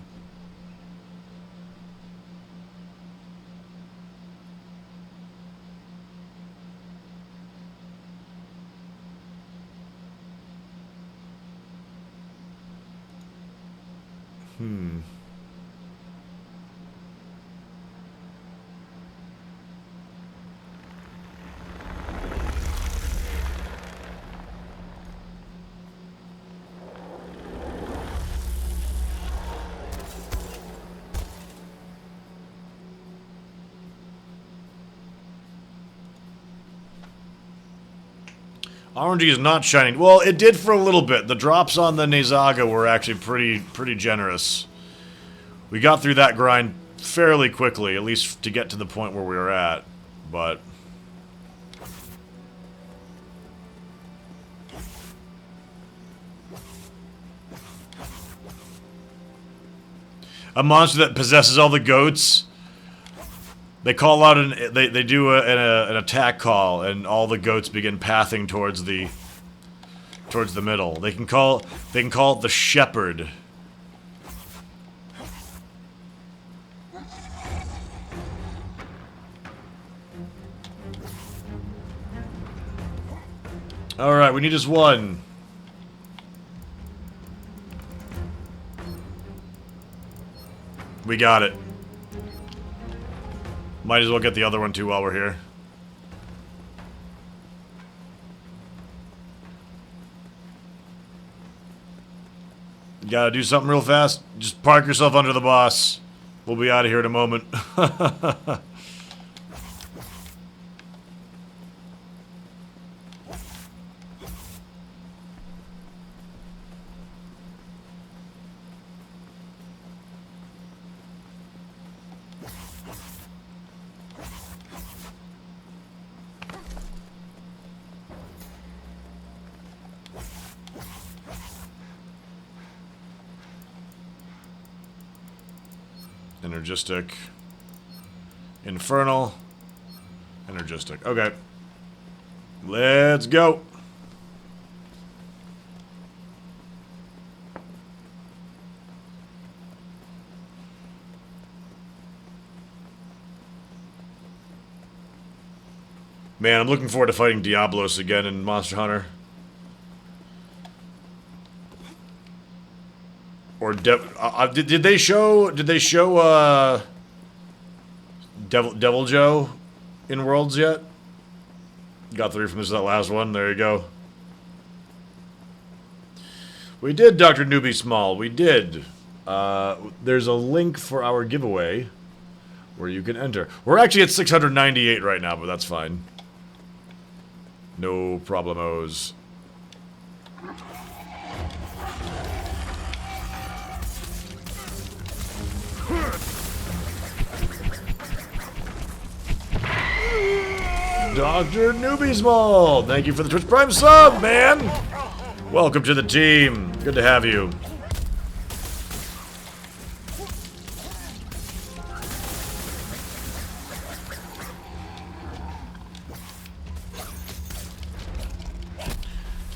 RNG is not shining. Well, it did for a little bit. The drops on the Nezaga were actually pretty generous. We got through that grind fairly quickly, at least to get to the point where we were at. But a monster that possesses all the goats. They call out they do an attack call, and all the goats begin pathing towards the middle. They can call it the shepherd. All right, we need just one. We got it. Might as well get the other one too while we're here. You gotta do something real fast. Just park yourself under the boss. We'll be out of here in a moment. Energistic. Infernal. Energistic. Okay. Let's go. Man, I'm looking forward to fighting Diablos again in Monster Hunter. Or did they show Devil Joe in Worlds yet? Got 3 from that last one. There you go. We did, Dr. Newbie Small. We did. There's a link for our giveaway where you can enter. We're actually at 698 right now, but that's fine. No problemos. Dr. Newbie Small, thank you for the Twitch Prime sub, man! Welcome to the team. Good to have you.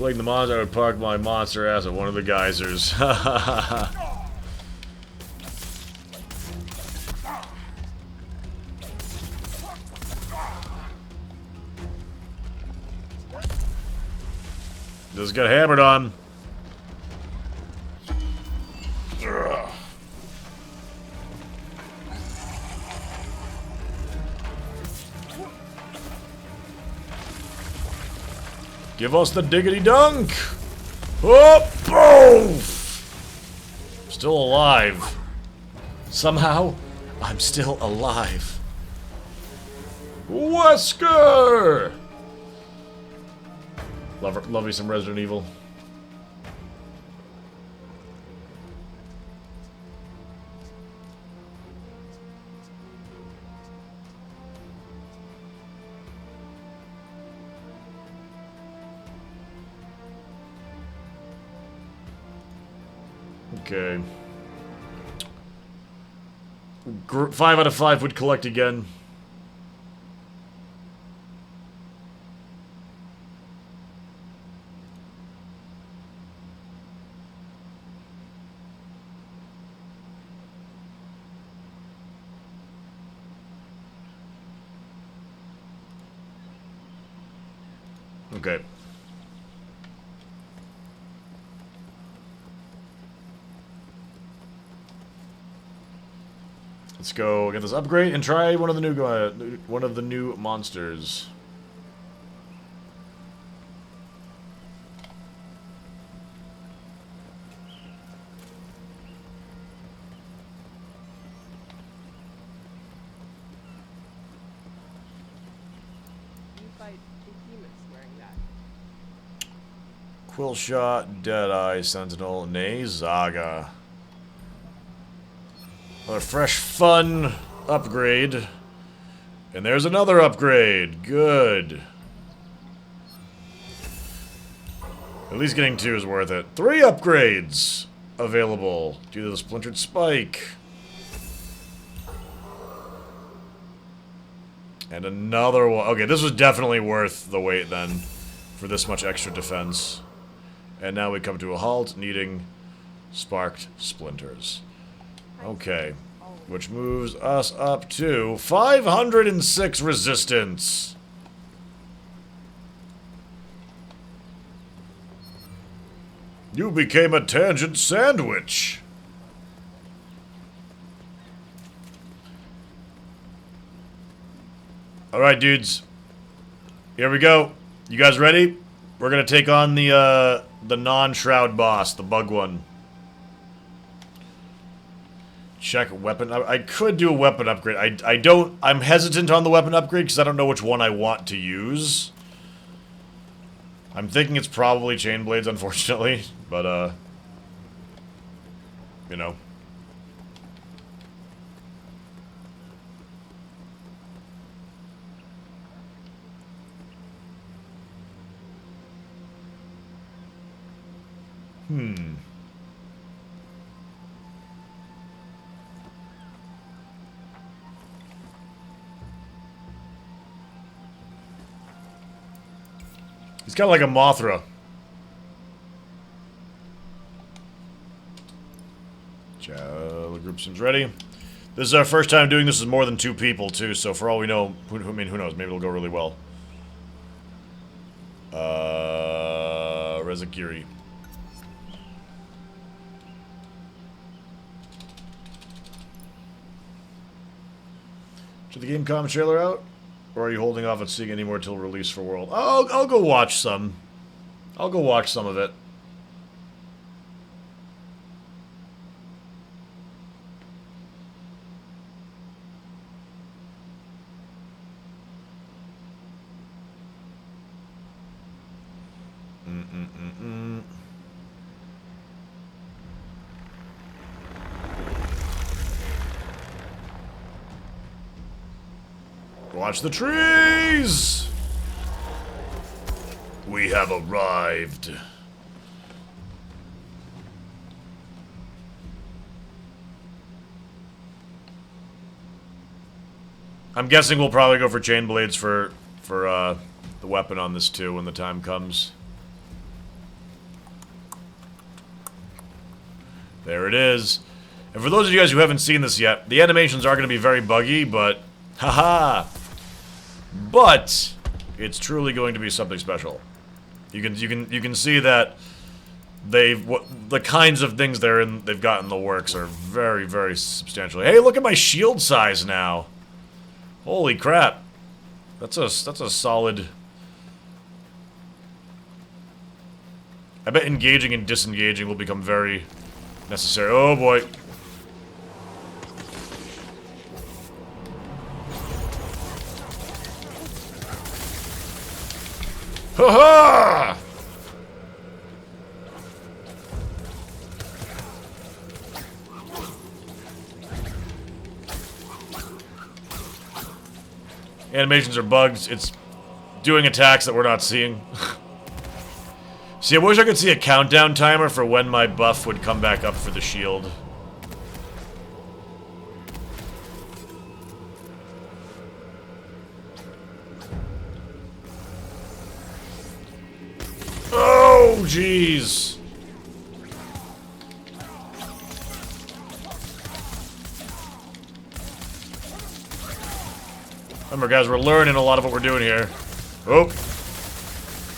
Playing the monster, I would park my monster ass at one of the geysers. Just got hammered on. Ugh. Give us the diggity dunk! Oh, poof! Still alive. Somehow, I'm still alive. Wesker! Love me some Resident Evil. Okay. 5 out of 5 would collect again. Okay. Let's go get this upgrade and try one of the new monsters. You fight behemoths wearing that. Quillshot, Deadeye, Sentinel, Nay, Zaga. A fresh, fun upgrade. And there's another upgrade. Good. At least getting 2 is worth it. 3 upgrades available due to the Splintered Spike. And another one. Okay, this was definitely worth the wait then, for this much extra defense. And now we come to a halt, needing Sparked Splinters. Okay, which moves us up to 506 resistance. You became a tangent sandwich. Alright, dudes. Here we go. You guys ready? We're gonna take on the non-shroud boss, the bug one. Check weapon. I could do a weapon upgrade. I'm hesitant on the weapon upgrade because I don't know which one I want to use. I'm thinking it's probably chain blades, unfortunately, but you know. He's kind of like a Mothra. The group seems ready. This is our first time doing this with more than 2 people, too, so for all we know, who knows, maybe it'll go really well. Rezakiri. Should the Gamecom trailer out? Or are you holding off on seeing any more till release for World? I'll go watch some. I'll go watch some of it. Watch the trees! We have arrived. I'm guessing we'll probably go for chain blades for the weapon on this too when the time comes. There it is. And for those of you guys who haven't seen this yet, the animations are going to be very buggy, but haha. But it's truly going to be something special. You can see that the kinds of things they've got in the works are very, very substantial. Hey, look at my shield size now. Holy crap. That's a solid. I bet engaging and disengaging will become very necessary. Oh boy. Ha ha! Animations are bugs. It's doing attacks that we're not seeing. See, I wish I could see a countdown timer for when my buff would come back up for the shield. Oh, jeez. Remember, guys, we're learning a lot of what we're doing here. Oh.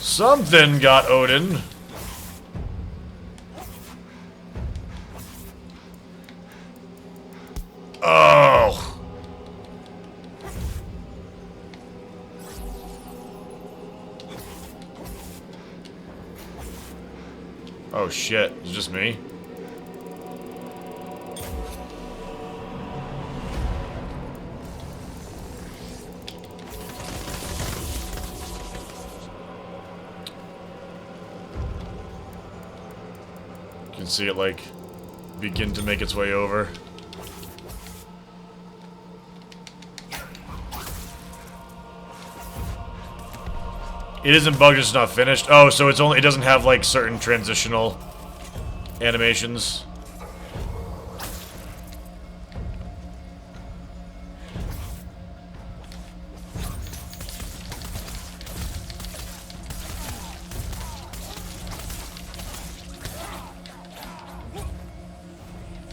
Something got Odin. Oh. Oh shit, it's just me. You can see it like begin to make its way over. It isn't bugged, it's not finished. Oh, so it doesn't have like certain transitional animations.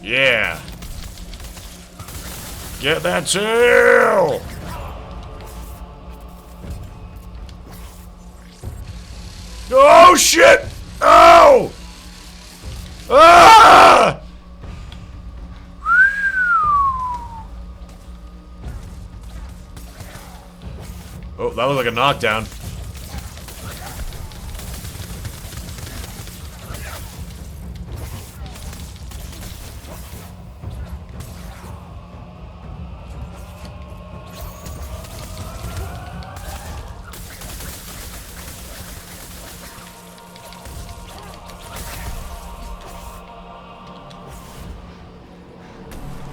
Yeah. Get that tail! Oh shit! Oh! Ah! Oh, that was like a knockdown.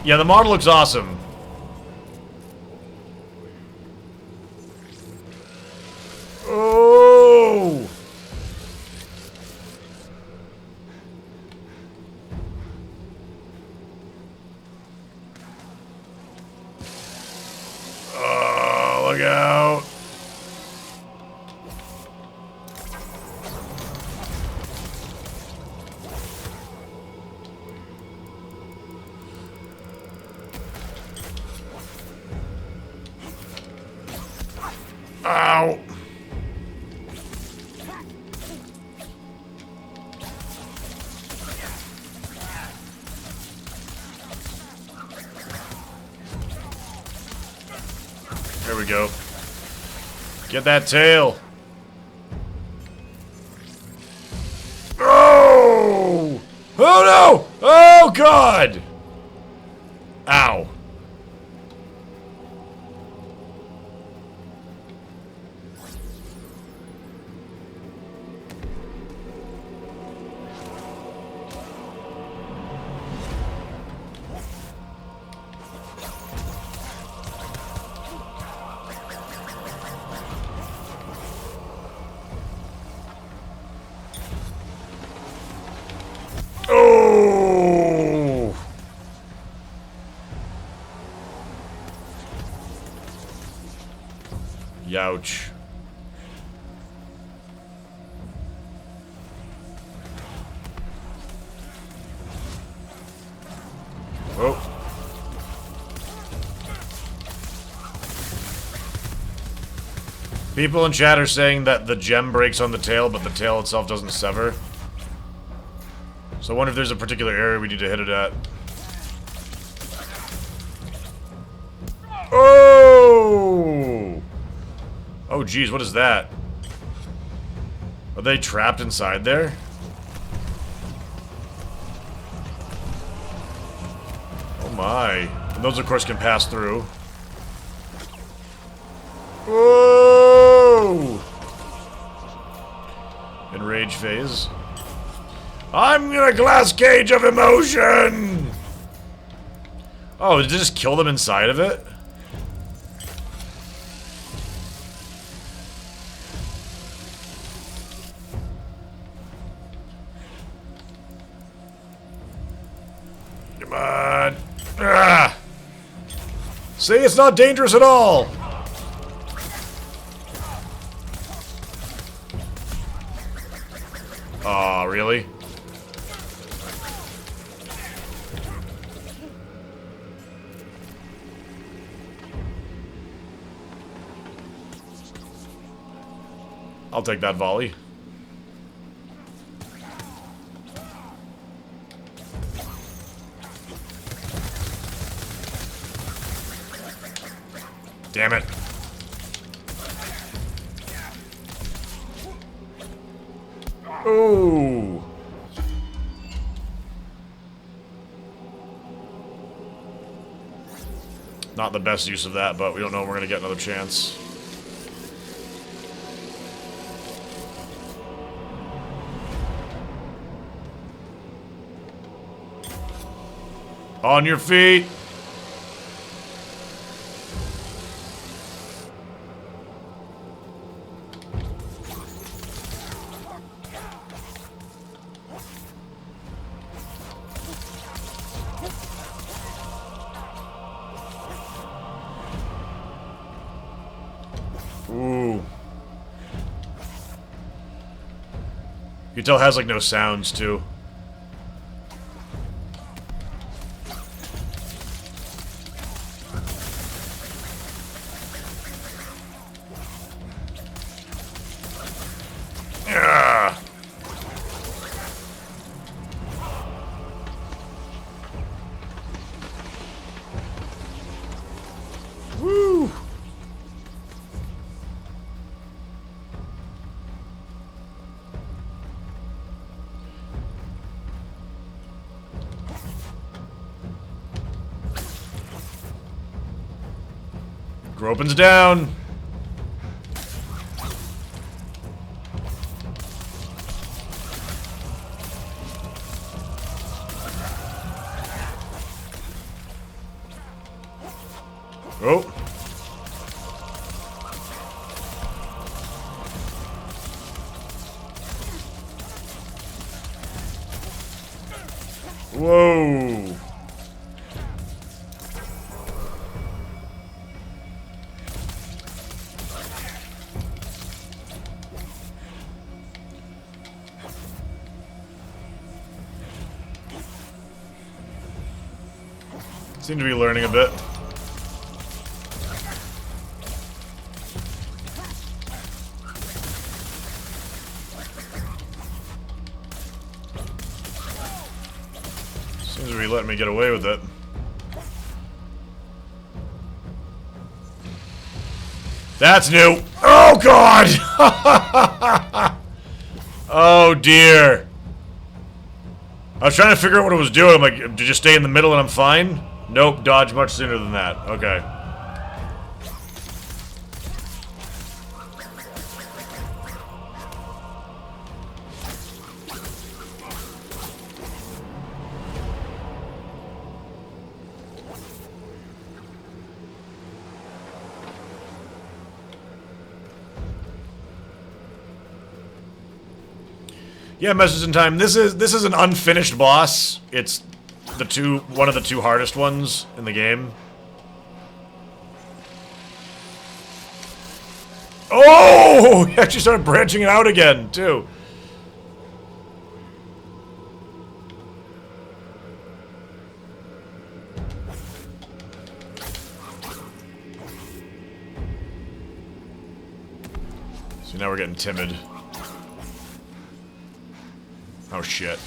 Yeah, the model looks awesome. Oh! Oh, look out. Ow! There we go. Get that tail. Oh! Oh no! Oh god! Ow. Oh! Youch. People in chat are saying that the gem breaks on the tail, but the tail itself doesn't sever. So I wonder if there's a particular area we need to hit it at. Oh! Oh, geez, what is that? Are they trapped inside there? Oh my. And those, of course, can pass through. Whoa! In rage phase. I'm in a glass cage of emotion! Oh, did it just kill them inside of it? Come on. Ah! See, it's not dangerous at all! Aw, really? I'll take that volley. Damn it. Ooh. Not the best use of that, but we don't know if we're gonna get another chance. On your feet. Ooh. You can tell it has like no sounds too. Ah. Woo. Gropin's down. Oh. Whoa. Seem to be learning a bit. Seems to be letting me get away with it. That's new. Oh god! Oh dear. I was trying to figure out what it was doing. I'm like, did you just stay in the middle and I'm fine? Nope, dodge much sooner than that. Okay. Yeah, message in time. This is an unfinished boss. It's one of the two hardest ones in the game. Oh! He actually started branching it out again, too. So now we're getting timid. Oh shit.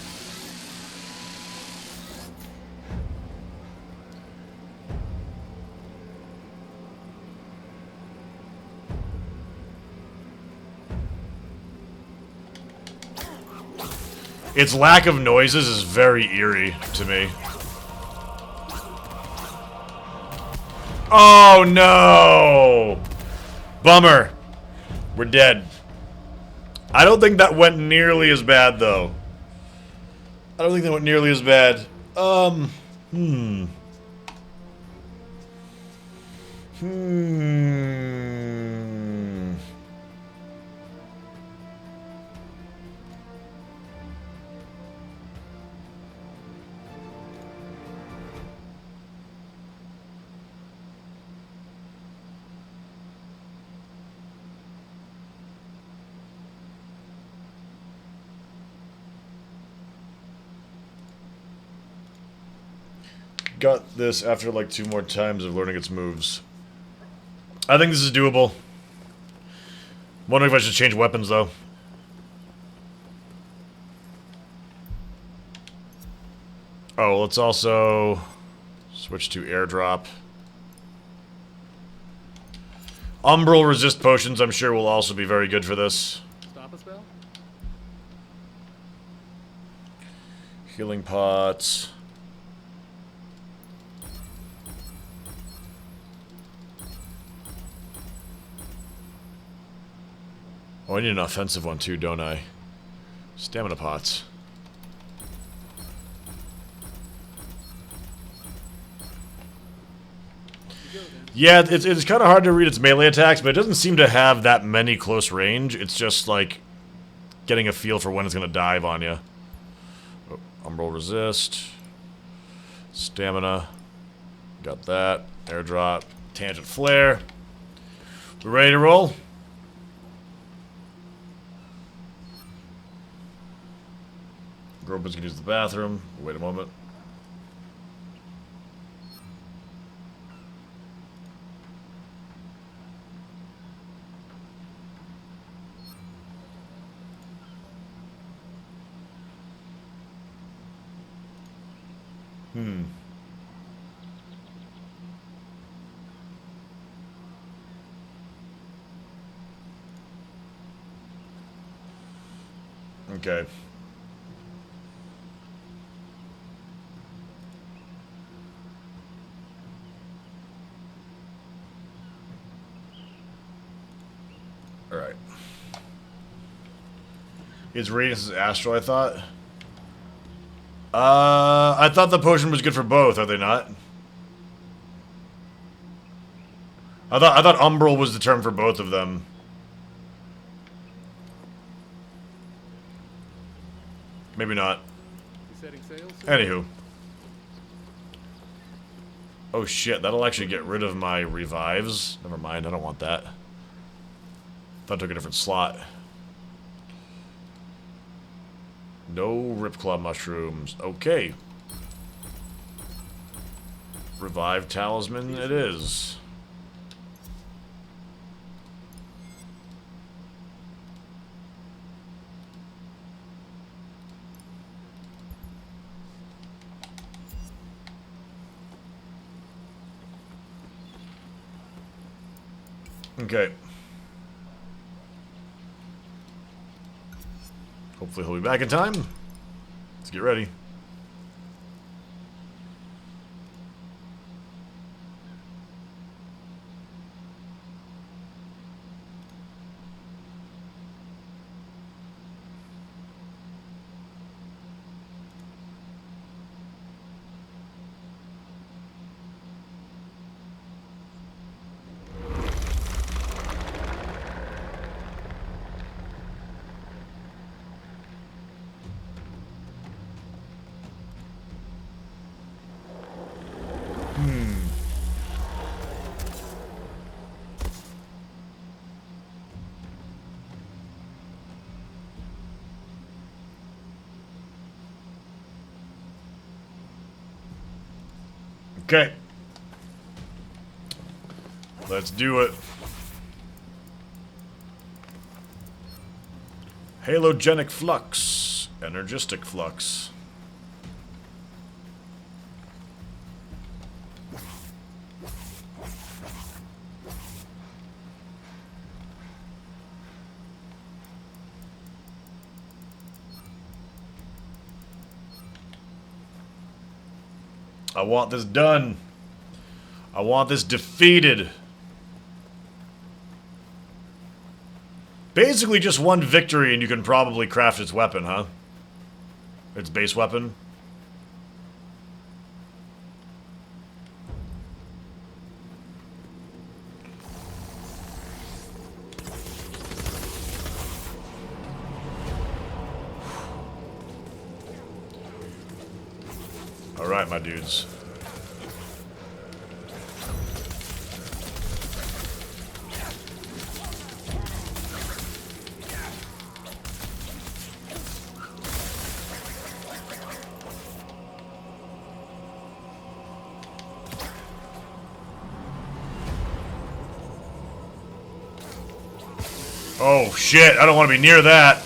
Its lack of noises is very eerie to me. Oh no! Bummer. We're dead. I don't think that went nearly as bad, though. I don't think that went nearly as bad. Hmm. Got this after like 2 more times of learning its moves. I think this is doable. Wondering if I should change weapons though. Oh, let's also switch to airdrop. Umbral resist potions, I'm sure, will also be very good for this. Stop a spell? Healing pots. Oh, I need an offensive one too, don't I? Stamina pots. Yeah, it's kind of hard to read its melee attacks, but it doesn't seem to have that many close range. It's just like getting a feel for when it's going to dive on you. Oh, Umbral resist. Stamina. Got that. Airdrop. Tangent flare. We're ready to roll? Groban's gonna use the bathroom. Wait a moment. Okay. Alright. Its radius is astral, I thought. I thought the potion was good for both, are they not? I thought umbral was the term for both of them. Maybe not. You setting sails? Anywho. Oh shit, that'll actually get rid of my revives. Never mind, I don't want that. Thought I took a different slot. No Ripclaw mushrooms. Okay. Revive talisman it is. Okay. Hopefully he'll be back in time. Let's get ready. Okay. Let's do it. Halogenic flux. Energistic flux. I want this done. I want this defeated. Basically just one victory and you can probably craft its weapon, huh? Its base weapon. Alright, my dudes. Oh shit, I don't want to be near that.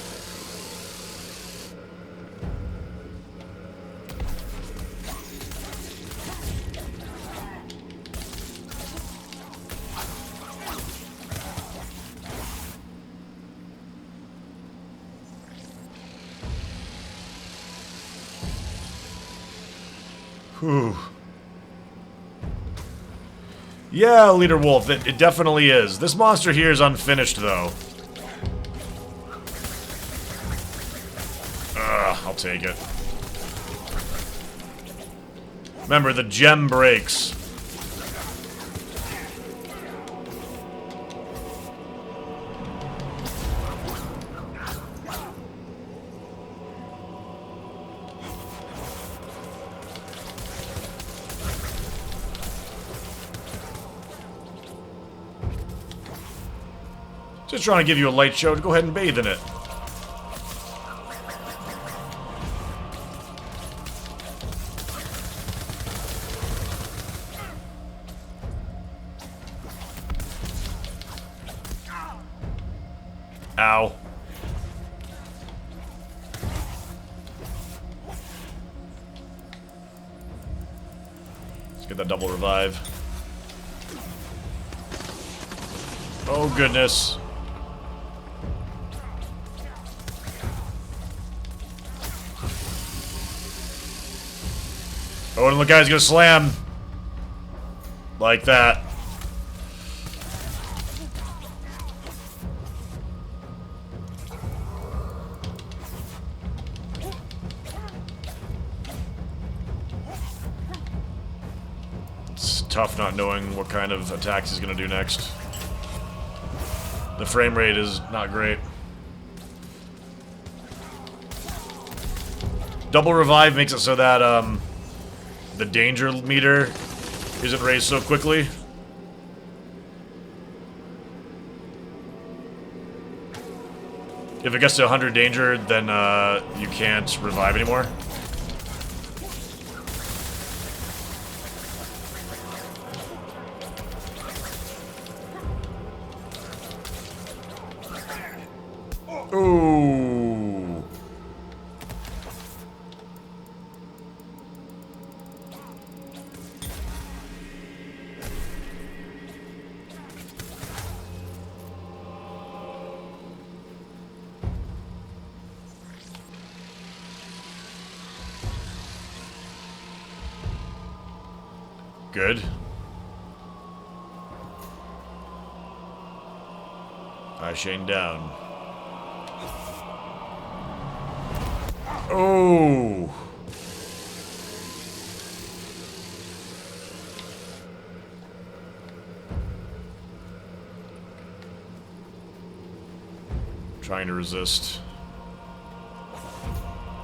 Whew. Yeah, Leader Wolf, it definitely is. This monster here is unfinished, though. I'll take it. Remember, the gem breaks. Just trying to give you a light show to go ahead and bathe in it. Ow. Let's get that double revive. Oh, goodness. Oh, and the guy's gonna slam. Like that. It's tough not knowing what kind of attacks he's gonna do next. The frame rate is not great. Double revive makes it so that, the danger meter isn't raised so quickly. If it gets to 100 danger, then you can't revive anymore. Ooh. Good. I Shane down. Oh. Trying to resist.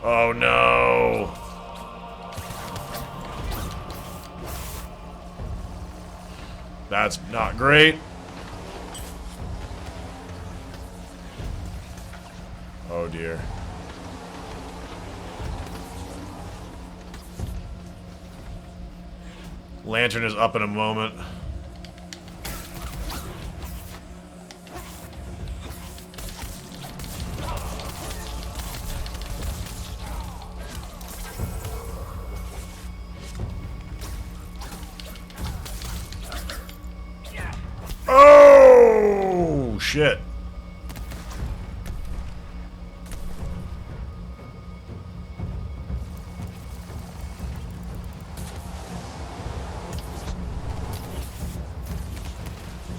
Oh no. That's not great. Oh dear. Lantern is up in a moment. shit.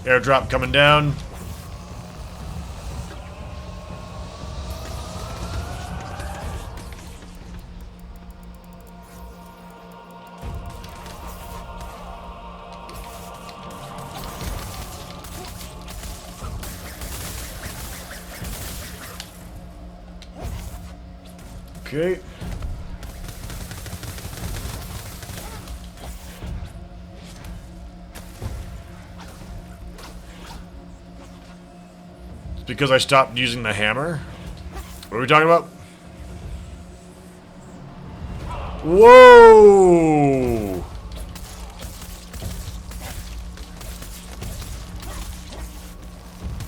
Airdrop coming down. Okay. It's because I stopped using the hammer? What are we talking about? Whoa!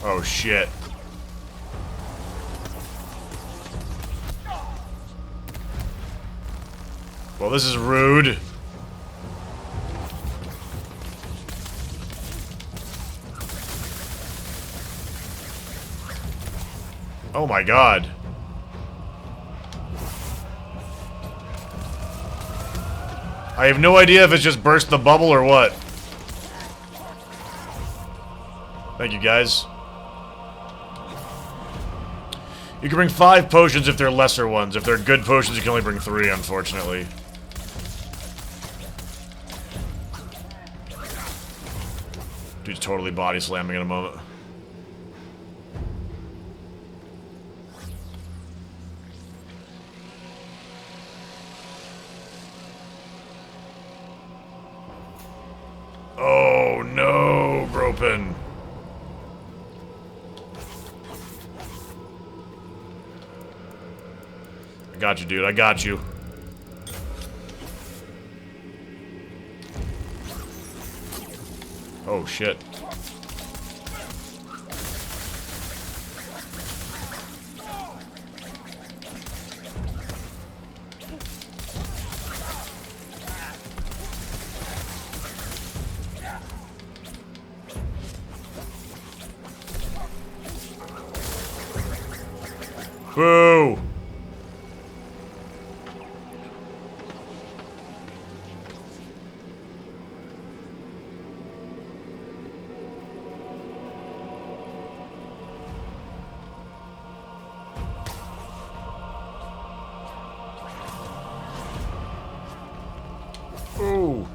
Oh shit. Well, this is rude. Oh my god. I have no idea if it's just burst the bubble or what. Thank you, guys. You can bring 5 potions if they're lesser ones. If they're good potions, you can only bring 3, unfortunately. Dude's totally body slamming in a moment. Oh no, Gropin. I got you, dude. I got you. Oh shit. Boo! Ooh.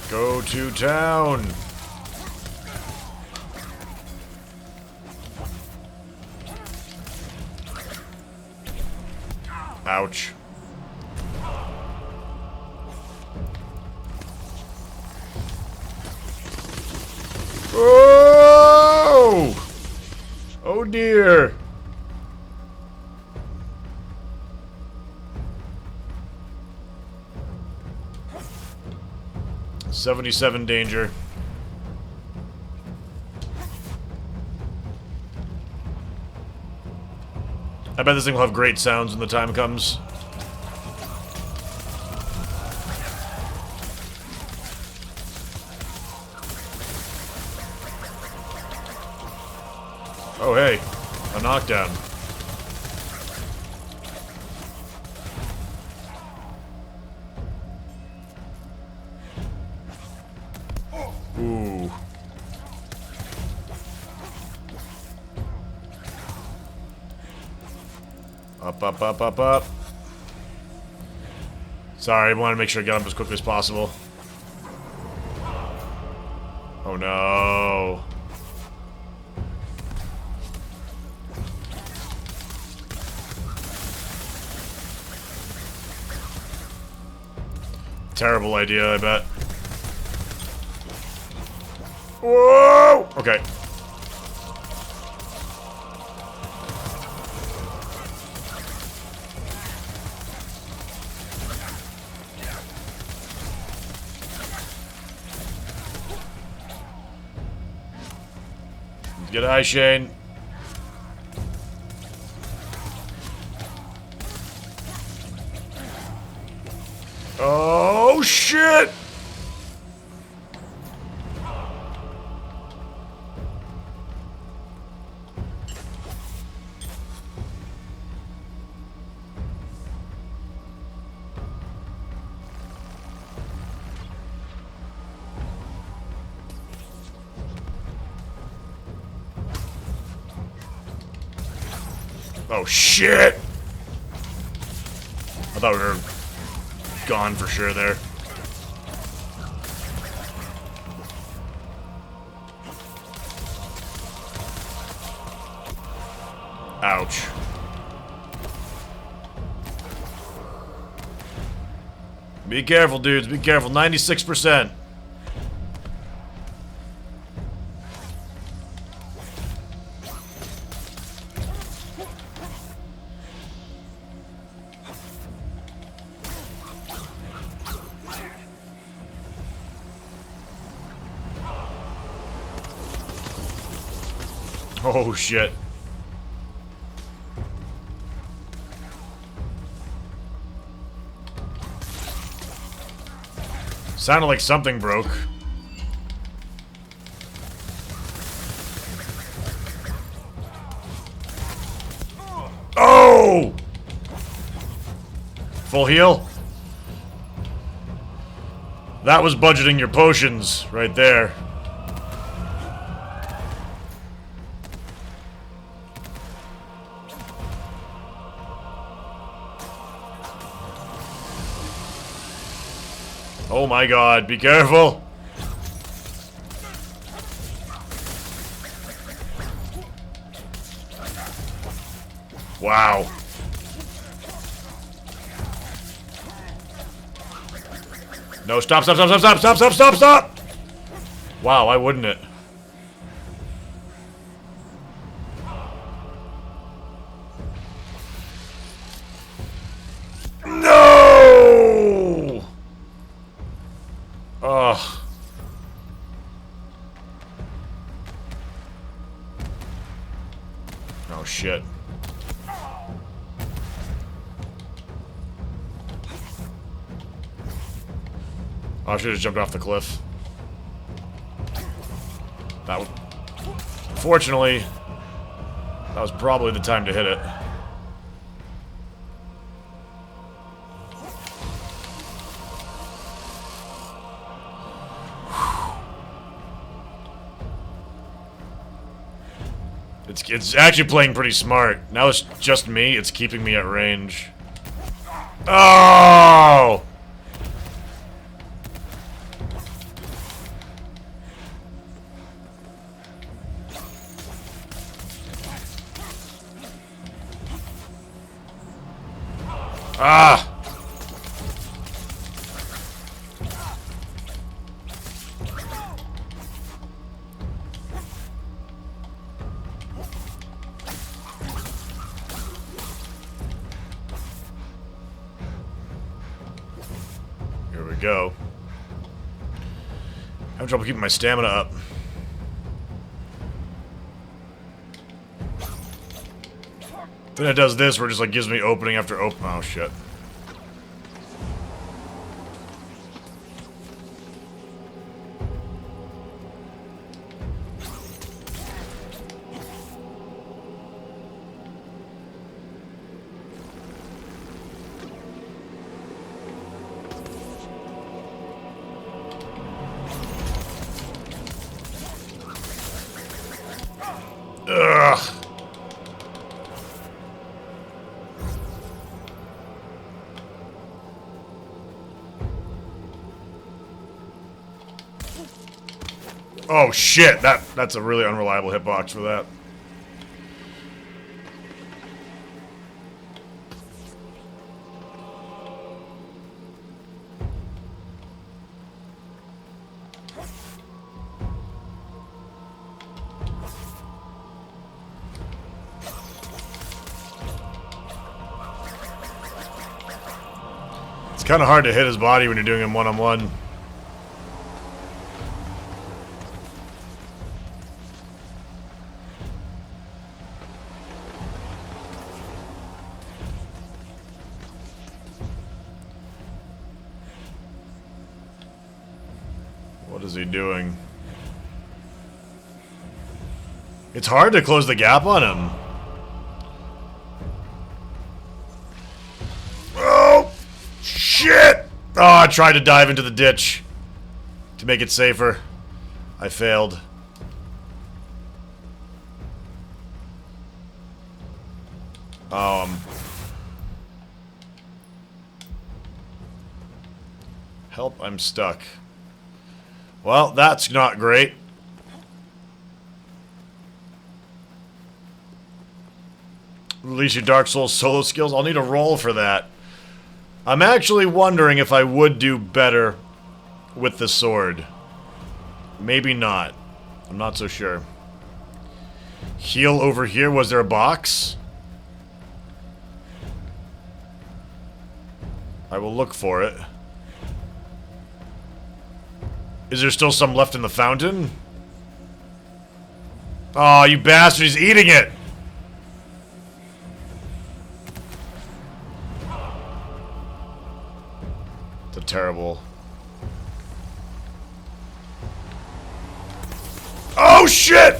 Go to town. Ouch. Oh! Oh dear. $77 danger. I bet this thing will have great sounds when the time comes. Oh hey, a knockdown. Ooh. Up, up, up, up, up. Sorry, I wanted to make sure I got him as quickly as possible. Oh no. Terrible idea, I bet. Whoa! Okay. Get high, Shane. Oh, shit! Oh, shit! I thought we were gone for sure there. Ouch. Be careful, dudes. Be careful. 96%. Oh, shit. Sounded like something broke. Oh! Full heal? That was budgeting your potions right there. Oh my god, be careful! Wow. No, stop, stop, stop, stop, stop, stop, stop, stop, stop! Wow, why wouldn't it? No! Ugh. Oh shit. Oh, I should have jumped off the cliff. That was... Fortunately, that was probably the time to hit it. It's actually playing pretty smart. Now it's just me, it's keeping me at range. Oh! Ah! Here we go. I have trouble keeping my stamina up. Then it does this where it just like gives me opening after open. Oh shit. Ugh. Oh shit, that's a really unreliable hitbox for that. It's kind of hard to hit his body when you're doing him one-on-one. is he doing? It's hard to close the gap on him. Oh! Shit! Oh, I tried to dive into the ditch to make it safer. I failed. Help, I'm stuck. Well, that's not great. Release your Dark Souls solo skills. I'll need a roll for that. I'm actually wondering if I would do better with the sword. Maybe not. I'm not so sure. Heal over here. Was there a box? I will look for it. Is there still some left in the fountain? Oh, you bastard, he's eating it! It's a terrible... Oh, shit!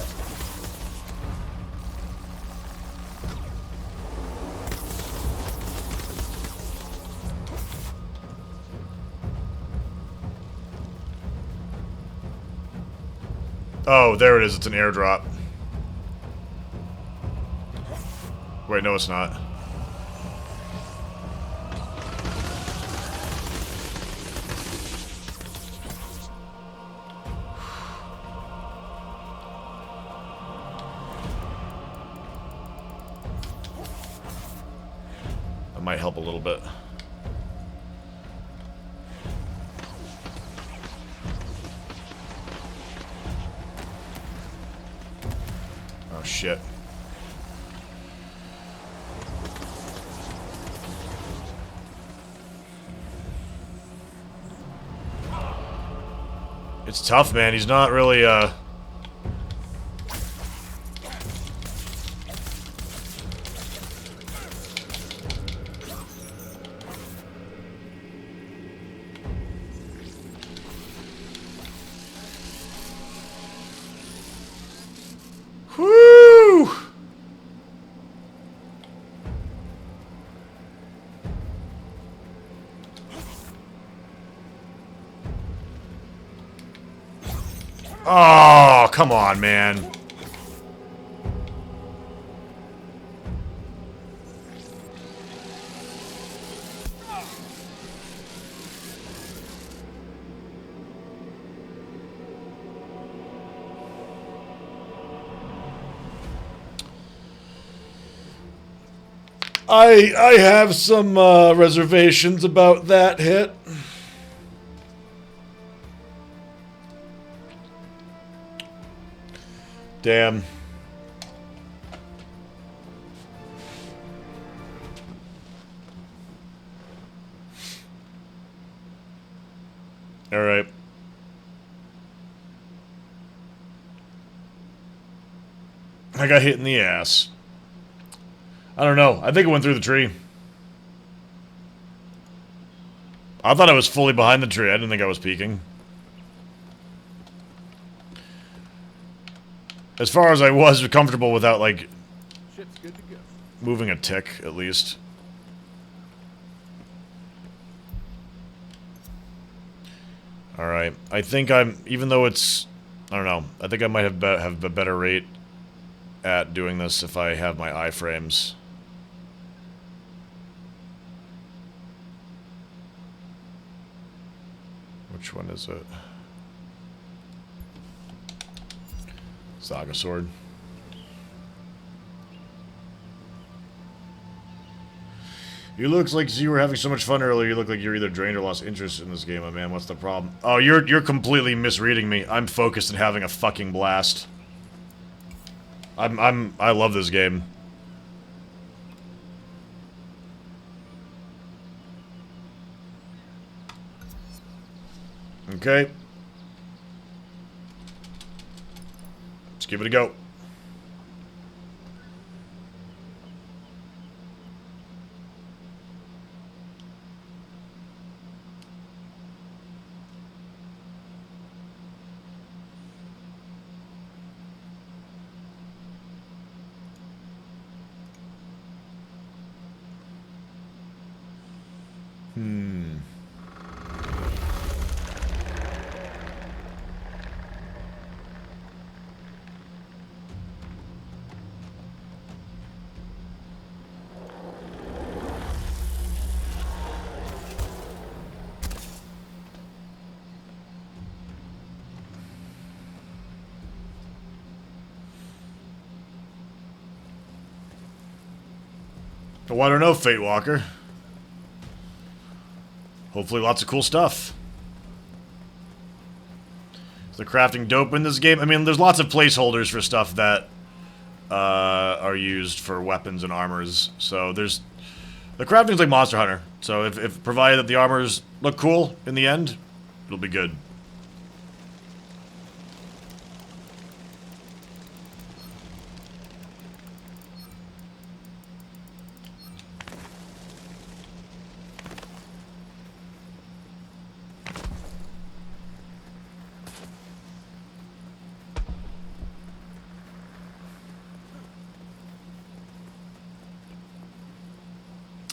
Oh, there it is. It's an airdrop. Wait, no, it's not. That might help a little bit. Oh, shit. It's tough, man. He's not really, Whoo! Oh, come on, man. I have some reservations about that hit. Damn. All right. I got hit in the ass. I don't know. I think it went through the tree. I thought I was fully behind the tree. I didn't think I was peeking. As far as I was comfortable without, like, Ship's good to go. moving a tick, at least. Alright. I think I'm, even though it's, I don't know, I think I might have a better rate at doing this if I have my iframes. Which one is it? Saga Sword. You looks like you were having so much fun earlier. You look like you're either drained or lost interest in this game, my man. What's the problem? Oh, you're completely misreading me. I'm focused and having a fucking blast. I love this game. Okay. Let's give it a go. Oh, I don't know, Fate Walker. Hopefully lots of cool stuff. Is the crafting dope in this game? I mean, there's lots of placeholders for stuff that are used for weapons and armors. So there's... The crafting's like Monster Hunter. So if provided that the armors look cool in the end, it'll be good.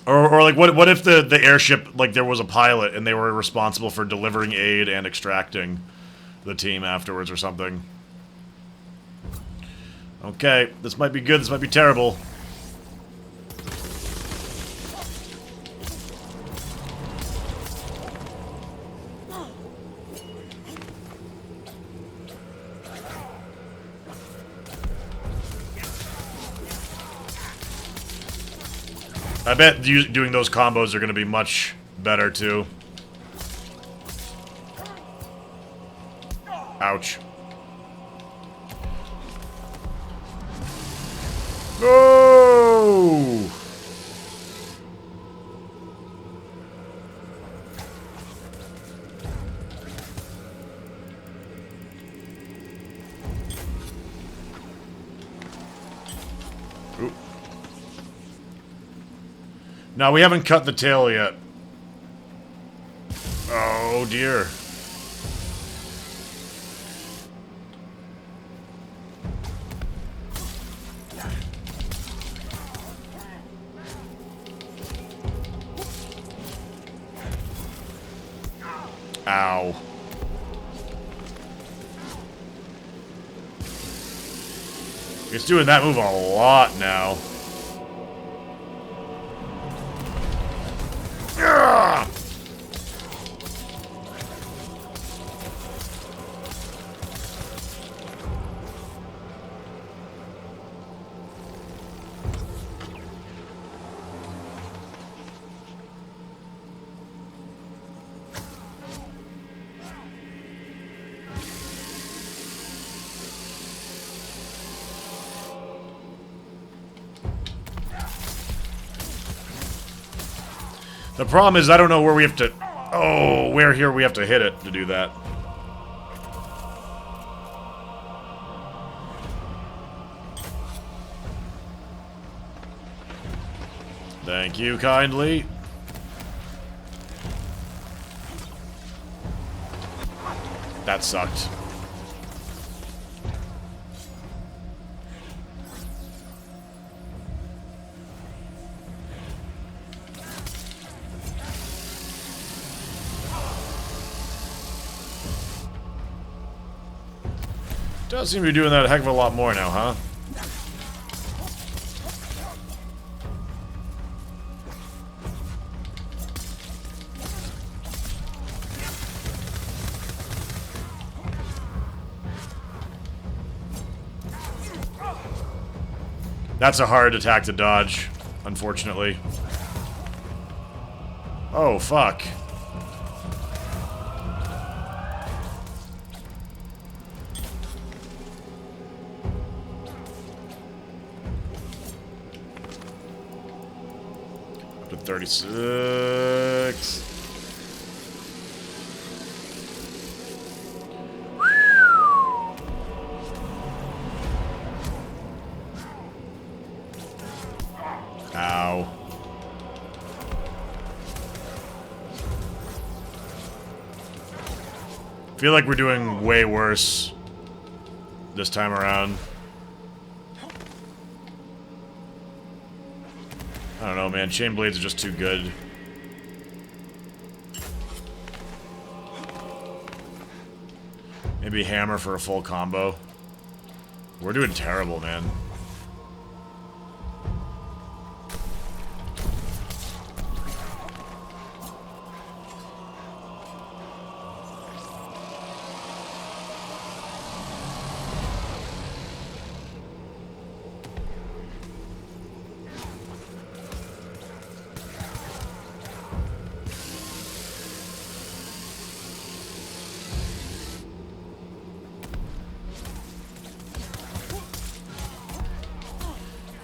Or like, what if the airship, like, there was a pilot and they were responsible for delivering aid and extracting the team afterwards or something? Okay, this might be good, this might be terrible. I bet doing those combos are going to be much better, too. Ouch. No! No, we haven't cut the tail yet. Oh, dear. Ow. It's doing that move a lot now. The problem is I don't know where we have to... Oh, where here we have to hit it to do that. Thank you kindly. That sucked. Does seem to be doing that a heck of a lot more now, huh? That's a hard attack to dodge, unfortunately. Oh, fuck. Up to 36. Ow. Feel like we're doing way worse this time around. I don't know, man. Chain blades are just too good. Maybe hammer for a full combo. We're doing terrible, man.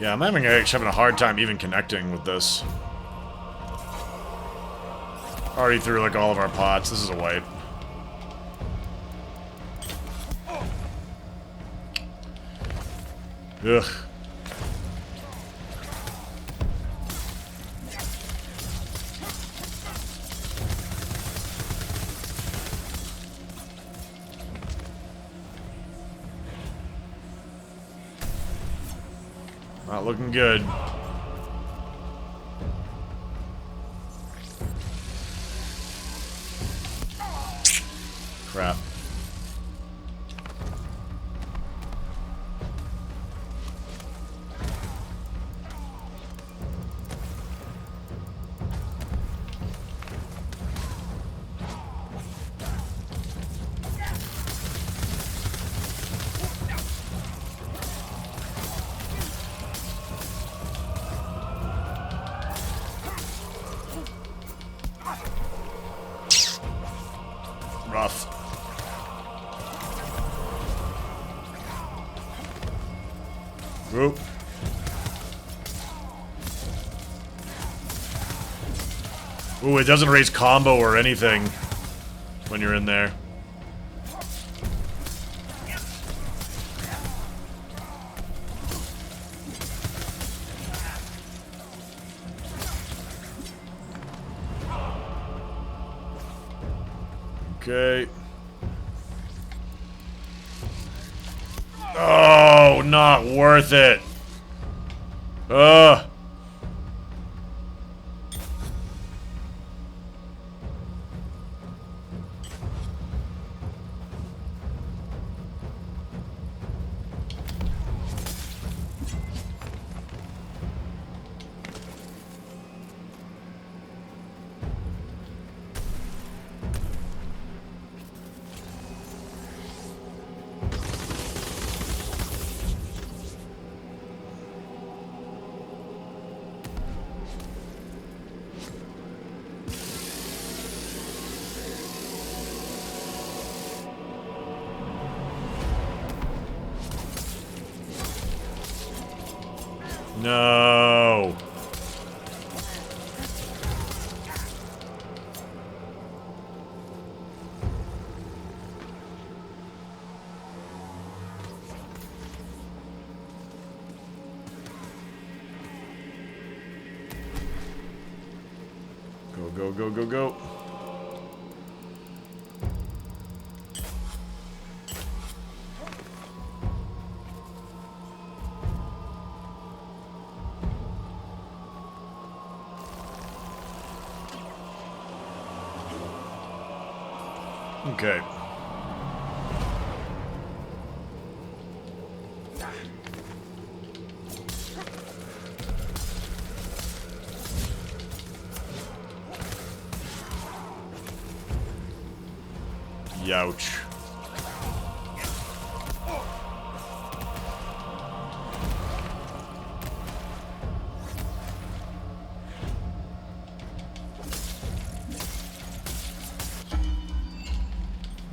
Yeah, I'm having a hard time even connecting with this. Already through like all of our pots. This is a wipe. Ugh. Not looking good. Crap. Rough. Oop. Ooh, it doesn't raise combo or anything when you're in there. Okay. Oh, not worth it. Ugh. No. Go, go, go, go, go. Okay. Youch.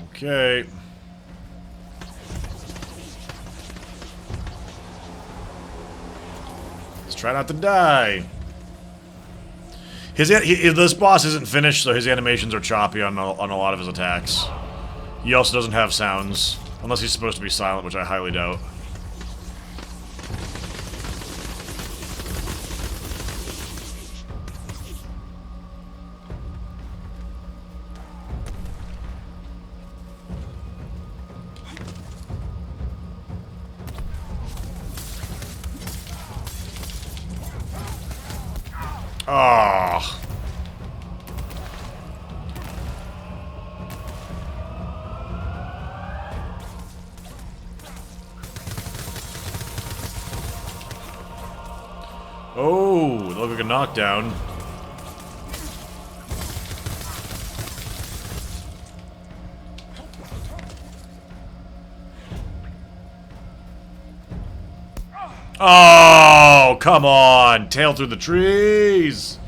Okay. Let's try not to die. This boss isn't finished, so his animations are choppy on a lot of his attacks. He also doesn't have sounds, unless he's supposed to be silent, which I highly doubt. Ah. knockdown. Oh, come on! Tail through the trees!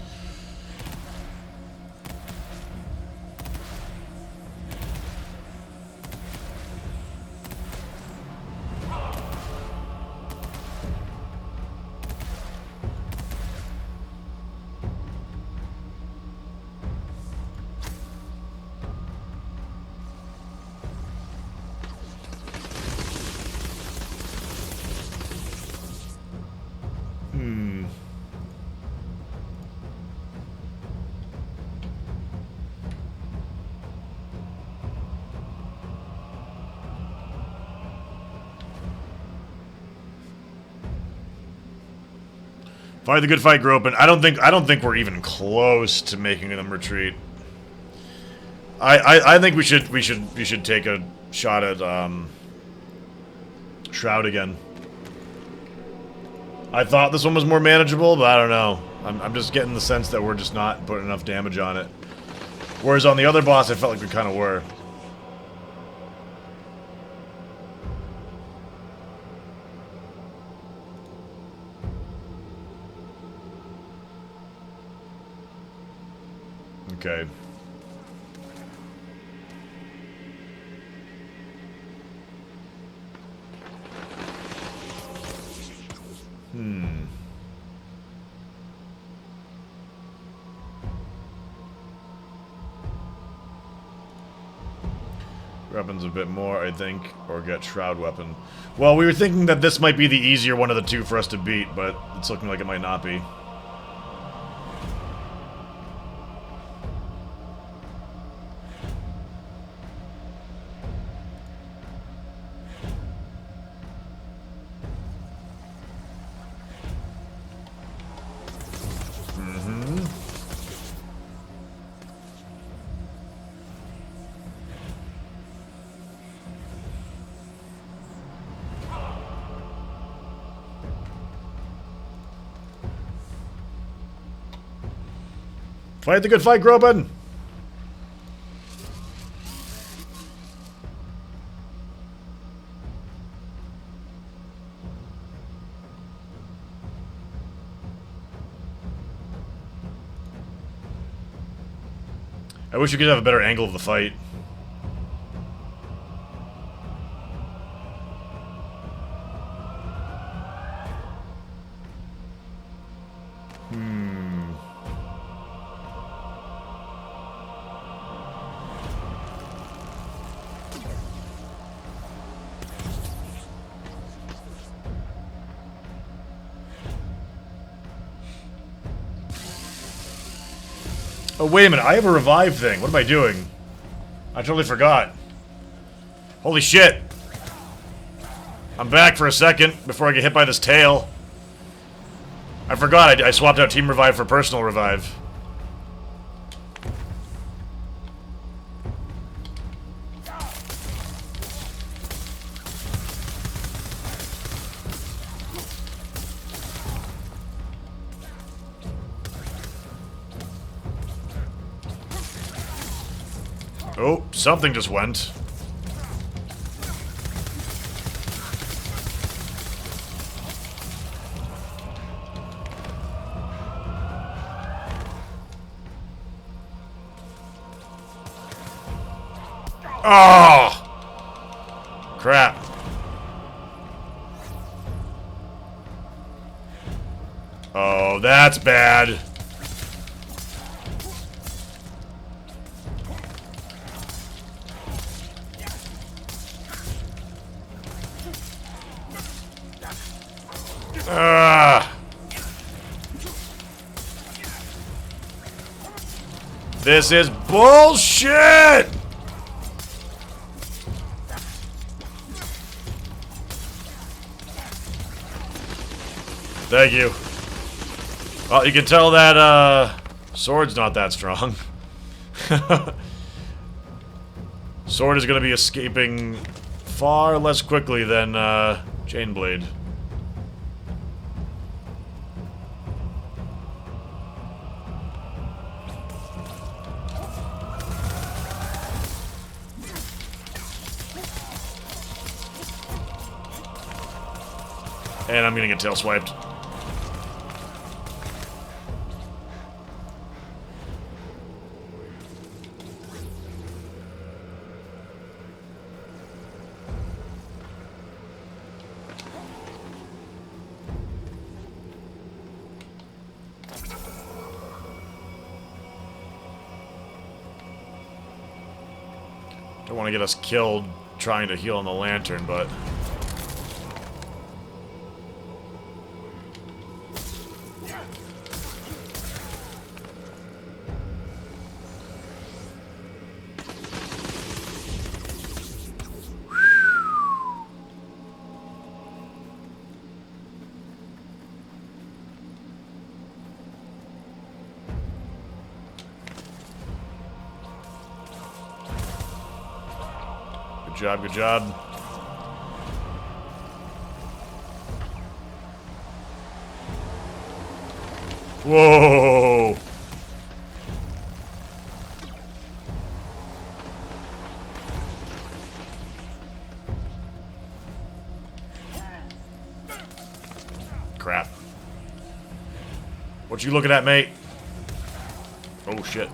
Fight the good fight, Gropin. I don't think we're even close to making them retreat. I think we should take a shot at Shroud again. I thought this one was more manageable, but I don't know. I'm just getting the sense that we're just not putting enough damage on it. Whereas on the other boss, I felt like we kind of were. Okay. Weapons a bit more, I think, or get Shroud Weapon. Well, we were thinking that this might be the easier one of the two for us to beat, but it's looking like it might not be. Fight the good fight, Gropin! I wish we could have a better angle of the fight. Oh, wait a minute. I have a revive thing. What am I doing? I totally forgot. Holy shit. I'm back for a second before I get hit by this tail. I forgot. I swapped out Team Revive for Personal Revive. Oh, something just went. Oh! Crap. Oh, that's bad. This is bullshit! Thank you. Well, you can tell that, sword's not that strong. Sword is gonna be escaping far less quickly than, Chainblade. And I'm gonna get tail swiped. Don't want to get us killed trying to heal on the lantern, but... Good job, good job. Whoa! Crap. What you looking at, mate? Oh, shit.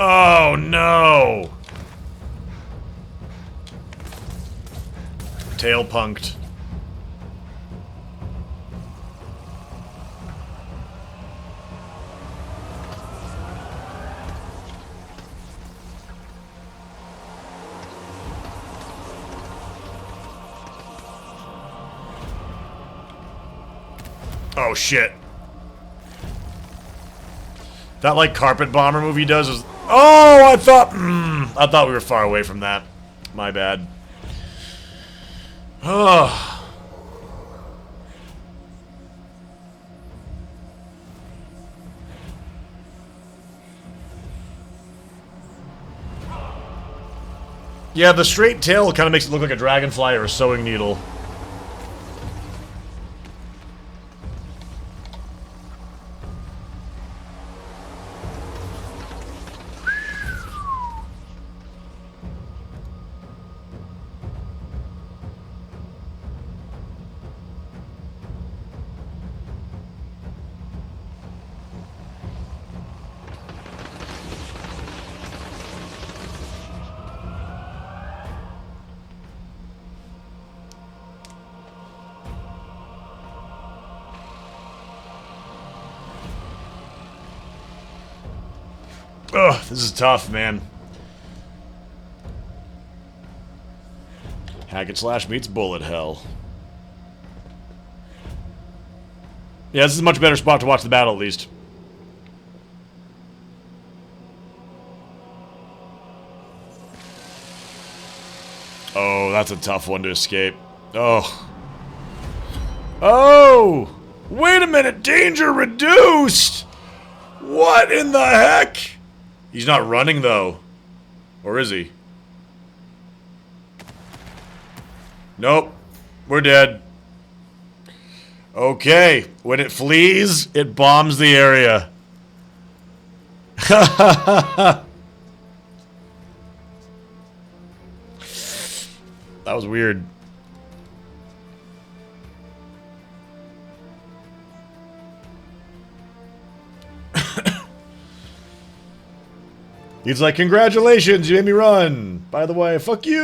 Oh, no! Tail punked. Oh, shit. That, like, carpet bomber movie does is... Oh, I thought we were far away from that. My bad. Oh. Yeah, the straight tail kind of makes it look like a dragonfly or a sewing needle. Ugh, this is tough, man. Hack & Slash meets bullet hell. Yeah, this is a much better spot to watch the battle, at least. Oh, that's a tough one to escape. Oh. Oh! Wait a minute! Danger reduced! What in the heck? He's not running, though. Or is he? Nope. We're dead. Okay. When it flees, it bombs the area. That was weird. He's like, congratulations, you made me run. By the way, fuck you.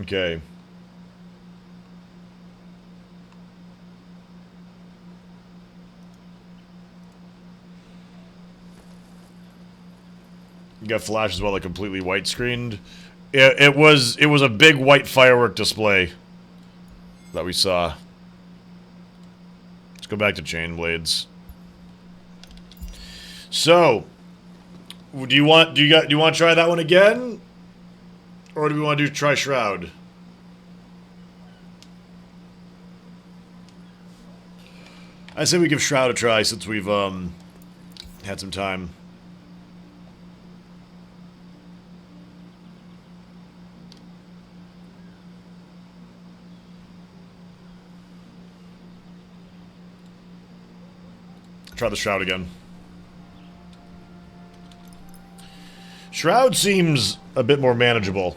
Okay. You got flash as well, like completely white screened. It was a big white firework display that we saw. Let's go back to chain blades. So, do you want to try that one again, or do we want to try Shroud? I say we give Shroud a try since we've had some time. Try the Shroud again. Shroud seems a bit more manageable.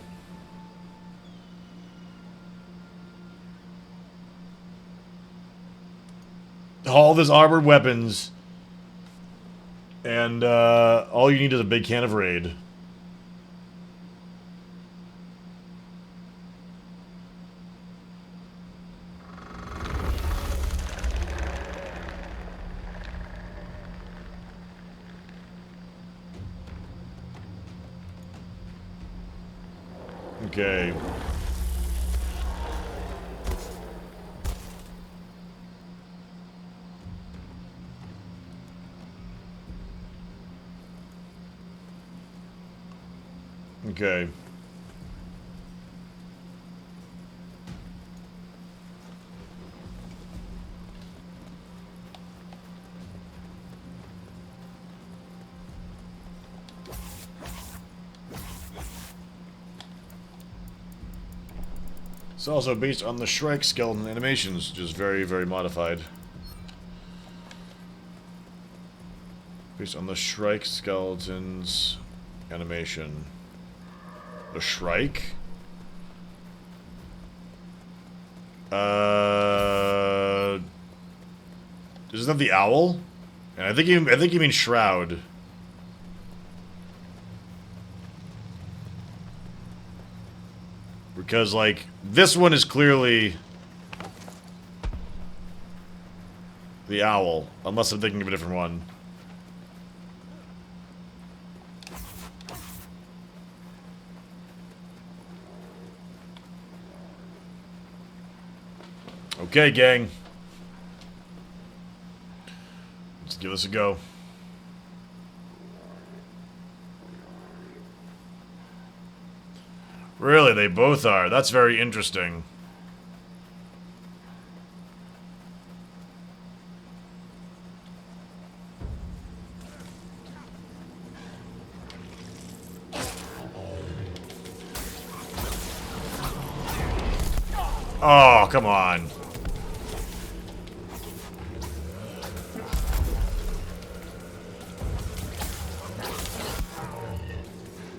All this armored weapons, and all you need is a big can of Raid. Okay. Okay. It's also based on the Shrike skeleton animations, which is very, very modified. Based on the Shrike skeletons animation. The Shrike? Isn't that the owl? And I think you mean Shroud. Because, like, this one is clearly the owl, unless I'm thinking of a different one. Okay, gang. Let's give this a go. Really, they both are. That's very interesting. Oh, come on.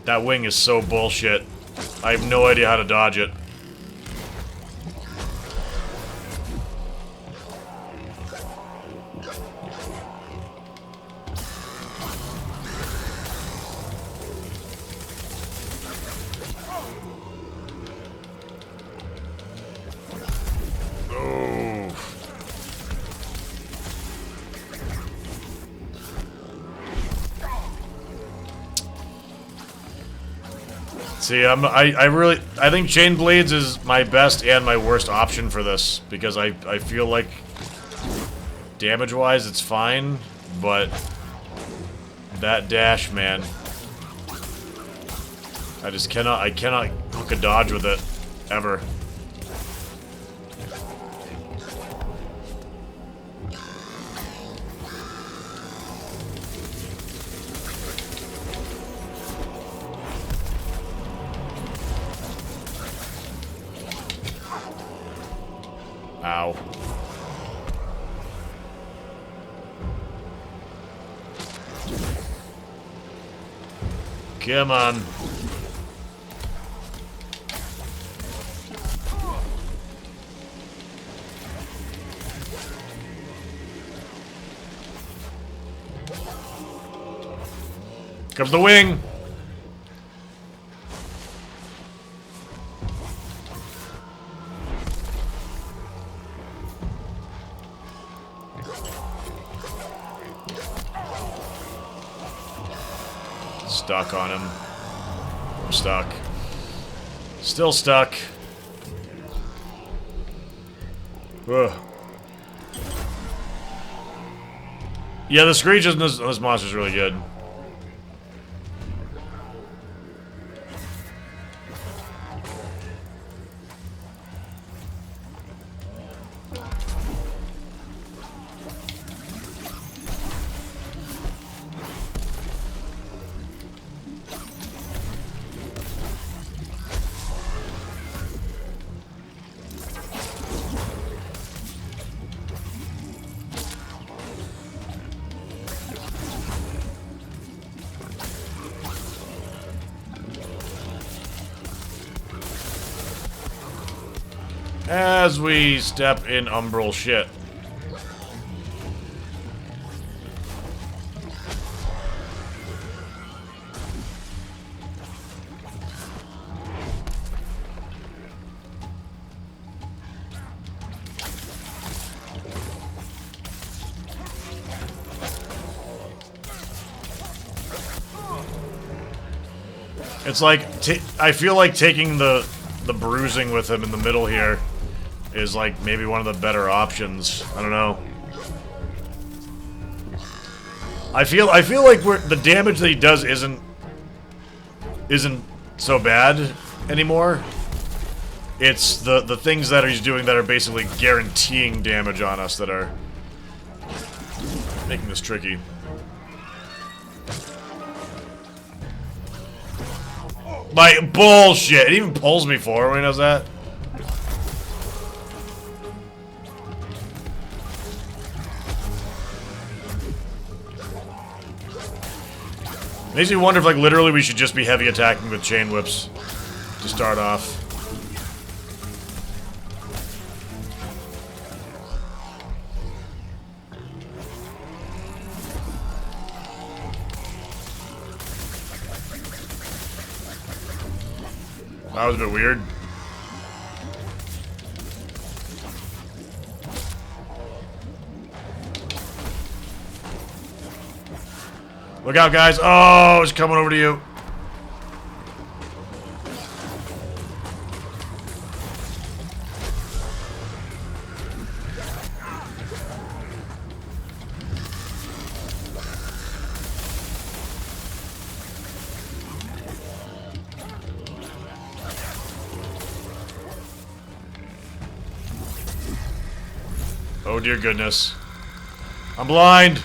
That wing is so bullshit. I have no idea how to dodge it. See, I think Chain Blades is my best and my worst option for this, because I feel like damage-wise it's fine, but that dash, man, I cannot hook a dodge with it, ever. Ow. Come on. Comes the wing. Stuck on him. I'm stuck. Still stuck. Ugh. Yeah, the screech on this monster's really good. As we step in umbral shit. It's like, I feel like taking the bruising with him in the middle here is like maybe one of the better options. I don't know. I feel like the damage that he does isn't so bad anymore. It's the things that he's doing that are basically guaranteeing damage on us that are making this tricky. Like, bullshit. It even pulls me forward when he does that. Makes me wonder if, like, literally we should just be heavy attacking with chain whips to start off. That was a bit weird. Look out, guys. Oh, it's coming over to you. Oh, dear goodness. I'm blind.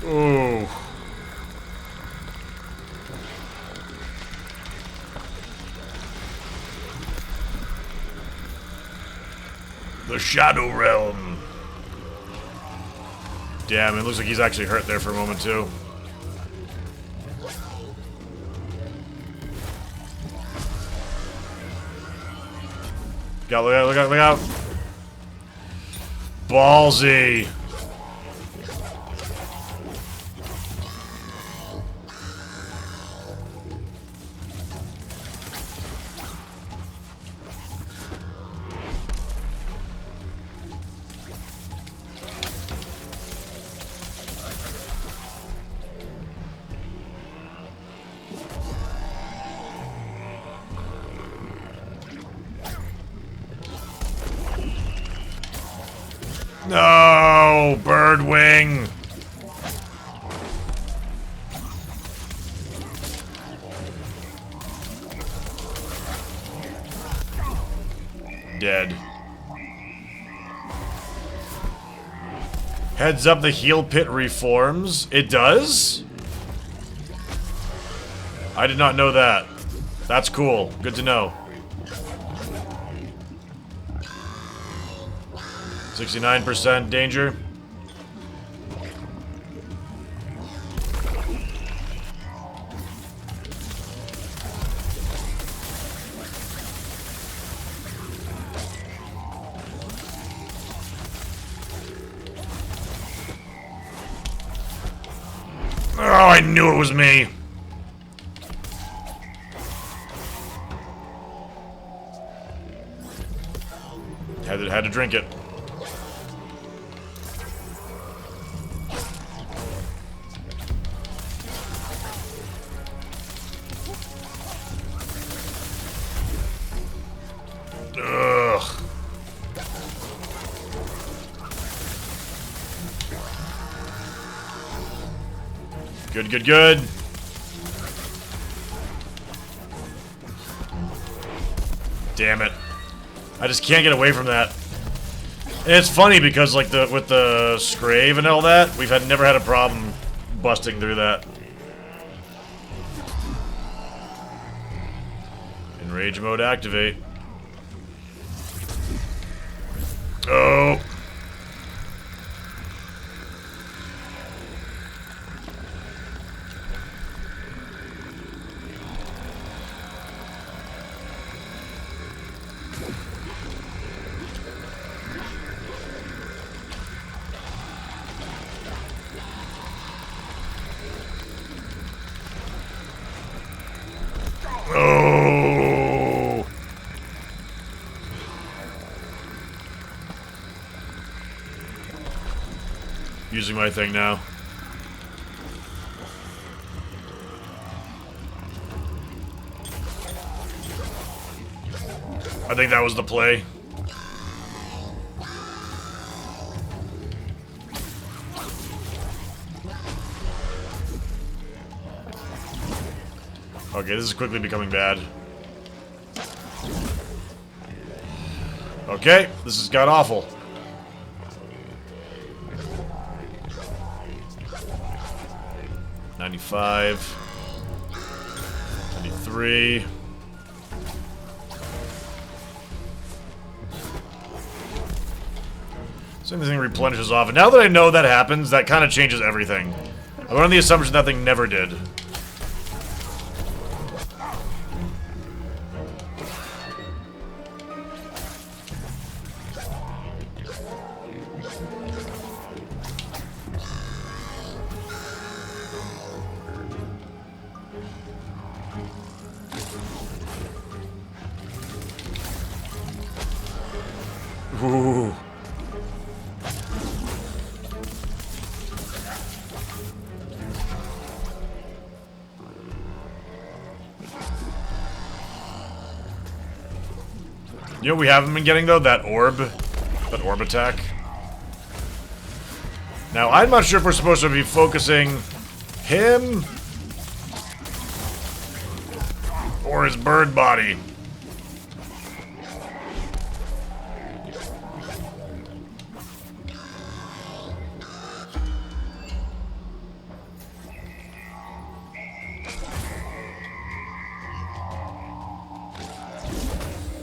Ooh. The Shadow Realm. Damn, it looks like he's actually hurt there for a moment, too. Look out, look out, look out. Ballsy. No, bird wing. Dead. Heads up, the heal pit reforms. It does? I did not know that. That's cool. Good to know. 69% danger. Oh, I knew it was me. Had to drink it. Ugh. Good, good, good. Damn it. I just can't get away from that. And it's funny because like with the Scrave and all that, we've never had a problem busting through that. Enrage mode activate. Oh. Oh. Using my thing now. I think that was the play. Okay, this is quickly becoming bad. Okay, this has got awful. $95. $93. So anything replenishes off. And now that I know that happens, that kind of changes everything. I went on the assumption that thing never did. Ooh. You know what we haven't been getting, though? That orb. That orb attack. Now, I'm not sure if we're supposed to be focusing him or his bird body.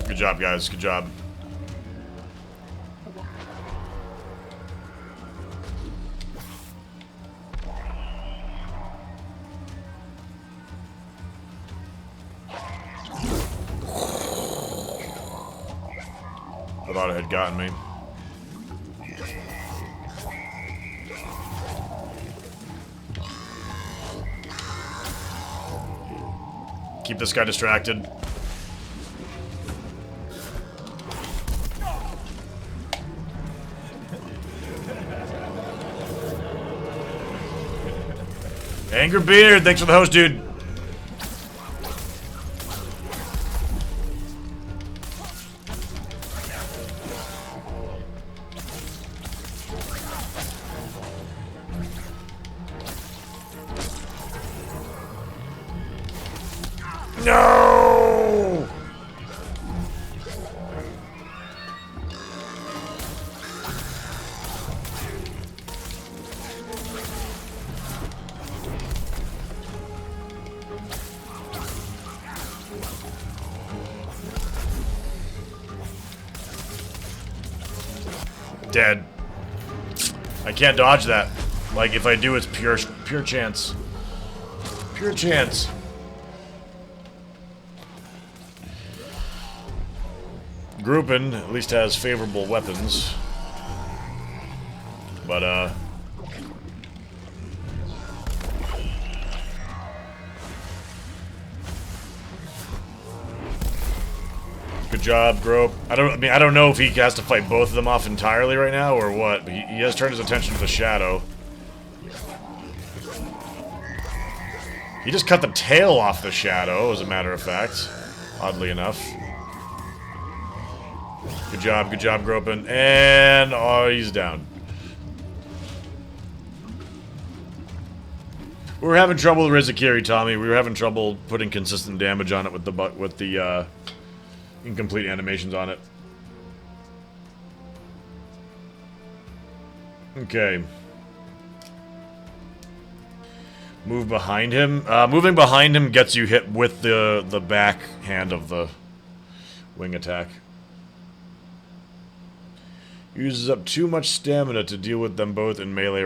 Good job, guys. Good job. I thought it had gotten me. Keep this guy distracted. Anger Beard, thanks for the host, dude. No! Dead. I can't dodge that. Like, if I do, it's pure chance. Pure chance. Groupin at least has favorable weapons. But, good job, Grope. I don't know if he has to fight both of them off entirely right now or what, but he has turned his attention to the shadow. He just cut the tail off the shadow, as a matter of fact. Oddly enough. Good job, Gropin. And oh, he's down. We were having trouble with Rizikiri, Tommy. We were having trouble putting consistent damage on it with the incomplete animations on it. Okay. Move behind him. Moving behind him gets you hit with the back hand of the wing attack. Uses up too much stamina to deal with them both in melee range.